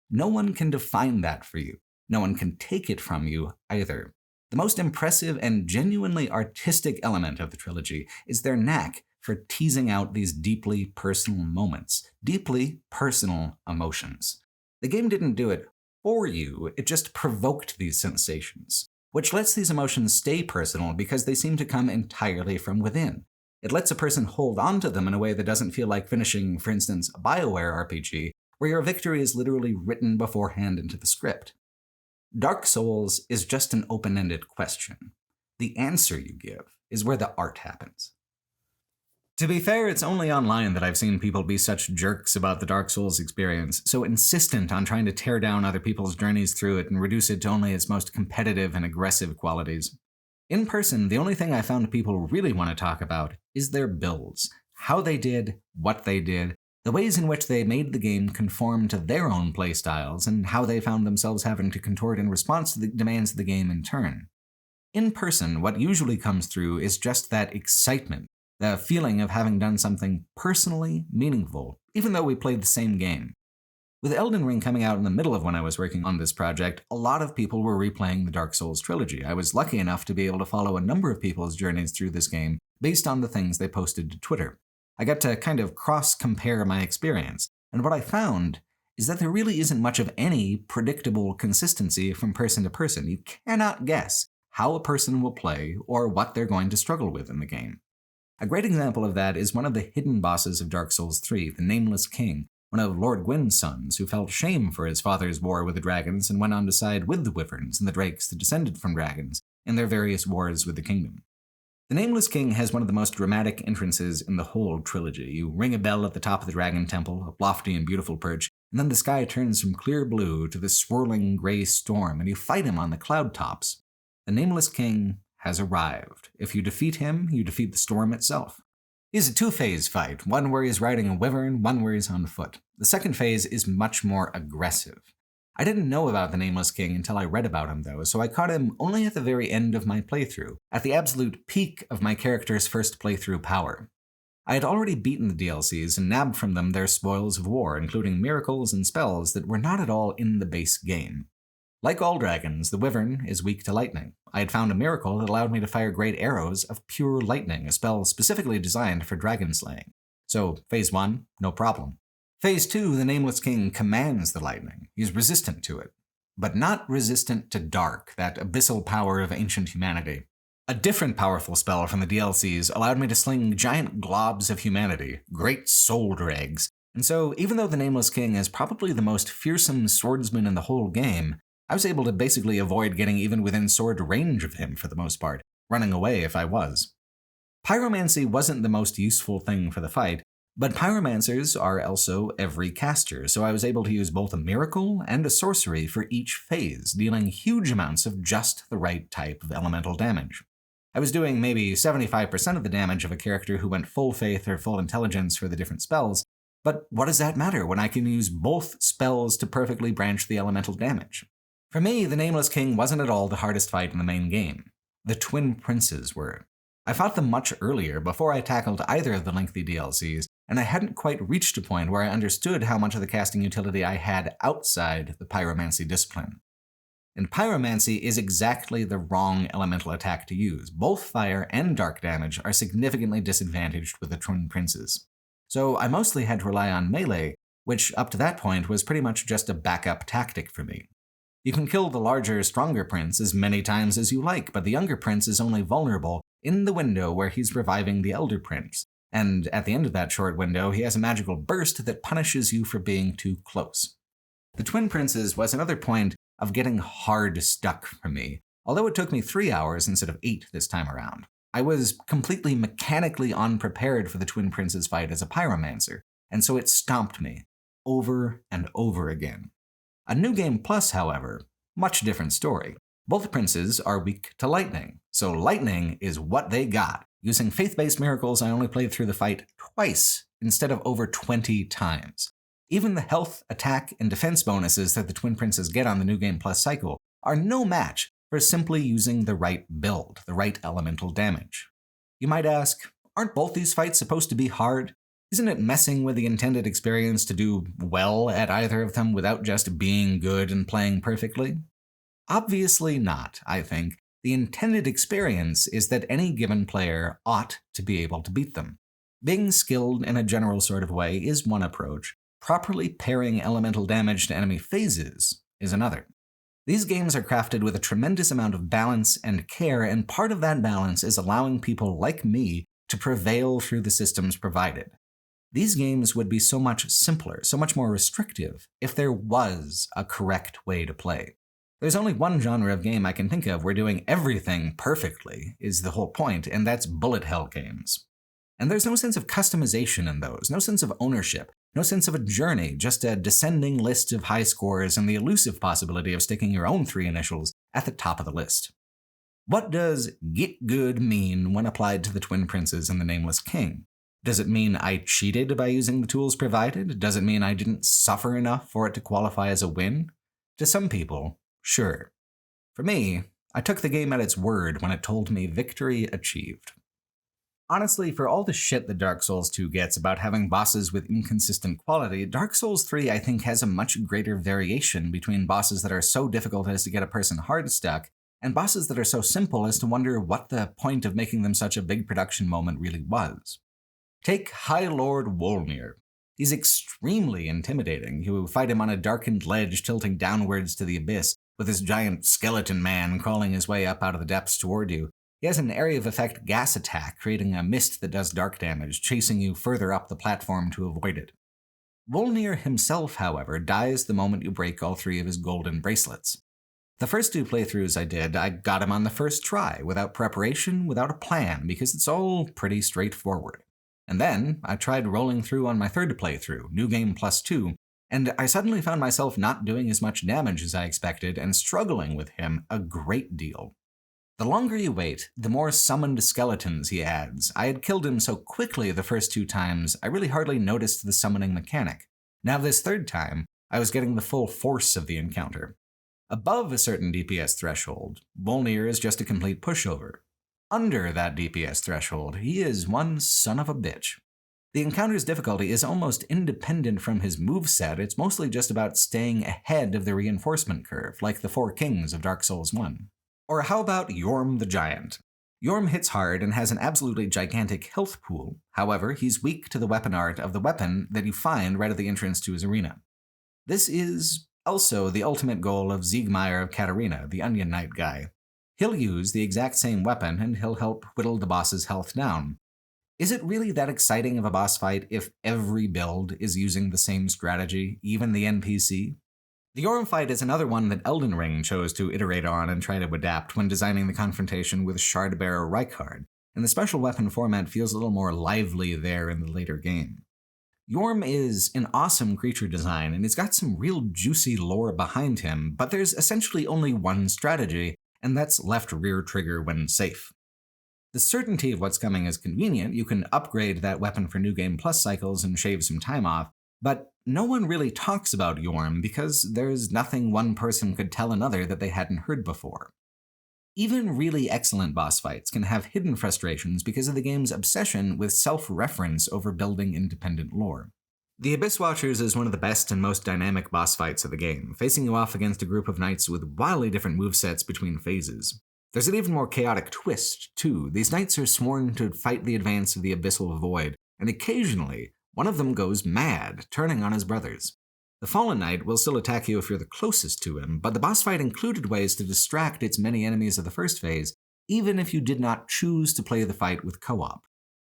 No one can define that for you. No one can take it from you either. The most impressive and genuinely artistic element of the trilogy is their knack for teasing out these deeply personal moments, deeply personal emotions. The game didn't do it for you, it just provoked these sensations, which lets these emotions stay personal because they seem to come entirely from within. It lets a person hold on to them in a way that doesn't feel like finishing, for instance, a BioWare RPG, where your victory is literally written beforehand into the script. Dark Souls is just an open-ended question. The answer you give is where the art happens. To be fair, it's only online that I've seen people be such jerks about the Dark Souls experience, so insistent on trying to tear down other people's journeys through it and reduce it to only its most competitive and aggressive qualities. In person, the only thing I found people really want to talk about is their builds, how they did, what they did, the ways in which they made the game conform to their own playstyles, and how they found themselves having to contort in response to the demands of the game in turn. In person, what usually comes through is just that excitement, the feeling of having done something personally meaningful, even though we played the same game. With Elden Ring coming out in the middle of when I was working on this project, a lot of people were replaying the Dark Souls trilogy. I was lucky enough to be able to follow a number of people's journeys through this game based on the things they posted to Twitter. I got to kind of cross-compare my experience, and what I found is that there really isn't much of any predictable consistency from person to person. You cannot guess how a person will play or what they're going to struggle with in the game. A great example of that is one of the hidden bosses of Dark Souls 3, the Nameless King, one of Lord Gwyn's sons who felt shame for his father's war with the dragons and went on to side with the wyverns and the drakes that descended from dragons in their various wars with the kingdom. The Nameless King has one of the most dramatic entrances in the whole trilogy. You ring a bell at the top of the Dragon Temple, a lofty and beautiful perch, and then the sky turns from clear blue to the swirling gray storm, and you fight him on the cloud tops. The Nameless King has arrived. If you defeat him, you defeat the storm itself. It's a two-phase fight, one where he's riding a wyvern, one where he's on foot. The second phase is much more aggressive. I didn't know about the Nameless King until I read about him, though, so I caught him only at the very end of my playthrough, at the absolute peak of my character's first playthrough power. I had already beaten the DLCs and nabbed from them their spoils of war, including miracles and spells that were not at all in the base game. Like all dragons, the wyvern is weak to lightning. I had found a miracle that allowed me to fire great arrows of pure lightning, a spell specifically designed for dragon slaying. So, Phase 1, no problem. Phase 2, the Nameless King commands the lightning. He's resistant to it. But not resistant to dark, that abyssal power of ancient humanity. A different powerful spell from the DLCs allowed me to sling giant globs of humanity, great soul dregs. And so, even though the Nameless King is probably the most fearsome swordsman in the whole game, I was able to basically avoid getting even within sword range of him for the most part, running away if I was. Pyromancy wasn't the most useful thing for the fight, but pyromancers are also every caster, so I was able to use both a miracle and a sorcery for each phase, dealing huge amounts of just the right type of elemental damage. I was doing maybe 75% of the damage of a character who went full faith or full intelligence for the different spells, but what does that matter when I can use both spells to perfectly branch the elemental damage? For me, the Nameless King wasn't at all the hardest fight in the main game. The Twin Princes were. I fought them much earlier, before I tackled either of the lengthy DLCs, and I hadn't quite reached a point where I understood how much of the casting utility I had outside the pyromancy discipline. And pyromancy is exactly the wrong elemental attack to use. Both fire and dark damage are significantly disadvantaged with the Twin Princes. So I mostly had to rely on melee, which up to that point was pretty much just a backup tactic for me. You can kill the larger, stronger prince as many times as you like, but the younger prince is only vulnerable in the window where he's reviving the elder prince. And at the end of that short window, he has a magical burst that punishes you for being too close. The Twin Princes was another point of getting hard stuck for me, although it took me 3 hours instead of 8 this time around. I was completely mechanically unprepared for the Twin Princes fight as a pyromancer, and so it stomped me, over and over again. A New Game Plus, however, much different story. Both princes are weak to lightning, so lightning is what they got. Using faith-based miracles, I only played through the fight twice instead of over 20 times. Even the health, attack, and defense bonuses that the Twin Princes get on the New Game Plus cycle are no match for simply using the right build, the right elemental damage. You might ask, aren't both these fights supposed to be hard? Isn't it messing with the intended experience to do well at either of them without just being good and playing perfectly? Obviously not, I think. The intended experience is that any given player ought to be able to beat them. Being skilled in a general sort of way is one approach. Properly pairing elemental damage to enemy phases is another. These games are crafted with a tremendous amount of balance and care, and part of that balance is allowing people like me to prevail through the systems provided. These games would be so much simpler, so much more restrictive, if there was a correct way to play. There's only one genre of game I can think of where doing everything perfectly is the whole point, and that's bullet hell games. And there's no sense of customization in those, no sense of ownership, no sense of a journey, just a descending list of high scores and the elusive possibility of sticking your own 3 initials at the top of the list. What does Git Gud mean when applied to the Twin Princes and the Nameless King? Does it mean I cheated by using the tools provided? Does it mean I didn't suffer enough for it to qualify as a win? To some people, sure. For me, I took the game at its word when it told me victory achieved. Honestly, for all the shit that Dark Souls 2 gets about having bosses with inconsistent quality, Dark Souls 3 I think has a much greater variation between bosses that are so difficult as to get a person hard stuck, and bosses that are so simple as to wonder what the point of making them such a big production moment really was. Take High Lord Wolnir. He's extremely intimidating. You fight him on a darkened ledge tilting downwards to the abyss, with this giant skeleton man crawling his way up out of the depths toward you. He has an area of effect gas attack, creating a mist that does dark damage, chasing you further up the platform to avoid it. Wolnir himself, however, dies the moment you break all 3 of his golden bracelets. The first 2 playthroughs I did, I got him on the first try, without preparation, without a plan, because it's all pretty straightforward. And then, I tried rolling through on my third playthrough, New Game Plus 2, and I suddenly found myself not doing as much damage as I expected and struggling with him a great deal. The longer you wait, the more summoned skeletons he adds. I had killed him so quickly the first 2 times, I really hardly noticed the summoning mechanic. Now this third time, I was getting the full force of the encounter. Above a certain DPS threshold, Wolnir is just a complete pushover. Under that DPS threshold, he is one son of a bitch. The encounter's difficulty is almost independent from his moveset, it's mostly just about staying ahead of the reinforcement curve, like the 4 kings of Dark Souls 1. Or how about Yorm the Giant? Yorm hits hard and has an absolutely gigantic health pool, however, he's weak to the weapon art of the weapon that you find right at the entrance to his arena. This is also the ultimate goal of Siegmeyer of Katarina, the Onion Knight guy. He'll use the exact same weapon and he'll help whittle the boss's health down. Is it really that exciting of a boss fight if every build is using the same strategy, even the NPC? The Yorm fight is another one that Elden Ring chose to iterate on and try to adapt when designing the confrontation with Shardbearer Rykard, and the special weapon format feels a little more lively there in the later game. Yorm is an awesome creature design, and he's got some real juicy lore behind him, but there's essentially only one strategy, and that's left rear trigger when safe. The certainty of what's coming is convenient. You can upgrade that weapon for New Game Plus cycles and shave some time off, but no one really talks about Yorm because there's nothing one person could tell another that they hadn't heard before. Even really excellent boss fights can have hidden frustrations because of the game's obsession with self-reference over building independent lore. The Abyss Watchers is one of the best and most dynamic boss fights of the game, facing you off against a group of knights with wildly different movesets between phases. There's an even more chaotic twist, too. These knights are sworn to fight the advance of the Abyssal Void, and occasionally, one of them goes mad, turning on his brothers. The Fallen Knight will still attack you if you're the closest to him, but the boss fight included ways to distract its many enemies of the first phase, even if you did not choose to play the fight with co-op.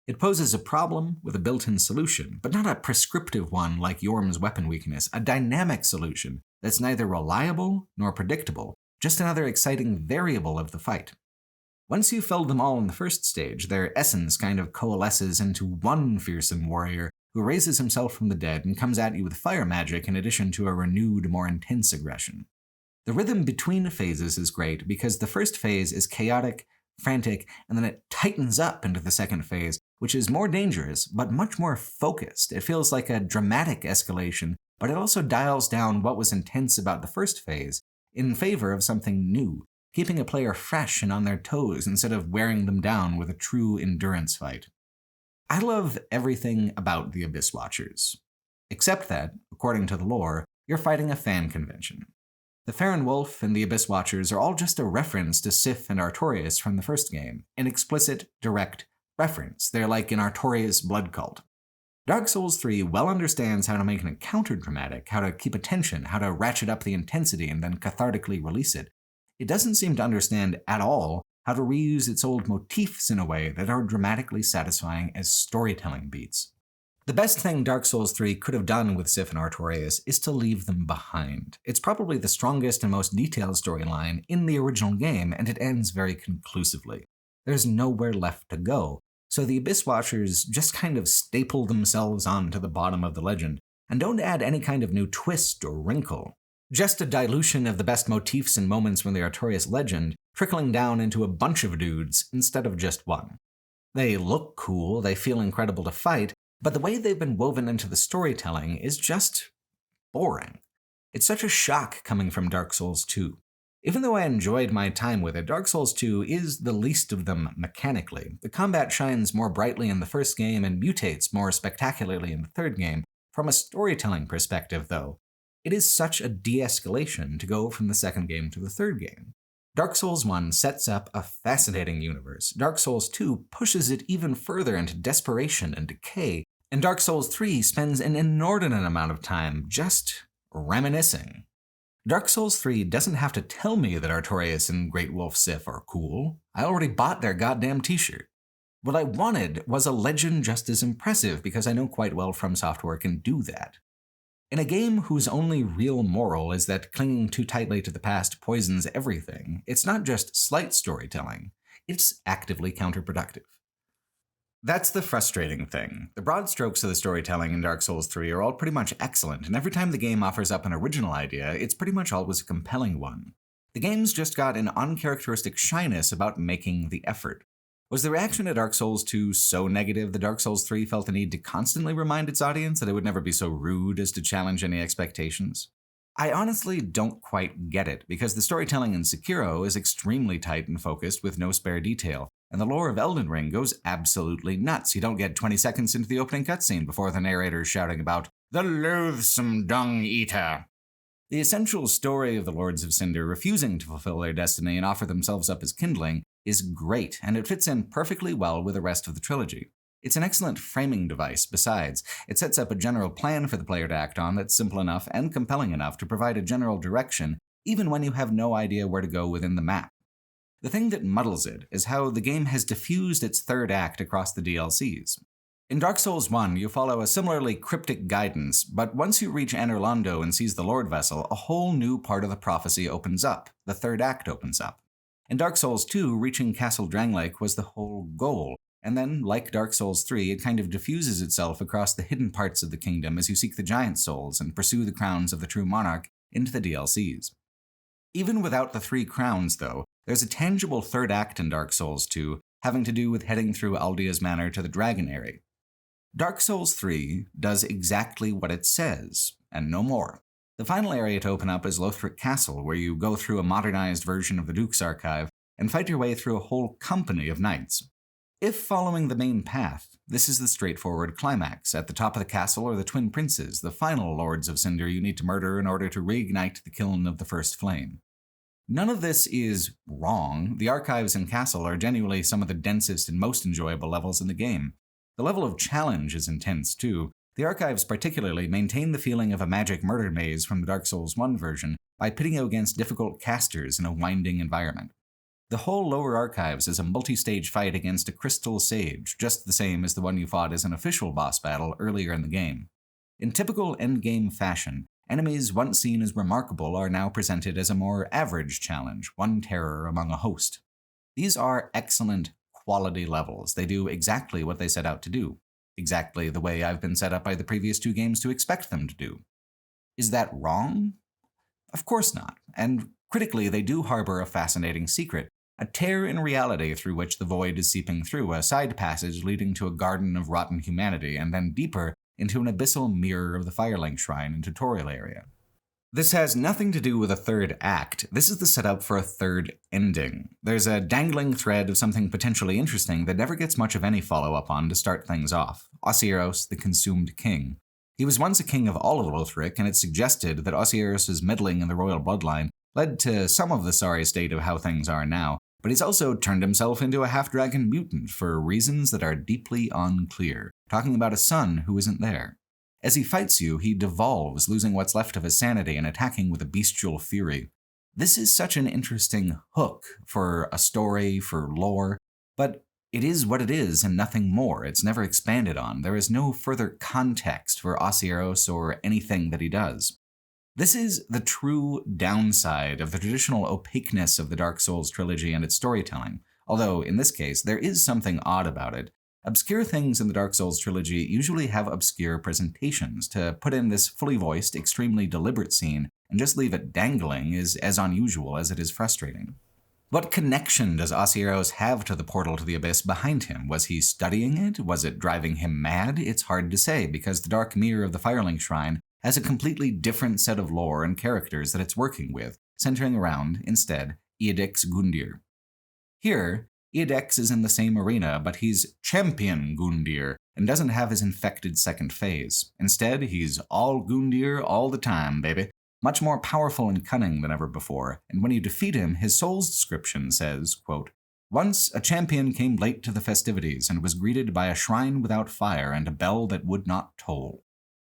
It poses a problem with a built-in solution, but not a prescriptive one like Yorm's weapon weakness, a dynamic solution that's neither reliable nor predictable, just another exciting variable of the fight. Once you've filled them all in the first stage, their essence kind of coalesces into one fearsome warrior who raises himself from the dead and comes at you with fire magic in addition to a renewed, more intense aggression. The rhythm between phases is great because the first phase is chaotic, frantic, and then it tightens up into the second phase, which is more dangerous, but much more focused. It feels like a dramatic escalation, but it also dials down what was intense about the first phase in favor of something new, keeping a player fresh and on their toes instead of wearing them down with a true endurance fight. I love everything about the Abyss Watchers, except that, according to the lore, you're fighting a fan convention. The Farron Wolf and the Abyss Watchers are all just a reference to Sif and Artorias from the first game, an explicit, direct reference. They're like an Artorias blood cult. Dark Souls 3 well understands how to make an encounter dramatic, how to keep attention, how to ratchet up the intensity and then cathartically release it. It doesn't seem to understand at all how to reuse its old motifs in a way that are dramatically satisfying as storytelling beats. The best thing Dark Souls 3 could have done with Sif and Artorias is to leave them behind. It's probably the strongest and most detailed storyline in the original game, and it ends very conclusively. There's nowhere left to go, so the Abyss Watchers just kind of staple themselves onto the bottom of the legend, and don't add any kind of new twist or wrinkle. Just a dilution of the best motifs and moments from the Artorias legend, trickling down into a bunch of dudes instead of just one. They look cool, they feel incredible to fight, but the way they've been woven into the storytelling is just boring. It's such a shock coming from Dark Souls 2. Even though I enjoyed my time with it, Dark Souls 2 is the least of them mechanically. The combat shines more brightly in the first game and mutates more spectacularly in the third game. From a storytelling perspective, though, it is such a de-escalation to go from the second game to the third game. Dark Souls 1 sets up a fascinating universe, Dark Souls 2 pushes it even further into desperation and decay, and Dark Souls 3 spends an inordinate amount of time just reminiscing. Dark Souls 3 doesn't have to tell me that Artorias and Great Wolf Sif are cool. I already bought their goddamn t-shirt. What I wanted was a legend just as impressive, because I know quite well From Software can do that. In a game whose only real moral is that clinging too tightly to the past poisons everything, it's not just slight storytelling, it's actively counterproductive. That's the frustrating thing. The broad strokes of the storytelling in Dark Souls 3 are all pretty much excellent, and every time the game offers up an original idea, it's pretty much always a compelling one. The game's just got an uncharacteristic shyness about making the effort. Was the reaction to Dark Souls 2 so negative that Dark Souls 3 felt the need to constantly remind its audience that it would never be so rude as to challenge any expectations? I honestly don't quite get it, because the storytelling in Sekiro is extremely tight and focused with no spare detail, and the lore of Elden Ring goes absolutely nuts. You don't get 20 seconds into the opening cutscene before the narrator is shouting about the loathsome dung eater. The essential story of the Lords of Cinder refusing to fulfill their destiny and offer themselves up as kindling is great, and it fits in perfectly well with the rest of the trilogy. It's an excellent framing device besides. It sets up a general plan for the player to act on that's simple enough and compelling enough to provide a general direction, even when you have no idea where to go within the map. The thing that muddles it is how the game has diffused its third act across the DLCs. In Dark Souls 1, you follow a similarly cryptic guidance, but once you reach Anor Londo and seize the Lord Vessel, a whole new part of the prophecy opens up. The third act opens up. In Dark Souls 2, reaching Castle Drangleic was the whole goal, and then, like Dark Souls 3, it kind of diffuses itself across the hidden parts of the kingdom as you seek the Giant Souls and pursue the crowns of the true monarch into the DLCs. Even without the 3 crowns, though, there's a tangible third act in Dark Souls 2, having to do with heading through Aldia's Manor to the Dragon Eyrie. Dark Souls 3 does exactly what it says, and no more. The final area to open up is Lothric Castle, where you go through a modernized version of the Duke's Archive and fight your way through a whole company of knights. If following the main path, this is the straightforward climax. At the top of the castle are the Twin Princes, the final Lords of Cinder you need to murder in order to reignite the kiln of the First Flame. None of this is wrong. The archives and castle are genuinely some of the densest and most enjoyable levels in the game. The level of challenge is intense, too. The archives particularly maintain the feeling of a magic murder maze from the Dark Souls 1 version by pitting you against difficult casters in a winding environment. The whole lower archives is a multi-stage fight against a crystal sage, just the same as the one you fought as an official boss battle earlier in the game. In typical endgame fashion, enemies once seen as remarkable are now presented as a more average challenge, one terror among a host. These are excellent quality levels. They do exactly what they set out to do. Exactly the way I've been set up by the previous 2 games to expect them to do. Is that wrong? Of course not, and critically they do harbor a fascinating secret, a tear in reality through which the void is seeping through, a side passage leading to a garden of rotten humanity, and then deeper into an abyssal mirror of the Firelink Shrine and tutorial area. This has nothing to do with a third act. This is the setup for a third ending. There's a dangling thread of something potentially interesting that never gets much of any follow-up on to start things off. Osieros, the Consumed King. He was once a king of all of Lothric, and it's suggested that Osieros' meddling in the royal bloodline led to some of the sorry state of how things are now, but he's also turned himself into a half-dragon mutant for reasons that are deeply unclear, talking about a son who isn't there. As he fights you, he devolves, losing what's left of his sanity and attacking with a bestial fury. This is such an interesting hook for a story, for lore, but it is what it is and nothing more. It's never expanded on. There is no further context for Osieros or anything that he does. This is the true downside of the traditional opaqueness of the Dark Souls trilogy and its storytelling, although in this case there is something odd about it. Obscure things in the Dark Souls trilogy usually have obscure presentations. To put in this fully voiced, extremely deliberate scene and just leave it dangling is as unusual as it is frustrating. What connection does Osieros have to the portal to the abyss behind him? Was he studying it? Was it driving him mad? It's hard to say, because the Dark Mirror of the Firelink Shrine has a completely different set of lore and characters that it's working with, centering around, instead, Eodex Gundyr. Here, Eodex is in the same arena, but he's Champion Gundyr and doesn't have his infected second phase. Instead, he's all Gundyr all the time, baby. Much more powerful and cunning than ever before, and when you defeat him, his soul's description says, quote, "Once a champion came late to the festivities and was greeted by a shrine without fire and a bell that would not toll.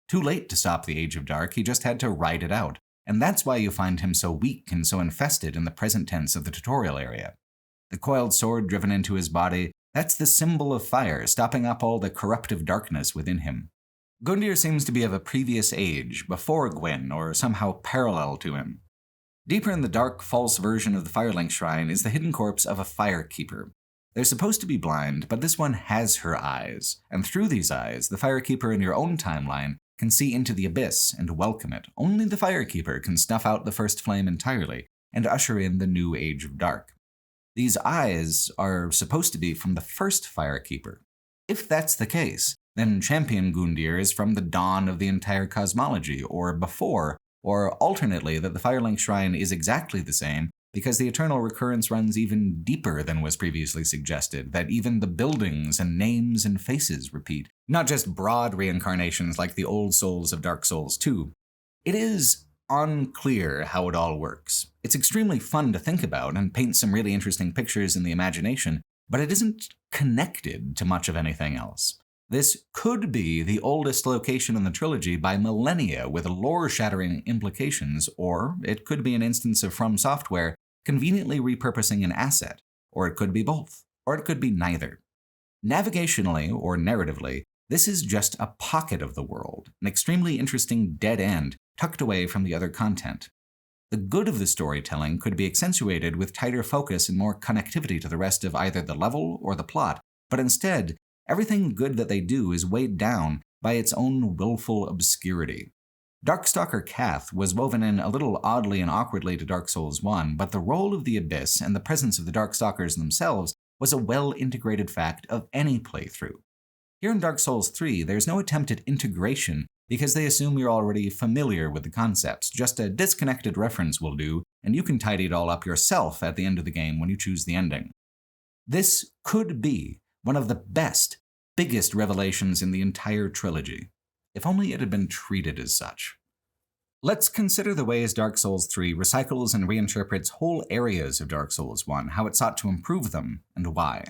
Too late to stop the Age of Dark, he just had to ride it out, and that's why you find him so weak and so infested in the present tense of the tutorial area. The coiled sword driven into his body, that's the symbol of fire, stopping up all the corruptive darkness within him. Gundyr seems to be of a previous age, before Gwyn, or somehow parallel to him. Deeper in the dark, false version of the Firelink Shrine is the hidden corpse of a Firekeeper. They're supposed to be blind, but this one has her eyes, and through these eyes, the Firekeeper in your own timeline can see into the abyss and welcome it. Only the Firekeeper can snuff out the first flame entirely, and usher in the new Age of Dark. These eyes are supposed to be from the first Firekeeper. If that's the case, then Champion Gundyr is from the dawn of the entire cosmology, or before, or alternately that the Firelink Shrine is exactly the same, because the eternal recurrence runs even deeper than was previously suggested, that even the buildings and names and faces repeat, not just broad reincarnations like the old souls of Dark Souls 2. It is unclear how it all works. It's extremely fun to think about and paint some really interesting pictures in the imagination, but it isn't connected to much of anything else. This could be the oldest location in the trilogy by millennia with lore-shattering implications, or it could be an instance of From Software conveniently repurposing an asset, or it could be both, or it could be neither. Navigationally or narratively, this is just a pocket of the world, an extremely interesting dead end tucked away from the other content. The good of the storytelling could be accentuated with tighter focus and more connectivity to the rest of either the level or the plot, but instead, everything good that they do is weighed down by its own willful obscurity. Darkstalker Kath was woven in a little oddly and awkwardly to Dark Souls 1, but the role of the Abyss and the presence of the Darkstalkers themselves was a well-integrated fact of any playthrough. Here in Dark Souls 3, there's no attempt at integration because they assume you're already familiar with the concepts. Just a disconnected reference will do, and you can tidy it all up yourself at the end of the game when you choose the ending. This could be one of the best, biggest revelations in the entire trilogy, if only it had been treated as such. Let's consider the ways Dark Souls 3 recycles and reinterprets whole areas of Dark Souls 1, how it sought to improve them, and why.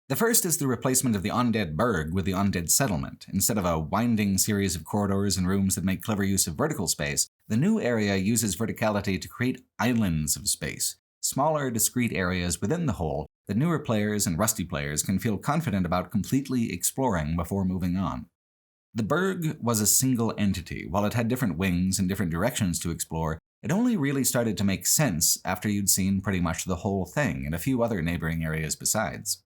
The first is the replacement of the Undead Burg with the Undead Settlement. Instead of a winding series of corridors and rooms that make clever use of vertical space, the new area uses verticality to create islands of space, smaller, discrete areas within the whole that newer players and rusty players can feel confident about completely exploring before moving on. The Burg was a single entity. While it had different wings and different directions to explore, it only really started to make sense after you'd seen pretty much the whole thing and a few other neighboring areas besides.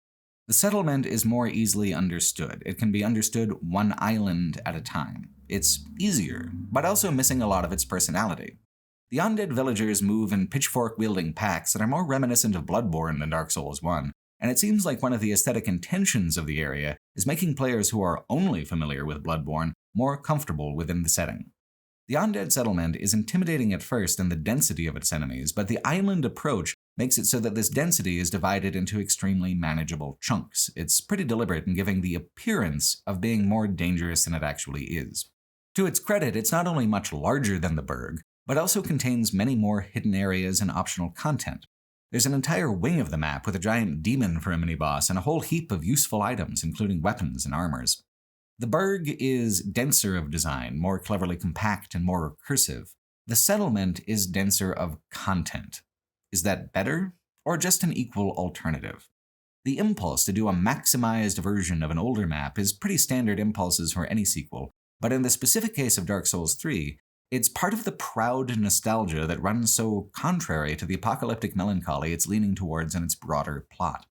The settlement is more easily understood. It can be understood one island at a time. It's easier, but also missing a lot of its personality. The undead villagers move in pitchfork-wielding packs that are more reminiscent of Bloodborne than Dark Souls 1, and it seems like one of the aesthetic intentions of the area is making players who are only familiar with Bloodborne more comfortable within the setting. The undead settlement is intimidating at first in the density of its enemies, but the island approach makes it so that this density is divided into extremely manageable chunks. It's pretty deliberate in giving the appearance of being more dangerous than it actually is. To its credit, it's not only much larger than the Burg, but also contains many more hidden areas and optional content. There's an entire wing of the map with a giant demon for a mini-boss and a whole heap of useful items, including weapons and armors. The Burg is denser of design, more cleverly compact and more recursive. The settlement is denser of content. Is that better, or just an equal alternative? The impulse to do a maximized version of an older map is pretty standard impulses for any sequel, but in the specific case of Dark Souls 3, it's part of the proud nostalgia that runs so contrary to the apocalyptic melancholy it's leaning towards in its broader plot.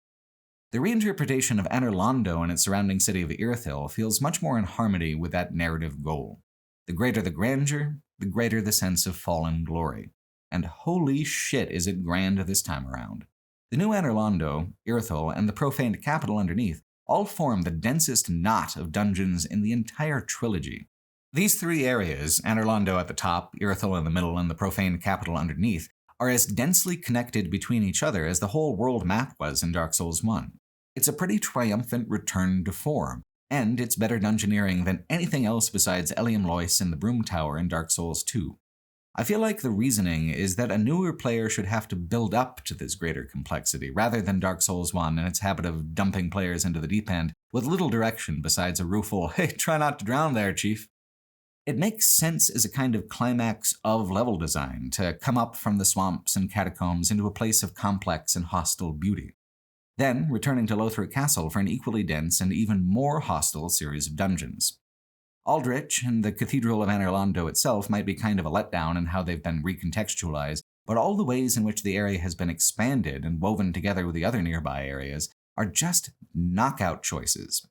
The reinterpretation of Anor Londo and its surrounding city of Irithyll feels much more in harmony with that narrative goal. The greater the grandeur, the greater the sense of fallen glory. And holy shit is it grand this time around. The new Anor Londo, Irithyll, and the profaned capital underneath all form the densest knot of dungeons in the entire trilogy. These three areas, Anor Londo at the top, Irithyll in the middle, and the profaned capital underneath, are as densely connected between each other as the whole world map was in Dark Souls 1. It's a pretty triumphant return to form, and it's better dungeoneering than anything else besides Eliam Lois and the Broom Tower in Dark Souls 2. I feel like the reasoning is that a newer player should have to build up to this greater complexity, rather than Dark Souls 1 and its habit of dumping players into the deep end with little direction besides a rueful, "Hey, try not to drown there, chief." It makes sense as a kind of climax of level design to come up from the swamps and catacombs into a place of complex and hostile beauty. Then, returning to Lothric Castle for an equally dense and even more hostile series of dungeons. Aldrich and the Cathedral of Anorlando itself might be kind of a letdown in how they've been recontextualized, but all the ways in which the area has been expanded and woven together with the other nearby areas are just knockout choices.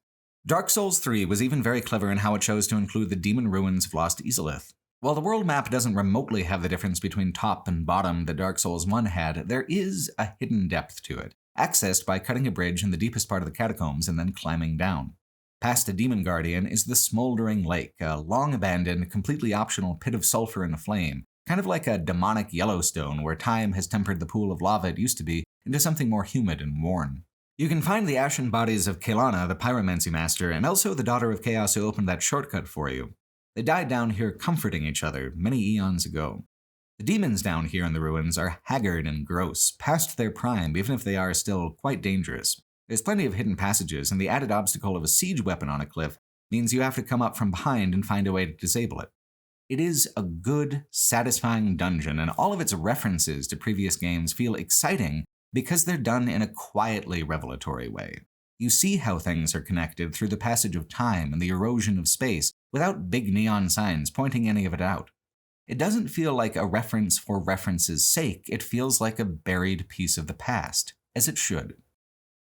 Dark Souls 3 was even very clever in how it chose to include the demon ruins of Lost Izalith. While the world map doesn't remotely have the difference between top and bottom that Dark Souls 1 had, there is a hidden depth to it, accessed by cutting a bridge in the deepest part of the catacombs and then climbing down. Past a demon guardian is the Smoldering Lake, a long-abandoned, completely optional pit of sulfur and flame, kind of like a demonic Yellowstone where time has tempered the pool of lava it used to be into something more humid and worn. You can find the ashen bodies of Kaelana, the pyromancy master, and also the daughter of Chaos who opened that shortcut for you. They died down here comforting each other many eons ago. The demons down here in the ruins are haggard and gross, past their prime even if they are still quite dangerous. There's plenty of hidden passages, and the added obstacle of a siege weapon on a cliff means you have to come up from behind and find a way to disable it. It is a good, satisfying dungeon, and all of its references to previous games feel exciting because they're done in a quietly revelatory way. You see how things are connected through the passage of time and the erosion of space without big neon signs pointing any of it out. It doesn't feel like a reference for reference's sake, it feels like a buried piece of the past, as it should.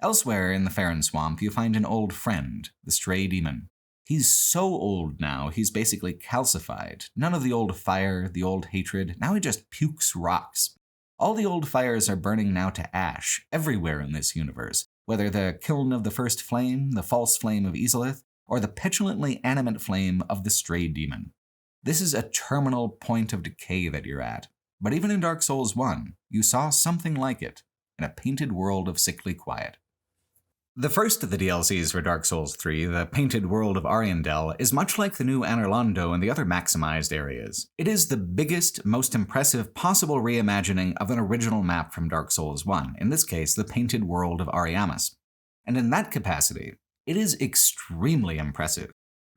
Elsewhere in the Farron Swamp, you find an old friend, the Stray Demon. He's so old now, he's basically calcified. None of the old fire, the old hatred, now he just pukes rocks. All the old fires are burning now to ash, everywhere in this universe, whether the kiln of the first flame, the false flame of Izalith, or the petulantly animate flame of the Stray Demon. This is a terminal point of decay that you're at. But even in Dark Souls 1, you saw something like it, in a painted world of sickly quiet. The first of the DLCs for Dark Souls 3, the Painted World of Ariandel, is much like the new Anorlando and the other maximized areas. It is the biggest, most impressive possible reimagining of an original map from Dark Souls 1, in this case the Painted World of Ariamis. And in that capacity, it is extremely impressive.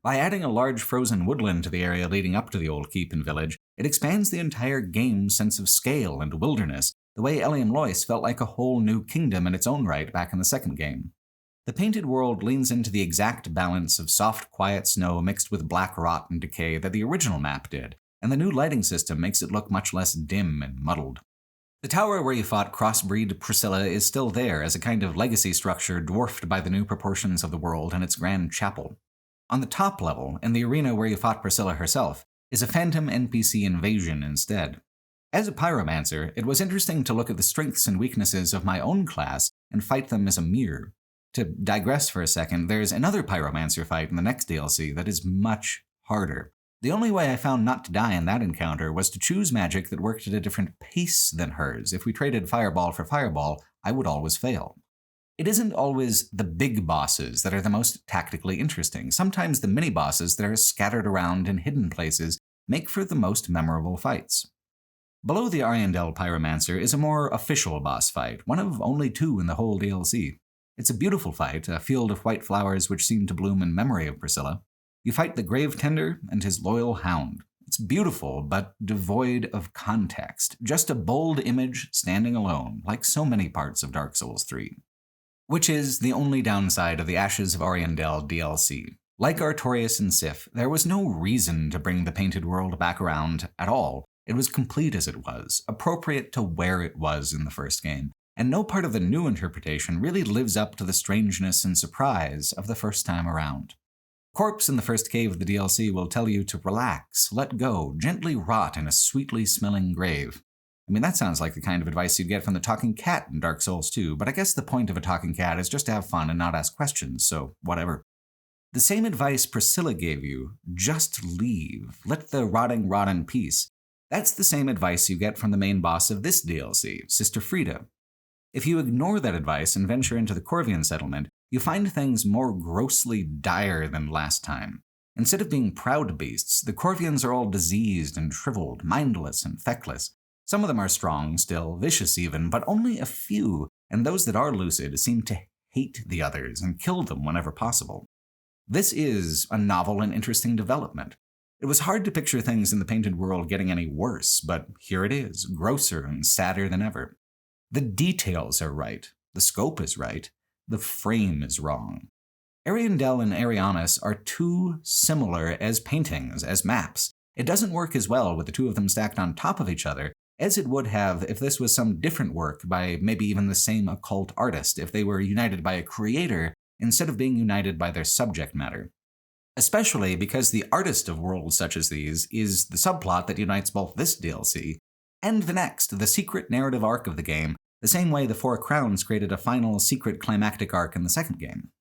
By adding a large frozen woodland to the area leading up to the old keep and village, it expands the entire game's sense of scale and wilderness, the way Eliam Lois felt like a whole new kingdom in its own right back in the second game. The Painted World leans into the exact balance of soft, quiet snow mixed with black rot and decay that the original map did, and the new lighting system makes it look much less dim and muddled. The tower where you fought crossbreed Priscilla is still there as a kind of legacy structure dwarfed by the new proportions of the world and its grand chapel. On the top level, in the arena where you fought Priscilla herself, is a phantom NPC invasion instead. As a pyromancer, it was interesting to look at the strengths and weaknesses of my own class and fight them as a mirror. To digress for a second, there's another pyromancer fight in the next DLC that is much harder. The only way I found not to die in that encounter was to choose magic that worked at a different pace than hers. If we traded fireball for fireball, I would always fail. It isn't always the big bosses that are the most tactically interesting. Sometimes the mini-bosses that are scattered around in hidden places make for the most memorable fights. Below the Ariandel Pyromancer is a more official boss fight, one of only 2 in the whole DLC. It's a beautiful fight, a field of white flowers which seem to bloom in memory of Priscilla. You fight the Grave Tender and his loyal hound. It's beautiful, but devoid of context. Just a bold image standing alone, like so many parts of Dark Souls 3. Which is the only downside of the Ashes of Ariandel DLC. Like Artorias and Sif, there was no reason to bring the Painted World back around at all. It was complete as it was, appropriate to where it was in the first game. And no part of the new interpretation really lives up to the strangeness and surprise of the first time around. Corpse in the first cave of the DLC will tell you to relax, let go, gently rot in a sweetly smelling grave. I mean, that sounds like the kind of advice you'd get from the talking cat in Dark Souls 2, but I guess the point of a talking cat is just to have fun and not ask questions, so whatever. The same advice Priscilla gave you, just leave, let the rotting rot in peace, That's the same advice you get from the main boss of this DLC, Sister Frida. If you ignore that advice and venture into the Corvian settlement, you find things more grossly dire than last time. Instead of being proud beasts, the Corvians are all diseased and shriveled, mindless and feckless. Some of them are strong still, vicious even, but only a few, and those that are lucid seem to hate the others and kill them whenever possible. This is a novel and interesting development. It was hard to picture things in the painted world getting any worse, but here it is, grosser and sadder than ever. The details are right, the scope is right, the frame is wrong. Ariandel and Arianis are too similar as paintings, as maps. It doesn't work as well with the two of them stacked on top of each other as it would have if this was some different work by maybe even the same occult artist, if they were united by a creator instead of being united by their subject matter. Especially because the artist of worlds such as these is the subplot that unites both this DLC and the next, the secret narrative arc of the game, the same way the Four Crowns created a final secret climactic arc in the second game.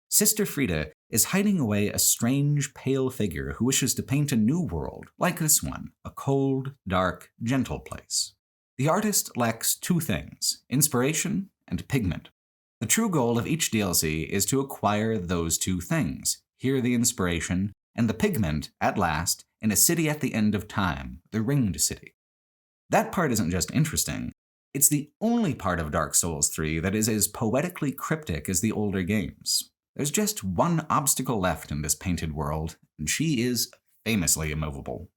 Sister Frida is hiding away a strange, pale figure who wishes to paint a new world, like this one, a cold, dark, gentle place. The artist lacks two things, inspiration and pigment. The true goal of each DLC is to acquire those two things, here the inspiration, and the pigment, at last, in a city at the end of time, the Ringed City. That part isn't just interesting, it's the only part of Dark Souls 3 that is as poetically cryptic as the older games. There's just one obstacle left in this painted world, and she is famously immovable.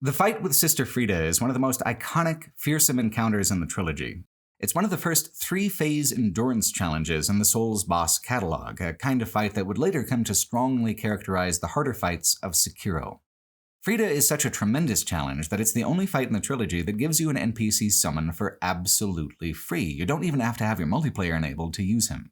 The fight with Sister Frida is one of the most iconic, fearsome encounters in the trilogy. It's one of the first 3-phase endurance challenges in the Souls boss catalog, a kind of fight that would later come to strongly characterize the harder fights of Sekiro. Frida is such a tremendous challenge that it's the only fight in the trilogy that gives you an NPC summon for absolutely free. You don't even have to have your multiplayer enabled to use him.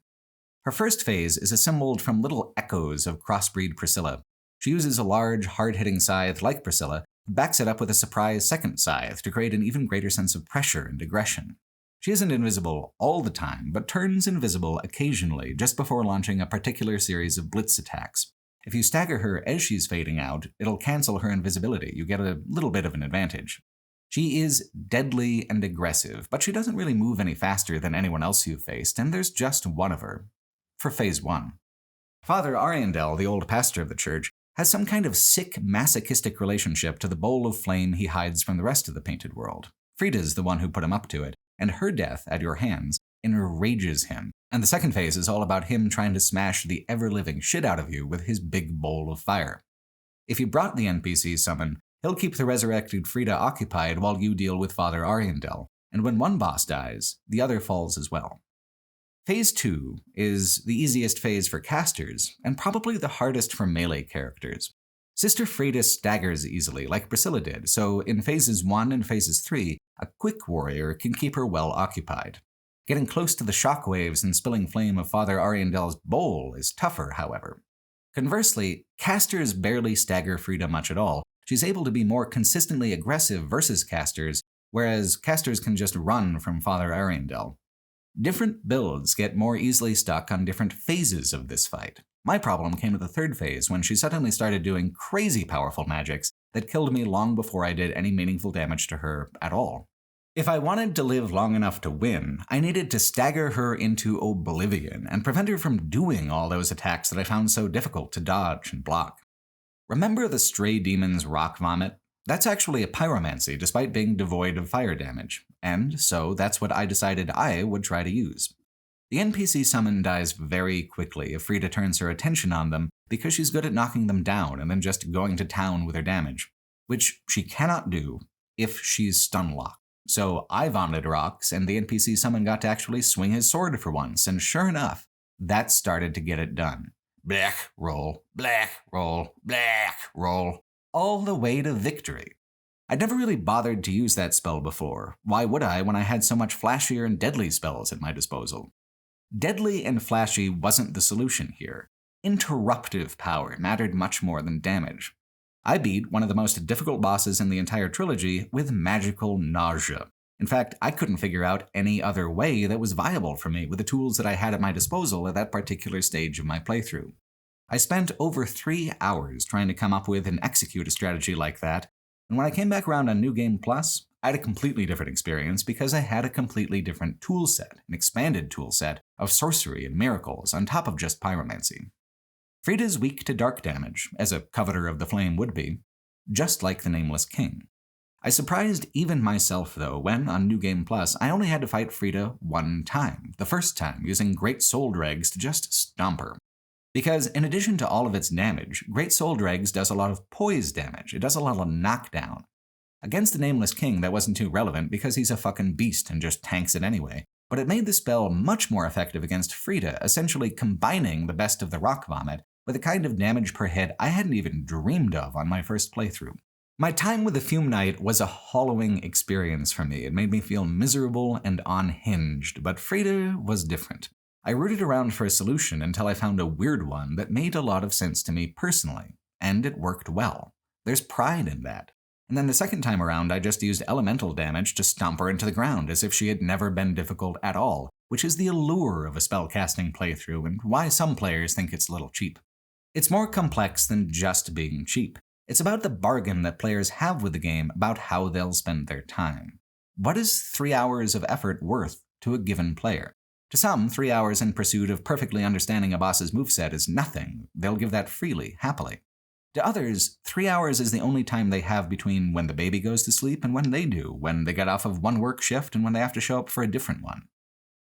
Her first phase is assembled from little echoes of crossbreed Priscilla. She uses a large, hard-hitting scythe like Priscilla, and backs it up with a surprise second scythe to create an even greater sense of pressure and aggression. She isn't invisible all the time, but turns invisible occasionally just before launching a particular series of blitz attacks. If you stagger her as she's fading out, it'll cancel her invisibility. You get a little bit of an advantage. She is deadly and aggressive, but she doesn't really move any faster than anyone else you've faced, and there's just one of her. For Phase 1. Father Ariandel, the old pastor of the church, has some kind of sick, masochistic relationship to the bowl of flame he hides from the rest of the painted world. Frida's the one who put him up to it, and her death at your hands enrages him. And the second phase is all about him trying to smash the ever-living shit out of you with his big bowl of fire. If you brought the NPC summon, he'll keep the resurrected Frida occupied while you deal with Father Ariandel, and when one boss dies, the other falls as well. Phase 2 is the easiest phase for casters, and probably the hardest for melee characters. Sister Frida staggers easily, like Priscilla did, so in Phases 1 and Phases 3, a quick warrior can keep her well occupied. Getting close to the shockwaves and spilling flame of Father Ariandel's bowl is tougher, however. Conversely, casters barely stagger Frida much at all. She's able to be more consistently aggressive versus casters, whereas casters can just run from Father Ariandel. Different builds get more easily stuck on different phases of this fight. My problem came at the third phase when she suddenly started doing crazy powerful magics that killed me long before I did any meaningful damage to her at all. If I wanted to live long enough to win, I needed to stagger her into oblivion and prevent her from doing all those attacks that I found so difficult to dodge and block. Remember the Stray Demon's rock vomit? That's actually a pyromancy despite being devoid of fire damage, and so that's what I decided I would try to use. The NPC summon dies very quickly if Frida turns her attention on them because she's good at knocking them down and then just going to town with her damage, which she cannot do if she's stun-locked. So I vomited rocks, and the NPC summon got to actually swing his sword for once, and sure enough, that started to get it done. Black roll, black roll, black roll, all the way to victory. I'd never really bothered to use that spell before. Why would I when I had so much flashier and deadly spells at my disposal? Deadly and flashy wasn't the solution here. Interruptive power mattered much more than damage. I beat one of the most difficult bosses in the entire trilogy with magical nausea. In fact, I couldn't figure out any other way that was viable for me with the tools that I had at my disposal at that particular stage of my playthrough. I spent over 3 hours trying to come up with and execute a strategy like that, And when I came back around on New Game Plus, I had a completely different experience because I had a completely different toolset, an expanded toolset of sorcery and miracles on top of just pyromancy. Frida's weak to dark damage, as a coveter of the flame would be, just like the Nameless King. I surprised even myself, though, when, on New Game Plus, I only had to fight Frida one time, the first time, using Great Soul Dregs to just stomp her. Because in addition to all of its damage, Great Soul Dregs does a lot of poise damage, it does a lot of knockdown. Against the Nameless King, that wasn't too relevant because he's a fucking beast and just tanks it anyway, but it made the spell much more effective against Frida, essentially combining the best of the Rock Vomit with a kind of damage per hit I hadn't even dreamed of on my first playthrough. My time with the Fume Knight was a hollowing experience for me. It made me feel miserable and unhinged, but Frida was different. I rooted around for a solution until I found a weird one that made a lot of sense to me personally, and it worked well. There's pride in that. And then the second time around, I just used elemental damage to stomp her into the ground as if she had never been difficult at all, which is the allure of a spellcasting playthrough and why some players think it's a little cheap. It's more complex than just being cheap. It's about the bargain that players have with the game about how they'll spend their time. What is 3 hours of effort worth to a given player? To some, 3 hours in pursuit of perfectly understanding a boss's moveset is nothing. They'll give that freely, happily. To others, 3 hours is the only time they have between when the baby goes to sleep and when they do, when they get off of one work shift and when they have to show up for a different one.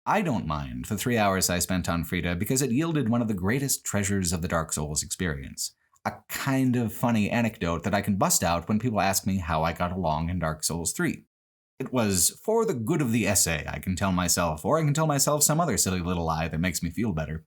I don't mind the 3 hours I spent on Frida because it yielded one of the greatest treasures of the Dark Souls experience. A kind of funny anecdote that I can bust out when people ask me how I got along in Dark Souls 3. It was for the good of the essay, I can tell myself, or I can tell myself some other silly little lie that makes me feel better.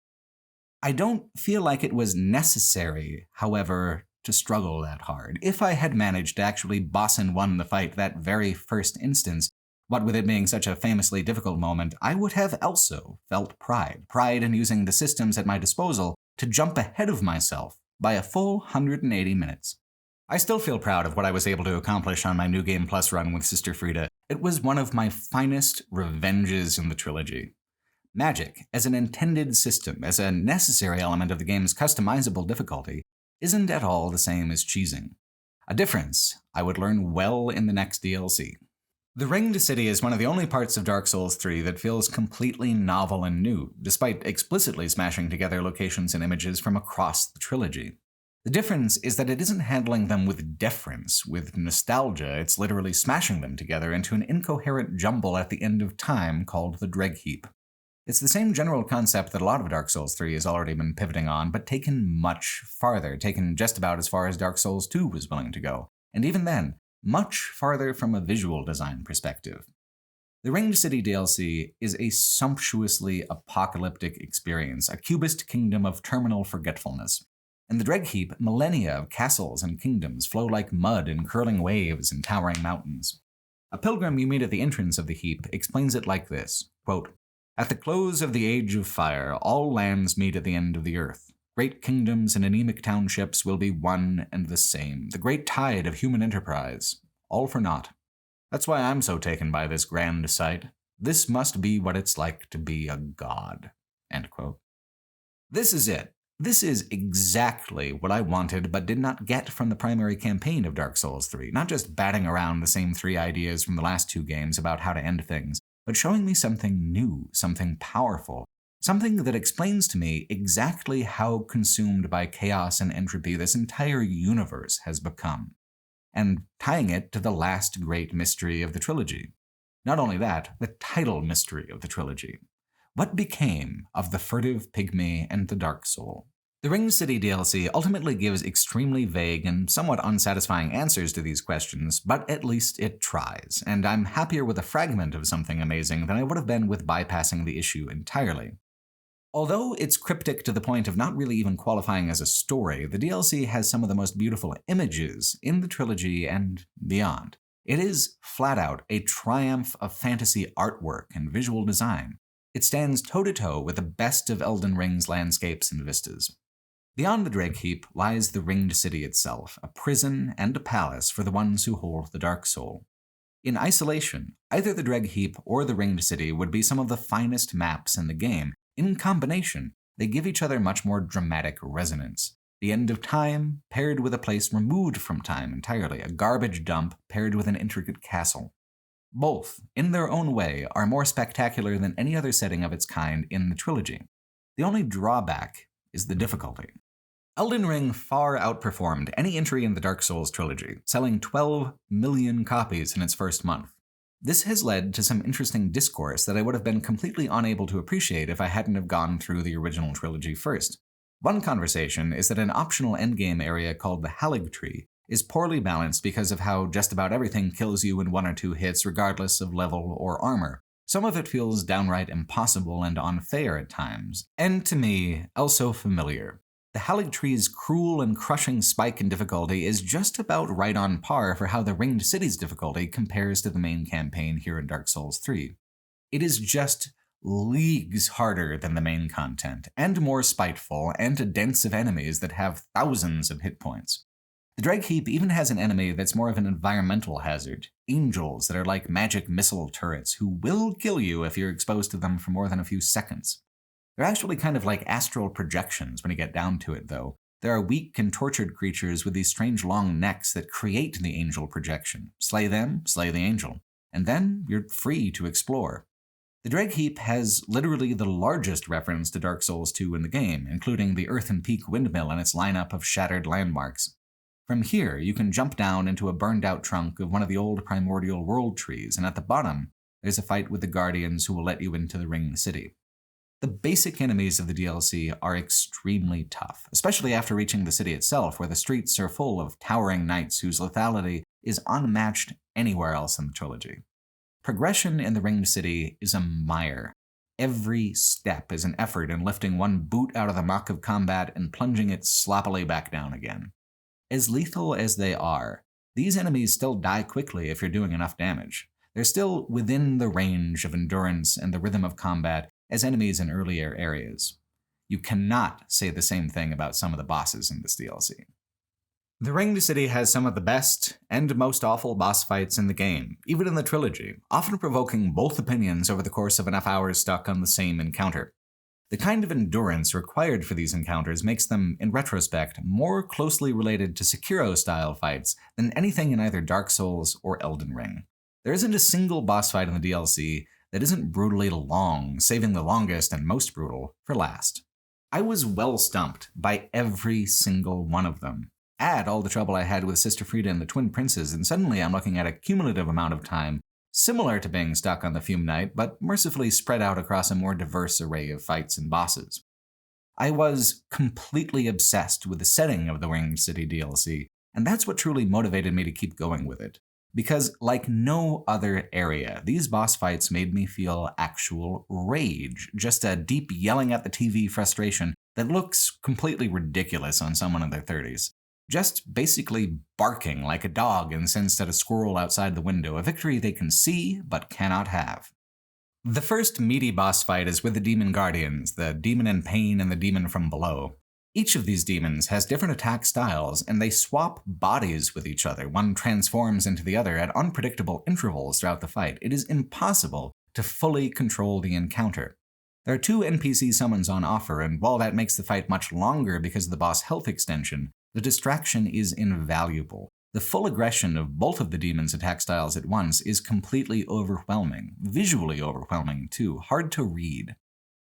I don't feel like it was necessary, however, to struggle that hard. If I had managed to actually boss and won the fight that very first instance, what with it being such a famously difficult moment, I would have also felt pride in using the systems at my disposal to jump ahead of myself by a full 180 minutes. I still feel proud of what I was able to accomplish on my New Game Plus run with Sister Frida. It was one of my finest revenges in the trilogy. Magic, as an intended system, as a necessary element of the game's customizable difficulty, isn't at all the same as cheesing. A difference I would learn well in the next DLC. The Ringed City is one of the only parts of Dark Souls 3 that feels completely novel and new, despite explicitly smashing together locations and images from across the trilogy. The difference is that it isn't handling them with deference, with nostalgia, it's literally smashing them together into an incoherent jumble at the end of time called the Dreg Heap. It's the same general concept that a lot of Dark Souls 3 has already been pivoting on, but taken much farther, taken just about as far as Dark Souls 2 was willing to go, and even then, much farther from a visual design perspective. The Ringed City DLC is a sumptuously apocalyptic experience, a cubist kingdom of terminal forgetfulness. In the Dreg Heap, millennia of castles and kingdoms flow like mud in curling waves and towering mountains. A pilgrim you meet at the entrance of the heap explains it like this, quote, "At the close of the Age of Fire, all lands meet at the end of the earth. Great kingdoms and anemic townships will be one and the same. The great tide of human enterprise, all for naught. That's why I'm so taken by this grand sight. This must be what it's like to be a god." End quote. This is it. This is exactly what I wanted but did not get from the primary campaign of Dark Souls 3, not just batting around the same 3 ideas from the last 2 games about how to end things, but showing me something new, something powerful, something that explains to me exactly how consumed by chaos and entropy this entire universe has become, and tying it to the last great mystery of the trilogy. Not only that, the title mystery of the trilogy. What became of the furtive pygmy and the dark soul? The Ringed City DLC ultimately gives extremely vague and somewhat unsatisfying answers to these questions, but at least it tries, and I'm happier with a fragment of something amazing than I would have been with bypassing the issue entirely. Although it's cryptic to the point of not really even qualifying as a story, the DLC has some of the most beautiful images in the trilogy and beyond. It is, flat out, a triumph of fantasy artwork and visual design. It stands toe-to-toe with the best of Elden Ring's landscapes and vistas. Beyond the Dreg Heap lies the Ringed City itself, a prison and a palace for the ones who hold the Dark Soul. In isolation, either the Dreg Heap or the Ringed City would be some of the finest maps in the game. In combination, they give each other much more dramatic resonance. The end of time paired with a place removed from time entirely, a garbage dump paired with an intricate castle. Both, in their own way, are more spectacular than any other setting of its kind in the trilogy. The only drawback is the difficulty. Elden Ring far outperformed any entry in the Dark Souls trilogy, selling 12 million copies in its first month. This has led to some interesting discourse that I would have been completely unable to appreciate if I hadn't have gone through the original trilogy first. One conversation is that an optional endgame area called the Halig Tree is poorly balanced because of how just about everything kills you in 1 or 2 hits regardless of level or armor. Some of it feels downright impossible and unfair at times, and to me, also familiar. The Halig Tree's cruel and crushing spike in difficulty is just about right on par for how the Ringed City's difficulty compares to the main campaign here in Dark Souls 3. It is just leagues harder than the main content, and more spiteful, and dense of enemies that have thousands of hit points. The Dreg Heap even has an enemy that's more of an environmental hazard, angels that are like magic missile turrets who will kill you if you're exposed to them for more than a few seconds. They're actually kind of like astral projections when you get down to it, though. There are weak and tortured creatures with these strange long necks that create the angel projection. Slay them, slay the angel, and then you're free to explore. The Dreg Heap has literally the largest reference to Dark Souls 2 in the game, including the Earthen Peak windmill and its lineup of shattered landmarks. From here, you can jump down into a burned-out trunk of one of the old primordial world trees, and at the bottom, there's a fight with the Guardians who will let you into the Ringed City. The basic enemies of the DLC are extremely tough, especially after reaching the city itself, where the streets are full of towering knights whose lethality is unmatched anywhere else in the trilogy. Progression in the Ringed City is a mire. Every step is an effort in lifting one boot out of the muck of combat and plunging it sloppily back down again. As lethal as they are, these enemies still die quickly if you're doing enough damage. They're still within the range of endurance and the rhythm of combat as enemies in earlier areas. You cannot say the same thing about some of the bosses in this DLC. The Ringed City has some of the best and most awful boss fights in the game, even in the trilogy, often provoking both opinions over the course of enough hours stuck on the same encounter. The kind of endurance required for these encounters makes them, in retrospect, more closely related to Sekiro-style fights than anything in either Dark Souls or Elden Ring. There isn't a single boss fight in the DLC that isn't brutally long, saving the longest and most brutal for last. I was well stumped by every single one of them. Add all the trouble I had with Sister Frieda and the Twin Princes, and suddenly I'm looking at a cumulative amount of time similar to being stuck on the Fume Knight, but mercifully spread out across a more diverse array of fights and bosses. I was completely obsessed with the setting of the Ringed City DLC, and that's what truly motivated me to keep going with it. Because, like no other area, these boss fights made me feel actual rage, just a deep yelling at the TV frustration that looks completely ridiculous on someone in their 30s. Just basically barking like a dog incensed at a squirrel outside the window, a victory they can see but cannot have. The first meaty boss fight is with the Demon Guardians, the Demon in Pain and the Demon from Below. Each of these demons has different attack styles, and they swap bodies with each other. One transforms into the other at unpredictable intervals throughout the fight. It is impossible to fully control the encounter. There are 2 NPC summons on offer, and while that makes the fight much longer because of the boss health extension, the distraction is invaluable. The full aggression of both of the demons' attack styles at once is completely overwhelming, visually overwhelming too, hard to read.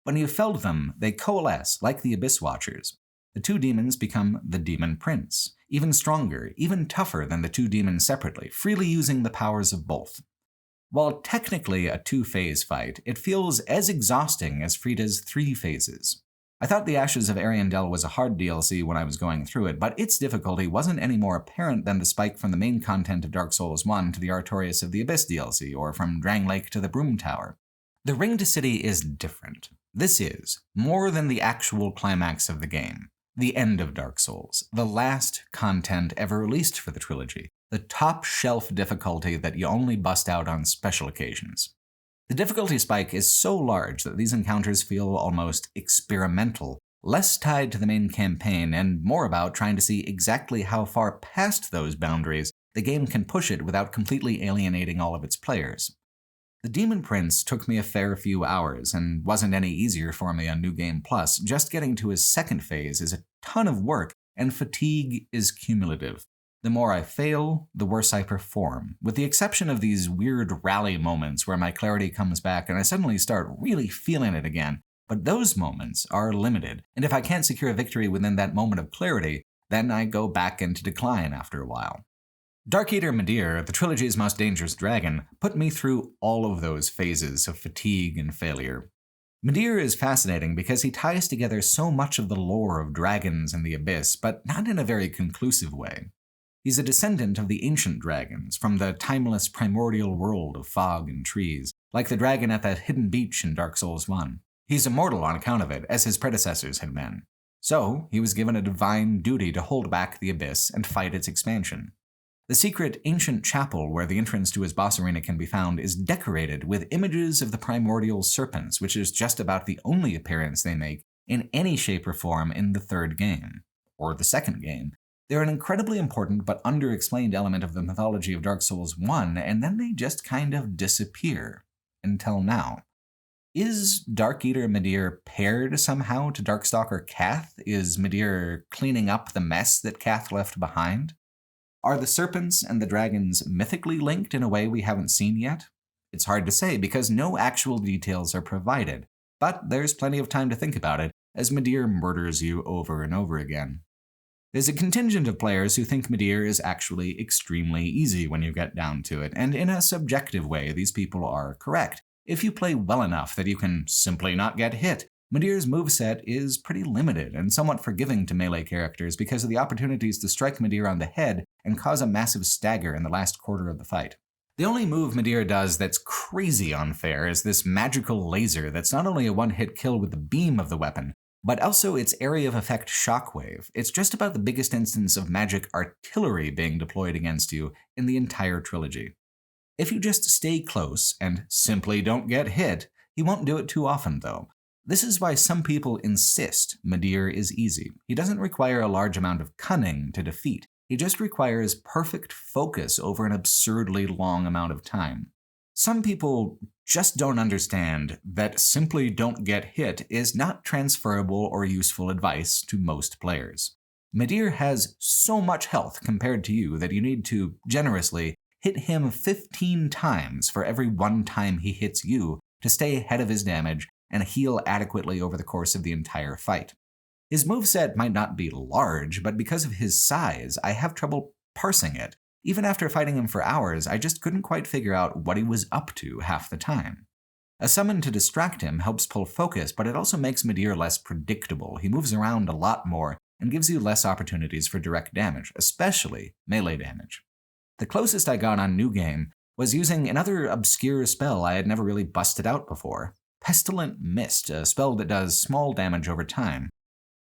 When you've felled them, they coalesce like the Abyss Watchers. The 2 demons become the Demon Prince, even stronger, even tougher than the 2 demons separately, freely using the powers of both. While technically a 2-phase fight, it feels as exhausting as Frieda's 3 phases. I thought the Ashes of Ariandel was a hard DLC when I was going through it, but its difficulty wasn't any more apparent than the spike from the main content of Dark Souls 1 to the Artorias of the Abyss DLC, or from Drang Lake to the Broom Tower. The Ringed City is different. This is, more than the actual climax of the game, the end of Dark Souls, the last content ever released for the trilogy, the top-shelf difficulty that you only bust out on special occasions. The difficulty spike is so large that these encounters feel almost experimental, less tied to the main campaign and more about trying to see exactly how far past those boundaries the game can push it without completely alienating all of its players. The Demon Prince took me a fair few hours and wasn't any easier for me on New Game Plus. Just getting to his second phase is a ton of work and fatigue is cumulative. The more I fail, the worse I perform, with the exception of these weird rally moments where my clarity comes back and I suddenly start really feeling it again. But those moments are limited, and if I can't secure a victory within that moment of clarity, then I go back into decline after a while. Dark Eater Midir, the trilogy's most dangerous dragon, put me through all of those phases of fatigue and failure. Midir is fascinating because he ties together so much of the lore of dragons and the abyss, but not in a very conclusive way. He's a descendant of the ancient dragons, from the timeless primordial world of fog and trees, like the dragon at that hidden beach in Dark Souls 1. He's immortal on account of it, as his predecessors had been. So, he was given a divine duty to hold back the abyss and fight its expansion. The secret ancient chapel where the entrance to his boss arena can be found is decorated with images of the primordial serpents, which is just about the only appearance they make in any shape or form in the third game, or the second game. They're an incredibly important but underexplained element of the mythology of Dark Souls 1, and then they just kind of disappear. Until now. Is Dark Eater Midir paired somehow to Darkstalker Kath? Is Midir cleaning up the mess that Kath left behind? Are the serpents and the dragons mythically linked in a way we haven't seen yet? It's hard to say because no actual details are provided, but there's plenty of time to think about it as Midir murders you over and over again. There's a contingent of players who think Midir is actually extremely easy when you get down to it, and in a subjective way, these people are correct. If you play well enough that you can simply not get hit, Midir's moveset is pretty limited and somewhat forgiving to melee characters because of the opportunities to strike Midir on the head and cause a massive stagger in the last quarter of the fight. The only move Midir does that's crazy unfair is this magical laser that's not only a one-hit kill with the beam of the weapon, but also its area of effect shockwave. It's just about the biggest instance of magic artillery being deployed against you in the entire trilogy. If you just stay close and simply don't get hit, he won't do it too often though. This is why some people insist Midir is easy. He doesn't require a large amount of cunning to defeat. He just requires perfect focus over an absurdly long amount of time. Some people just don't understand that simply don't get hit is not transferable or useful advice to most players. Midir has so much health compared to you that you need to, generously, hit him 15 times for every one time he hits you to stay ahead of his damage and heal adequately over the course of the entire fight. His moveset might not be large, but because of his size, I have trouble parsing it. Even after fighting him for hours, I just couldn't quite figure out what he was up to half the time. A summon to distract him helps pull focus, but it also makes Midir less predictable. He moves around a lot more and gives you less opportunities for direct damage, especially melee damage. The closest I got on New Game was using another obscure spell I had never really busted out before. Pestilent Mist, a spell that does small damage over time.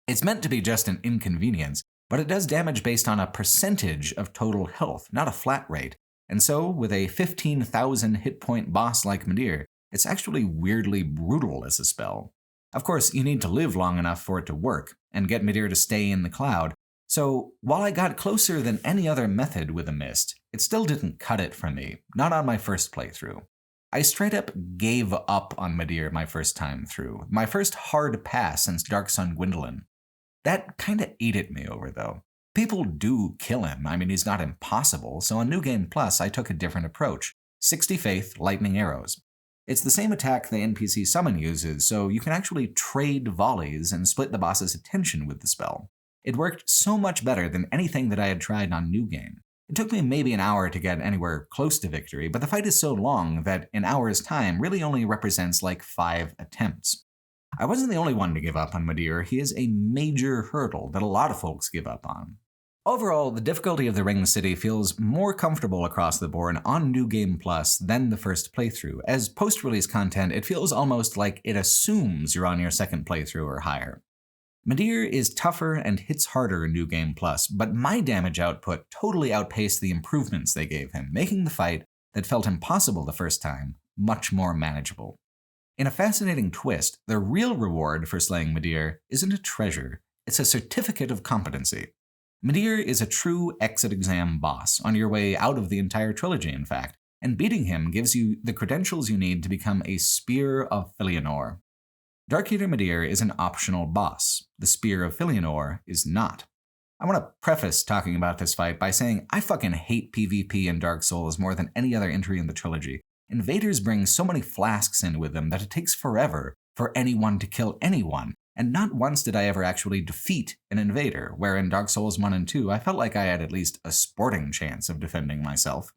It's meant to be just an inconvenience, but it does damage based on a percentage of total health, not a flat rate. And so, with a 15,000 hit point boss like Midir, it's actually weirdly brutal as a spell. Of course, you need to live long enough for it to work, and get Midir to stay in the cloud. So, while I got closer than any other method with a mist, it still didn't cut it for me, not on my first playthrough. I straight up gave up on Midir my first time through, my first hard pass since Dark Sun Gwendolyn. That kinda ate at me over though. People do kill him, I mean he's not impossible, so on New Game Plus I took a different approach. 60 Faith, Lightning Arrows. It's the same attack the NPC summon uses, so you can actually trade volleys and split the boss's attention with the spell. It worked so much better than anything that I had tried on New Game. It took me maybe an hour to get anywhere close to victory, but the fight is so long that an hour's time really only represents like 5 attempts. I wasn't the only one to give up on Midir. He is a major hurdle that a lot of folks give up on. Overall, the difficulty of The Ringed City feels more comfortable across the board on New Game Plus than the first playthrough. As post-release content, it feels almost like it assumes you're on your second playthrough or higher. Midir is tougher and hits harder in New Game Plus, but my damage output totally outpaced the improvements they gave him, making the fight that felt impossible the first time much more manageable. In a fascinating twist, the real reward for slaying Midir isn't a treasure, it's a certificate of competency. Midir is a true exit exam boss, on your way out of the entire trilogy in fact, and beating him gives you the credentials you need to become a Spear of Filianor. Dark Eater Midir is an optional boss, the Spear of Filianor is not. I want to preface talking about this fight by saying I fucking hate PvP in Dark Souls more than any other entry in the trilogy. Invaders bring so many flasks in with them that it takes forever for anyone to kill anyone, and not once did I ever actually defeat an invader, where in Dark Souls 1 and 2 I felt like I had at least a sporting chance of defending myself.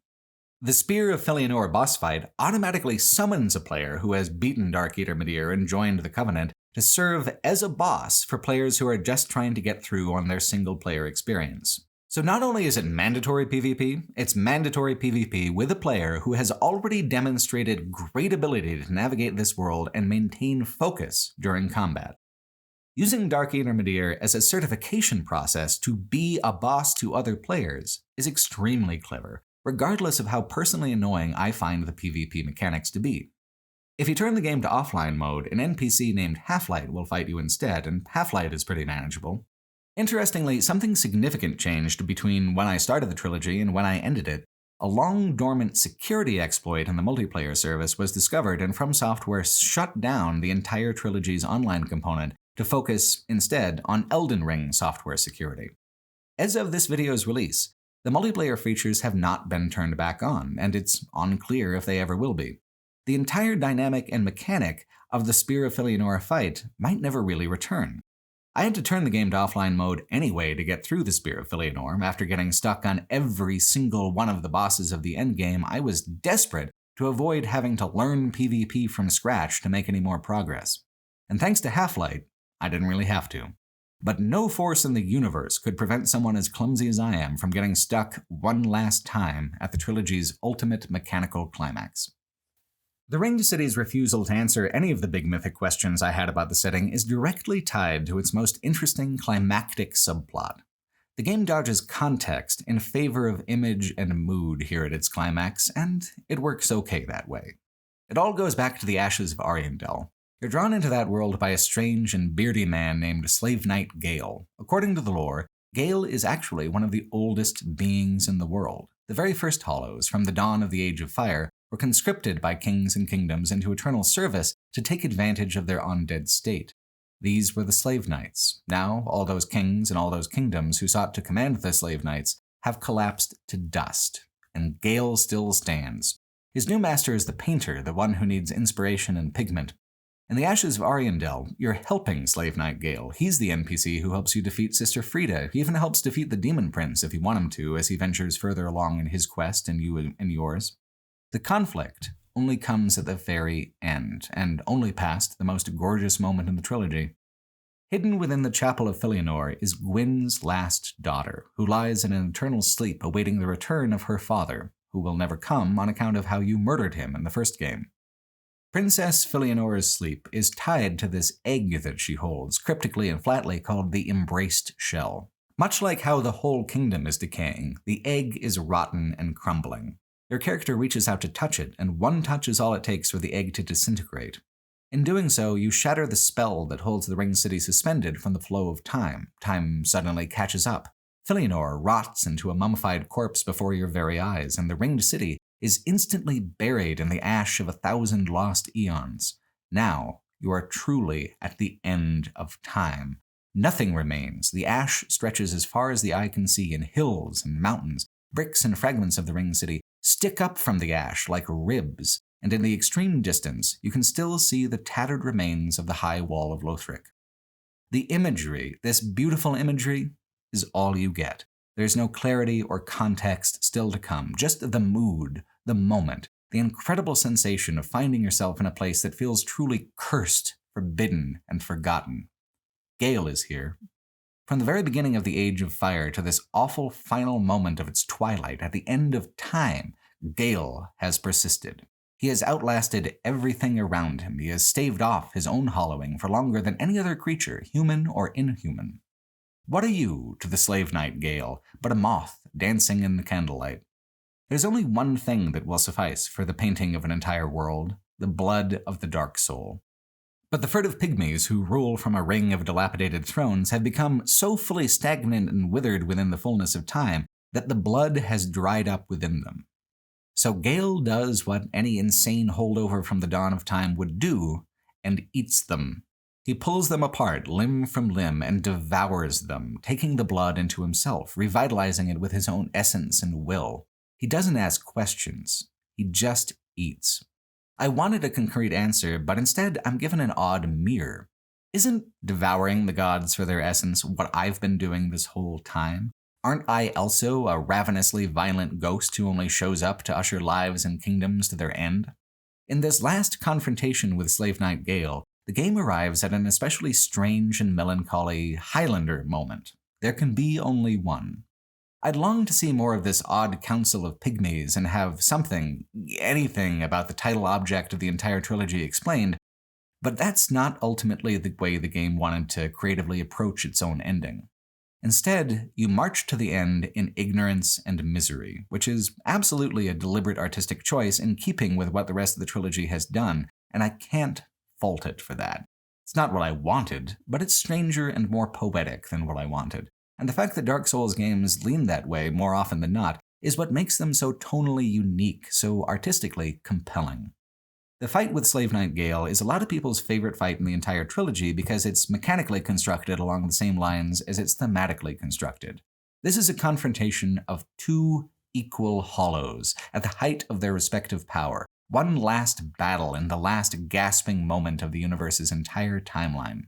The Spear of Filianore boss fight automatically summons a player who has beaten Dark Eater Midir and joined the Covenant to serve as a boss for players who are just trying to get through on their single-player experience. So not only is it mandatory PvP, it's mandatory PvP with a player who has already demonstrated great ability to navigate this world and maintain focus during combat. Using Dark Eater Midir as a certification process to be a boss to other players is extremely clever, regardless of how personally annoying I find the PvP mechanics to be. If you turn the game to offline mode, an NPC named Half-Light will fight you instead, and Half-Light is pretty manageable. Interestingly, something significant changed between when I started the trilogy and when I ended it. A long-dormant security exploit in the multiplayer service was discovered, and From Software shut down the entire trilogy's online component to focus, instead, on Elden Ring software security. As of this video's release, the multiplayer features have not been turned back on, and it's unclear if they ever will be. The entire dynamic and mechanic of the Spear of Filianore fight might never really return. I had to turn the game to offline mode anyway to get through the Spear of Filianore. After getting stuck on every single one of the bosses of the endgame, I was desperate to avoid having to learn PvP from scratch to make any more progress. And thanks to Half-Light, I didn't really have to. But no force in the universe could prevent someone as clumsy as I am from getting stuck one last time at the trilogy's ultimate mechanical climax. The Ringed City's refusal to answer any of the big mythic questions I had about the setting is directly tied to its most interesting climactic subplot. The game dodges context in favor of image and mood here at its climax, and it works okay that way. It all goes back to the Ashes of Ariandel. You're drawn into that world by a strange and beardy man named Slave Knight Gale. According to the lore, Gale is actually one of the oldest beings in the world. The very first Hollows, from the dawn of the Age of Fire, were conscripted by kings and kingdoms into eternal service to take advantage of their undead state. These were the Slave Knights. Now, all those kings and all those kingdoms who sought to command the Slave Knights have collapsed to dust, and Gale still stands. His new master is the painter, the one who needs inspiration and pigment. In the Ashes of Ariandel, you're helping Slave Knight Gale. He's the NPC who helps you defeat Sister Frida. He even helps defeat the Demon Prince if you want him to, as he ventures further along in his quest and you in yours. The conflict only comes at the very end, and only past the most gorgeous moment in the trilogy. Hidden within the Chapel of Filianore is Gwyn's last daughter, who lies in an eternal sleep awaiting the return of her father, who will never come on account of how you murdered him in the first game. Princess Filianore's sleep is tied to this egg that she holds, cryptically and flatly called the Embraced Shell. Much like how the whole kingdom is decaying, the egg is rotten and crumbling. Your character reaches out to touch it, and one touch is all it takes for the egg to disintegrate. In doing so, you shatter the spell that holds the Ringed City suspended from the flow of time. Time suddenly catches up. Filianore rots into a mummified corpse before your very eyes, and the Ringed City is instantly buried in the ash of 1,000 lost eons. Now, you are truly at the end of time. Nothing remains. The ash stretches as far as the eye can see, and hills and mountains, bricks and fragments of the Ringed City stick up from the ash like ribs, and in the extreme distance, you can still see the tattered remains of the high wall of Lothric. The imagery, this beautiful imagery, is all you get. There's no clarity or context still to come, just the mood, the moment, the incredible sensation of finding yourself in a place that feels truly cursed, forbidden, and forgotten. Gale is here. From the very beginning of the Age of Fire to this awful final moment of its twilight at the end of time, Gale has persisted. He has outlasted everything around him. He has staved off his own hollowing for longer than any other creature, human or inhuman. What are you to the Slave Knight Gale but a moth dancing in the candlelight? There's only one thing that will suffice for the painting of an entire world: the blood of the Dark Soul. But the furtive pygmies who rule from a ring of dilapidated thrones have become so fully stagnant and withered within the fullness of time that the blood has dried up within them. So Gale does what any insane holdover from the dawn of time would do, and eats them. He pulls them apart limb from limb and devours them, taking the blood into himself, revitalizing it with his own essence and will. He doesn't ask questions. He just eats. I wanted a concrete answer, but instead I'm given an odd mirror. Isn't devouring the gods for their essence what I've been doing this whole time? Aren't I also a ravenously violent ghost who only shows up to usher lives and kingdoms to their end? In this last confrontation with Slave Knight Gale, the game arrives at an especially strange and melancholy Highlander moment. There can be only one. I'd long to see more of this odd council of pygmies and have something, anything about the title object of the entire trilogy explained, but that's not ultimately the way the game wanted to creatively approach its own ending. Instead, you march to the end in ignorance and misery, which is absolutely a deliberate artistic choice in keeping with what the rest of the trilogy has done, and I can't fault it for that. It's not what I wanted, but it's stranger and more poetic than what I wanted. And the fact that Dark Souls games lean that way more often than not is what makes them so tonally unique, so artistically compelling. The fight with Slave Knight Gale is a lot of people's favorite fight in the entire trilogy because it's mechanically constructed along the same lines as it's thematically constructed. This is a confrontation of two equal hollows at the height of their respective power, one last battle in the last gasping moment of the universe's entire timeline.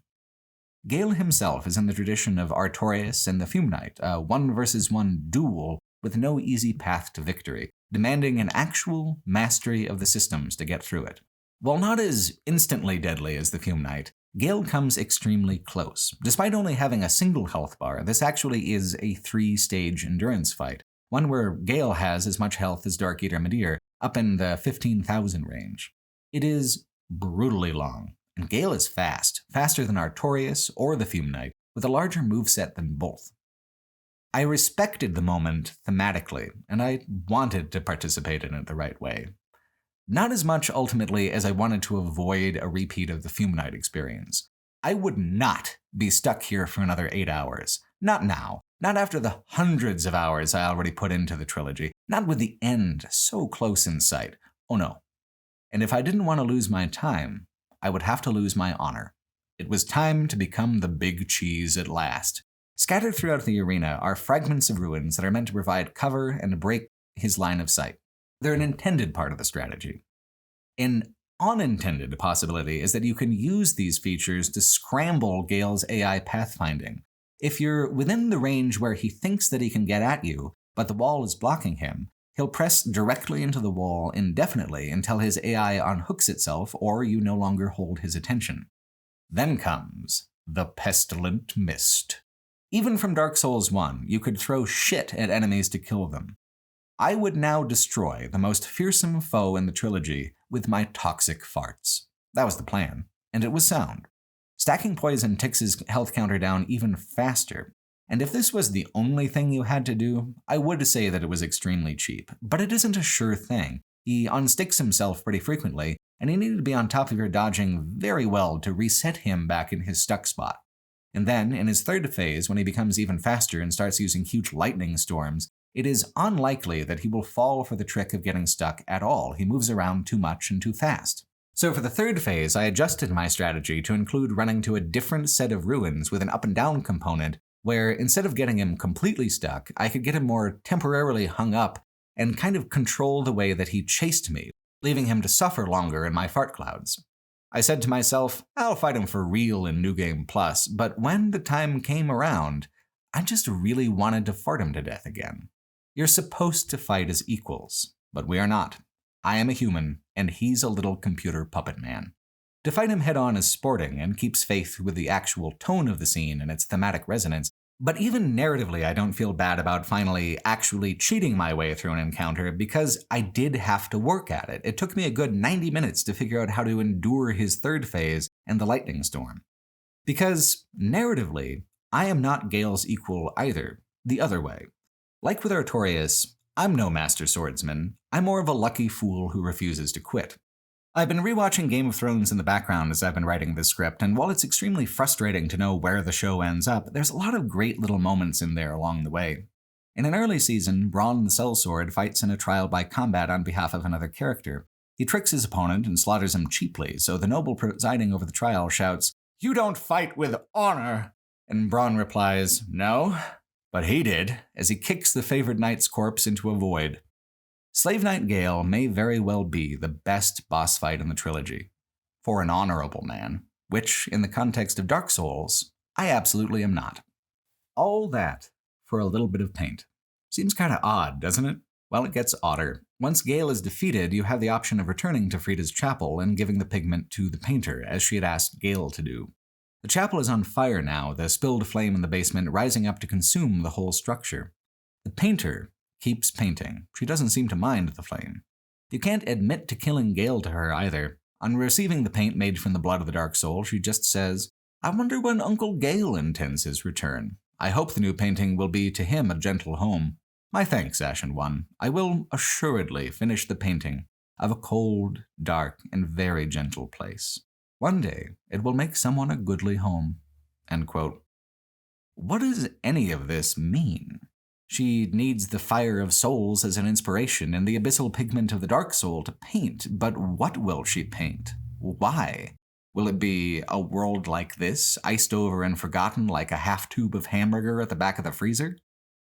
Gale himself is in the tradition of Artorias and the Fume Knight, a one-versus-one duel with no easy path to victory, demanding an actual mastery of the systems to get through it. While not as instantly deadly as the Fume Knight, Gale comes extremely close. Despite only having a single health bar, this actually is a 3-stage endurance fight, one where Gale has as much health as Dark Eater Midir, up in the 15,000 range. It is brutally long, and Gale is fast, faster than Artorias or the Fume Knight, with a larger moveset than both. I respected the moment thematically, and I wanted to participate in it the right way. Not as much ultimately as I wanted to avoid a repeat of the Fume Knight experience. I would not be stuck here for another 8 hours. Not now. Not after the hundreds of hours I already put into the trilogy. Not with the end so close in sight. Oh no. And if I didn't want to lose my time, I would have to lose my honor. It was time to become the big cheese at last. Scattered throughout the arena are fragments of ruins that are meant to provide cover and break his line of sight. They're an intended part of the strategy. An unintended possibility is that you can use these features to scramble Gale's AI pathfinding. If you're within the range where he thinks that he can get at you, but the wall is blocking him, he'll press directly into the wall indefinitely until his AI unhooks itself or you no longer hold his attention. Then comes the pestilent mist. Even from Dark Souls 1, you could throw shit at enemies to kill them. I would now destroy the most fearsome foe in the trilogy with my toxic farts. That was the plan, and it was sound. Stacking poison ticks his health counter down even faster, and if this was the only thing you had to do, I would say that it was extremely cheap, but it isn't a sure thing. He unsticks himself pretty frequently, and you need to be on top of your dodging very well to reset him back in his stuck spot. And then, in his third phase, when he becomes even faster and starts using huge lightning storms, it is unlikely that he will fall for the trick of getting stuck at all. He moves around too much and too fast. So for the third phase, I adjusted my strategy to include running to a different set of ruins with an up and down component, where instead of getting him completely stuck, I could get him more temporarily hung up and kind of control the way that he chased me, leaving him to suffer longer in my fart clouds. I said to myself, I'll fight him for real in New Game Plus, but when the time came around, I just really wanted to fart him to death again. You're supposed to fight as equals, but we are not. I am a human, and he's a little computer puppet man. To fight him head-on is sporting and keeps faith with the actual tone of the scene and its thematic resonance, but even narratively I don't feel bad about finally actually cheating my way through an encounter because I did have to work at it. It took me a good 90 minutes to figure out how to endure his third phase and the lightning storm. Because, narratively, I am not Gale's equal either, the other way. Like with Artorias, I'm no master swordsman. I'm more of a lucky fool who refuses to quit. I've been rewatching Game of Thrones in the background as I've been writing this script, and while it's extremely frustrating to know where the show ends up, there's a lot of great little moments in there along the way. In an early season, Bronn the Sellsword fights in a trial by combat on behalf of another character. He tricks his opponent and slaughters him cheaply, so the noble presiding over the trial shouts, "You don't fight with honor." And Braun replies, "No, but he did," as he kicks the favored knight's corpse into a void. Slave Knight Gale may very well be the best boss fight in the trilogy. For an honorable man, which, in the context of Dark Souls, I absolutely am not. All that for a little bit of paint. Seems kinda odd, doesn't it? Well, it gets odder. Once Gale is defeated, you have the option of returning to Frida's chapel and giving the pigment to the painter, as she had asked Gale to do. The chapel is on fire now, the spilled flame in the basement rising up to consume the whole structure. The painter keeps painting. She doesn't seem to mind the flame. You can't admit to killing Gale to her either. On receiving the paint made from the blood of the Dark Soul, she just says, "I wonder when Uncle Gale intends his return. I hope the new painting will be to him a gentle home. My thanks, Ashen One. I will assuredly finish the painting of a cold, dark, and very gentle place. One day it will make someone a goodly home." End quote. What does any of this mean? She needs the fire of souls as an inspiration and the abyssal pigment of the Dark Soul to paint, but what will she paint? Why? Will it be a world like this, iced over and forgotten like a half-tube of hamburger at the back of the freezer?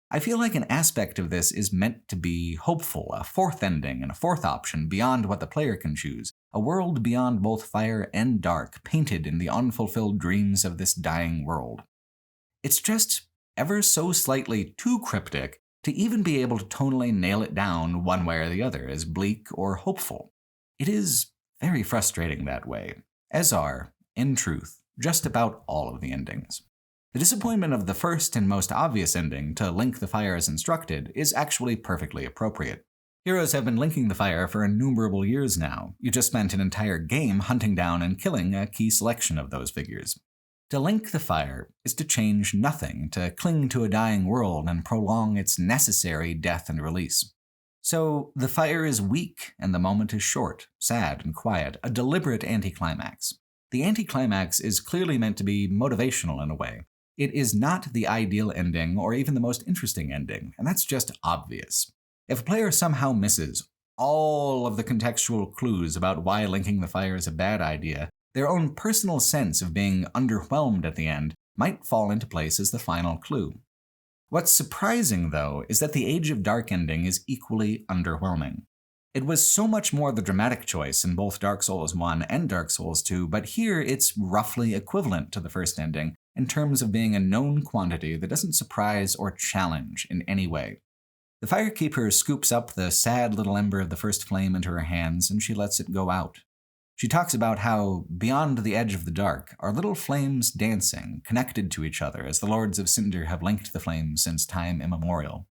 I feel like an aspect of this is meant to be hopeful, a fourth ending and a fourth option beyond what the player can choose, a world beyond both fire and dark, painted in the unfulfilled dreams of this dying world. It's just ever so slightly too cryptic to even be able to tonally nail it down one way or the other as bleak or hopeful. It is very frustrating that way, as are, in truth, just about all of the endings. The disappointment of the first and most obvious ending, to link the fire as instructed, is actually perfectly appropriate. Heroes have been linking the fire for innumerable years now. You just spent an entire game hunting down and killing a key selection of those figures. To link the fire is to change nothing, to cling to a dying world and prolong its necessary death and release. So the fire is weak and the moment is short, sad, and quiet, a deliberate anticlimax. The anticlimax is clearly meant to be motivational in a way. It is not the ideal ending or even the most interesting ending, and that's just obvious. If a player somehow misses all of the contextual clues about why linking the fire is a bad idea, their own personal sense of being underwhelmed at the end might fall into place as the final clue. What's surprising, though, is that the Age of Dark ending is equally underwhelming. It was so much more the dramatic choice in both Dark Souls 1 and Dark Souls 2, but here it's roughly equivalent to the first ending in terms of being a known quantity that doesn't surprise or challenge in any way. The Firekeeper scoops up the sad little ember of the first flame into her hands, and she lets it go out. She talks about how, beyond the edge of the dark, are little flames dancing, connected to each other as the Lords of Cinder have linked the flames since time immemorial.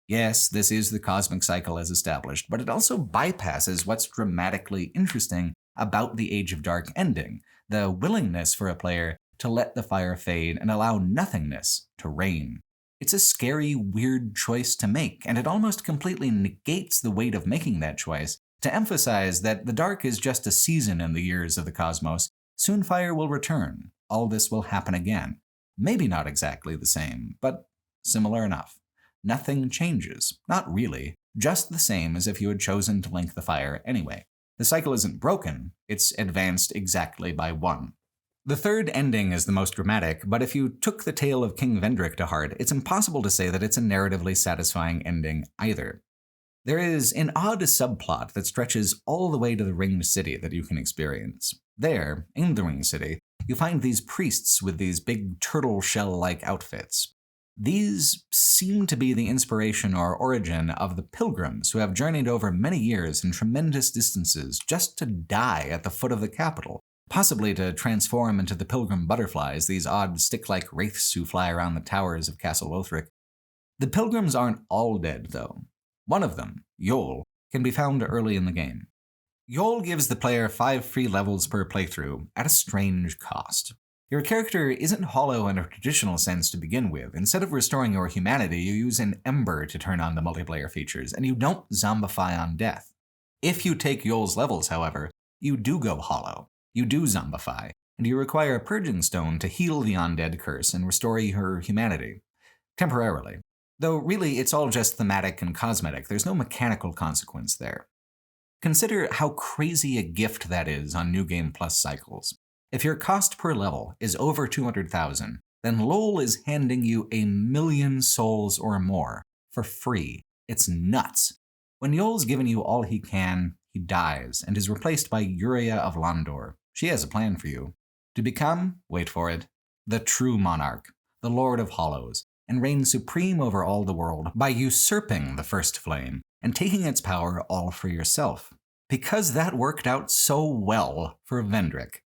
Yes, this is the cosmic cycle as established, but it also bypasses what's dramatically interesting about the Age of Dark ending, the willingness for a player to let the fire fade and allow nothingness to reign. It's a scary, weird choice to make, and it almost completely negates the weight of making that choice to emphasize that the dark is just a season in the years of the cosmos. Soon fire will return. All this will happen again. Maybe not exactly the same, but similar enough. Nothing changes. Not really. Just the same as if you had chosen to link the fire anyway. The cycle isn't broken, it's advanced exactly by one. The third ending is the most dramatic, but if you took the tale of King Vendrick to heart, it's impossible to say that it's a narratively satisfying ending either. There is an odd subplot that stretches all the way to the Ringed City that you can experience. There, in the Ringed City, you find these priests with these big turtle shell-like outfits. These seem to be the inspiration or origin of the pilgrims who have journeyed over many years and tremendous distances just to die at the foot of the capital, possibly to transform into the pilgrim butterflies, these odd stick-like wraiths who fly around the towers of Castle Lothric. The pilgrims aren't all dead, though. One of them, Yol, can be found early in the game. Yol gives the player 5 free levels per playthrough, at a strange cost. Your character isn't hollow in a traditional sense to begin with. Instead of restoring your humanity, you use an ember to turn on the multiplayer features, and you don't zombify on death. If you take Yol's levels, however, you do go hollow. You do zombify, and you require a purging stone to heal the undead curse and restore her humanity. Temporarily. Though really it's all just thematic and cosmetic, there's no mechanical consequence there. Consider how crazy a gift that is on New Game Plus cycles. If your cost per level is over 200,000, then LoL is handing you 1,000,000 souls or more for free. It's nuts. When Yol's given you all he can, he dies and is replaced by Uria of Londor. She has a plan for you. To become, wait for it, the true monarch, the Lord of Hollows, and reign supreme over all the world by usurping the first flame and taking its power all for yourself. Because that worked out so well for Vendrick.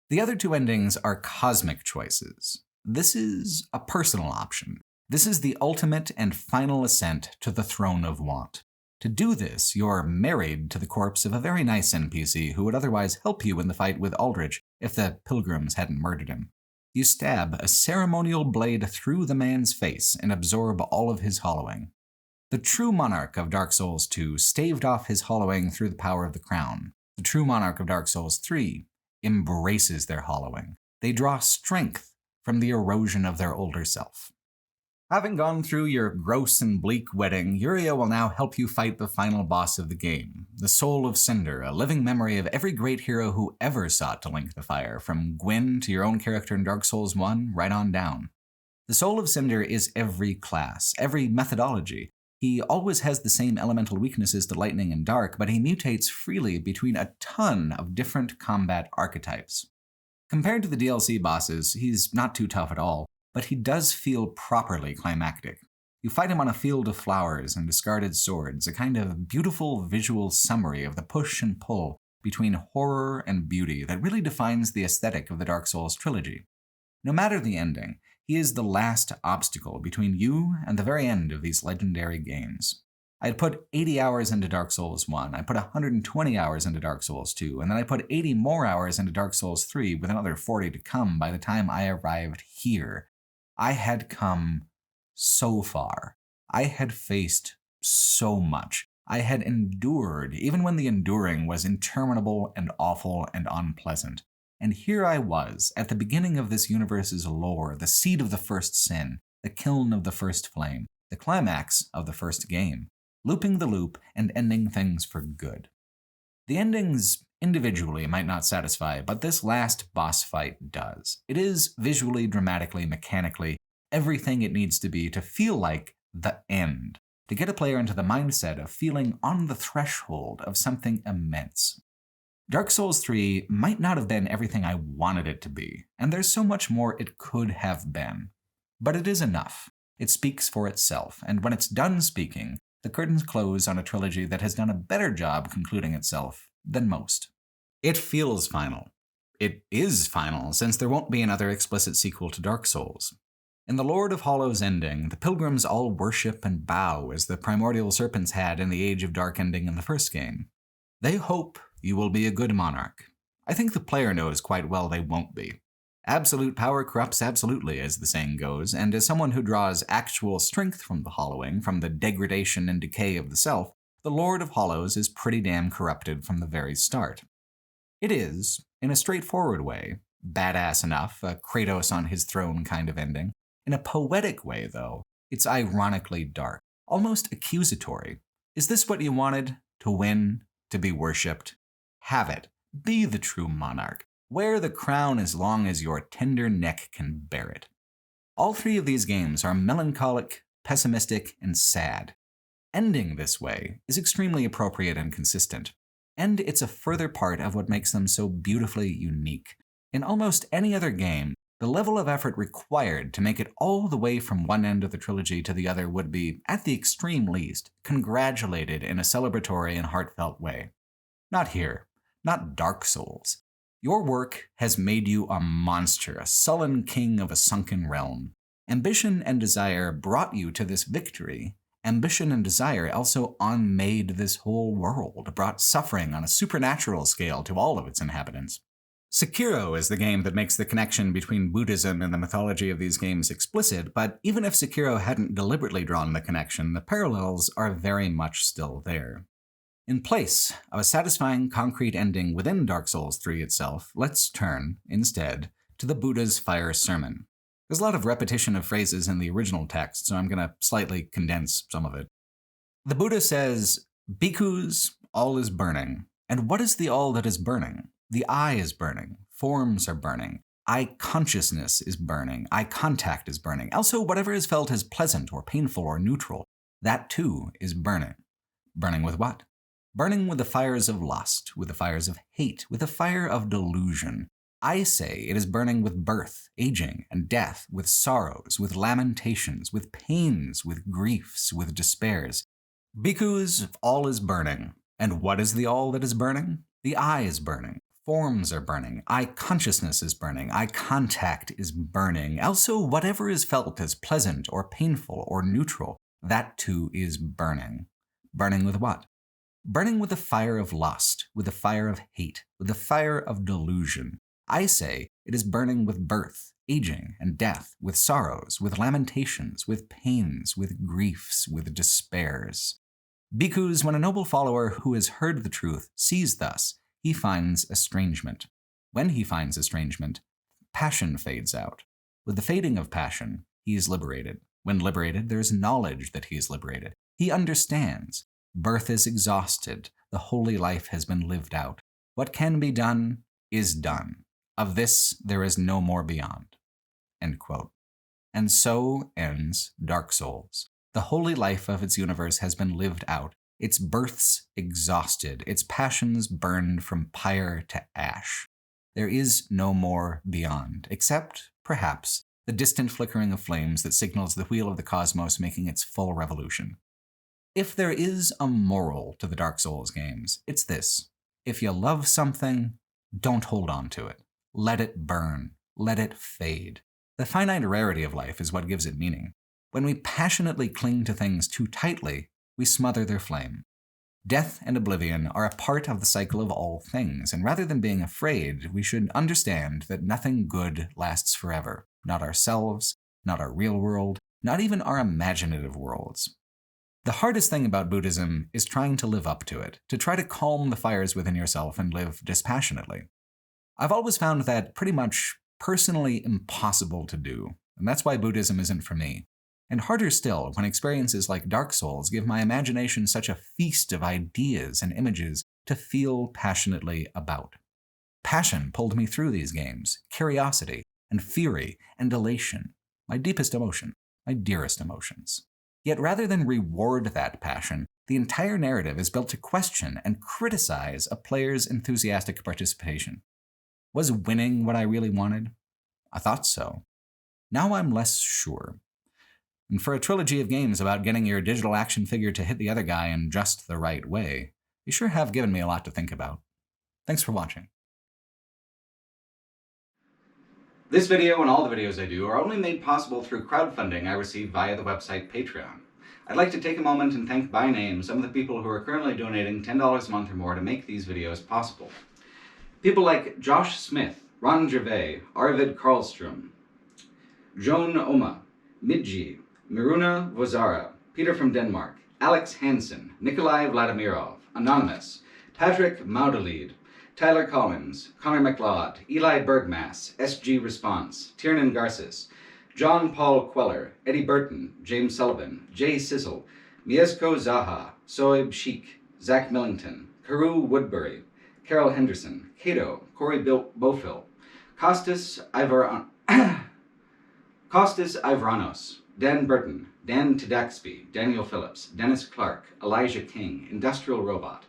The other two endings are cosmic choices. This is a personal option. This is the ultimate and final ascent to the throne of want. To do this, you're married to the corpse of a very nice NPC who would otherwise help you in the fight with Aldrich if the pilgrims hadn't murdered him. You stab a ceremonial blade through the man's face and absorb all of his hollowing. The true monarch of Dark Souls 2 staved off his hollowing through the power of the crown. The true monarch of Dark Souls 3 embraces their hollowing. They draw strength from the erosion of their older self. Having gone through your gross and bleak wedding, Uria will now help you fight the final boss of the game, the Soul of Cinder, a living memory of every great hero who ever sought to link the fire, from Gwyn to your own character in Dark Souls 1, right on down. The Soul of Cinder is every class, every methodology. He always has the same elemental weaknesses to lightning and dark, but he mutates freely between a ton of different combat archetypes. Compared to the DLC bosses, he's not too tough at all, but he does feel properly climactic. You fight him on a field of flowers and discarded swords, a kind of beautiful visual summary of the push and pull between horror and beauty that really defines the aesthetic of the Dark Souls trilogy. No matter the ending, he is the last obstacle between you and the very end of these legendary games. I had put 80 hours into Dark Souls 1, I put 120 hours into Dark Souls 2, and then I put 80 more hours into Dark Souls 3 with another 40 to come by the time I arrived here. I had come so far. I had faced so much. I had endured, even when the enduring was interminable and awful and unpleasant. And here I was, at the beginning of this universe's lore, the seed of the first sin, the kiln of the first flame, the climax of the first game, looping the loop and ending things for good. The endings individually might not satisfy, but this last boss fight does. It is visually, dramatically, mechanically, everything it needs to be to feel like the end, to get a player into the mindset of feeling on the threshold of something immense. Dark Souls 3 might not have been everything I wanted it to be, and there's so much more it could have been. But it is enough. It speaks for itself, and when it's done speaking, the curtains close on a trilogy that has done a better job concluding itself than most. It feels final. It is final, since there won't be another explicit sequel to Dark Souls. In the Lord of Hollows ending, the pilgrims all worship and bow as the primordial serpents had in the Age of Dark ending in the first game. They hope you will be a good monarch. I think the player knows quite well they won't be. Absolute power corrupts absolutely, as the saying goes, and as someone who draws actual strength from the hollowing, from the degradation and decay of the self, the Lord of Hollows is pretty damn corrupted from the very start. It is, in a straightforward way, badass enough, a Kratos on his throne kind of ending. In a poetic way, though, it's ironically dark, almost accusatory. Is this what you wanted? To win? To be worshipped? Have it. Be the true monarch. Wear the crown as long as your tender neck can bear it. All three of these games are melancholic, pessimistic, and sad. Ending this way is extremely appropriate and consistent, and it's a further part of what makes them so beautifully unique. In almost any other game, the level of effort required to make it all the way from one end of the trilogy to the other would be, at the extreme least, congratulated in a celebratory and heartfelt way. Not here. Not Dark Souls. Your work has made you a monster, a sullen king of a sunken realm. Ambition and desire brought you to this victory. Ambition and desire also unmade this whole world, brought suffering on a supernatural scale to all of its inhabitants. Sekiro is the game that makes the connection between Buddhism and the mythology of these games explicit, but even if Sekiro hadn't deliberately drawn the connection, the parallels are very much still there. In place of a satisfying concrete ending within Dark Souls 3 itself, let's turn, instead, to the Buddha's fire sermon. There's a lot of repetition of phrases in the original text, so I'm going to slightly condense some of it. The Buddha says, "Bhikkhus, all is burning. And what is the all that is burning? The eye is burning, forms are burning. Eye consciousness is burning. Eye contact is burning. Also, whatever is felt as pleasant or painful or neutral, that too is burning. Burning with what? Burning with the fires of lust, with the fires of hate, with the fire of delusion. I say it is burning with birth, aging, and death, with sorrows, with lamentations, with pains, with griefs, with despairs. Because all is burning. And what is the all that is burning? The eye is burning. Forms are burning. Eye consciousness is burning. Eye contact is burning. Also, whatever is felt as pleasant or painful or neutral, that too is burning. Burning with what? Burning with the fire of lust, with the fire of hate, with the fire of delusion. I say it is burning with birth, aging, and death, with sorrows, with lamentations, with pains, with griefs, with despairs. Because when a noble follower who has heard the truth sees thus, he finds estrangement. When he finds estrangement, passion fades out. With the fading of passion, he is liberated. When liberated, there is knowledge that he is liberated. He understands. Birth is exhausted. The holy life has been lived out. What can be done is done. Of this, there is no more beyond. End quote. And so ends Dark Souls. The holy life of its universe has been lived out, its births exhausted, its passions burned from pyre to ash. There is no more beyond, except, perhaps, the distant flickering of flames that signals the wheel of the cosmos making its full revolution. If there is a moral to the Dark Souls games, it's this. If you love something, don't hold on to it. Let it burn. Let it fade. The finite rarity of life is what gives it meaning. When we passionately cling to things too tightly, we smother their flame. Death and oblivion are a part of the cycle of all things, and rather than being afraid, we should understand that nothing good lasts forever. Not ourselves, not our real world, not even our imaginative worlds. The hardest thing about Buddhism is trying to live up to it, to try to calm the fires within yourself and live dispassionately. I've always found that pretty much personally impossible to do, and that's why Buddhism isn't for me. And harder still when experiences like Dark Souls give my imagination such a feast of ideas and images to feel passionately about. Passion pulled me through these games, curiosity and fury and elation, my deepest emotion, my dearest emotions. Yet rather than reward that passion, the entire narrative is built to question and criticize a player's enthusiastic participation. Was winning what I really wanted? I thought so. Now I'm less sure. And for a trilogy of games about getting your digital action figure to hit the other guy in just the right way, you sure have given me a lot to think about. Thanks for watching. This video and all the videos I do are only made possible through crowdfunding I receive via the website Patreon. I'd like to take a moment and thank by name some of the people who are currently donating $10 a month or more to make these videos possible. People like Josh Smith, Ron Gervais, Arvid Karlstrom, Joan Oma, Midji, Miruna Vozara, Peter from Denmark, Alex Hansen, Nikolai Vladimirov, Anonymous, Patrick Maudalid, Tyler Collins, Connor McLeod, Eli Bergmass, SG Response, Tiernan Garces, John Paul Queller, Eddie Burton, James Sullivan, Jay Sizzle, Mieszko Zaha, Soeb Sheik, Zach Millington, Carew Woodbury, Carol Henderson, Cato, Corey Bofil, Costas Ivranos, Dan Burton, Dan Tadaxby, Daniel Phillips, Dennis Clark, Elijah King, Industrial Robot,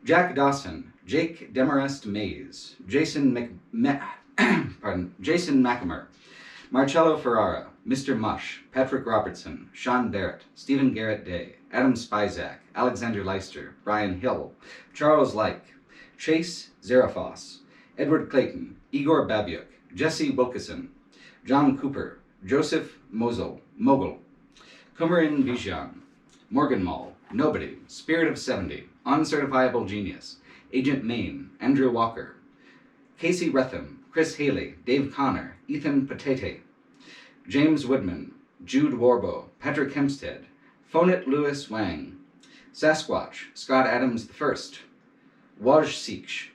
Jack Dawson, Jake Demarest Mays, Jason McAmer, Marcello Ferrara, Mr. Mush, Patrick Robertson, Sean Barrett, Stephen Garrett Day, Adam Spizak, Alexander Leister, Brian Hill, Charles Like, Chase Zarafos, Edward Clayton, Igor Babiuk, Jesse Wilkeson, John Cooper, Joseph Mogul, Kumarin Bijan, Morgan Mall, Nobody, Spirit of 70, Uncertifiable Genius, Agent Maine, Andrew Walker, Casey Retham, Chris Haley, Dave Connor, Ethan Patate, James Woodman, Jude Warbo, Patrick Hempstead, Phonet Lewis Wang, Sasquatch, Scott Adams I, Waj Sikh,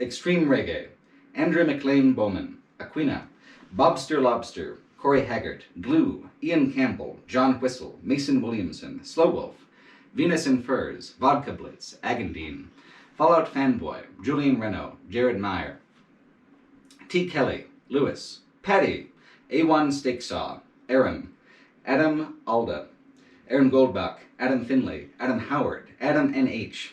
Extreme Reggae, Andrew McLean Bowman, Aquina, Bobster Lobster, Corey Haggart, Glue, Ian Campbell, John Whistle, Mason Williamson, Slowwolf, Venus in Furs, Vodka Blitz, Agandine, Fallout Fanboy, Julian Renault, Jared Meyer, T. Kelly, Lewis, Paddy, A1 Steaksaw, Aaron, Adam Alda, Aaron Goldbach, Adam Finley, Adam Howard, Adam NH,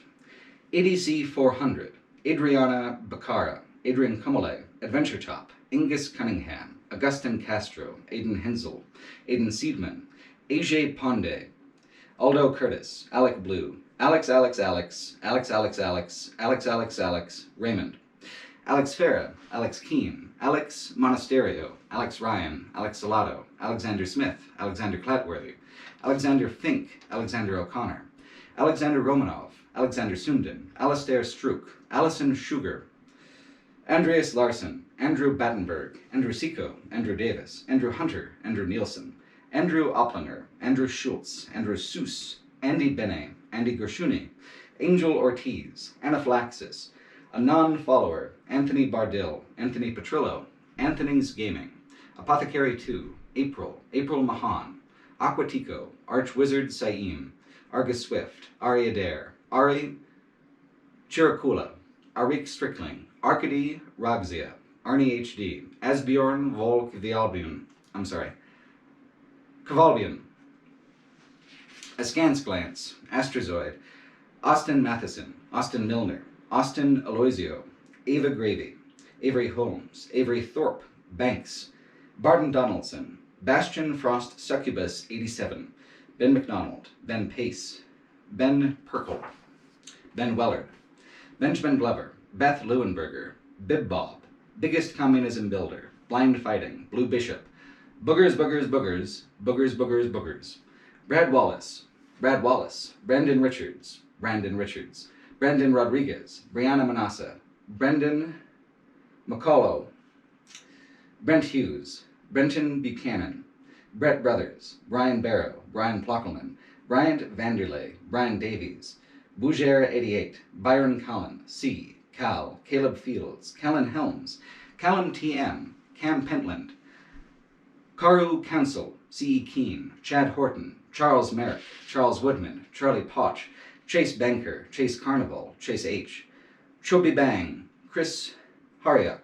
ADC 400, Adriana Bacara, Adrian Kumale, Adventure Top, Ingus Cunningham, Augustin Castro, Aidan Hensel, Aidan Seedman, AJ Ponde, Aldo Curtis, Alec Blue, Alex, Raymond, Alex Farah, Alex Keane, Alex Monasterio, Alex Ryan, Alex Salato, Alexander Smith, Alexander Clatworthy, Alexander Fink, Alexander O'Connor, Alexander Romanov, Alexander Sundin, Alastair Strook, Alison Sugar, Andreas Larson, Andrew Battenberg, Andrew Seco, Andrew Davis, Andrew Hunter, Andrew Nielsen, Andrew Oplinger, Andrew Schultz, Andrew Seuss, Andy Bene, Andy Gershuni, Angel Ortiz, Anaphylaxis, a non-follower, Anthony Bardil, Anthony Petrillo, Anthony's Gaming, Apothecary 2, April, April Mahan, Aquatico, Archwizard Saim, Argus Swift, Ari Adair, Ari Chiracula, Arik Strickling, Arcady Ragzia, Arnie HD, Asbjorn Volk Kavalbian, Askance Glance, Astrozoid, Austin Matheson, Austin Milner, Austin Aloisio, Ava Gravy, Avery Holmes, Avery Thorpe, Banks, Barton Donaldson, Bastion Frost Succubus 87, Ben McDonald, Ben Pace, Ben Perkle, Ben Wellard, Benjamin Glover, Beth Leuenberger, Bib Bob, Biggest Communism Builder, Blind Fighting, Blue Bishop, Boogers, Brad Wallace, Brandon Richards, Brandon Rodriguez, Brianna Manassa, Brendan McCullough, Brent Hughes, Brenton Buchanan, Brett Brothers, Brian Barrow, Brian Plockelman, Bryant Vanderlei, Brian Davies, Bougere 88, Byron Cullen, C, Cal, Caleb Fields, Callan Helms, Callum TM, Cam Pentland, Karu Council, C.E. Keane, Chad Horton, Charles Merrick, Charles Woodman, Charlie Potch, Chase Banker, Chase Carnival, Chase H, Chobi Bang, Chris Hariuk,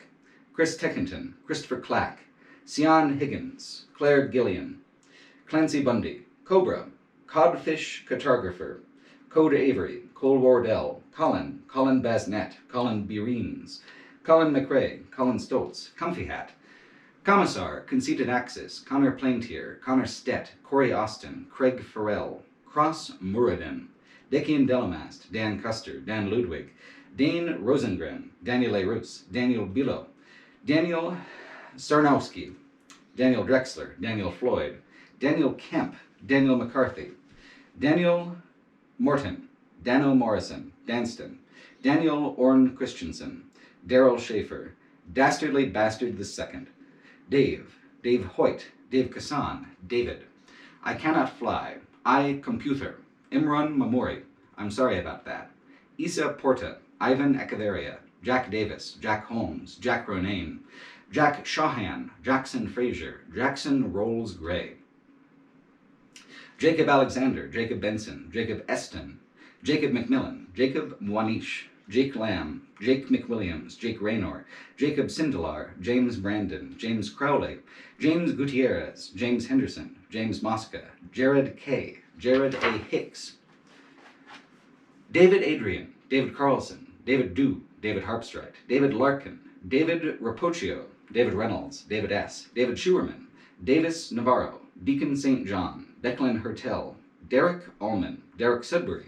Chris Teckington, Christopher Clack, Sian Higgins, Claire Gillian, Clancy Bundy, Cobra, Codfish Cartographer, Code Avery, Cole Wardell, Colin Basnet, Colin Bereens, Colin McRae, Colin Stoltz, Comfy Hat, Commissar, Conceited Axis, Connor Plaintier, Connor Stett, Corey Austin, Craig Farrell, Cross Muradin, Dekian Delamast, Dan Custer, Dan Ludwig, Dane Rosengren, Daniel A. Roos, Daniel Bilo, Daniel Sarnowski, Daniel Drexler, Daniel Floyd, Daniel Kemp, Daniel McCarthy, Daniel Morton, Dano Morrison, Danston, Daniel Orn Christensen, Daryl Schaefer, Dastardly Bastard II, Dave Hoyt, Dave Kassan, David, I Cannot Fly, I Computer, Imran Mamori, I'm sorry about that, Isa Porta, Ivan Echeverria, Jack Davis, Jack Holmes, Jack Ronayne, Jack Shahan, Jackson Frazier, Jackson Rolls Gray, Jacob Alexander, Jacob Benson, Jacob Eston, Jacob McMillan, Jacob Mwanish, Jake Lamb, Jake McWilliams, Jake Raynor, Jacob Sindelar, James Brandon, James Crowley, James Gutierrez, James Henderson, James Mosca, Jared K., Jared A. Hicks, David Adrian, David Carlson, David Dew, David Harpstrite, David Larkin, David Rapocchio, David Reynolds, David S., David Schuerman, Davis Navarro, Deacon St. John, Declan Hertel, Derek Allman, Derek Sudbury,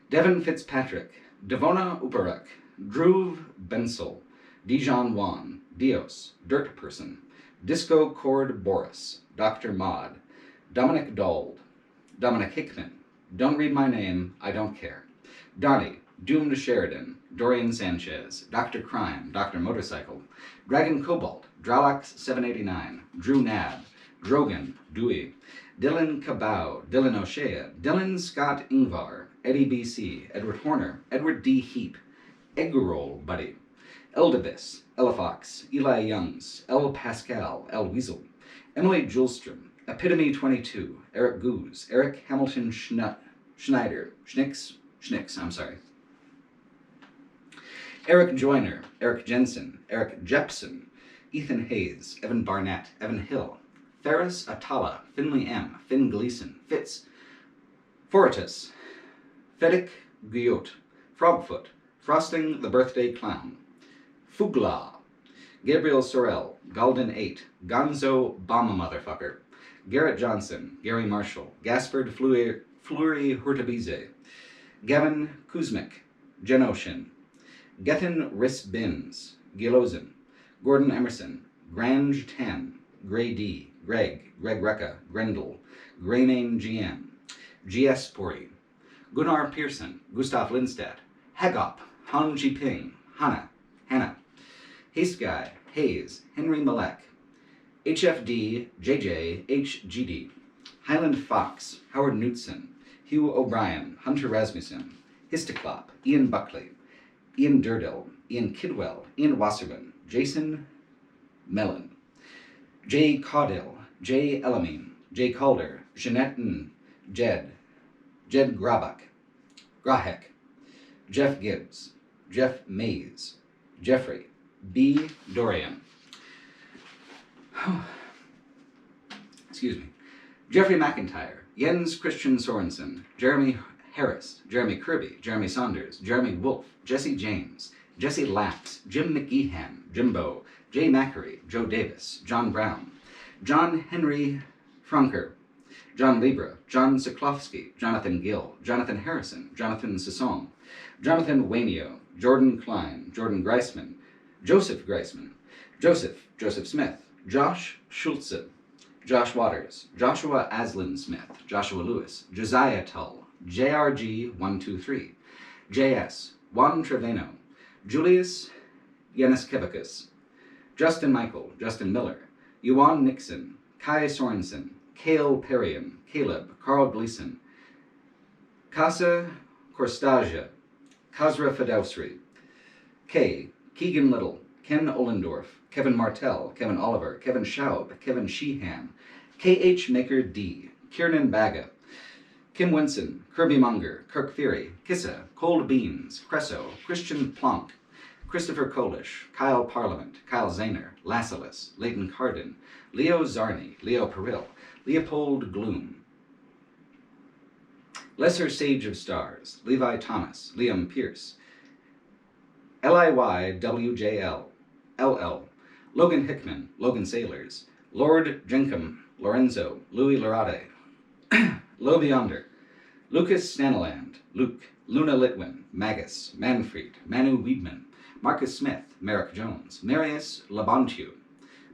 Devin Fitzpatrick, Devona Uparak, Dhruv Bensel, Dijon Wan, Dios, Dirt Person, Disco Cord Boris, Dr. Mod, Dominic Dald, Dominic Hickman, Don't Read My Name, I Don't Care, Donnie, Doomed Sheridan, Dorian Sanchez, Dr. Crime, Dr. Motorcycle, Dragon Cobalt, Dralax 789, Drew Nab, Drogan, Dewey, Dylan Cabau, Dylan O'Shea, Dylan Scott Ingvar, Eddie BC, Edward Horner, Edward D. Heap, Eggroll Buddy, Eldabis, Elafox, Eli Youngs, L. Pascal, L. Weasel, Emily Julstrom, Epitome 22, Eric Goose, Eric Hamilton Schneider, Schnicks, I'm sorry, Eric Joyner, Eric Jensen, Eric Jepson, Ethan Hayes, Evan Barnett, Evan Hill, Ferris Atala, Finley M., Finn Gleason, Fitz, Fortis, Fedic Guyot, Frogfoot, Frosting the Birthday Clown, Fugla, Gabriel Sorrell, Galden 8, Gonzo Bomba Motherfucker, Garrett Johnson, Gary Marshall, Gaspard Fleury Hurtabize, Gavin Kuzmik, Genoshin, Gethin Riss Bins, Gilozen, Gordon Emerson, Grange 10, Gray D, Greg Recca, Grendel, Greymane GM, GS Pori, Gunnar Pearson, Gustav Lindstedt, Hagop, Han Ji Ping, Hannah, Haste Guy, Hayes, Henry Malek, HFD, JJ, HGD, Highland Fox, Howard Knutson, Hugh O'Brien, Hunter Rasmussen, Histoclop, Ian Buckley, Ian Durdell, Ian Kidwell, Ian Wasserman, Jason Mellon, Jay Caudill, Jay Elamine, Jay Calder, Jeanette N, Jed Grahek, Jeff Gibbs, Jeff Mays, Jeffrey, B. Dorian, excuse me, Jeffrey McIntyre, Jens Christian Sorensen, Jeremy Harris, Jeremy Kirby, Jeremy Saunders, Jeremy Wolf, Jesse James, Jesse Lax, Jim McGeehan, Jimbo, Jay Mackery, Joe Davis, John Brown, John Henry Franker, John Libra, John Soklowski, Jonathan Gill, Jonathan Harrison, Jonathan Sisson, Jonathan Wainio, Jordan Klein, Jordan Greisman, Joseph Greisman, Joseph Smith, Josh Schulze, Josh Waters, Joshua Aslin Smith, Joshua Lewis, Josiah Tull, JRG123, JS, Juan Treveno, Julius Yanuskevicius, Justin Michael, Justin Miller, Yuan Nixon, Kai Sorensen, Cale Perriam, Caleb, Carl Gleason, Casa Korstaja, Kazra Fedowsri, K, Keegan Little, Ken Ollendorf, Kevin Martell, Kevin Oliver, Kevin Schaub, Kevin Sheehan, K.H. Maker D, Kiernan Baga, Kim Winson, Kirby Munger, Kirk Fury, Kissa, Cold Beans, Cresso, Christian Plonk, Christopher Kolish, Kyle Parliament, Kyle Zahner, Lassalis, Leighton Carden, Leo Zarni, Leo Perill, Leopold Gloom, Lesser Sage of Stars, Levi Thomas, Liam Pierce, LIYWJL, LL, Logan Hickman, Logan Sailors, Lord Jenkum, Lorenzo, Louis Larade, Low Beyonder, Lucas Snanaland, Luke, Luna Litwin, Magus, Manfred, Manu Weedman, Marcus Smith, Merrick Jones, Marius Labontiu,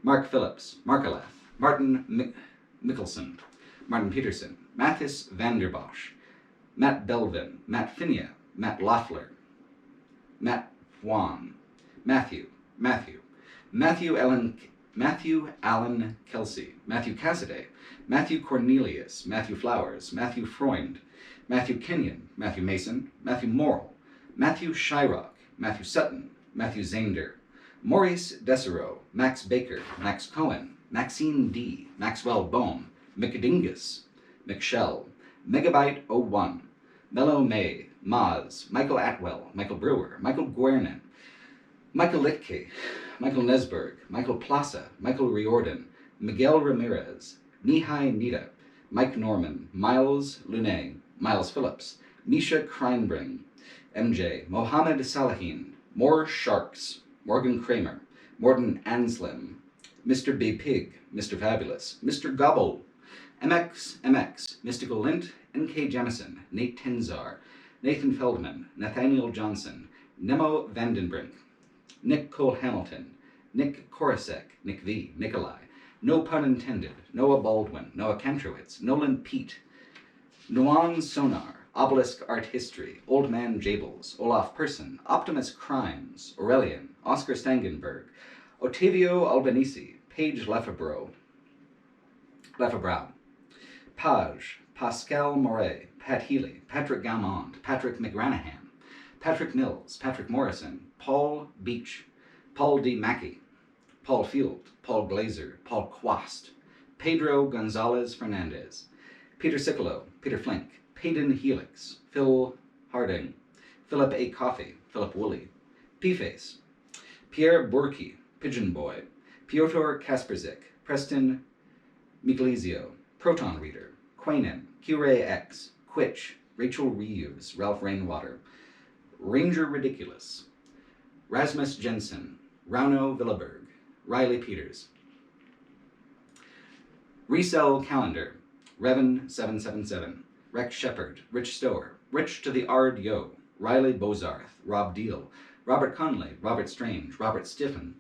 Mark Phillips, Markalaf, Martin Mickelson, Martin Peterson, Mathis Vanderbosch, Matt Belvin, Matt Finia, Matt Loeffler, Matt Juan, Matthew Allen Kelsey, Matthew Cassidy, Matthew Cornelius, Matthew Flowers, Matthew Freund, Matthew Kenyon, Matthew Mason, Matthew Morrill, Matthew Shyrock, Matthew Sutton, Matthew Zander, Maurice Desero, Max Baker, Max Cohen, Maxine D, Maxwell Bohm, McDingus, McShell, Megabyte 01, Mellow May, Maz, Michael Atwell, Michael Brewer, Michael Guernin, Michael Litke, Michael Nesberg, Michael Plaza, Michael Riordan, Miguel Ramirez, Mihai Nita, Mike Norman, Miles Lunet, Miles Phillips, Misha Kreinbring, MJ, Mohammed Salahin, More Sharks, Morgan Kramer, Morton Anslim, Mr. B. Pig, Mr. Fabulous, Mr. Gobble, MX, Mystical Lint, N.K. Jemison, Nate Tenzar, Nathan Feldman, Nathaniel Johnson, Nemo Vandenbrink, Nick Cole Hamilton, Nick Korosek, Nick V, Nikolai, no pun intended, Noah Baldwin, Noah Kantrowitz, Nolan Pete, Nuan Sonar, Obelisk Art History, Old Man Jables, Olaf Person, Optimus Crimes, Aurelian, Oscar Stangenberg, Otavio Albanese, Paige Lefebvre, Page, Pascal Moret, Pat Healy, Patrick Gaumond, Patrick McGranahan, Patrick Mills, Patrick Morrison, Paul Beach, Paul D. Mackey, Paul Field, Paul Glazer, Paul Quast, Pedro Gonzalez Fernandez, Peter Sicolo, Peter Flink, Payden Helix, Phil Harding, Philip A. Coffey, Philip Woolley, P-Face, Pierre Bourki, Pigeon Boy, Piotr Kasperzik, Preston Michelizio, Proton Reader, Quainin, Q-Ray X, Quitch, Rachel Reeves, Ralph Rainwater, Ranger Ridiculous, Rasmus Jensen, Rauno Villaberg, Riley Peters. Resell Calendar, Revan777, Rex Shepard, Rich Stower, Rich to the Ard Yo, Riley Bozarth, Rob Deal, Robert Conley, Robert Strange, Robert Stiffen,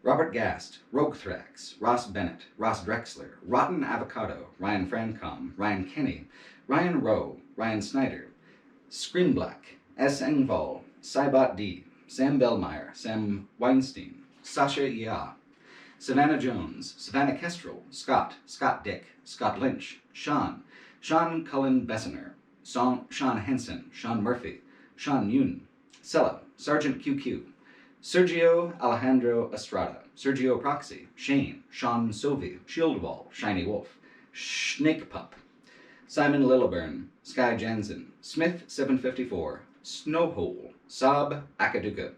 Robert Gast, Rogue Thrax, Ross Bennett, Ross Drexler, Rotten Avocado, Ryan Francom, Ryan Kenny, Ryan Rowe, Ryan Snyder, Scream Black, S. Engval, Cybot D, Sam Bellmeyer, Sam Weinstein, Sasha Ya, Savannah Jones, Savannah Kestrel, Scott, Scott Dick, Scott Lynch, Sean, Sean Cullen Bessener, Sean Henson, Sean Murphy, Sean Yoon, Sella, Sergeant QQ, Sergio Alejandro Estrada, Sergio Proxy, Shane, Sean Sovey, Shieldwall, Shiny Wolf, Snake Pup, Simon Lilleburn, Sky Jansen, Smith 754, Snowhole, Saab Akaduka,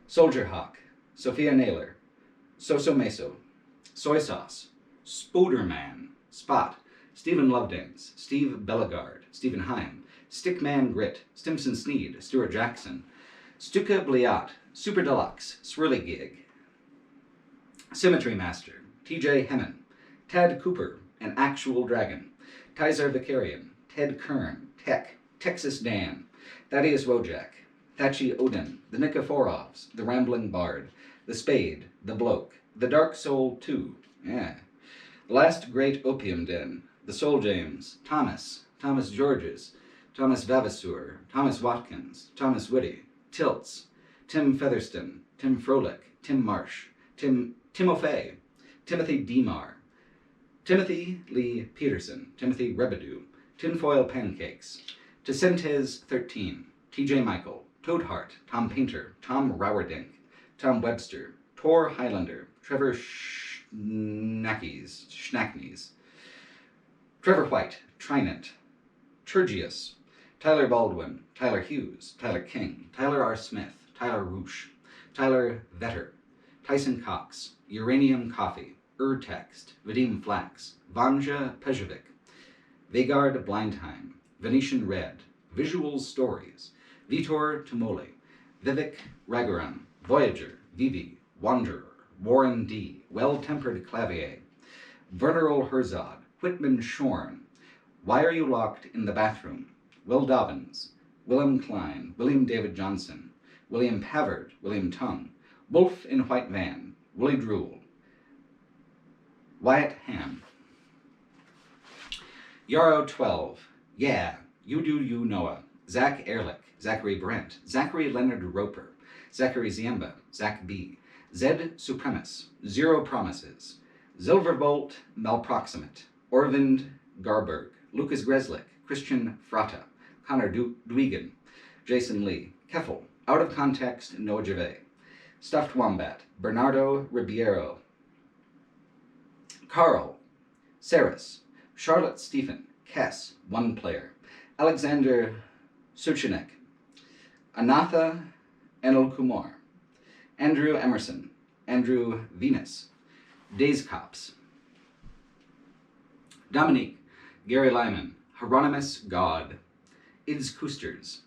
Soldier Hawk, Sophia Naylor, Soso Meso, Soy Sauce, Spoderman, Spot, Stephen Lovedance, Steve Bellegarde, Stephen Heim, Stickman Grit, Stimson Sneed, Stuart Jackson, Stuka Bliat, Super Deluxe, Swirly Gig, Symmetry Master, TJ Hemmen, Ted Cooper, An Actual Dragon, Kaiser Vicarian, Ted Kern, Tech, Texas Dan, Thaddeus Wojak, Thatchy Odin, the Nikophorovs, the Rambling Bard, the Spade, the Bloke, the Dark Soul 2, the Last Great Opium Den, the Soul James, Thomas Georges, Thomas Vavasseur, Thomas Watkins, Thomas Whitty, Tilts, Tim Featherston, Tim Froelich, Tim Marsh, Timofey, Timothy Demar, Timothy Lee Peterson, Timothy Rebedu, Tinfoil Pancakes, Ticentes 13, TJ Michael, Toadheart, Tom Painter, Tom Rowerdink, Tom Webster, Tor Highlander, Trevor Schnacknies, Trevor White, Trinant, Turgius, Tyler Baldwin, Tyler Hughes, Tyler King, Tyler R. Smith, Tyler Roosh, Tyler Vetter, Tyson Cox, Uranium Coffee, Urtext, Vadim Flax, Vanja Pejovic, Vegard Blindheim, Venetian Red, Visual Stories, Vitor Tumoli, Vivek Ragaram, Voyager, Vivi, Wanderer, Warren D., Well-Tempered Clavier, Werner Herzog, Whitman Shorn, Why Are You Locked in the Bathroom, Will Dobbins, Willem Klein, William David Johnson, William Pavard, William Tongue, Wolf in White Van, Willie Drool, Wyatt Ham, Yarrow 12, Yeah, You Do You Noah, Zach Ehrlich, Zachary Brent, Zachary Leonard Roper, Zachary Ziemba, Zach B., Zed Supremus, Zero Promises, Zilverbolt Malproximate, Orvind Garberg, Lucas Greslick, Christian Fratta, Connor Dwegan, Jason Lee, Keffel, Out of Context, Noah Gervais, Stuffed Wombat, Bernardo Ribeiro, Carl, Saris, Charlotte Stephen, Kess, One Player, Alexander Suchinek, Anatha Enel Kumar, Andrew Emerson, Andrew Venus, Days Cops, Dominique, Gary Lyman, Hieronymus God, Ids Koosters,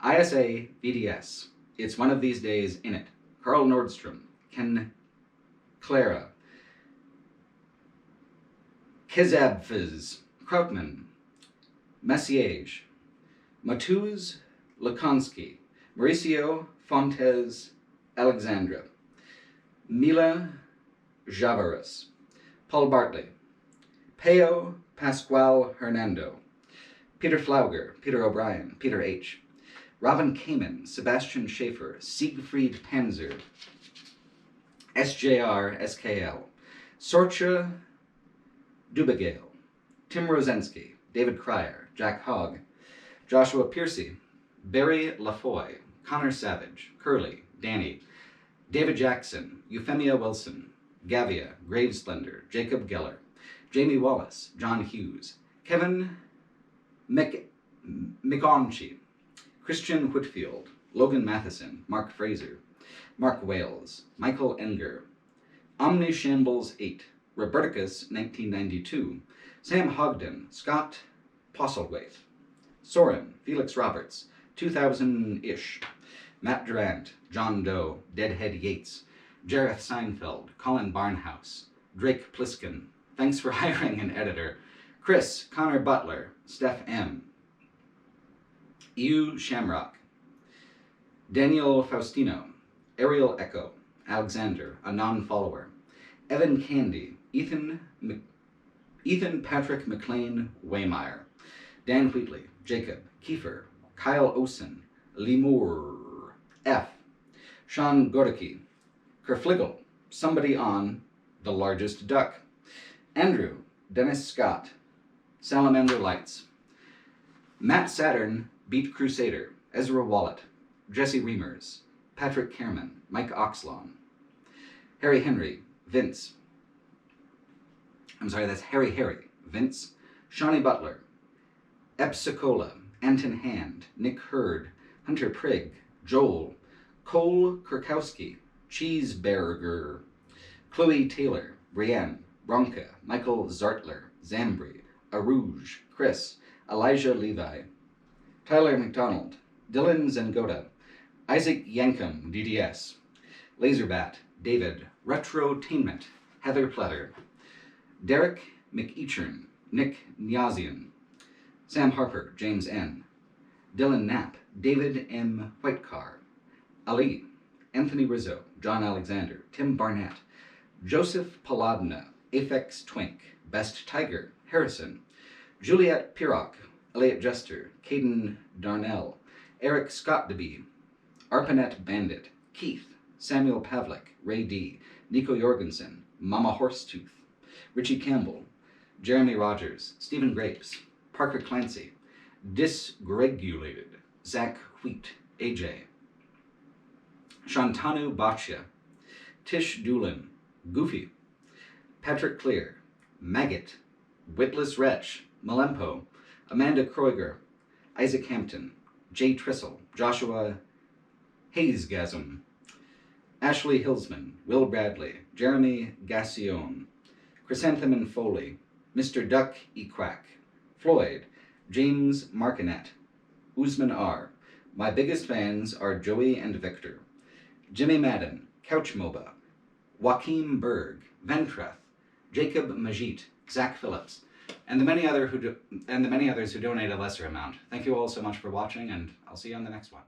ISA VDS, It's One of These Days in It, Carl Nordstrom, Ken Clara, Kezabfiz, Krautman, Messiage, Matuz Lakonsky, Mauricio Fontes Alexandra, Mila Javaris, Paul Bartley, Peo Pascual Hernando, Peter Flauger, Peter O'Brien, Peter H., Robin Kamen, Sebastian Schaefer, Siegfried Panzer, SJR SKL, Sorcha Dubagale, Tim Rosensky, David Cryer, Jack Hogg, Joshua Piercy, Barry Lafoy, Connor Savage, Curly, Danny, David Jackson, Euphemia Wilson, Gavia, Gravesplendor, Jacob Geller, Jamie Wallace, John Hughes, Kevin McOnchie, Christian Whitfield, Logan Matheson, Mark Fraser, Mark Wales, Michael Enger, Omnishambles 8, Roberticus 1992, Sam Hogden, Scott Postlethwaite, Soren, Felix Roberts, 2000-ish, Matt Durant, John Doe, Deadhead Yates, Jareth Seinfeld, Colin Barnhouse, Drake Pliskin, thanks for hiring an editor, Chris, Connor Butler, Steph M, Ew Shamrock, Daniel Faustino, Ariel Echo, Alexander, a non-follower, Evan Candy, Ethan Patrick McLean Waymeyer, Dan Wheatley, Jacob, Kiefer, Kyle Osen, Lemur, F, Sean Godecki, Kerfligel, somebody on The Largest Duck, Andrew, Dennis Scott, Salamander Lights, Matt Saturn, Beat Crusader, Ezra Wallet, Jesse Reimers, Patrick Kerman, Mike Oxlawn, Harry Henry, Vince, that's Harry, Vince, Shawnee Butler, Epsicola, Anton Hand, Nick Hurd, Hunter Prigg, Joel, Cole Kurkowski, Cheeseburger, Chloe Taylor, Brienne, Bronca, Michael Zartler, Zambri, Arouge, Chris, Elijah Levi, Tyler McDonald, Dylan Zengoda, Isaac Yankum, DDS, Laserbat, David, Retrotainment, Heather Pletter, Derek McEachern, Nick Nyazian, Sam Harper, James N, Dylan Knapp, David M. Whitecar, Ali, Anthony Rizzo, John Alexander, Tim Barnett, Joseph Paladna, Aphex Twink, Best Tiger, Harrison, Juliet Pirock, Elliot Jester, Caden Darnell, Eric Scott DeBee, Arpanet Bandit, Keith, Samuel Pavlik, Ray D, Nico Jorgensen, Mama Horsetooth, Richie Campbell, Jeremy Rogers, Stephen Grapes, Parker Clancy, Dysregulated, Zach Wheat, AJ, Shantanu Bhatia, Tish Doolin, Goofy, Patrick Clear, Maggot, Witless Wretch, Malempo, Amanda Kroiger, Isaac Hampton, Jay Trissel, Joshua Hayesgasm, Ashley Hillsman, Will Bradley, Jeremy Gassion, Chrysanthemum Foley, Mr. Duck Equack, Floyd, James Markinet, Usman R. My biggest fans are Joey and Victor, Jimmy Madden, Couch MOBA, Joaquim Berg, Ventreth, Jacob Majit, Zach Phillips, and the many others who donate a lesser amount. Thank you all so much for watching, and I'll see you on the next one.